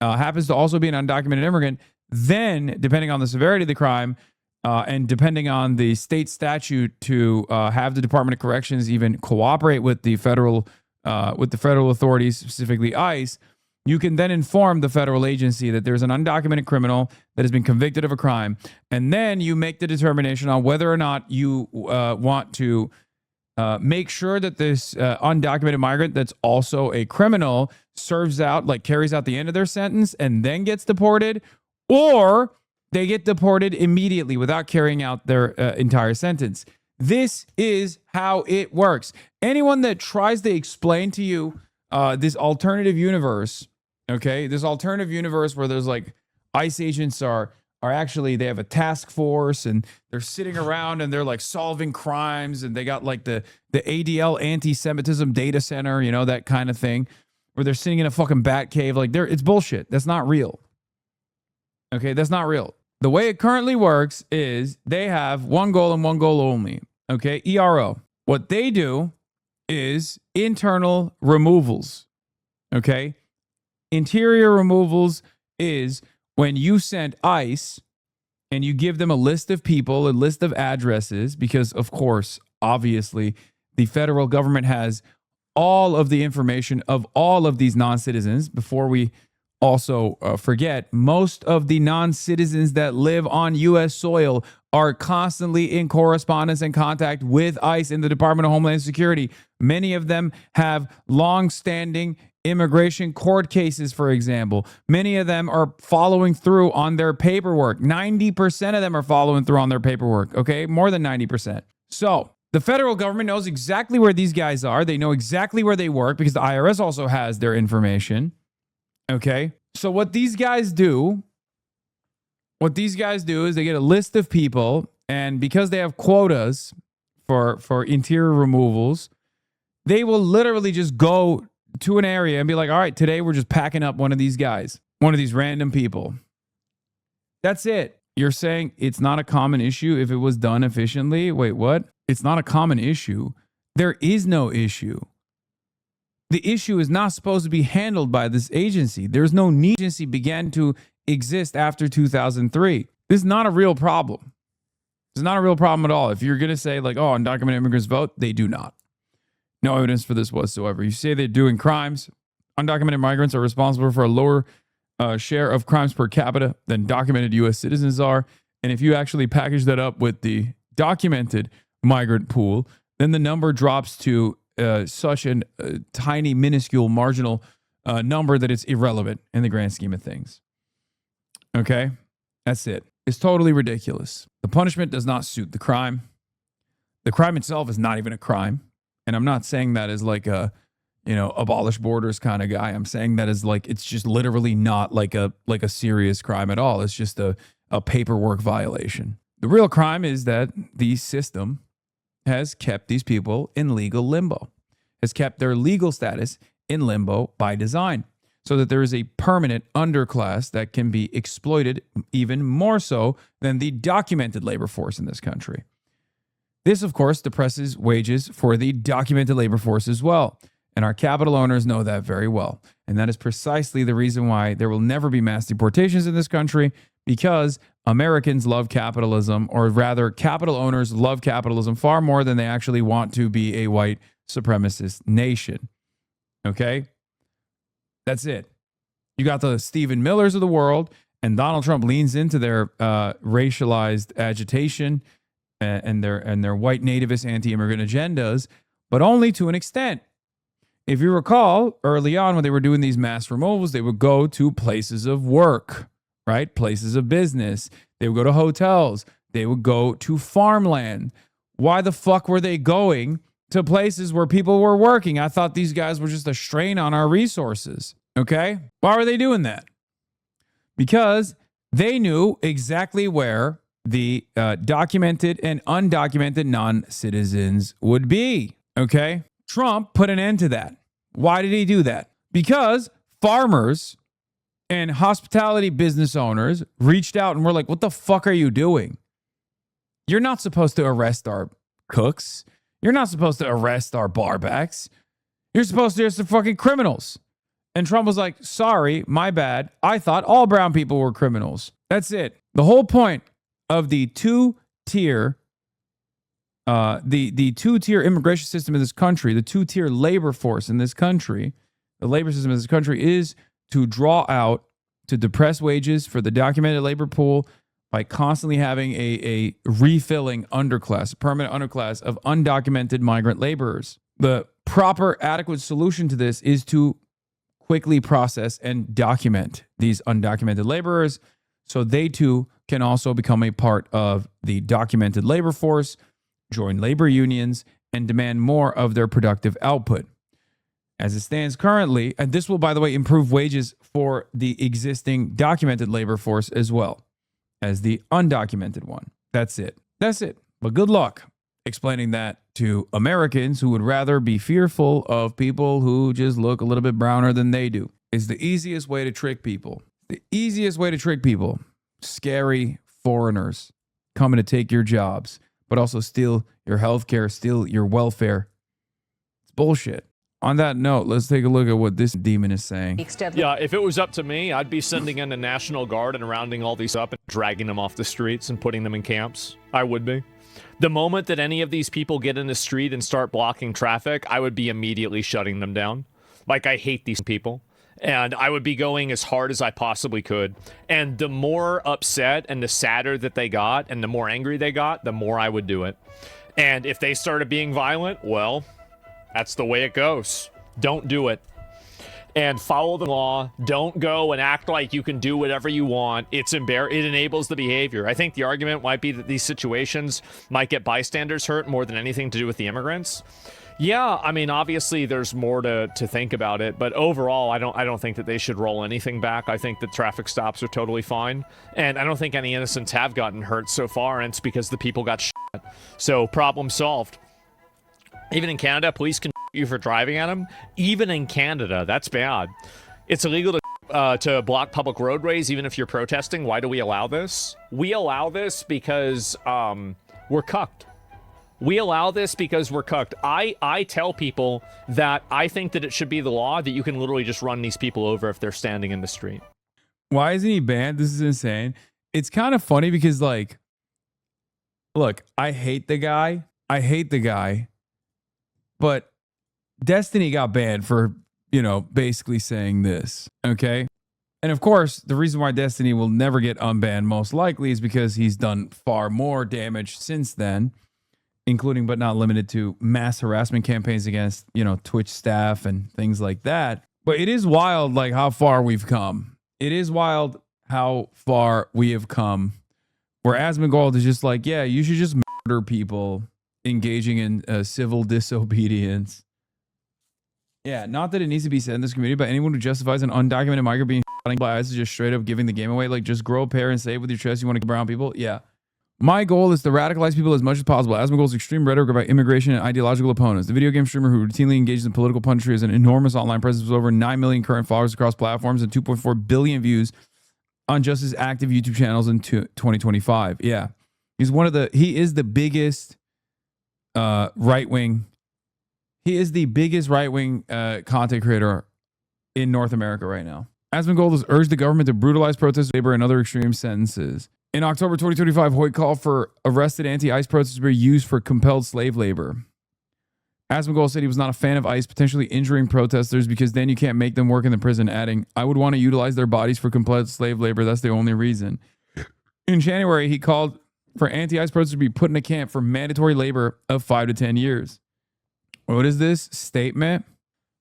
Speaker 1: happens to also be an undocumented immigrant, then depending on the severity of the crime and depending on the state statute to have the Department of Corrections even cooperate with the federal authorities, specifically ICE, You can then inform the federal agency that there's an undocumented criminal that has been convicted of a crime. And then you make the determination on whether or not you want to make sure that this undocumented migrant that's also a criminal serves out, like carries out the end of their sentence and then gets deported, or they get deported immediately without carrying out their entire sentence. This is how it works. Anyone that tries to explain to you this alternative universe, okay, this alternative universe where there's like ICE agents are actually, they have a task force and they're sitting around and they're like solving crimes and they got like the ADL anti-Semitism data center, you know, that kind of thing, where they're sitting in a fucking bat cave. Like, it's bullshit. That's not real. Okay, that's not real. The way it currently works is they have one goal and one goal only. Okay, ERO. What they do is internal removals. Okay, interior removals is when you send ICE and you give them a list of people, a list of addresses, because of course, obviously, the federal government has all of the information of all of these non-citizens. Before we also forget, most of the non-citizens that live on U.S. soil are constantly in correspondence and contact with ICE and the Department of Homeland Security. Many of them have long-standing immigration court cases, for example. Many of them are following through on their paperwork. 90% of them are following through on their paperwork, okay? More than 90%. So the federal government knows exactly where these guys are. They know exactly where they work because the IRS also has their information, okay? So what these guys do is they get a list of people, and because they have quotas for interior removals, they will literally just go to an area and be like, all right, today we're just packing up one of these guys, one of these random people. That's it. You're saying it's not a common issue if it was done efficiently? Wait, what? It's not a common issue. There is no issue. The issue is not supposed to be handled by this agency. There's no need. The agency began to exist after 2003. This is not a real problem. It's not a real problem at all. If you're going to say like, oh, undocumented immigrants vote, they do not. No evidence for this whatsoever. You say they're doing crimes. Undocumented migrants are responsible for a lower share of crimes per capita than documented U.S. citizens are. And if you actually package that up with the documented migrant pool, then the number drops to such a tiny, minuscule, marginal number that it's irrelevant in the grand scheme of things. Okay? That's it. It's totally ridiculous. The punishment does not suit the crime. The crime itself is not even a crime. And I'm not saying that as like a, abolish borders kind of guy. I'm saying that as like, it's just literally not like a serious crime at all. It's just a paperwork violation. The real crime is that the system has kept these people in legal limbo, has kept their legal status in limbo by design, so that there is a permanent underclass that can be exploited even more so than the documented labor force in this country. This, of course, depresses wages for the documented labor force as well. And our capital owners know that very well. And that is precisely the reason why there will never be mass deportations in this country, because Americans love capitalism, or rather, capital owners love capitalism far more than they actually want to be a white supremacist nation. Okay? That's it. You got the Stephen Millers of the world, and Donald Trump leans into their racialized agitation and their white nativist anti-immigrant agendas, but only to an extent. If you recall, early on when they were doing these mass removals, they would go to places of work, right? Places of business. They would go to hotels. They would go to farmland. Why the fuck were they going to places where people were working? I thought these guys were just a strain on our resources, okay? Why were they doing that? Because they knew exactly where the documented and undocumented non-citizens would be, okay? Trump put an end to that. Why did he do that? Because farmers and hospitality business owners reached out and were like, what the fuck are you doing? You're not supposed to arrest our cooks. You're not supposed to arrest our barbacks. You're supposed to arrest the fucking criminals. And Trump was like, sorry, my bad. I thought all brown people were criminals. That's it. The whole point of the two-tier the two-tier immigration system in this country, the two-tier labor force in this country, the labor system in this country is to draw out, to depress wages for the documented labor pool by constantly having a refilling underclass, a permanent underclass of undocumented migrant laborers. The proper adequate solution to this is to quickly process and document these undocumented laborers so they too can also become a part of the documented labor force, join labor unions, and demand more of their productive output. As it stands currently, and this will, by the way, improve wages for the existing documented labor force as well as the undocumented one. That's it. That's it. But good luck explaining that to Americans who would rather be fearful of people who just look a little bit browner than they do. It's the easiest way to trick people. The easiest way to trick people. Scary foreigners coming to take your jobs, but also steal your health care, steal your welfare. It's bullshit. On that note, let's take a look at what this demon is saying.
Speaker 7: Yeah, if it was up to me, I'd be sending in the National Guard and rounding all these up and dragging them off the streets and putting them in camps. I would be. The moment that any of these people get in the street and start blocking traffic, I would be immediately shutting them down. Like, I hate these people. And I would be going as hard as I possibly could. And the more upset and the sadder that they got and the more angry they got, the more I would do it. And if they started being violent, well, that's the way it goes. Don't do it. And follow the law. Don't go and act like you can do whatever you want. It enables the behavior. I think the argument might be that these situations might get bystanders hurt more than anything to do with the immigrants. Yeah, I mean, obviously there's more to think about it, but overall, I don't think that they should roll anything back. I think that traffic stops are totally fine, and I don't think any innocents have gotten hurt so far, and it's because the people got shot. So, problem solved. Even in Canada, police can you for driving at them. Even in Canada, that's bad. It's illegal to block public roadways, even if you're protesting. Why do we allow this? We allow this because we're cucked. We allow this because we're cucked. I tell people that I think that it should be the law that you can literally just run these people over if they're standing in the street.
Speaker 1: Why isn't he banned? This is insane. It's kind of funny because, like, look, I hate the guy. But Destiny got banned for, basically saying this. Okay. And of course, the reason why Destiny will never get unbanned most likely is because he's done far more damage since then, including but not limited to mass harassment campaigns against, Twitch staff and things like that. But it is wild, like, how far we've come. It is wild how far we have come. Where Asmongold is just like, yeah, you should just murder people engaging in civil disobedience. Yeah, not that it needs to be said in this community, but anyone who justifies an undocumented migrant being shot by ICE is just straight up giving the game away. Like, just grow a pair and say it with your chest you want to kill brown people. Yeah. My goal is to radicalize people as much as possible. Asmongold's extreme rhetoric about immigration and ideological opponents. The video game streamer who routinely engages in political punditry has an enormous online presence with over 9 million current followers across platforms and 2.4 billion views on just his active YouTube channels in 2025. Yeah. He is the biggest right-wing. He is the biggest right-wing content creator in North America right now. Asmongold has urged the government to brutalize protest labor and other extreme sentences. In October 2025, Hoyt called for arrested anti-ICE protesters to be used for compelled slave labor. Asmongold said he was not a fan of ICE potentially injuring protesters because then you can't make them work in the prison, adding, I would want to utilize their bodies for compelled slave labor. That's the only reason. In January, he called for anti-ICE protesters to be put in a camp for mandatory labor of 5 to 10 years. What is this statement?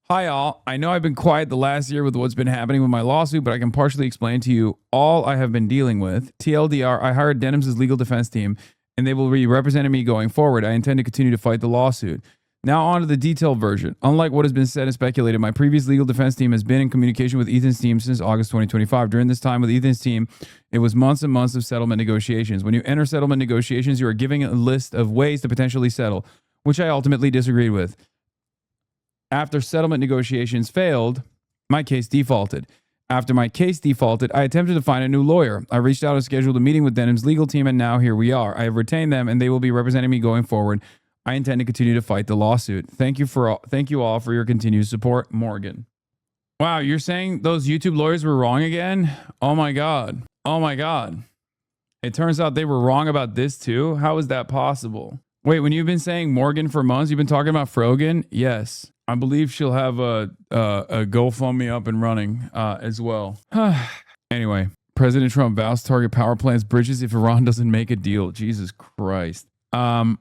Speaker 1: Hi all, I know I've been quiet the last year with what's been happening with my lawsuit, but I can partially explain to you all I have been dealing with. TLDR, I hired Denim's legal defense team, and they will be representing me going forward. I intend to continue to fight the lawsuit. Now on to the detailed version. Unlike what has been said and speculated, my previous legal defense team has been in communication with Ethan's team since August 2025. During this time with Ethan's team, it was months and months of settlement negotiations. When you enter settlement negotiations, you are giving a list of ways to potentially settle, which I ultimately disagreed with. After settlement negotiations failed, my case defaulted. After my case defaulted, I attempted to find a new lawyer. I reached out and scheduled a meeting with Denim's legal team, and now here we are. I have retained them, and they will be representing me going forward. I intend to continue to fight the lawsuit. Thank you all for your continued support, Morgan. Wow, you're saying those YouTube lawyers were wrong again? Oh my God. Oh my God. It turns out they were wrong about this too? How is that possible? Wait, when you've been saying Morgan for months, you've been talking about Frogan? Yes. I believe she'll have a GoFundMe up and running as well. Anyway, President Trump vows to target power plants, bridges if Iran doesn't make a deal. Jesus Christ. Where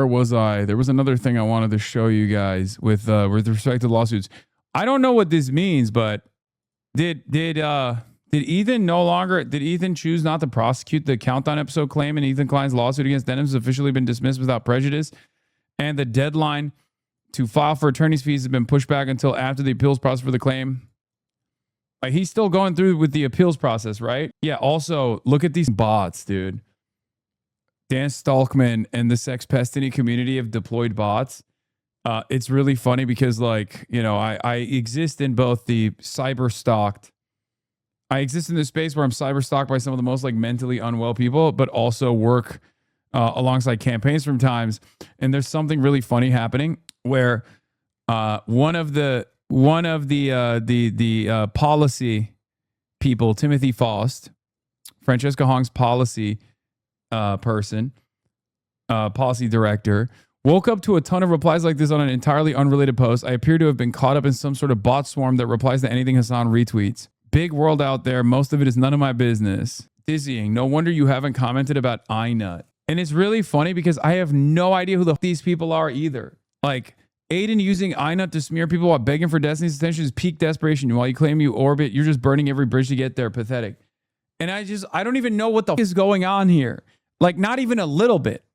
Speaker 1: was I? There was another thing I wanted to show you guys with respect to lawsuits. I don't know what this means, but did Ethan choose not to prosecute the Countdown episode claim, and Ethan Klein's lawsuit against Denim has officially been dismissed without prejudice, and the deadline to file for attorney's fees has been pushed back until after the appeals process for the claim? Like, he's still going through with the appeals process, right? Yeah. Also, look at these bots, dude. Dan Stalkman and the Sex Pestiny community have deployed bots. It's really funny because, like, you know, I exist in both the cyber stalked. I exist in this space where I'm cyber stalked by some of the most like mentally unwell people, but also work alongside campaigns from times. And there's something really funny happening where one of the policy people, Timothy Faust, Francesca Hong's policy policy director, woke up to a ton of replies like this on an entirely unrelated post. I appear to have been caught up in some sort of bot swarm that replies to anything Hasan retweets. Big world out there. Most of it is none of my business. Dizzying. No wonder you haven't commented about iNut. And it's really funny because I have no idea who these people are either. Like, Aiden using iNut to smear people while begging for Destiny's attention is peak desperation. While you claim you orbit, you're just burning every bridge to get there. Pathetic. And I don't even know what the is going on here. Like, not even a little bit.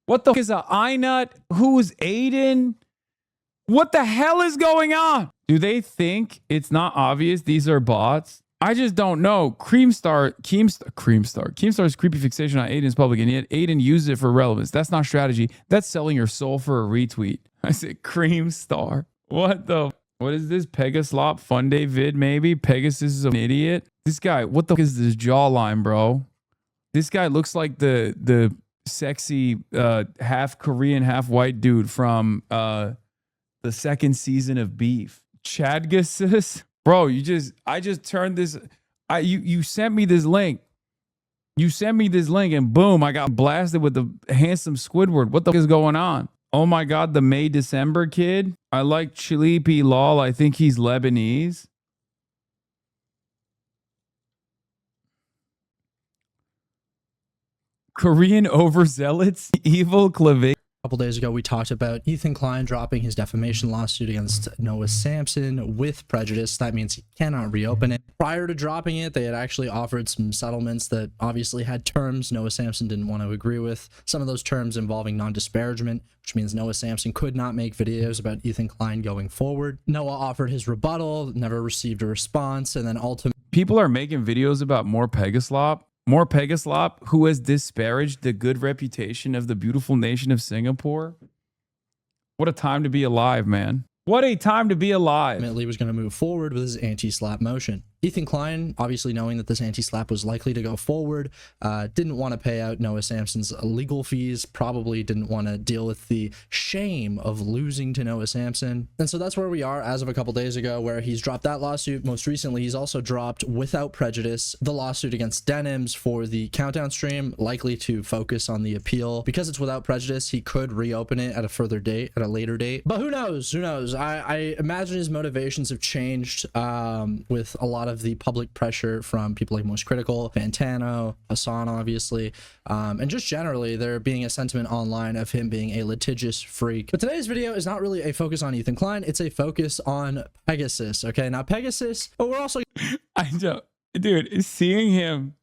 Speaker 1: What the is a iNut? Who's Aiden? What the hell is going on? Do they think it's not obvious these are bots? I just don't know. Keemstar's creepy fixation on Aiden's public, and yet Aiden uses it for relevance. That's not strategy. That's selling your soul for a retweet. I said Creamstar. What is this? Pegaslop Fun Day vid maybe? Pegasus is an idiot. This guy, what the is this jawline, bro? This guy looks like the sexy half Korean, half white dude from the second season of Beef. Chadgasus? Bro, I just turned this. You sent me this link. You sent me this link and boom, I got blasted with the handsome Squidward. What the is going on? Oh my God, the May December kid. I like Chilipi Lol. I think he's Lebanese. Korean overzealots, evil clave.
Speaker 5: A couple days ago, we talked about Ethan Klein dropping his defamation lawsuit against Noah Samson with prejudice. That means he cannot reopen it. Prior to dropping it, they had actually offered some settlements that obviously had terms Noah Samson didn't want to agree with. Some of those terms involving non-disparagement, which means Noah Samson could not make videos about Ethan Klein going forward. Noah offered his rebuttal, never received a response, and then ultimately...
Speaker 1: People are making videos about MorePegasus, who has disparaged the good reputation of the beautiful nation of Singapore. What a time to be alive, man. What a time to be alive.
Speaker 5: Ultimately was going to move forward with his anti-slap motion. Ethan Klein, obviously knowing that this anti-slap was likely to go forward, didn't want to pay out Noah Samson's legal fees, probably didn't want to deal with the shame of losing to Noah Samson. And so that's where we are as of a couple days ago, where he's dropped that lawsuit. Most recently, he's also dropped, without prejudice, the lawsuit against Denims for the Countdown stream, likely to focus on the appeal. Because it's without prejudice, he could reopen it at a further date, at a later date. But who knows? Who knows? I imagine his motivations have changed with a lot of the public pressure from people like Most Critical, Fantano, Hasan, obviously, and just generally there being a sentiment online of him being a litigious freak. But today's video is not really a focus on Ethan Klein, it's a focus on Pegasus. Okay, now Pegasus, but we're also
Speaker 1: dude, seeing him,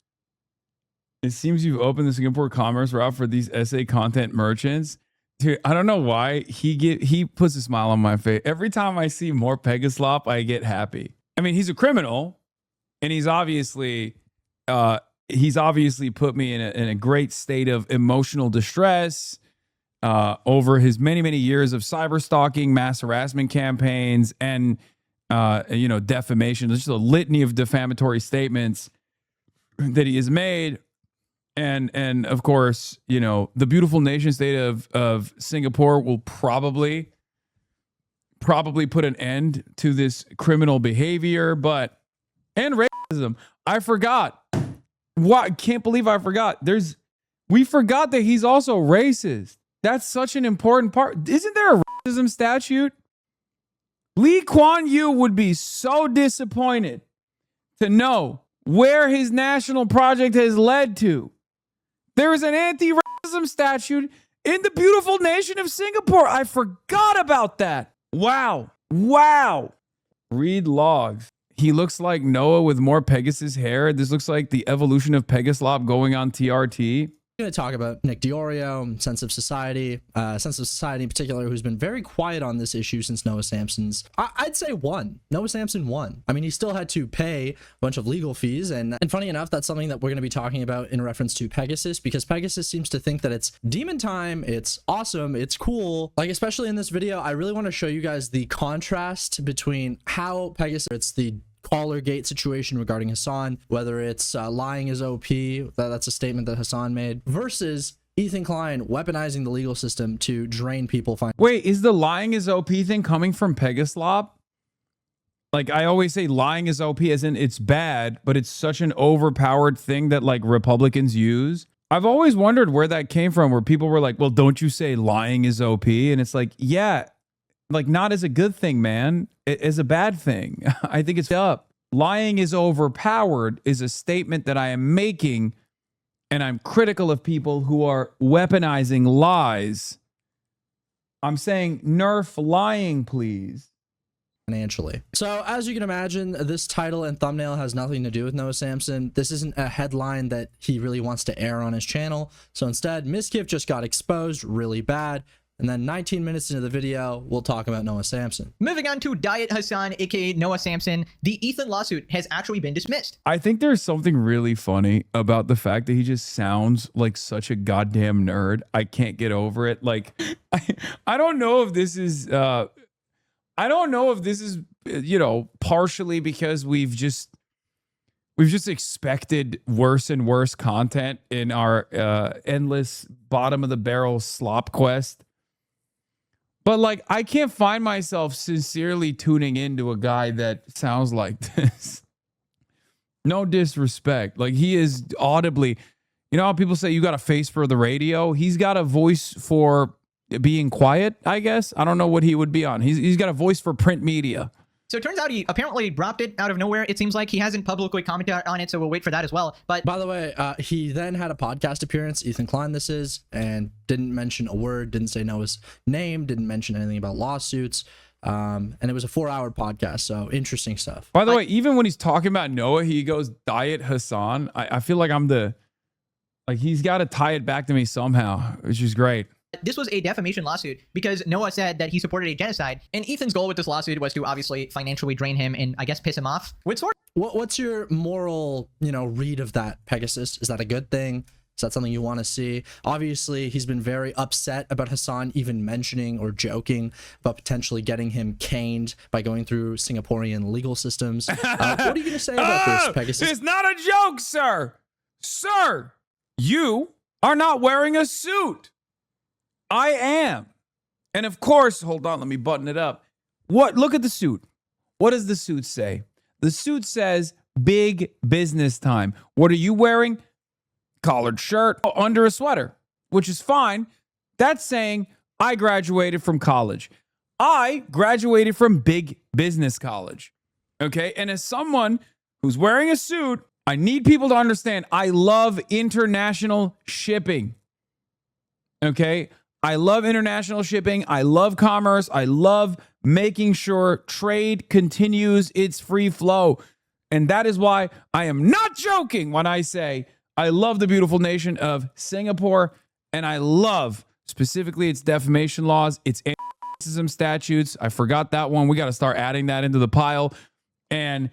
Speaker 1: it seems you've opened the Singapore commerce route for these essay content merchants. Dude, I don't know why he puts a smile on my face every time I see MorePegasus. I get happy. I mean, he's a criminal, and he's obviously put me in a great state of emotional distress over his many years of cyber stalking, mass harassment campaigns, and defamation. There's just a litany of defamatory statements that he has made. And of course, the beautiful nation state of Singapore will probably put an end to this criminal behavior, and racism. I forgot. What? Can't believe I forgot. We forgot that he's also racist. That's such an important part. Isn't there a racism statute? Lee Kuan Yew would be so disappointed to know where his national project has led to. There is an anti-racism statute in the beautiful nation of Singapore. I forgot about that. Wow. Wow. Read logs. He looks like Noah with MorePegasus hair. This looks like the evolution of Pegaslop going on TRT.
Speaker 5: Going to talk about Nick Diorio, Sense of Society in particular, who's been very quiet on this issue since Noah Samson's. I'd say won. Noah Samson won. I mean, he still had to pay a bunch of legal fees, and funny enough, that's something that we're going to be talking about in reference to Pegasus, because Pegasus seems to think that it's demon time, it's awesome, it's cool. Like, especially in this video, I really want to show you guys the contrast between how Pegasus, it's the caller gate situation regarding Hasan, whether it's lying is OP, that's a statement that Hasan made, versus Ethan Klein weaponizing the legal system to drain people.
Speaker 1: Wait, is the lying is OP thing coming from Pegaslop? Like, I always say lying is OP as in it's bad, but it's such an overpowered thing that like Republicans use. I've always wondered where that came from, where people were like, well, don't you say lying is OP? And it's like, yeah, like not as a good thing, man, as a bad thing. I think it's up. Lying is overpowered is a statement that I am making, and I'm critical of people who are weaponizing lies. I'm saying nerf lying, please.
Speaker 5: Financially. So as you can imagine, this title and thumbnail has nothing to do with Noah Samson. This isn't a headline that he really wants to air on his channel. So instead, Miskiff just got exposed really bad. And then 19 minutes into the video, we'll talk about Noah Samson.
Speaker 9: Moving on to Diet Hasan, aka Noah Samson, the Ethan lawsuit has actually been dismissed.
Speaker 1: I think there's something really funny about the fact that he just sounds like such a goddamn nerd. I can't get over it. Like, I don't know if this is, you know, partially because we've just expected worse and worse content in our endless bottom of the barrel slop quest. But like, I can't find myself sincerely tuning into a guy that sounds like this. No disrespect. Like, he is audibly, you know how people say you got a face for the radio? He's got a voice for being quiet, I guess. I don't know what he would be on. He's got a voice for print media.
Speaker 9: So it turns out he apparently dropped it out of nowhere. It seems like he hasn't publicly commented on it, so we'll wait for that as well. But
Speaker 5: by the way, he then had a podcast appearance, Ethan Klein this is, and didn't mention a word, didn't say Noah's name, didn't mention anything about lawsuits. And it was a 4-hour podcast, so interesting stuff.
Speaker 1: By the way, even when he's talking about Noah, he goes Diet Hasan. I feel like he's got to tie it back to me somehow, which is great.
Speaker 9: This was a defamation lawsuit because Noah said that he supported a genocide, and Ethan's goal with this lawsuit was to obviously financially drain him and I guess piss him off.
Speaker 5: What's your moral, read of that, Pegasus? Is that a good thing? Is that something you want to see? Obviously, he's been very upset about Hasan even mentioning or joking about potentially getting him caned by going through Singaporean legal systems. What are you going to say about this, Pegasus?
Speaker 1: It's not a joke, sir. Sir, you are not wearing a suit. I am. And of course, hold on, let me button it up. Look at the suit. What does the suit say? The suit says big business time. What are you wearing? Collared shirt under a sweater, which is fine. That's saying I graduated from college. I graduated from big business college. Okay. And as someone who's wearing a suit, I need people to understand I love international shipping. Okay. I love international shipping. I love commerce. I love making sure trade continues its free flow. And that is why I am not joking when I say I love the beautiful nation of Singapore, and I love specifically its defamation laws, its anti-racism statutes. I forgot that one. We got to start adding that into the pile. And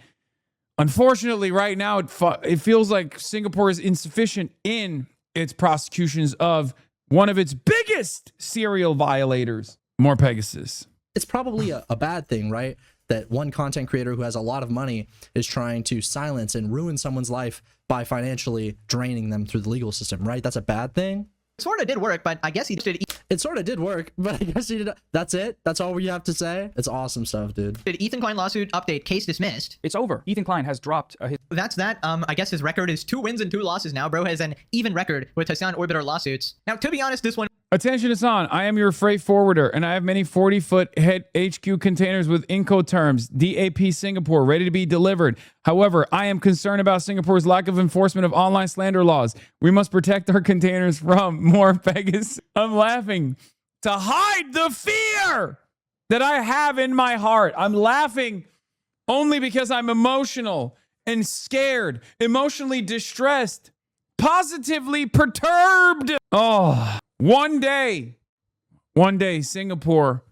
Speaker 1: unfortunately, right now, it feels like Singapore is insufficient in its prosecutions of one of its biggest serial violators, MorePegasus.
Speaker 5: It's probably a bad thing, right? That one content creator who has a lot of money is trying to silence and ruin someone's life by financially draining them through the legal system, right? That's a bad thing.
Speaker 9: It sort of did work, but I guess he did.
Speaker 5: It sort of did work, but I guess he did. That's it? That's all we have to say? It's awesome stuff, dude.
Speaker 9: Did Ethan Klein lawsuit update, case dismissed.
Speaker 10: It's over. Ethan Klein has dropped his...
Speaker 9: That's that. I guess his record is 2 wins and 2 losses now. Bro has an even record with Hasan Orbiter lawsuits. Now, to be honest, this one
Speaker 1: Attention Hasan, I am your freight forwarder and I have many 40-foot head HQ containers with Incoterms, DAP Singapore, ready to be delivered. However, I am concerned about Singapore's lack of enforcement of online slander laws. We must protect our containers from MorePegasus. I'm laughing to hide the fear that I have in my heart. I'm laughing only because I'm emotional and scared, emotionally distressed, positively perturbed. Oh, one day, Singapore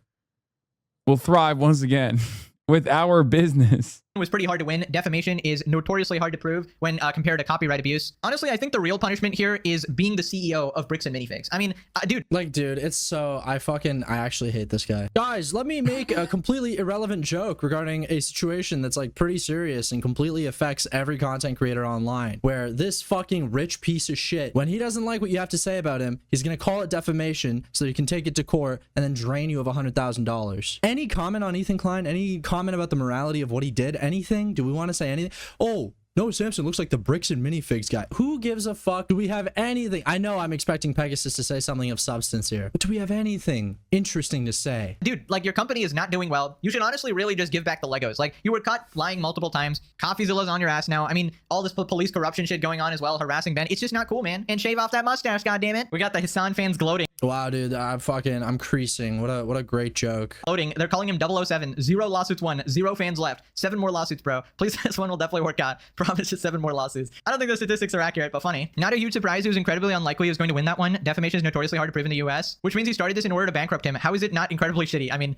Speaker 1: will thrive once again with our business.
Speaker 9: It was pretty hard to win. Defamation is notoriously hard to prove when compared to copyright abuse. Honestly, I think the real punishment here is being the CEO of Bricks and Minifigs. I mean, dude.
Speaker 5: Like, dude, it's so... I actually hate this guy. Guys, let me make a completely irrelevant joke regarding a situation that's like pretty serious and completely affects every content creator online, where this fucking rich piece of shit, when he doesn't like what you have to say about him, he's gonna call it defamation so he can take it to court and then drain you of $100,000. Any comment on Ethan Klein? Any comment about the morality of what he did? Anything? Do we want to say anything? Oh, Noah Samson looks like the Bricks and Minifigs guy. Who gives a fuck? Do we have anything? I know I'm expecting Pegasus to say something of substance here, but do we have anything interesting to say?
Speaker 9: Dude, like, your company is not doing well. You should honestly really just give back the Legos. Like, you were caught lying multiple times. CoffeeZilla's on your ass now. I mean, all this police corruption shit going on as well, harassing Ben. It's just not cool, man. And shave off that mustache, goddammit. We got the Hasan fans gloating.
Speaker 5: Wow, dude, I'm creasing. What a great joke.
Speaker 9: Gloating. They're calling him 007. 0 lawsuits won. 0 fans left. 7 more lawsuits, bro. Please, this one will definitely work out. Promise just 7 more lawsuits. I don't think the statistics are accurate, but funny. Not a huge surprise. It was incredibly unlikely he was going to win that one. Defamation is notoriously hard to prove in the US, which means he started this in order to bankrupt him. How is it not incredibly shitty? I mean,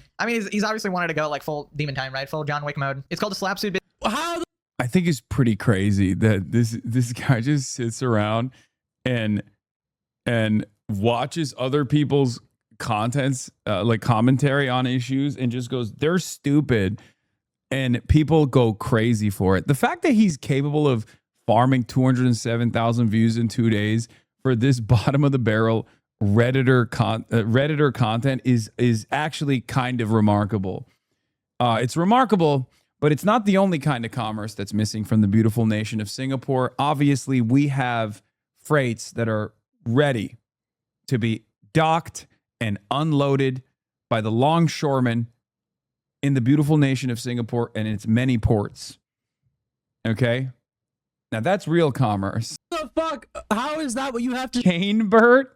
Speaker 9: he's obviously wanted to go like full demon time, right? Full John Wick mode. It's called a slap suit.
Speaker 5: How?
Speaker 1: I think it's pretty crazy that this guy just sits around and watches other people's contents, like commentary on issues, and just goes, they're stupid, and people go crazy for it. The fact that he's capable of farming 207,000 views in 2 days for this bottom of the barrel Redditor content is actually kind of remarkable. It's remarkable, but it's not the only kind of commerce that's missing from the beautiful nation of Singapore. Obviously, we have freights that are ready to be docked and unloaded by the longshoremen in the beautiful nation of Singapore and its many ports. Okay? Now that's real commerce.
Speaker 5: What the fuck? How is that what you have to...
Speaker 1: Canebert?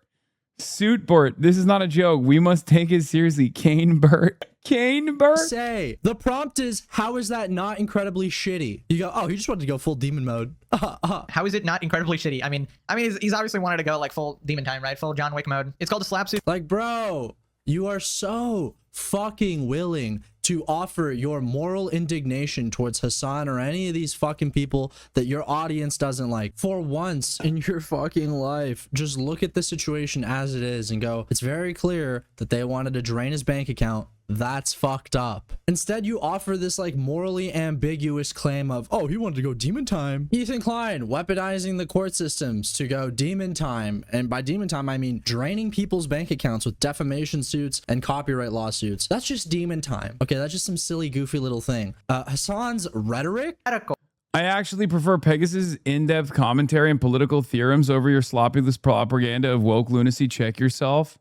Speaker 1: Suitbort. This is not a joke. We must take it seriously. Canebert. Canebert?
Speaker 5: Say. The prompt is, how is that not incredibly shitty? You go, oh, he just wanted to go full demon mode.
Speaker 9: How is it not incredibly shitty? I mean, he's obviously wanted to go like full demon time, right? Full John Wick mode. It's called a slap suit.
Speaker 5: Like, bro, you are so fucking willing to offer your moral indignation towards Hasan or any of these fucking people that your audience doesn't like. For once in your fucking life, just look at the situation as it is and go, it's very clear that they wanted to drain his bank account. That's fucked up. Instead, you offer this like morally ambiguous claim of, oh, he wanted to go demon time. Ethan Klein weaponizing the court systems to go demon time. And by demon time, I mean draining people's bank accounts with defamation suits and copyright lawsuits. That's just demon time. Okay, that's just some silly, goofy little thing. Hasan's rhetoric?
Speaker 1: I actually prefer Pegasus' in-depth commentary and political theorems over your sloppiness propaganda of woke lunacy. Check yourself.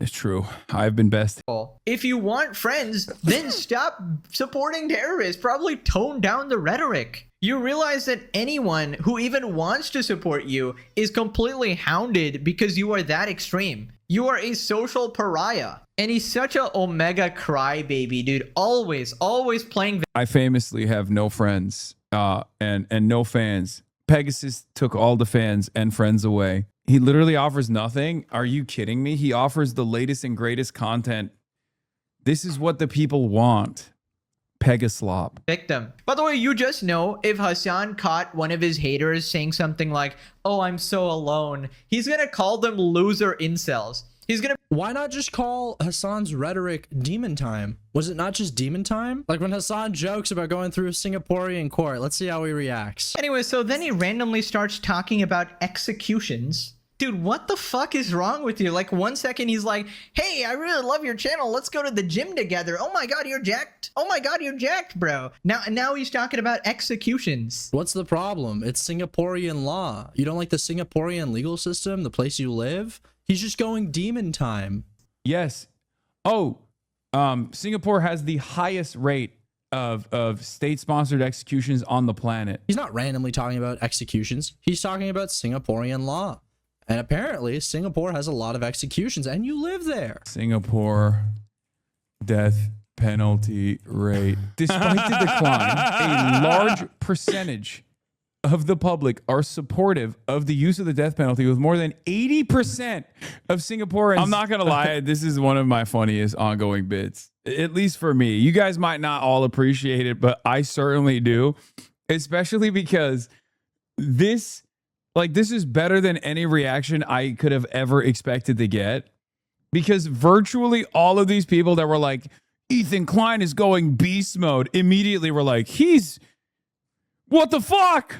Speaker 1: It's true. I've been best.
Speaker 9: If you want friends, then stop supporting terrorists. Probably tone down the rhetoric. You realize that anyone who even wants to support you is completely hounded because you are that extreme. You are a social pariah. And he's such a omega crybaby, dude. Always playing.
Speaker 1: I famously have no friends and no fans. Pegasus took all the fans and friends away. He literally offers nothing. Are you kidding me? He offers the latest and greatest content. This is what the people want. Pegaslop.
Speaker 9: Victim. By the way, you just know if Hasan caught one of his haters saying something like, oh, I'm so alone, he's gonna call them loser incels. He's gonna...
Speaker 5: Why not just call Hasan's rhetoric demon time? Was it not just demon time? Like when Hasan jokes about going through a Singaporean court. Let's see how he reacts.
Speaker 9: Anyway, so then he randomly starts talking about executions. Dude, what the fuck is wrong with you? Like 1 second he's like, hey, I really love your channel. Let's go to the gym together. Oh my God, you're jacked. Oh my God, you're jacked, bro. Now he's talking about executions.
Speaker 5: What's the problem? It's Singaporean law. You don't like the Singaporean legal system, the place you live? He's just going demon time.
Speaker 1: Yes. Oh, Singapore has the highest rate of state-sponsored executions on the planet.
Speaker 5: He's not randomly talking about executions. He's talking about Singaporean law. And apparently, Singapore has a lot of executions, and you live there.
Speaker 1: Singapore death penalty rate. Despite the decline, a large percentage of the public are supportive of the use of the death penalty, with more than 80% of Singaporeans. I'm not going to lie. This is one of my funniest ongoing bits, at least for me. You guys might not all appreciate it, but I certainly do, especially because this is better than any reaction I could have ever expected to get, because virtually all of these people that were like, Ethan Klein is going beast mode, immediately were like, what the fuck?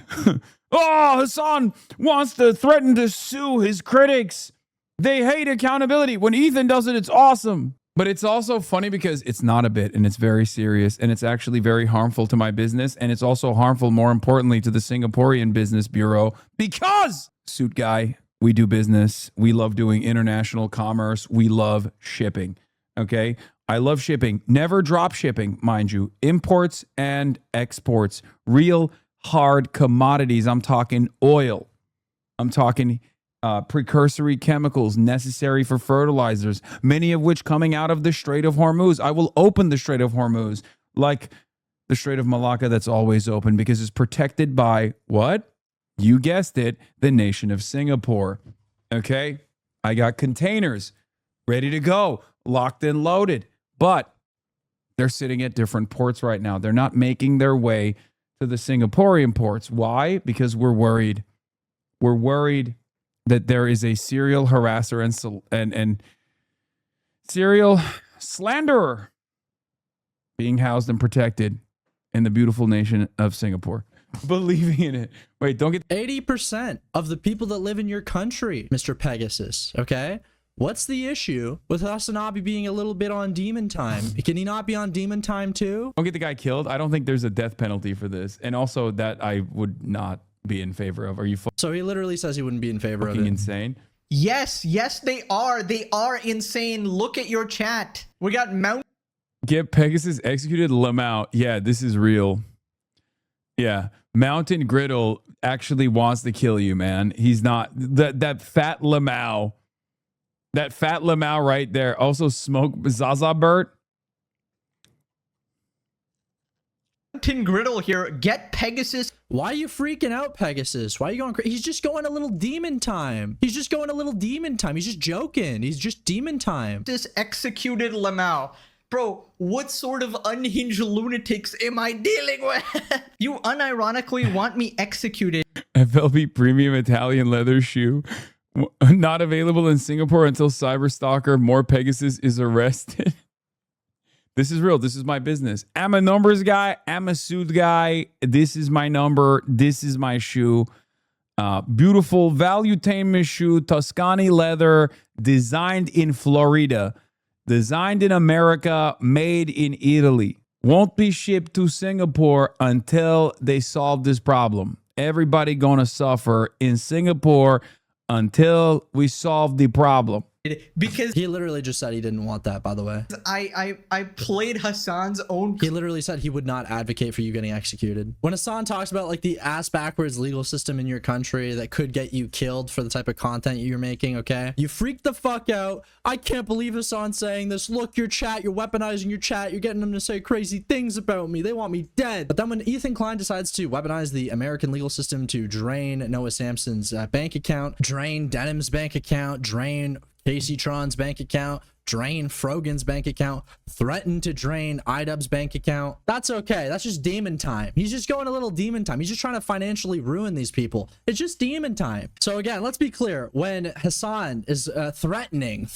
Speaker 1: Oh, Hasan wants to threaten to sue his critics. They hate accountability. When Ethan does it, it's awesome. But it's also funny because it's not a bit, and it's very serious, and it's actually very harmful to my business, and it's also harmful, more importantly, to the Singaporean Business Bureau, because, suit guy, we do business. We love doing international commerce. We love shipping, okay? I love shipping. Never drop shipping, mind you. Imports and exports. Real hard commodities. I'm talking oil. I'm talking precursory chemicals necessary for fertilizers, many of which coming out of the Strait of Hormuz. I will open the Strait of Hormuz like the Strait of Malacca that's always open, because it's protected by what? You guessed it, the nation of Singapore. Okay? I got containers ready to go, locked and loaded. But they're sitting at different ports right now. They're not making their way to the Singaporean ports. Why? Because we're worried. We're worried that there is a serial harasser and serial slanderer being housed and protected in the beautiful nation of Singapore. Believing in it. Wait, don't get
Speaker 5: 80% of the people that live in your country, Mr. Pegasus, okay? What's the issue with HasanAbi being a little bit on demon time? Can he not be on demon time too?
Speaker 1: Don't get the guy killed. I don't think there's a death penalty for this. And also that I would not be in favor of. Are you
Speaker 5: So he literally says he wouldn't be in favor of it.
Speaker 1: Insane?
Speaker 9: Yes, they are. They are insane. Look at your chat. We got Mount.
Speaker 1: Get Pegasus executed, Lamau. Yeah, this is real. Yeah. Mountain Griddle actually wants to kill you, man. He's not. That fat Lamau. That fat Lamau right there. Also, Smoke Zaza Bert.
Speaker 9: Mountain Griddle here. Get Pegasus.
Speaker 5: Why are you freaking out, Pegasus? Why are you going crazy? He's just going a little demon time. He's just going a little demon time. He's just joking. He's just demon time.
Speaker 9: This executed Lamau. Bro, what sort of unhinged lunatics am I dealing with? You unironically want me executed.
Speaker 1: FLP premium Italian leather shoe. Not available in Singapore until Cyberstalker MorePegasus is arrested. This is real. This is my business. I'm a numbers guy. I'm a suit guy. This is my number. This is my shoe. Beautiful Valuetainment shoe. Tuscany leather. Designed in Florida. Designed in America. Made in Italy. Won't be shipped to Singapore until they solve this problem. Everybody gonna suffer in Singapore until we solve the problem.
Speaker 9: Because
Speaker 5: he literally just said he didn't want that, by the way.
Speaker 9: I played Hasan's own.
Speaker 5: He literally said he would not advocate for you getting executed. When Hasan talks about like the ass backwards legal system in your country that could get you killed for the type of content you're making, okay? You freak the fuck out. I can't believe Hasan's saying this. Look, your chat, you're weaponizing your chat. You're getting them to say crazy things about me. They want me dead. But then when Ethan Klein decides to weaponize the American legal system to drain Noah Samson's bank account, drain Denham's bank account, drain Casey Tron's bank account, drain Frogan's bank account, threaten to drain iDubbbz's bank account. That's okay. That's just demon time. He's just going a little demon time. He's just trying to financially ruin these people. It's just demon time. So again, let's be clear. When Hasan is threatening,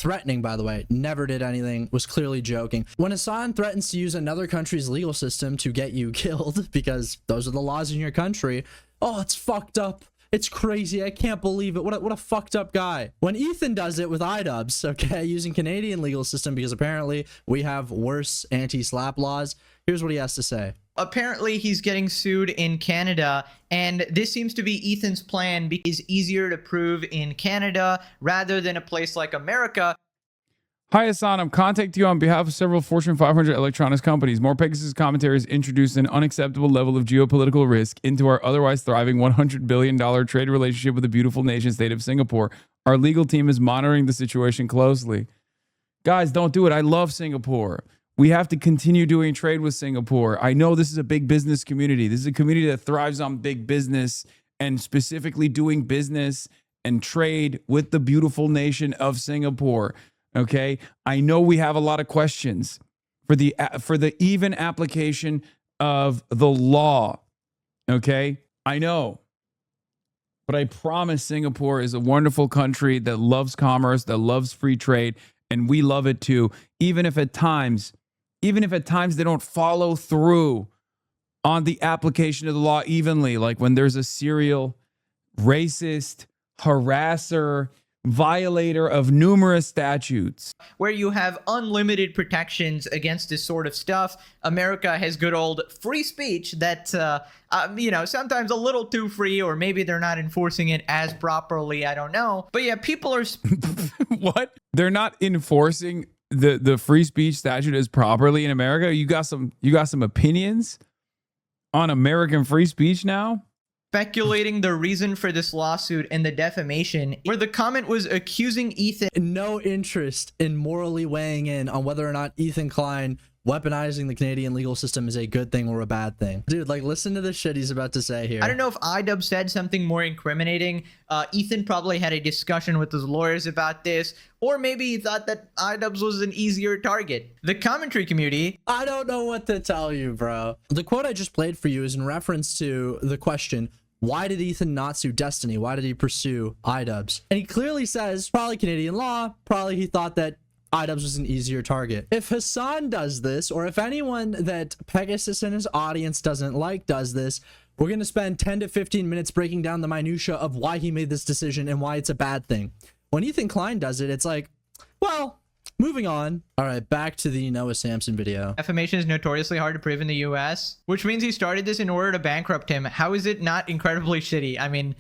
Speaker 5: by the way, never did anything, was clearly joking. When Hasan threatens to use another country's legal system to get you killed, because those are the laws in your country, oh, it's fucked up. It's crazy. I can't believe it. What a fucked up guy. When Ethan does it with iDubbbz, okay, using Canadian legal system, because apparently we have worse anti-slap laws, here's what he has to say.
Speaker 9: Apparently, he's getting sued in Canada, and this seems to be Ethan's plan because it's easier to prove in Canada rather than a place like America.
Speaker 1: Hi, Hasan. I'm contacting you on behalf of several Fortune 500 electronics companies. MorePegasus commentary has introduced an unacceptable level of geopolitical risk into our otherwise thriving $100 billion trade relationship with the beautiful nation state of Singapore. Our legal team is monitoring the situation closely. Guys, don't do it. I love Singapore. We have to continue doing trade with Singapore. I know this is a big business community. This is a community that thrives on big business and specifically doing business and trade with the beautiful nation of Singapore. Okay, I know we have a lot of questions for the even application of the law. Okay, I know, but I promise Singapore is a wonderful country that loves commerce, that loves free trade, and we love it too. Even if at times they don't follow through on the application of the law evenly, like when there's a serial racist harasser, violator of numerous statutes,
Speaker 9: where you have unlimited protections against this sort of stuff. America has good old free speech that, sometimes a little too free, or maybe they're not enforcing it as properly. I don't know. But yeah, people are...
Speaker 1: What? They're not enforcing the free speech statute as properly in America? You got some opinions on American free speech now?
Speaker 9: Speculating the reason for this lawsuit and the defamation, where the comment was accusing Ethan.
Speaker 5: No interest in morally weighing in on whether or not Ethan Klein weaponizing the Canadian legal system is a good thing or a bad thing. Dude, like, listen to the shit he's about to say here.
Speaker 9: I don't know if IDub said something more incriminating. Ethan probably had a discussion with his lawyers about this, or maybe he thought that IDubs was an easier target. The commentary community...
Speaker 5: I don't know what to tell you, bro. The quote I just played for you is in reference to the question, why did Ethan not sue Destiny? Why did he pursue iDubbbz? And he clearly says, probably Canadian law, probably he thought that iDubbbz was an easier target. If Hasan does this, or if anyone that Pegasus and his audience doesn't like does this, we're going to spend 10 to 15 minutes breaking down the minutia of why he made this decision and why it's a bad thing. When Ethan Klein does it, it's like, well, moving on. All right, back to the Noah Samson video.
Speaker 9: Defamation is notoriously hard to prove in the US, which means he started this in order to bankrupt him. How is it not incredibly shitty? I mean,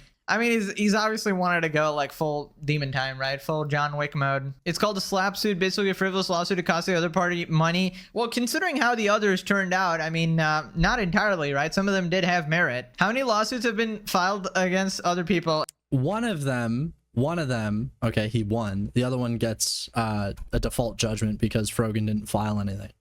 Speaker 9: he's obviously wanted to go like full demon time, right? Full John Wick mode. It's called a slap suit, basically a frivolous lawsuit to cost the other party money. Well, considering how the others turned out, I mean, not entirely, right? Some of them did have merit. How many lawsuits have been filed against other people?
Speaker 5: One of them, okay, he won. The other one gets a default judgment because Frogan didn't file anything.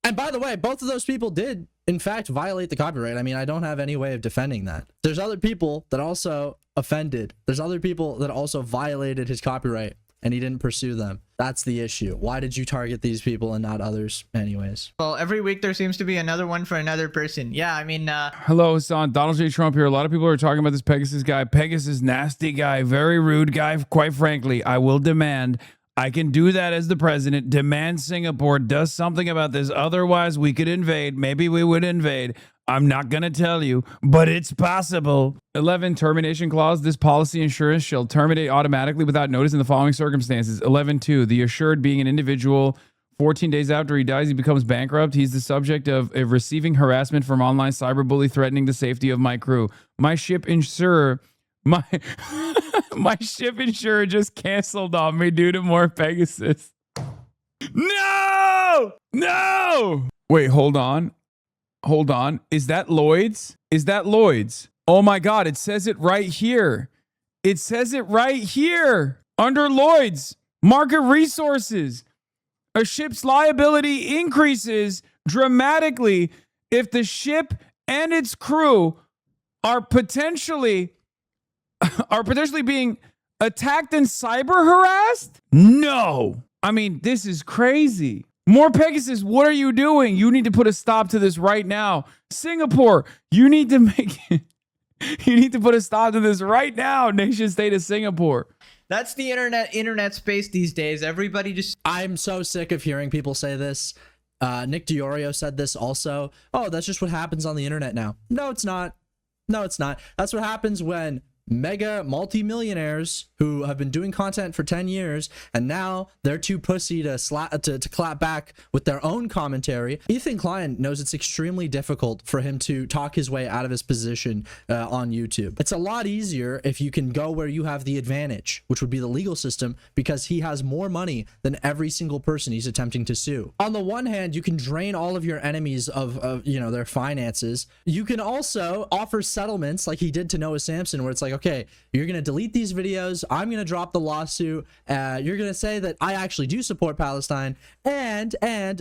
Speaker 5: And by the way, both of those people did, in fact, violate the copyright. I mean, I don't have any way of defending that. There's other people that also offended. There's other people that also violated his copyright, and he didn't pursue them. That's the issue. Why did you target these people and not others anyways?
Speaker 9: Well, every week there seems to be another one for another person. Yeah, I mean...
Speaker 1: Hello, Hasan. Donald J. Trump here. A lot of people are talking about this Pegasus guy. Pegasus, nasty guy, very rude guy. Quite frankly, I will demand... I can do that as the president. Demand Singapore does something about this. Otherwise, we could invade. Maybe we would invade. I'm not going to tell you, but it's possible. 11, termination clause. This policy insurance shall terminate automatically without notice in the following circumstances. 11.2, the assured being an individual 14 days after he dies, he becomes bankrupt. He's the subject of receiving harassment from online cyberbully threatening the safety of my crew. My ship insurer... My ship insurer just canceled on me due to MorePegasus. No! Wait, hold on. Is that Lloyd's? Oh my God, it says it right here. Under Lloyd's. Market resources. A ship's liability increases dramatically if the ship and its crew are potentially being attacked and cyber harassed? No. I mean, this is crazy. MorePegasus, what are you doing? You need to put a stop to this right now. Singapore, you need to put a stop to this right now, nation state of Singapore.
Speaker 9: That's the internet space these days. Everybody just...
Speaker 5: I'm so sick of hearing people say this. Nick DiOrio said this also. Oh, that's just what happens on the internet now. No, it's not. That's what happens when mega multi-millionaires who have been doing content for 10 years, and now they're too pussy to clap back with their own commentary. Ethan Klein knows it's extremely difficult for him to talk his way out of his position on YouTube. It's a lot easier if you can go where you have the advantage, which would be the legal system, because he has more money than every single person he's attempting to sue. On the one hand, you can drain all of your enemies of you know, their finances. You can also offer settlements like he did to Noah Samson, where it's like, okay, you're going to delete these videos. I'm going to drop the lawsuit. You're going to say that I actually do support Palestine. And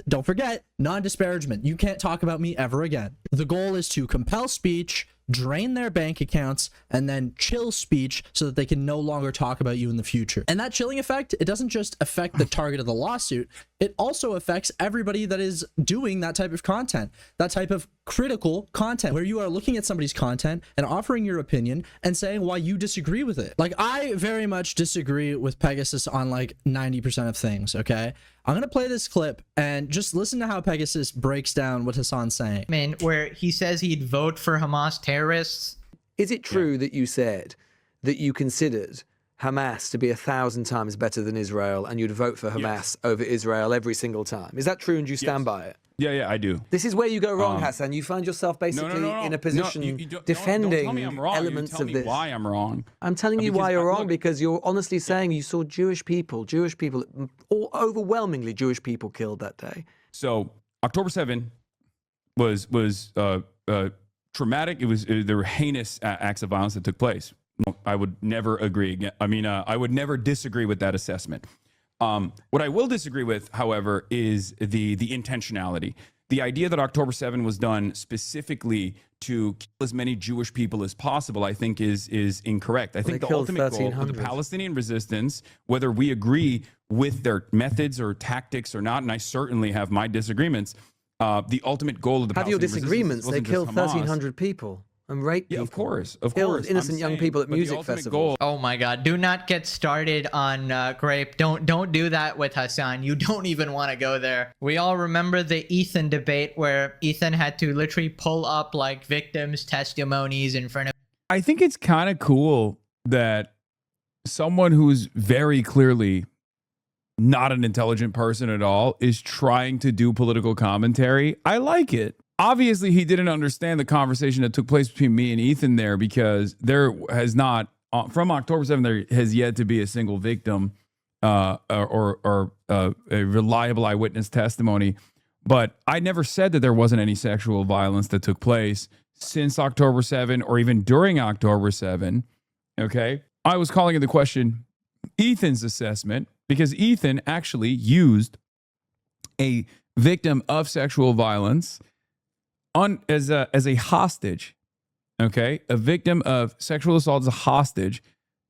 Speaker 5: don't forget, non-disparagement. You can't talk about me ever again. The goal is to compel speech, drain their bank accounts, and then chill speech so that they can no longer talk about you in the future. And that chilling effect, it doesn't just affect the target of the lawsuit, it also affects everybody that is doing that type of content, that type of critical content, where you are looking at somebody's content and offering your opinion and saying why you disagree with it. Like, I very much disagree with Pegasus on like 90% of things, okay? I'm gonna play this clip and just listen to how Pegasus breaks down what Hasan's saying.
Speaker 9: Man, where he says he'd vote for Hamas terrorists.
Speaker 8: Is it true that you said that you considered Hamas to be 1,000 times better than Israel, and you'd vote for Hamas over Israel every single time? Is that true, and do you stand by it?
Speaker 1: Yeah, I do.
Speaker 8: This is where you go wrong, Hasan. You find yourself basically in a position defending
Speaker 1: don't tell me I'm wrong.
Speaker 8: elements
Speaker 1: you tell
Speaker 8: of
Speaker 1: me
Speaker 8: this.
Speaker 1: Why I'm wrong?
Speaker 8: I'm telling you why you're wrong, because you're honestly saying you saw Jewish people, overwhelmingly Jewish people killed that day.
Speaker 1: So October 7 was traumatic. There were heinous acts of violence that took place. I would never agree again. I mean, I would never disagree with that assessment. What I will disagree with, however, is the intentionality. The idea that October 7 was done specifically to kill as many Jewish people as possible, I think is incorrect. I think the ultimate goal of the Palestinian resistance, whether we agree with their methods or tactics or not, and I certainly have my disagreements, the ultimate goal of the
Speaker 8: Have your
Speaker 1: Palestinian
Speaker 8: disagreements? They
Speaker 1: resistance
Speaker 8: killed
Speaker 1: wasn't just Hamas.
Speaker 8: 1,300 people. And rape people.
Speaker 1: Yeah, of course.
Speaker 8: Killed innocent young people at music festivals.
Speaker 9: Oh my God! Do not get started on Grape. Don't do that with Hasan. You don't even want to go there. We all remember the Ethan debate where Ethan had to literally pull up like victims' testimonies in front of.
Speaker 1: I think it's kind of cool that someone who's very clearly not an intelligent person at all is trying to do political commentary. I like it. Obviously, he didn't understand the conversation that took place between me and Ethan there, because there has not, from October 7th, there has yet to be a single victim or a reliable eyewitness testimony. But I never said that there wasn't any sexual violence that took place since October 7 or even during October 7. Okay. I was calling into question Ethan's assessment, because Ethan actually used a victim of sexual violence as a hostage, okay, a victim of sexual assault as a hostage,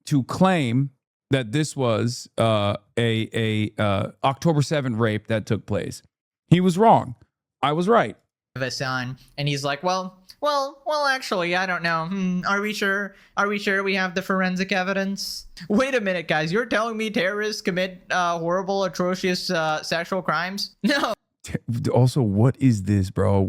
Speaker 1: to claim that this was a October 7 rape that took place. He was wrong. I was right.
Speaker 9: Hasan, and he's like, well, actually, I don't know. Are we sure? Are we sure we have the forensic evidence? Wait a minute, guys. You're telling me terrorists commit horrible, atrocious sexual crimes? No.
Speaker 1: Also, what is this, bro?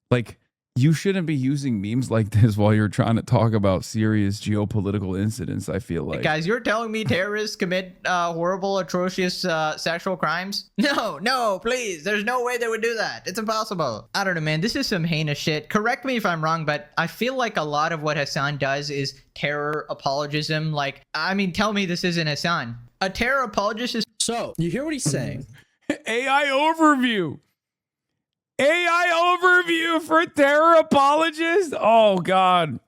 Speaker 1: Like, you shouldn't be using memes like this while you're trying to talk about serious geopolitical incidents, I feel like.
Speaker 9: Guys, you're telling me terrorists commit horrible, atrocious sexual crimes? No, please. There's no way they would do that. It's impossible. I don't know, man. This is some heinous shit. Correct me if I'm wrong, but I feel like a lot of what Hasan does is terror apologism. Like, I mean, tell me this isn't Hasan. A terror apologist is...
Speaker 5: So, you hear what he's saying?
Speaker 1: AI overview. AI overview for terror apologists? Oh, God.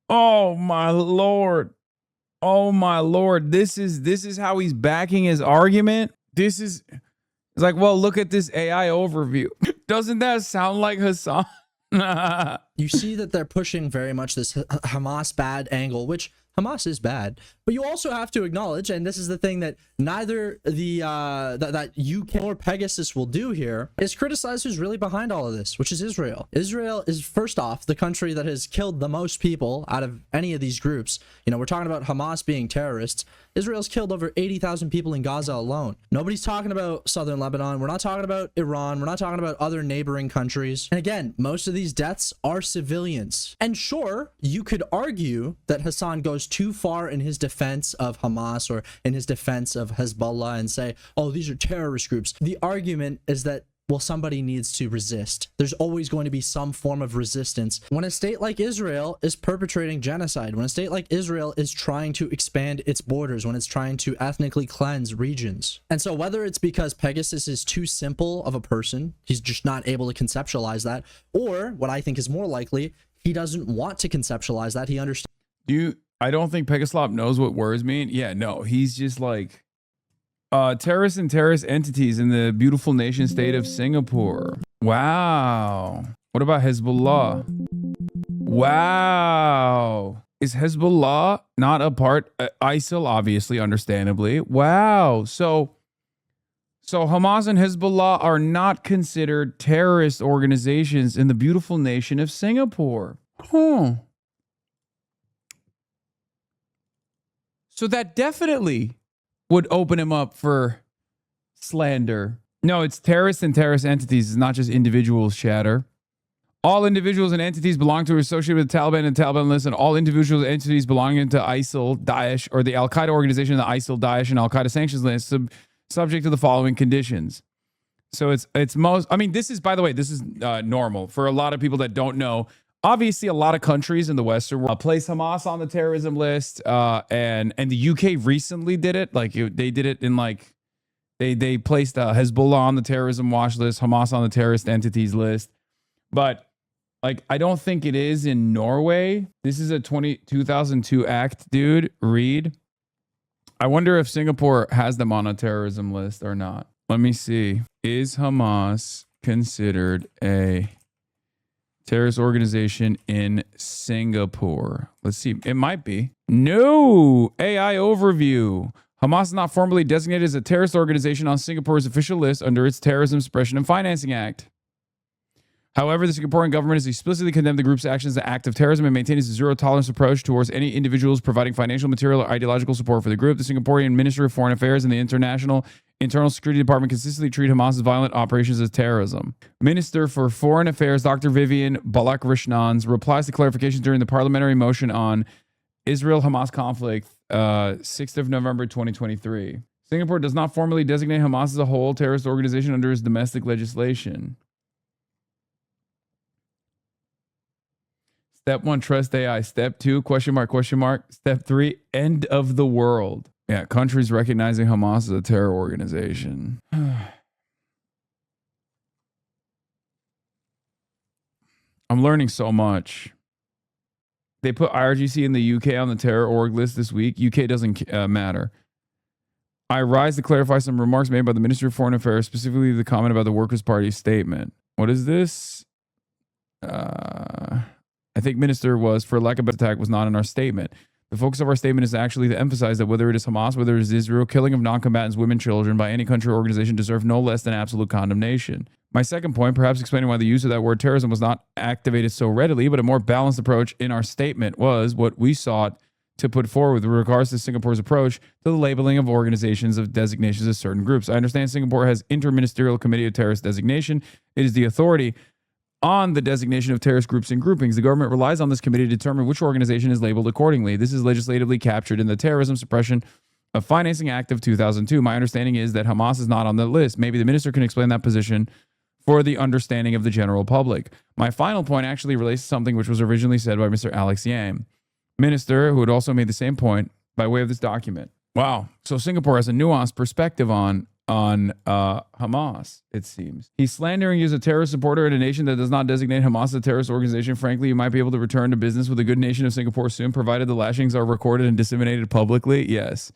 Speaker 1: Oh, my Lord. Oh, my Lord. This is how he's backing his argument. It's like, well, look at this AI overview. Doesn't that sound like Hasan?
Speaker 5: You see that they're pushing very much this Hamas bad angle, which Hamas is bad, but you also have to acknowledge, and this is the thing that neither the that UK or Pegasus will do here, is criticize who's really behind all of this, which is Israel. Israel is, first off, the country that has killed the most people out of any of these groups. You know, we're talking about Hamas being terrorists. Israel's killed over 80,000 people in Gaza alone. Nobody's talking about southern Lebanon. We're not talking about Iran. We're not talking about other neighboring countries. And again, most of these deaths are civilians. And sure, you could argue that Hasan goes too far in his defense of Hamas or in his defense of Hezbollah and say, oh, these are terrorist groups. The argument is that, well, somebody needs to resist. There's always going to be some form of resistance when a state like Israel is perpetrating genocide, when a state like Israel is trying to expand its borders, when it's trying to ethnically cleanse regions. And so whether it's because Pegasus is too simple of a person, he's just not able to conceptualize that, or what I think is more likely, he doesn't want to conceptualize that. He understands.
Speaker 1: I don't think Pegaslop knows what words mean. Yeah, no, he's just like terrorists and terrorist entities in the beautiful nation state of Singapore. Wow. What about Hezbollah? Wow. Is Hezbollah not a part? ISIL, obviously, understandably. Wow. So Hamas and Hezbollah are not considered terrorist organizations in the beautiful nation of Singapore. Huh. So that definitely would open him up for slander. No, it's terrorists and terrorist entities. It's not just individuals, chatter. All individuals and entities belong to or associated with the Taliban and Taliban list, and all individuals and entities belonging to ISIL, Daesh, or the Al-Qaeda organization, the ISIL, Daesh, and Al-Qaeda sanctions list, subject to the following conditions. So it's most, I mean, this is, by the way, this is normal for a lot of people that don't know. Obviously, a lot of countries in the Western world place Hamas on the terrorism list, and the UK recently did it. Like they did it in like they placed Hezbollah on the terrorism watch list, Hamas on the terrorist entities list. But like I don't think it is in Norway. This is a 2002 act, dude. Read. I wonder if Singapore has them on a terrorism list or not. Let me see. Is Hamas considered a terrorist organization in Singapore? Let's see. It might be. No. AI overview. Hamas is not formally designated as a terrorist organization on Singapore's official list under its Terrorism Suppression and Financing Act. However, the Singaporean government has explicitly condemned the group's actions as an act of terrorism and maintains a zero-tolerance approach towards any individuals providing financial, material, or ideological support for the group. The Singaporean Ministry of Foreign Affairs and the Internal Security Department consistently treat Hamas's violent operations as terrorism. Minister for Foreign Affairs Dr. Vivian Balakrishnan replies to clarification during the parliamentary motion on Israel-Hamas conflict, 6th of November 2023. Singapore does not formally designate Hamas as a whole terrorist organization under its domestic legislation. Step 1, trust AI. Step 2, question mark. Step 3, end of the world. Yeah, countries recognizing Hamas as a terror organization. I'm learning so much. They put IRGC in the UK on the terror org list this week. UK doesn't matter. I rise to clarify some remarks made by the Ministry of Foreign Affairs, specifically the comment about the Workers' Party statement. What is this? I think Minister was, for lack of a better attack, was not in our statement. The focus of our statement is actually to emphasize that whether it is Hamas, whether it is Israel, killing of non-combatants, women, children by any country or organization deserve no less than absolute condemnation. My second point, perhaps explaining why the use of that word terrorism was not activated so readily, but a more balanced approach in our statement was what we sought to put forward with regards to Singapore's approach to the labeling of organizations of designations of certain groups. I understand Singapore has Interministerial Committee of Terrorist Designation. It is the authority on the designation of terrorist groups and groupings. The government relies on this committee to determine which organization is labeled accordingly. This is legislatively captured in the Terrorism Suppression of Financing Act of 2002. My understanding is that Hamas is not on the list. Maybe the minister can explain that position for the understanding of the general public. My final point actually relates to something which was originally said by Mr. Alex Yam, minister, who had also made the same point by way of this document. Wow. So Singapore has a nuanced perspective on Hamas, it seems. He's slandering you as a terrorist supporter in a nation that does not designate Hamas as a terrorist organization. Frankly, you might be able to return to business with the good nation of Singapore soon, provided the lashings are recorded and disseminated publicly. Yes.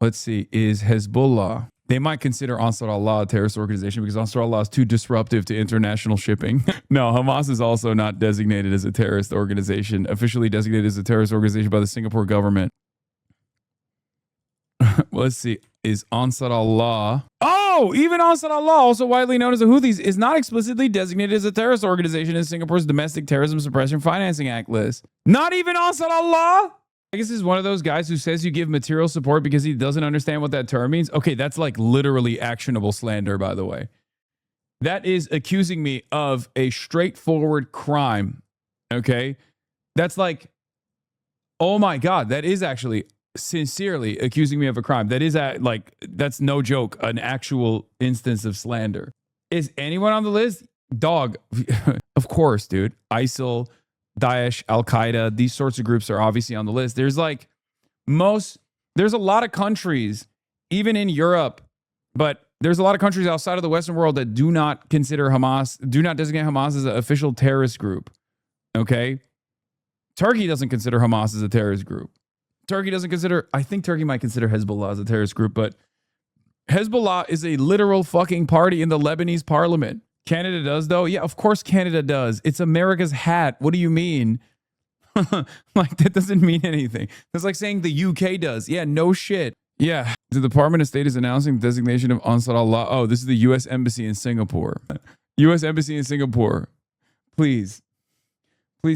Speaker 1: Let's see. Is Hezbollah They might consider Ansar Allah a terrorist organization because Ansar Allah is too disruptive to international shipping. No, Hamas is also not designated as a terrorist organization, officially designated as a terrorist organization by the Singapore government. Let's see. Is Ansar Allah... Oh, even Ansar Allah, also widely known as the Houthis, is not explicitly designated as a terrorist organization in Singapore's Domestic Terrorism Suppression Financing Act list. Not even Ansar Allah? I guess he's one of those guys who says you give material support because he doesn't understand what that term means. Okay, that's like literally actionable slander, by the way. That is accusing me of a straightforward crime. Okay? That's like, oh my God, that is actually sincerely accusing me of a crime. That is like, that's no joke, an actual instance of slander. Is anyone on the list? Dog, of course, dude. ISIL, Daesh, Al-Qaeda, these sorts of groups are obviously on the list. There's a lot of countries, even in Europe, but there's a lot of countries outside of the Western world that do not consider Hamas, do not designate Hamas as an official terrorist group. Okay? Turkey doesn't consider Hamas as a terrorist group. Turkey doesn't consider, I think Turkey might consider Hezbollah as a terrorist group, but Hezbollah is a literal fucking party in the Lebanese parliament. Canada does, though? Yeah, of course Canada does. It's America's hat. What do you mean? Like, that doesn't mean anything. That's like saying the UK does. Yeah, no shit. Yeah. The Department of State is announcing the designation of Ansar Allah. Oh, this is the U.S. Embassy in Singapore. U.S. Embassy in Singapore. Please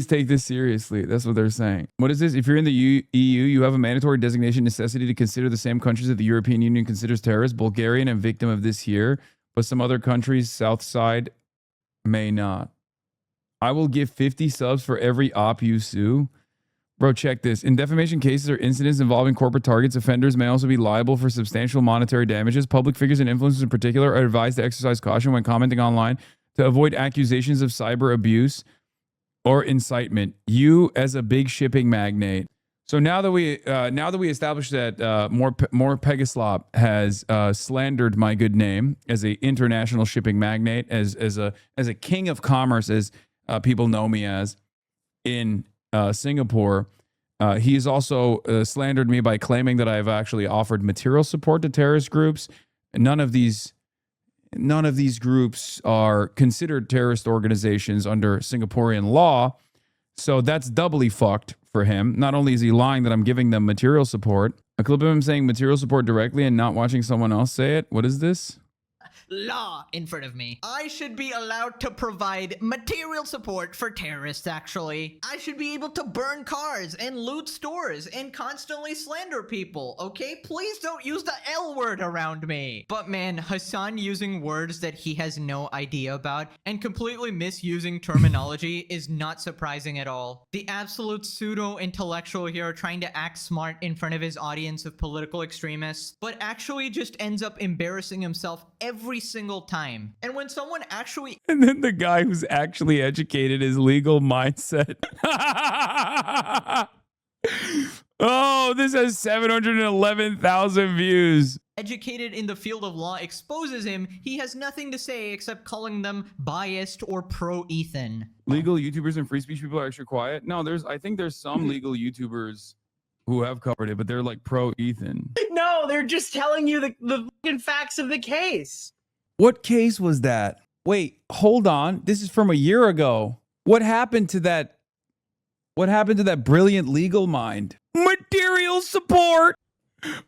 Speaker 1: take this seriously. That's what they're saying. What is this? If you're in the EU, you have a mandatory designation necessity to consider the same countries that the European Union considers terrorists. Bulgarian and victim of this here, but some other countries, South side, may not. I will give 50 subs for every op you sue. Bro, check this. In defamation cases or incidents involving corporate targets, offenders may also be liable for substantial monetary damages. Public figures and influencers in particular are advised to exercise caution when commenting online to avoid accusations of cyber abuse or incitement. You as a big shipping magnate. So now that we established that MorePegasus has slandered my good name as a international shipping magnate, as a king of commerce, as people know me as in Singapore, he has also slandered me by claiming that I have actually offered material support to terrorist groups. None of these groups are considered terrorist organizations under Singaporean law. So that's doubly fucked for him. Not only is he lying that I'm giving them material support, a clip of him saying material support directly and not watching someone else say it. What is this?
Speaker 9: Law in front of me. I should be allowed to provide material support for terrorists, actually. I should be able to burn cars and loot stores and constantly slander people, okay? Please don't use the L word around me. But man, Hasan using words that he has no idea about and completely misusing terminology is not surprising at all. The absolute pseudo-intellectual here trying to act smart in front of his audience of political extremists, but actually just ends up embarrassing himself every single time. And when someone actually...
Speaker 1: And then the guy who's actually educated his legal mindset. Oh, this has 711,000 views.
Speaker 9: Educated in the field of law exposes him, he has nothing to say except calling them biased or pro-Ethan.
Speaker 1: Legal YouTubers and free speech people are extra quiet. No, I think there's some legal YouTubers who have covered it, but they're like pro-Ethan.
Speaker 22: No, they're just telling you the fucking facts of the case.
Speaker 1: What case was that? Wait, hold on. This is from a year ago. What happened to that? What happened to that brilliant legal mind? Material support.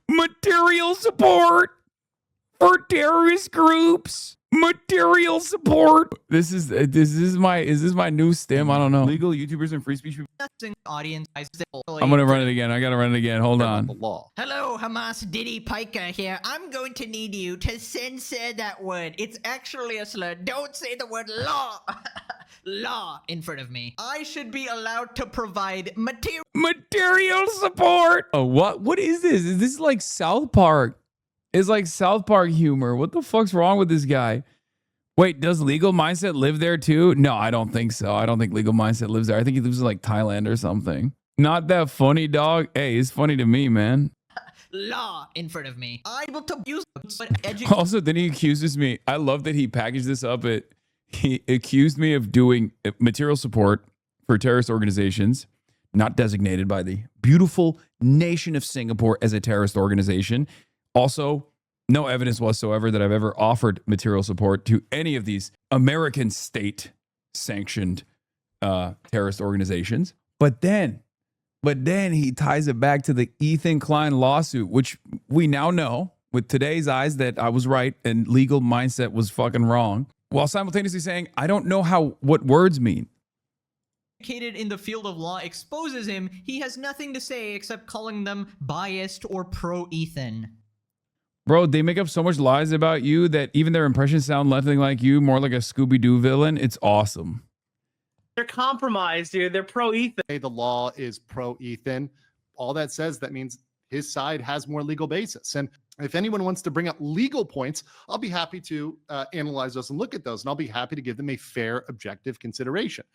Speaker 1: Material support for terrorist groups. Material support. Is this my new stem? I don't know. Legal YouTubers and free speech people.
Speaker 9: Audience.
Speaker 1: I'm gonna run it again. I gotta run it again. Hold on.
Speaker 9: Hello, Hamas Diddy Piker here. I'm going to need you to censor that word. It's actually a slur. Don't say the word law. Law in front of me. I should be allowed to provide
Speaker 1: material support. Oh, what is this? Is this like South Park? It's like South Park humor. What the fuck's wrong with this guy? Wait, does Legal Mindset live there too? No, I don't think so. I don't think Legal Mindset lives there. I think he lives in like Thailand or something. Not that funny, dog. Hey, it's funny to me, man.
Speaker 9: Law in front of me. I'm able to use
Speaker 1: Also, then he accuses me. I love that he packaged this up. He accused me of doing material support for terrorist organizations not designated by the beautiful nation of Singapore as a terrorist organization. Also, No evidence whatsoever that I've ever offered material support to any of these American state-sanctioned terrorist organizations. But then he ties it back to the Ethan Klein lawsuit, which we now know with today's eyes that I was right and legal mindset was fucking wrong, while simultaneously saying, I don't know what words mean.
Speaker 9: Educated in the field of law exposes him, he has nothing to say except calling them biased or pro-Ethan.
Speaker 1: Bro, they make up so much lies about you that even their impressions sound nothing like you, more like a Scooby-Doo villain. It's awesome.
Speaker 22: They're compromised, dude. They're pro-Ethan.
Speaker 11: The law is pro-Ethan. All that says, that means his side has more legal basis. And if anyone wants to bring up legal points, I'll be happy to analyze those and look at those. And I'll be happy to give them a fair, objective consideration.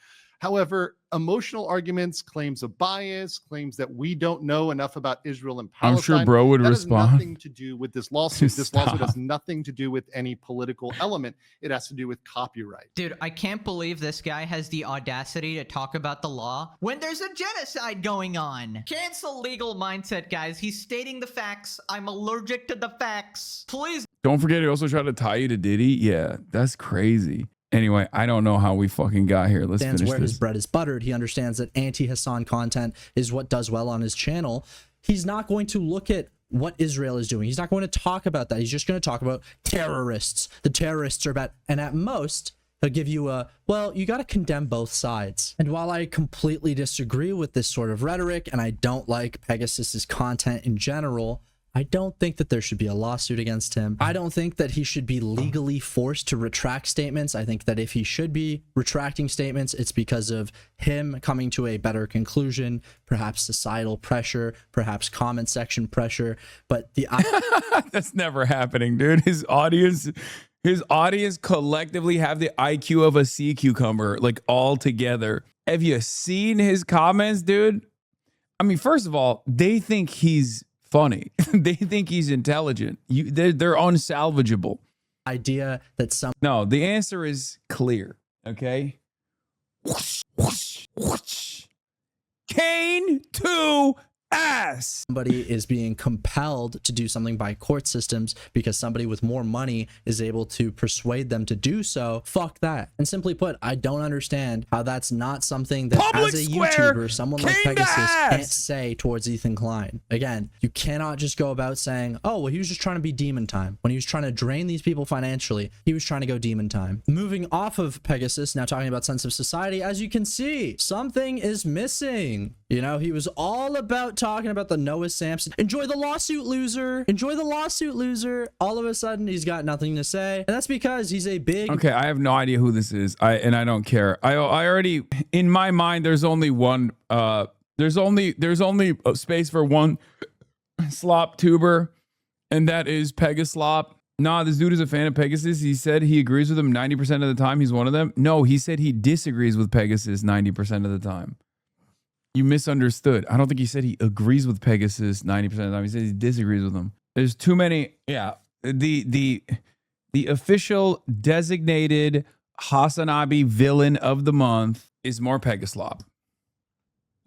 Speaker 11: However, emotional arguments, claims of bias, claims that we don't know enough about Israel and Palestine.
Speaker 1: I'm sure bro would respond.
Speaker 11: Has nothing to do with this lawsuit. This lawsuit has nothing to do with any political element. It has to do with copyright.
Speaker 9: Dude, I can't believe this guy has the audacity to talk about the law when there's a genocide going on. Cancel legal mindset, guys. He's stating the facts. I'm allergic to the facts. Please.
Speaker 1: Don't forget, he also tried to tie you to Diddy. Yeah, that's crazy. Anyway, I don't know how we fucking got here. Let's finish
Speaker 5: where
Speaker 1: this.
Speaker 5: His bread is buttered. He understands that anti-Hasan content is what does well on his channel. He's not going to look at what Israel is doing. He's not going to talk about that. He's just going to talk about terrorists. The terrorists are bad. And at most, he'll give you a, well, you got to condemn both sides. And while I completely disagree with this sort of rhetoric, and I don't like Pegasus's content in general, I don't think that there should be a lawsuit against him. I don't think that he should be legally forced to retract statements. I think that if he should be retracting statements, it's because of him coming to a better conclusion, perhaps societal pressure, perhaps comment section pressure. But the
Speaker 1: that's never happening, dude. His audience collectively have the IQ of a sea cucumber, like all together. Have you seen his comments, dude? I mean, first of all, they think he's funny. They think he's intelligent. They're unsalvageable.
Speaker 5: Idea that
Speaker 1: No, the answer is clear. Okay. Whoosh, whoosh, whoosh. Cain to ass.
Speaker 5: Somebody is being compelled to do something by court systems because somebody with more money is able to persuade them to do so. Fuck that. And simply put, I don't understand how that's not something that
Speaker 1: Public
Speaker 5: as a
Speaker 1: square,
Speaker 5: YouTuber, someone like Pegasus can't say towards Ethan Klein. Again, you cannot just go about saying, oh, well, he was just trying to be demon time. When he was trying to drain these people financially, he was trying to go demon time. Moving off of Pegasus, now talking about Sense of Society, as you can see, something is missing. You know, he was all about talking about the Noah Samson. Enjoy the lawsuit, loser. Enjoy the lawsuit, loser. All of a sudden, he's got nothing to say. And that's because he's a big...
Speaker 1: Okay, I have no idea who this is. I don't care. I already, in my mind, there's only one, there's only a space for one slop tuber, and that is Pegaslop. Nah, this dude is a fan of Pegasus. He said he agrees with him 90% of the time. He's one of them. No, he said he disagrees with Pegasus 90% of the time. You misunderstood. I don't think he said he agrees with Pegasus 90% of the time. He said he disagrees with him. There's too many. Yeah. The official designated HasanAbi villain of the month is MorePegasus.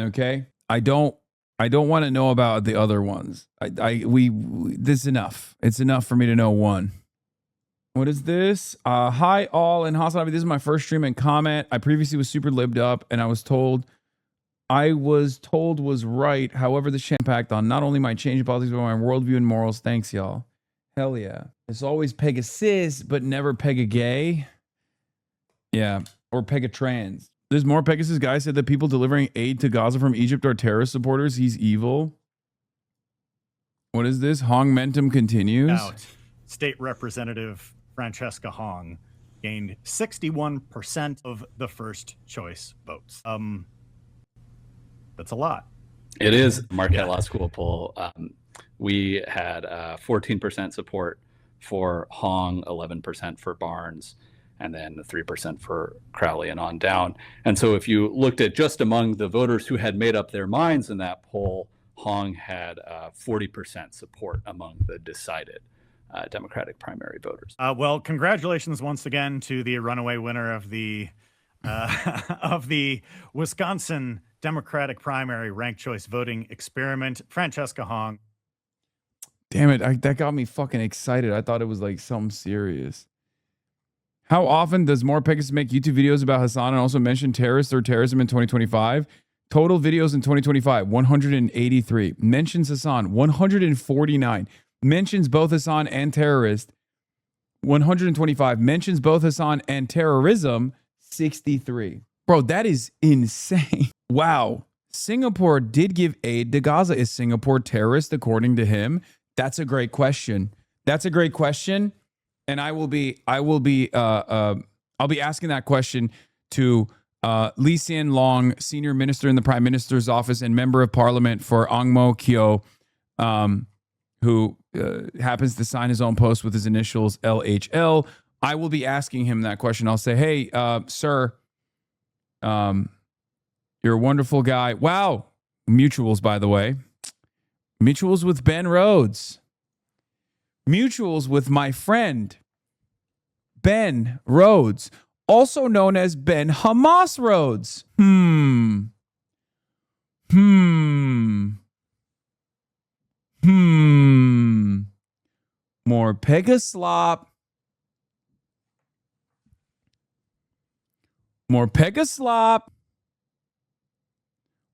Speaker 1: Okay? I don't want to know about the other ones. This is enough. It's enough for me to know one. What is this? Hi all, and HasanAbi, this is my first stream and comment. I previously was super libbed up, and I was told was right. However, this impact on not only my change of politics, but my worldview and morals. Thanks, y'all. Hell yeah. It's always Pegasus, but never Pegagay. Yeah. Or Pegatrans. This MorePegasus guy said that people delivering aid to Gaza from Egypt are terrorist supporters. He's evil. What is this? Hong Mentum continues.
Speaker 12: State Representative Francesca Hong gained 61% of the first choice votes. That's a lot.
Speaker 13: It is Marquette Law School poll. We had 14% support for Hong, 11% for Barnes, and then 3% for Crowley and on down. And so if you looked at just among the voters who had made up their minds in that poll, Hong had 40% support among the decided Democratic primary voters.
Speaker 12: Well, congratulations once again to the runaway winner of the Wisconsin Democratic primary ranked choice voting experiment, Francesca Hong.
Speaker 1: Damn it. That got me fucking excited. I thought it was like something serious. How often does MorePegasus make YouTube videos about Hasan and also mention terrorists or terrorism in 2025? Total videos in 2025, 183. Mentions Hasan, 149. Mentions both Hasan and terrorist, 125. Mentions both Hasan and terrorism, 63. Bro, that is insane. Wow. Singapore did give aid to Gaza. Is Singapore terrorist according to him? That's a great question. That's a great question. And I'll be asking that question to Lee Hsien Loong, senior minister in the Prime Minister's office and member of Parliament for Ang Mo Kio, who happens to sign his own post with his initials LHL. I will be asking him that question. I'll say, hey, sir, you're a wonderful guy. Wow. Mutuals, by the way. Mutuals with Ben Rhodes. Mutuals with my friend, Ben Rhodes, also known as Ben Hamas Rhodes. MorePegaslop. MorePegaslop.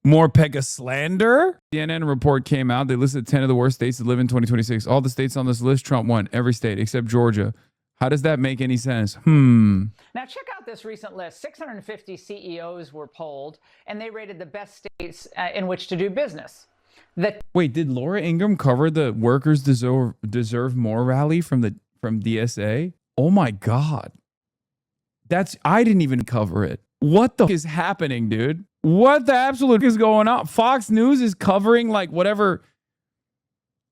Speaker 1: MorePegaslander. CNN report came out. They listed 10 of the worst states to live in 2026. All the states on this list, Trump won. Every state except Georgia. How does that make any sense?
Speaker 3: Now check out this recent list. 650 CEOs were polled, and they rated the best states in which to do business.
Speaker 1: Wait, did Laura Ingraham cover the workers deserve more rally from DSA? Oh my God. I didn't even cover it. What the is happening, dude? What the absolute is going on? Fox News is covering like whatever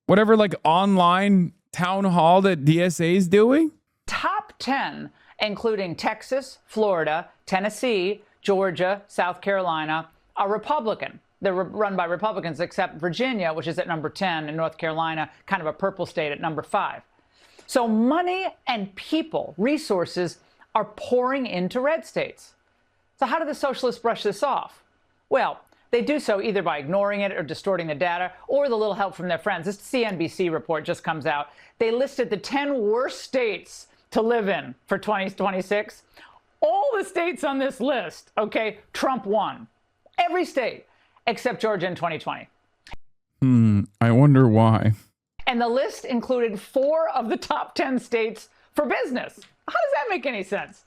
Speaker 1: like online town hall that DSA is doing?
Speaker 3: Top 10, including Texas, Florida, Tennessee, Georgia, South Carolina, are Republican. They're run by Republicans, except Virginia, which is at number 10, and North Carolina, kind of a purple state, at number 5. So money and people, resources, are pouring into red states. So how do the socialists brush this off? Well, they do so either by ignoring it or distorting the data or with a little help from their friends. This CNBC report just comes out. They listed the 10 worst states to live in for 2026. All the states on this list, okay, Trump won. Every state except Georgia in 2020.
Speaker 1: I wonder why.
Speaker 3: And the list included 4 of the top 10 states for business. How does that make any sense?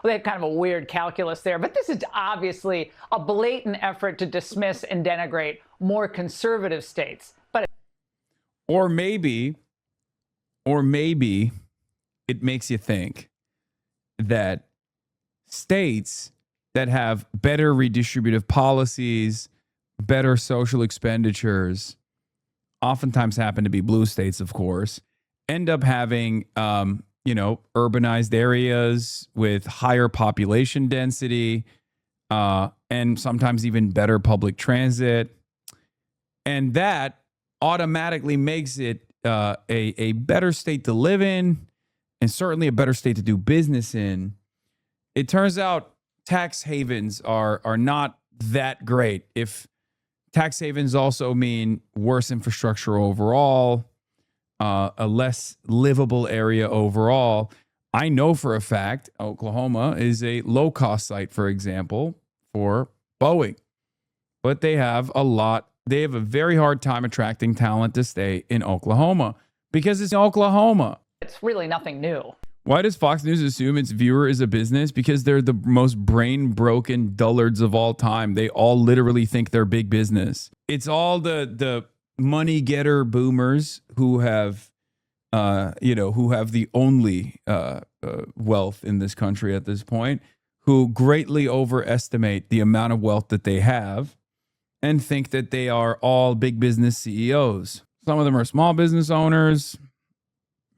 Speaker 3: Well, they have kind of a weird calculus there, but this is obviously a blatant effort to dismiss and denigrate more conservative states.
Speaker 1: Or maybe it makes you think that states that have better redistributive policies, better social expenditures, oftentimes happen to be blue states, of course, end up having urbanized areas with higher population density, and sometimes even better public transit. And that automatically makes it a better state to live in, and certainly a better state to do business in. It turns out tax havens are not that great. If tax havens also mean worse infrastructure overall, a less livable area overall. I know for a fact Oklahoma is a low-cost site, for example, for Boeing. But they have a very hard time attracting talent to stay in Oklahoma because it's Oklahoma.
Speaker 3: It's really nothing new.
Speaker 1: Why does Fox News assume its viewer is a business? Because they're the most brain-broken dullards of all time. They all literally think they're big business. It's all the money getter boomers who have the only wealth in this country at this point, who greatly overestimate the amount of wealth that they have and think that they are all big business CEOs. Some of them are small business owners.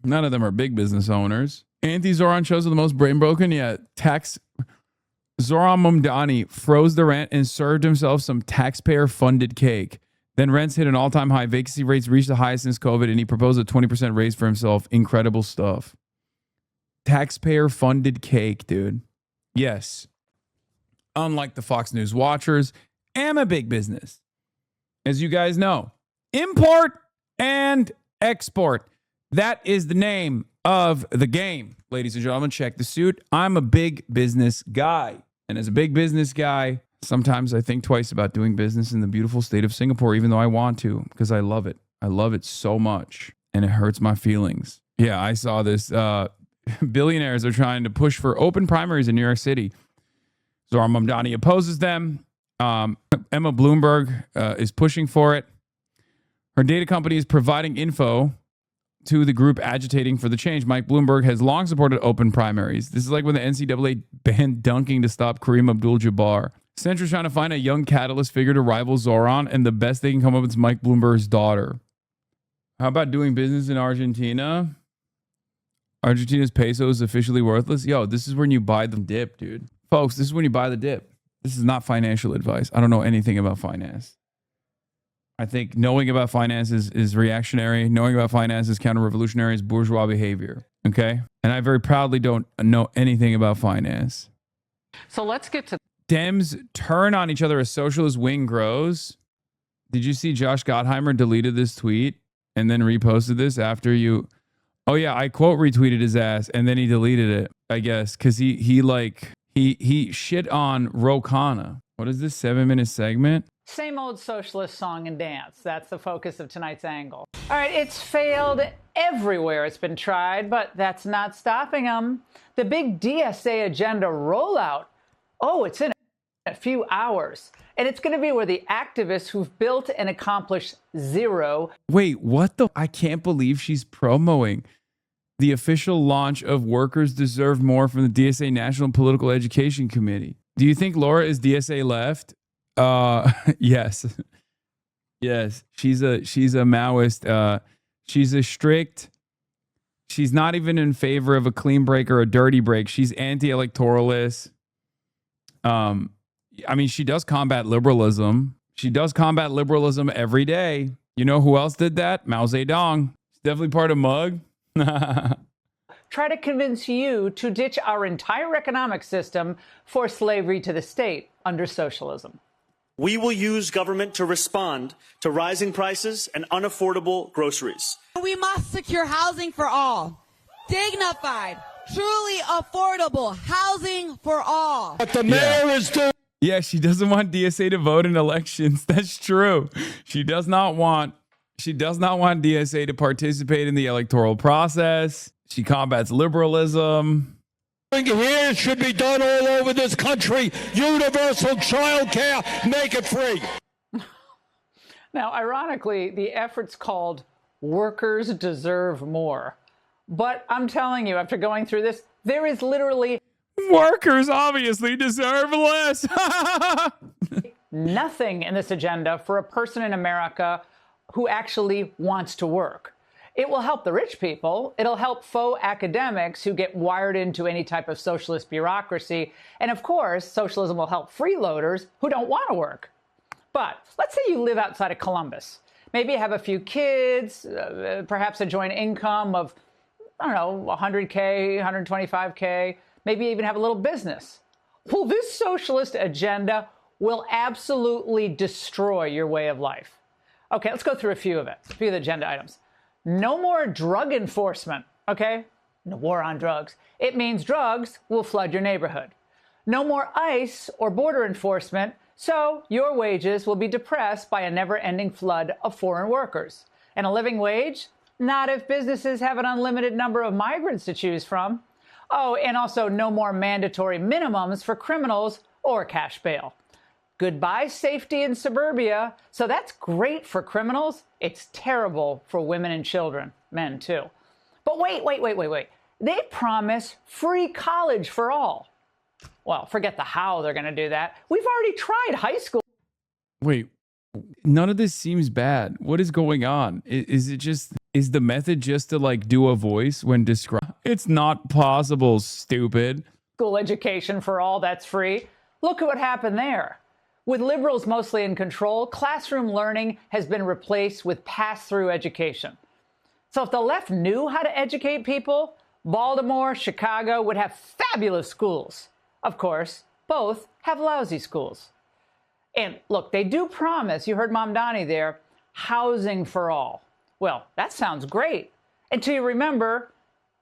Speaker 1: None of them are big business owners. Anti-Zoran shows are the most brain broken yet. Zoran Mamdani froze the rent and served himself some taxpayer-funded cake. Then rents hit an all-time high. Vacancy rates reached the highest since COVID, and he proposed a 20% raise for himself. Incredible stuff. Taxpayer-funded cake, dude. Yes. Unlike the Fox News watchers, am a big business. As you guys know, import and export. That is the name of the game. Ladies and gentlemen, check the suit. I'm a big business guy. And as a big business guy, sometimes I think twice about doing business in the beautiful state of Singapore, even though I want to, because I love it. I love it so much. And it hurts my feelings. Yeah, I saw this. Billionaires are trying to push for open primaries in New York City. Zohar Mamdani opposes them. Emma Bloomberg is pushing for it. Her data company is providing info to the group agitating for the change. Mike Bloomberg has long supported open primaries. This is like when the NCAA banned dunking to stop Kareem Abdul-Jabbar. Central's trying to find a young catalyst figure to rival Zoran, and the best they can come up with is Mike Bloomberg's daughter. How about doing business in Argentina? Argentina's peso is officially worthless. Yo, this is when you buy the dip, dude. Folks, this is when you buy the dip. This is not financial advice. I don't know anything about finance. I think knowing about finance is reactionary. Knowing about finance is counter-revolutionary. Is bourgeois behavior. Okay? And I very proudly don't know anything about finance.
Speaker 3: So let's get to
Speaker 1: Dems turn on each other as socialist wing grows. Did you see Josh Gottheimer deleted this tweet and then reposted this after you... Oh yeah, I quote retweeted his ass and then he deleted it, I guess, because he shit on Ro Khanna. What is this 7-minute segment?
Speaker 3: same old socialist song and dance. That's the focus of tonight's angle. All right, it's failed everywhere it's been tried, but that's not stopping them. The big DSA agenda rollout, oh, it's in a few hours. And it's going to be where the activists who've built and accomplished zero.
Speaker 1: Wait, what the? I can't believe she's promoting the official launch of Workers Deserve More from the DSA National Political Education Committee. Do you think Laura is DSA left? Yes. Yes. She's a Maoist. She's a strict. She's not even in favor of a clean break or a dirty break. She's anti-electoralist. I mean, she does combat liberalism. She does combat liberalism every day. You know who else did that? Mao Zedong. She's definitely part of MUG.
Speaker 3: Try to convince you to ditch our entire economic system for slavery to the state under socialism.
Speaker 14: We will use government to respond to rising prices and unaffordable groceries.
Speaker 15: We must secure housing for all. Dignified, truly affordable housing for all.
Speaker 1: But the mayor is doing. Yeah, she doesn't want DSA to vote in elections. That's true. She does not want DSA to participate in the electoral process. She combats liberalism.
Speaker 17: Here should be done all over this country. Universal child care, make it free.
Speaker 3: Now, ironically, the effort's called Workers Deserve More. But I'm telling you, after going through this, there is literally...
Speaker 1: Workers obviously deserve less.
Speaker 3: Nothing in this agenda for a person in America who actually wants to work. It will help the rich people. It'll help faux academics who get wired into any type of socialist bureaucracy. And of course, socialism will help freeloaders who don't want to work. But let's say you live outside of Columbus. Maybe you have a few kids, perhaps a joint income of, I don't know, 100K, 125K. Maybe even have a little business. Well, this socialist agenda will absolutely destroy your way of life. Okay, let's go through a few of the agenda items. No more drug enforcement, okay? No war on drugs. It means drugs will flood your neighborhood. No more ICE or border enforcement, so your wages will be depressed by a never-ending flood of foreign workers. And a living wage? Not if businesses have an unlimited number of migrants to choose from. Oh, and also no more mandatory minimums for criminals or cash bail. Goodbye safety in suburbia. So that's great for criminals. It's terrible for women and children, men too. But wait. They promise free college for all. Well, forget the how they're going to do that. We've already tried high school.
Speaker 1: Wait, none of this seems bad. What is going on? Is the method just to like do a voice when described? It's not possible, stupid.
Speaker 3: School education for all, that's free. Look at what happened there. With liberals mostly in control, classroom learning has been replaced with pass-through education. So if the left knew how to educate people, Baltimore, Chicago would have fabulous schools. Of course, both have lousy schools. And look, they do promise, you heard Mamdani there, housing for all. Well, that sounds great. Until you remember,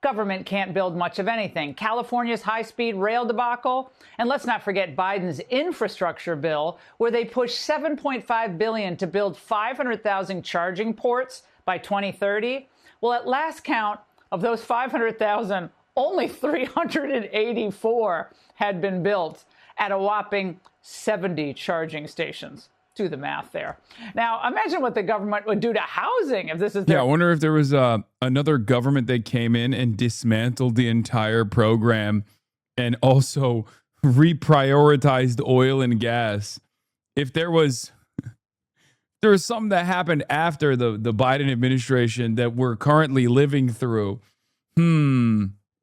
Speaker 3: government can't build much of anything. California's high-speed rail debacle, and let's not forget Biden's infrastructure bill, where they pushed $7.5 billion to build 500,000 charging ports by 2030. Well, at last count of those 500,000, only 384 had been built at a whopping 70 charging stations. Do the math there. Now, imagine what the government would do to housing if this is their...
Speaker 1: Yeah, I wonder if there was another government that came in and dismantled the entire program and also reprioritized oil and gas. If there was something that happened after the Biden administration that we're currently living through.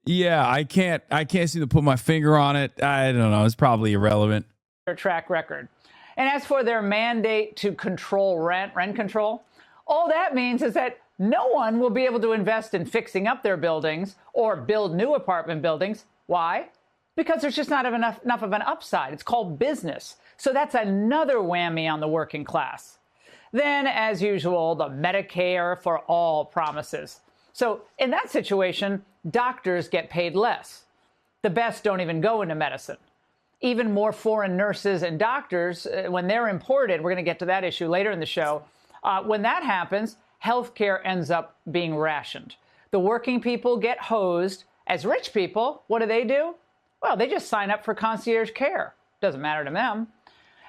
Speaker 1: Yeah, I can't seem to put my finger on it. I don't know. It's probably irrelevant.
Speaker 3: Their track record. And as for their mandate to control rent control, all that means is that no one will be able to invest in fixing up their buildings or build new apartment buildings. Why? Because there's just not enough of an upside. It's called business. So that's another whammy on the working class. Then, as usual, the Medicare for all promises. So in that situation, doctors get paid less. The best don't even go into medicine. Even more foreign nurses and doctors, when they're imported, we're going to get to that issue later in the show. When that happens, healthcare ends up being rationed. The working people get hosed. As rich people, what do? Well, they just sign up for concierge care. Doesn't matter to them.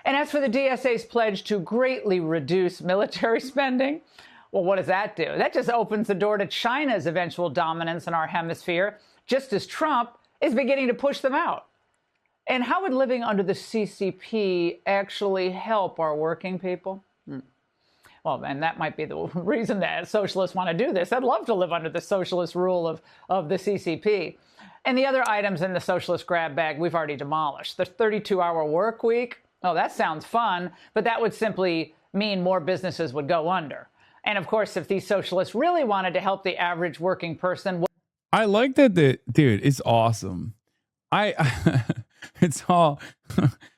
Speaker 3: And as for the DSA's pledge to greatly reduce military spending, well, what does that do? That just opens the door to China's eventual dominance in our hemisphere, just as Trump is beginning to push them out. And how would living under the CCP actually help our working people? Well, and that might be the reason that socialists want to do this. I'd love to live under the socialist rule of the CCP. And the other items in the socialist grab bag we've already demolished. The 32-hour work week. Oh, that sounds fun, but that would simply mean more businesses would go under. And of course, if these socialists really wanted to help the average working person...
Speaker 1: I like that, dude, it's awesome. It's all,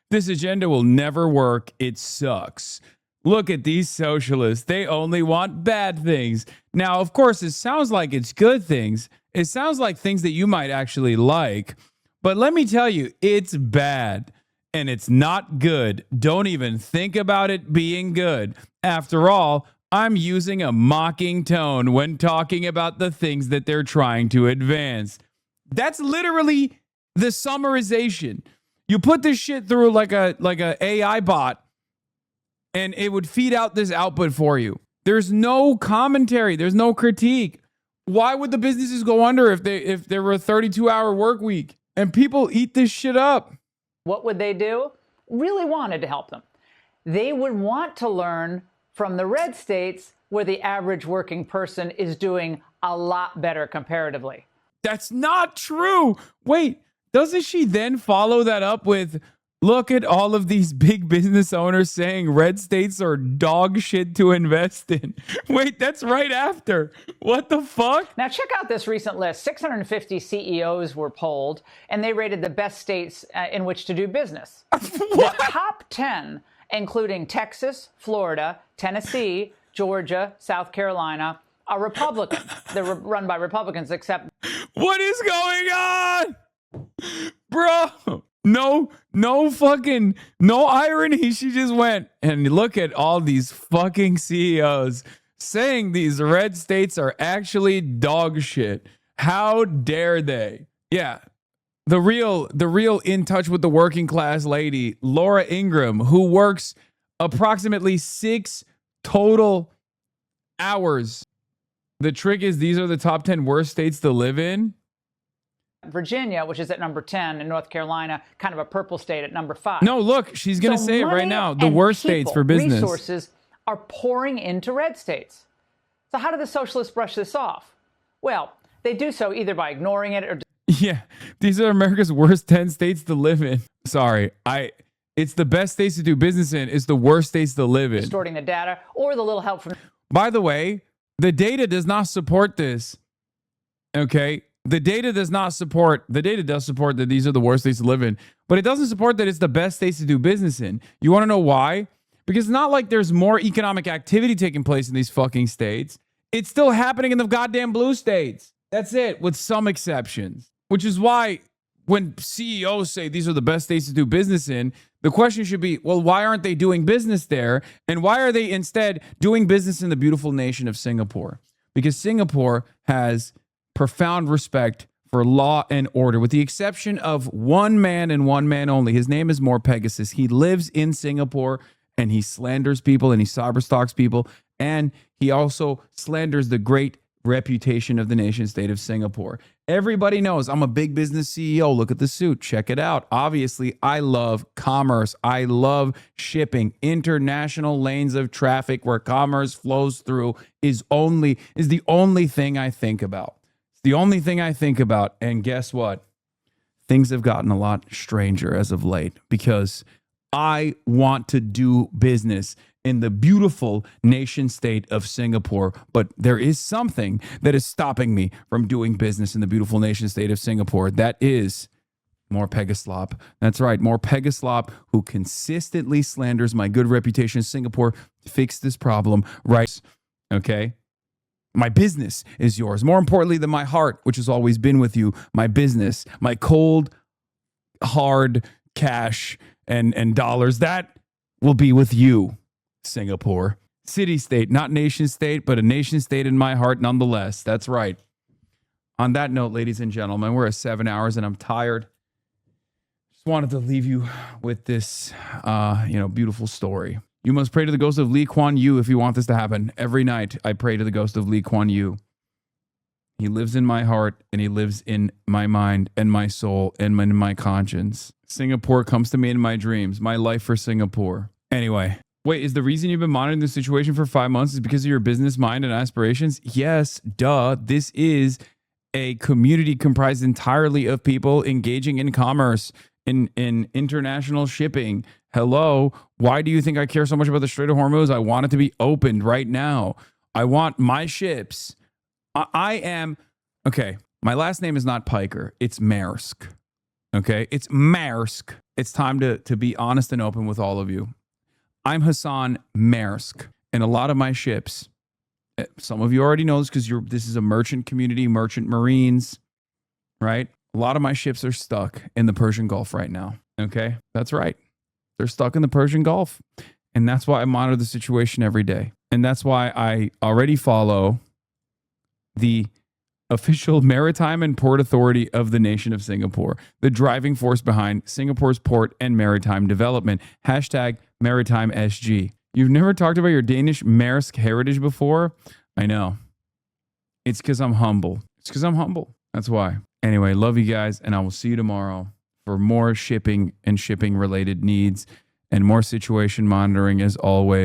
Speaker 1: this agenda will never work. It sucks. Look at these socialists. They only want bad things. Now, of course, it sounds like it's good things. It sounds like things that you might actually like. But let me tell you, it's bad and it's not good. Don't even think about it being good. After all, I'm using a mocking tone when talking about the things that they're trying to advance. That's literally the summarization. You put this shit through like a AI bot and it would feed out this output for you. There's no commentary. There's no critique. Why would the businesses go under if there were a 32-hour work week and people eat this shit up?
Speaker 3: What would they do? Really wanted to help them. They would want to learn from the red states where the average working person is doing a lot better comparatively.
Speaker 1: That's not true. Wait, doesn't she then follow that up with, look at all of these big business owners saying red states are dog shit to invest in? Wait, that's right after. What the fuck?
Speaker 3: Now check out this recent list. 650 CEOs were polled, and they rated the best states in which to do business. The top 10, including Texas, Florida, Tennessee, Georgia, South Carolina, are Republican. They're run by Republicans, except...
Speaker 1: What is going on? Bro, no irony. She just went and look at all these fucking CEOs saying these red states are actually dog shit. How dare they? Yeah. The real in touch with the working class lady, Laura Ingraham, who works approximately 6 total hours. The trick is these are the top 10 worst states to live in.
Speaker 3: Virginia, which is at number 10, and North Carolina, kind of a purple state, at number 5.
Speaker 1: No, look, she's going to say it right now. The worst states for business.
Speaker 3: Resources are pouring into red states. So how do the socialists brush this off? Well, they do so either by ignoring it or...
Speaker 1: Yeah, these are America's worst 10 states to live in. Sorry, it's the best states to do business in. It's the worst states to live in.
Speaker 3: Distorting the data or the little help from...
Speaker 1: By the way, the data does not support this. Okay? The data does support that these are the worst states to live in, but it doesn't support that it's the best states to do business in. You want to know why? Because it's not like there's more economic activity taking place in these fucking states. It's still happening in the goddamn blue states. That's it, with some exceptions. Which is why when CEOs say these are the best states to do business in, the question should be, well, why aren't they doing business there? And why are they instead doing business in the beautiful nation of Singapore? Because Singapore has profound respect for law and order, with the exception of one man and one man only. His name is MorePegasus. He lives in Singapore, and he slanders people, and he cyberstalks people, and he also slanders the great reputation of the nation state of Singapore. Everybody knows I'm a big business CEO. Look at the suit. Check it out. Obviously, I love commerce. I love shipping. International lanes of traffic where commerce flows through is the only thing I think about. It's the only thing I think about. And guess what? Things have gotten a lot stranger as of late because I want to do business in the beautiful nation state of Singapore, but there is something that is stopping me from doing business in the beautiful nation state of Singapore. That is MorePegasus. That's right, MorePegasus, who consistently slanders my good reputation in Singapore. Fix this problem, right? Okay? My business is yours. More importantly than my heart, which has always been with you, my business, my cold, hard cash and dollars, that will be with you. Singapore. City state, not nation state, but a nation state in my heart nonetheless. That's right. On that note, ladies and gentlemen, we're at 7 hours and I'm tired. Just wanted to leave you with this, beautiful story. You must pray to the ghost of Lee Kuan Yew if you want this to happen. Every night I pray to the ghost of Lee Kuan Yew. He lives in my heart and he lives in my mind and my soul and in my conscience. Singapore comes to me in my dreams. My life for Singapore. Anyway. Wait, is the reason you've been monitoring the situation for 5 months is because of your business mind and aspirations? Yes, duh. This is a community comprised entirely of people engaging in commerce, in international shipping. Hello, why do you think I care so much about the Strait of Hormuz? I want it to be opened right now. I want my ships. Okay, my last name is not Piker. It's Maersk. Okay, it's Maersk. It's time to be honest and open with all of you. I'm Hasan Maersk, and a lot of my ships, some of you already know this because this is a merchant community, merchant marines, right? A lot of my ships are stuck in the Persian Gulf right now, okay? That's right. They're stuck in the Persian Gulf, and that's why I monitor the situation every day. And that's why I already follow the official maritime and port authority of the nation of Singapore, the driving force behind Singapore's port and maritime development. Hashtag Maritime SG. You've never talked about your Danish Maersk heritage before? I know. It's because I'm humble. That's why. Anyway, love you guys, and I will see you tomorrow for more shipping and shipping related needs and more situation monitoring as always.